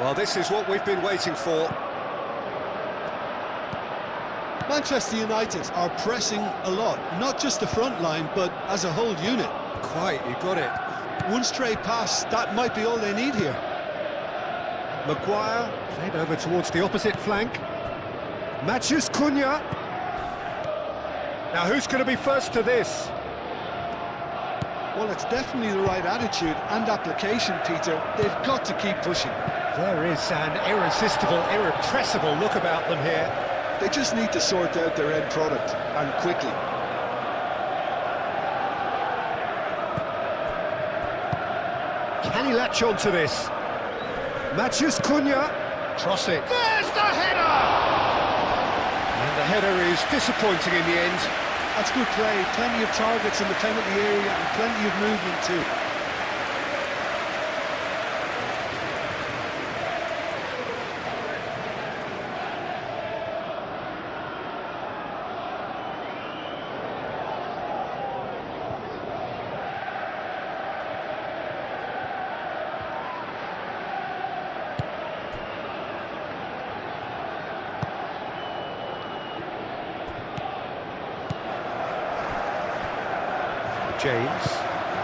[SPEAKER 4] Well, this is what we've been waiting for.
[SPEAKER 3] Manchester United are pressing a lot, not just the front line, but as a whole unit.
[SPEAKER 4] Quite, you got it.
[SPEAKER 3] One stray pass, that might be all they need here.
[SPEAKER 4] Maguire played over towards the opposite flank. Matthews Cunha. Now who's going to be first to this?
[SPEAKER 3] Well, it's definitely the right attitude and application, Peter. They've got to keep pushing.
[SPEAKER 4] There is an irresistible, irrepressible look about them here.
[SPEAKER 2] They just need to sort out their end product, and quickly.
[SPEAKER 4] Can he latch on to this? Matthews Cunha. Cross it. There's the header! And the header is disappointing in the end.
[SPEAKER 3] That's good play. Plenty of targets in the penalty area and plenty of movement too.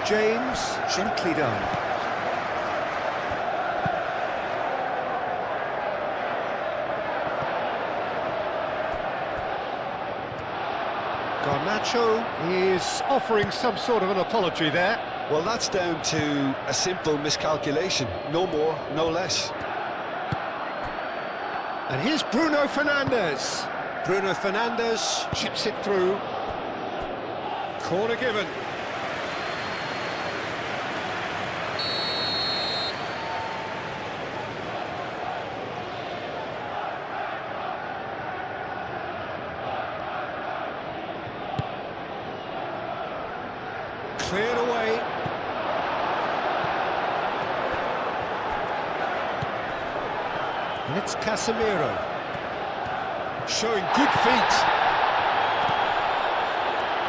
[SPEAKER 4] James, gently done. Garnacho is offering some sort of an apology there.
[SPEAKER 2] Well, that's down to a simple miscalculation. No more, no less.
[SPEAKER 4] And here's Bruno Fernandes. Bruno Fernandes chips it through. Corner given. Cleared away. And it's Casemiro. Showing good feet.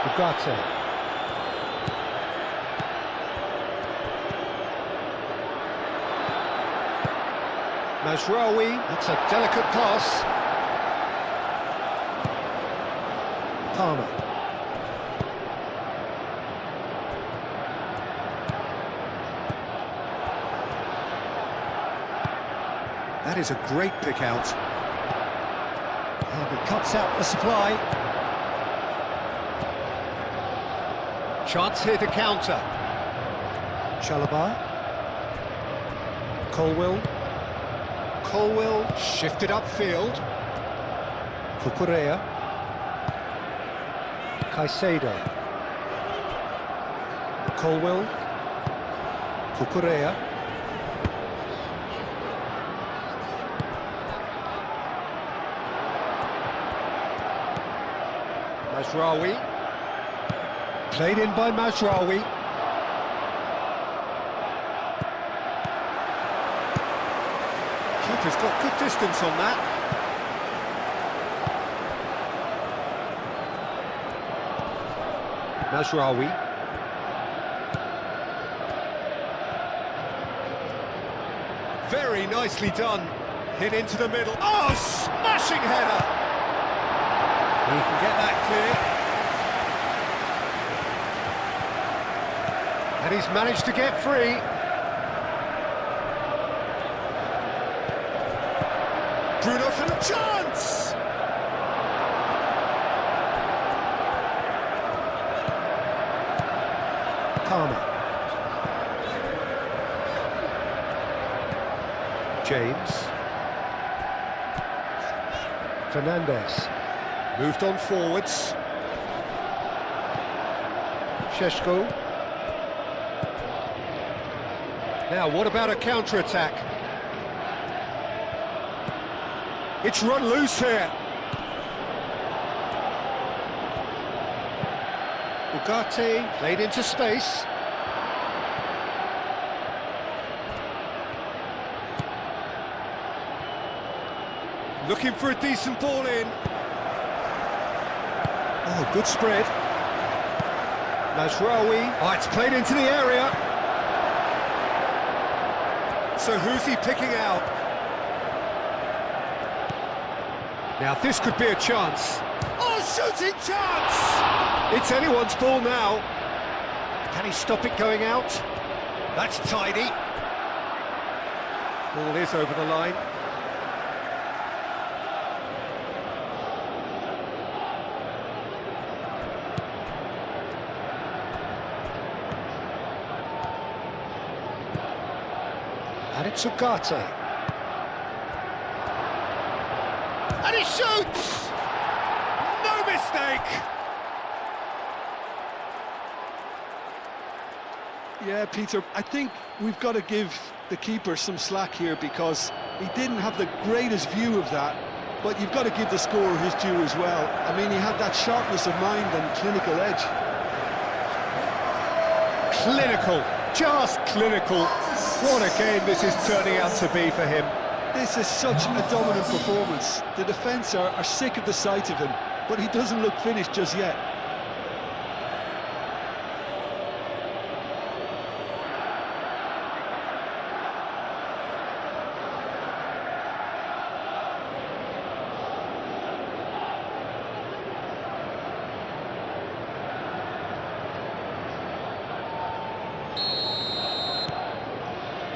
[SPEAKER 4] Ugarte. Mazraoui, that's a delicate pass. Palmer. That is a great pick out. And it cuts out the supply. Chance here to counter. Chalobah. Colwill shifted upfield. Cucurella. Caicedo. Colwill. Cucurella. Mazraoui. Played in by Mazraoui. Keeper's got good distance on that. Mazraoui. Very nicely done. Hit into the middle. Oh, smashing header! He can get that clear. And he's managed to get free. Bruno for the chance! Palmer. James. Fernandez. Moved on forwards. Šeško. Now, what about a counter-attack? It's run loose here. Ugarte played into space. Looking for a decent ball in. Oh, good spread. Mazraoui. Oh, it's played into the area. So who's he picking out? Now this could be a chance. Oh, shooting chance! It's anyone's ball now. Can he stop it going out? That's tidy. Ball is over the line. And it's Ugarte. And he shoots! No mistake!
[SPEAKER 3] Yeah, Peter, I think we've got to give the keeper some slack here because he didn't have the greatest view of that, but you've got to give the scorer his due as well. I mean, he had that sharpness of mind and clinical edge.
[SPEAKER 4] Clinical, just clinical. What a game this is turning out to be for him.
[SPEAKER 3] This is such a dominant performance. The defence are sick of the sight of him, but he doesn't look finished just yet.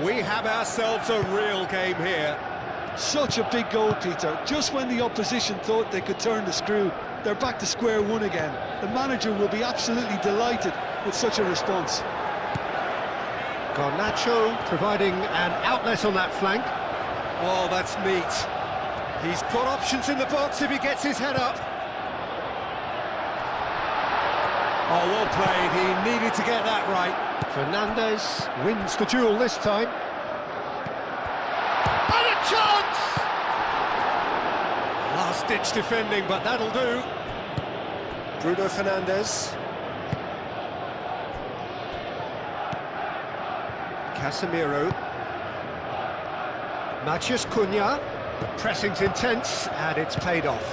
[SPEAKER 4] We have ourselves a real game here.
[SPEAKER 3] Such a big goal, Peter. Just when the opposition thought they could turn the screw, they're back to square one again. The manager will be absolutely delighted with such a response.
[SPEAKER 4] Garnacho providing an outlet on that flank. Oh, that's neat. He's got options in the box if he gets his head up. Oh, well played. He needed to get that right. Fernandez wins the duel this time. And a chance! Last-ditch defending, but that'll do. Bruno Fernandez. Casemiro. Matheus Cunha. The pressing's intense, and it's paid off.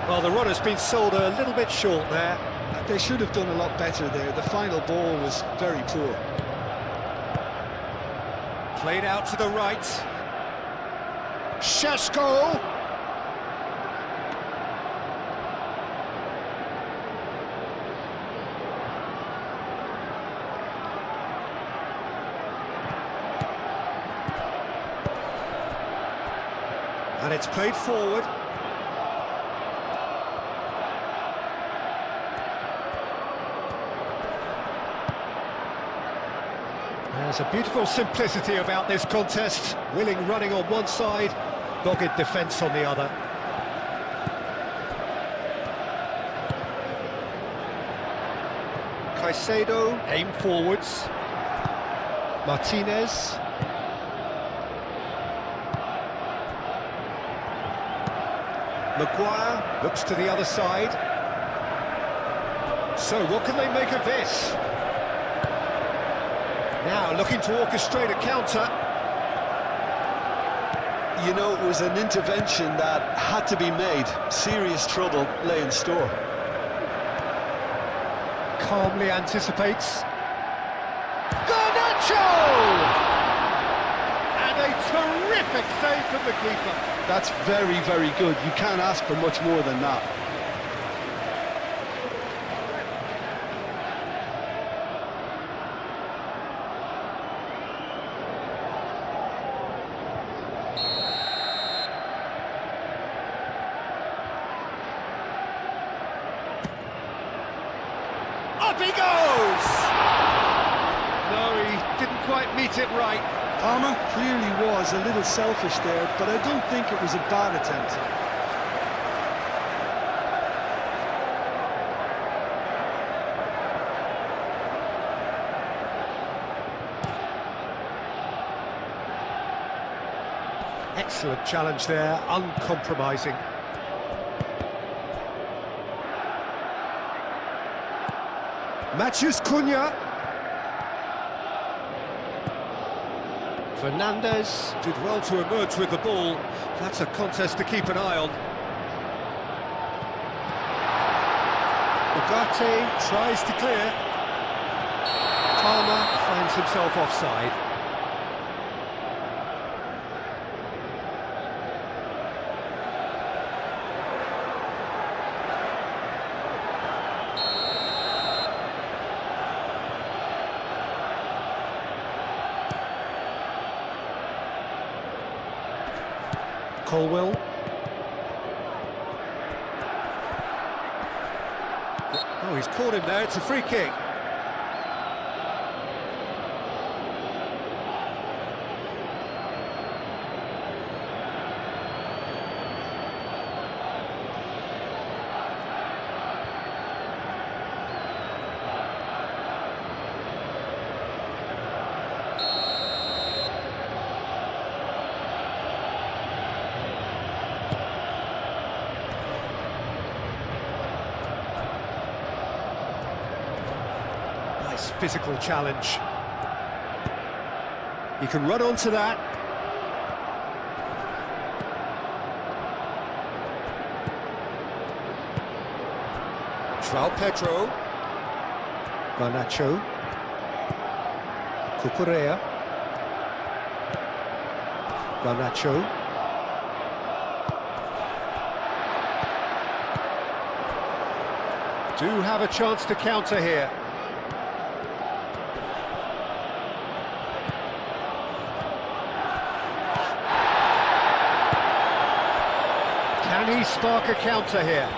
[SPEAKER 4] Well, the runner's been sold a little bit short there.
[SPEAKER 3] They should have done a lot better there. The final ball was very poor.
[SPEAKER 4] Played out to the right. Šeško! And it's played forward. There's a beautiful simplicity about this contest. Willing running on one side, dogged defence on the other. Caicedo, aim forwards. Martinez.
[SPEAKER 1] Maguire looks to the other side. So what can they make of this? Now looking to orchestrate a counter.
[SPEAKER 2] You know, it was an intervention that had to be made. Serious trouble lay in store.
[SPEAKER 1] Calmly anticipates. Garnacho! And a terrific save from the keeper.
[SPEAKER 3] That's very, very good. You can't ask for much more than that.
[SPEAKER 1] Up he goes! No, he didn't quite meet it right.
[SPEAKER 3] Palmer clearly was a little selfish there, but I don't think it was a bad attempt.
[SPEAKER 1] Excellent challenge there, uncompromising. Matthews Cunha. Fernandez did well to emerge with the ball. That's a contest to keep an eye on. Ugarte tries to clear. Palmer finds himself offside. Colwell. Oh, he's caught him there, it's a free kick. Physical challenge. He can run onto that. João Pedro. Garnacho. Cucurella. Garnacho. Do have a chance to counter here. Can he spark a counter here?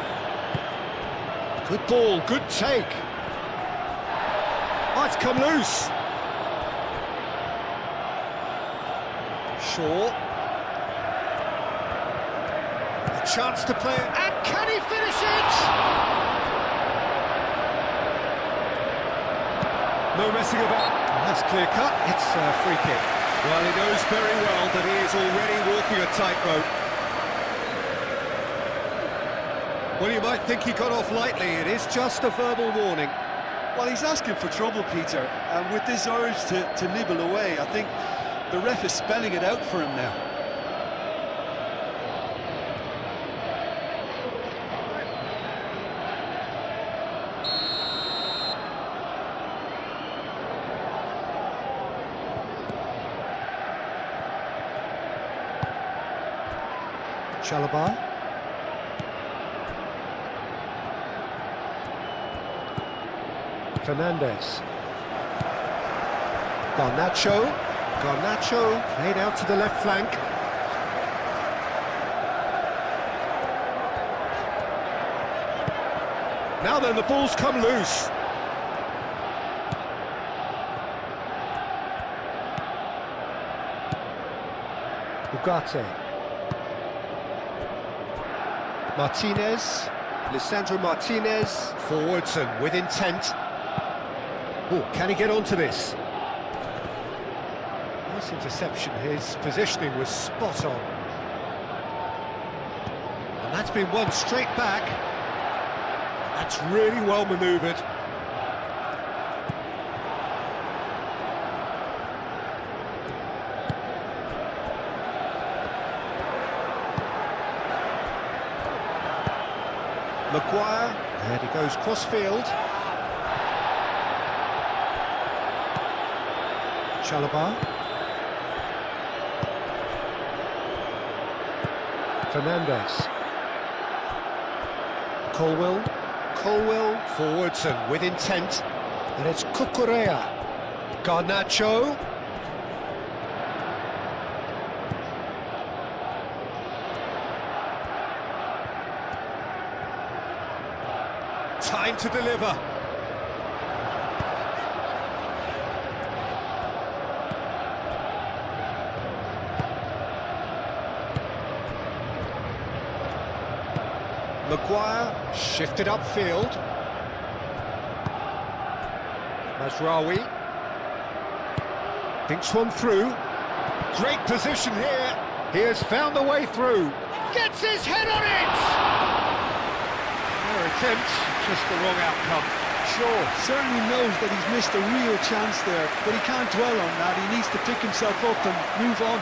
[SPEAKER 1] Good ball, good take. Oh, it's come loose. Shaw. A chance to play it. And can he finish it? No messing about. That's clear cut. It's a free kick. Well, he knows very well that he is already walking a tightrope. Well, you might think he got off lightly. It is just a verbal warning.
[SPEAKER 3] Well, he's asking for trouble, Peter, and with this urge to nibble away, I think the ref is spelling it out for him now.
[SPEAKER 1] Chalobah. Fernandez. Garnacho. Garnacho played out to the left flank. Now then, the ball's come loose. Ugarte. Martinez. Lisandro Martinez. Forwards and with intent. Oh, can he get onto this? Nice interception. His positioning was spot on.
[SPEAKER 4] And that's been won straight back. That's really well manoeuvred.
[SPEAKER 3] Maguire.
[SPEAKER 4] And he goes cross-field. Chalobah. Fernandes. Colwell forwards and with intent. And it's Cucurella. Garnacho. Time to deliver.
[SPEAKER 3] Maguire.
[SPEAKER 4] Shifted upfield. Mazraoui. Thinks one through. Great position here. He has found the way through. Gets his head on it! Fair attempt, just the wrong outcome.
[SPEAKER 3] Sure, certainly knows that he's missed a real chance there, but he can't dwell on that. He needs to pick himself up and move on.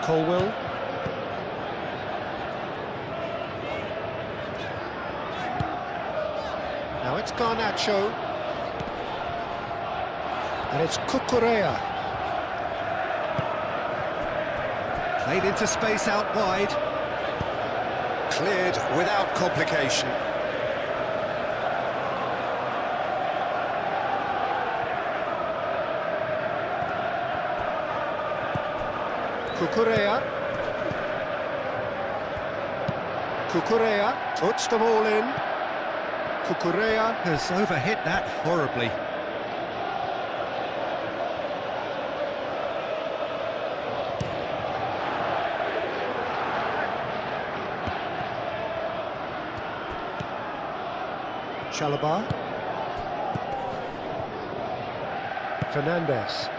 [SPEAKER 4] Colwell. Now it's Garnacho. And it's Cucurella. Played into space out wide. Cleared without complication. Cucurella puts them all in. Cucurella has overhit that horribly. Chalobah. Fernandes.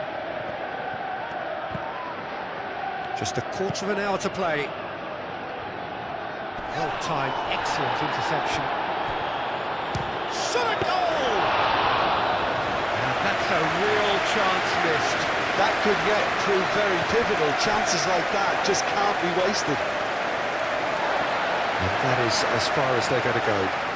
[SPEAKER 4] Just a quarter of an hour to play. Well timed, excellent interception. Shot a goal! And that's a real chance missed.
[SPEAKER 3] That could yet prove very pivotal. Chances like that just can't be wasted.
[SPEAKER 4] And that is as far as they're going to go.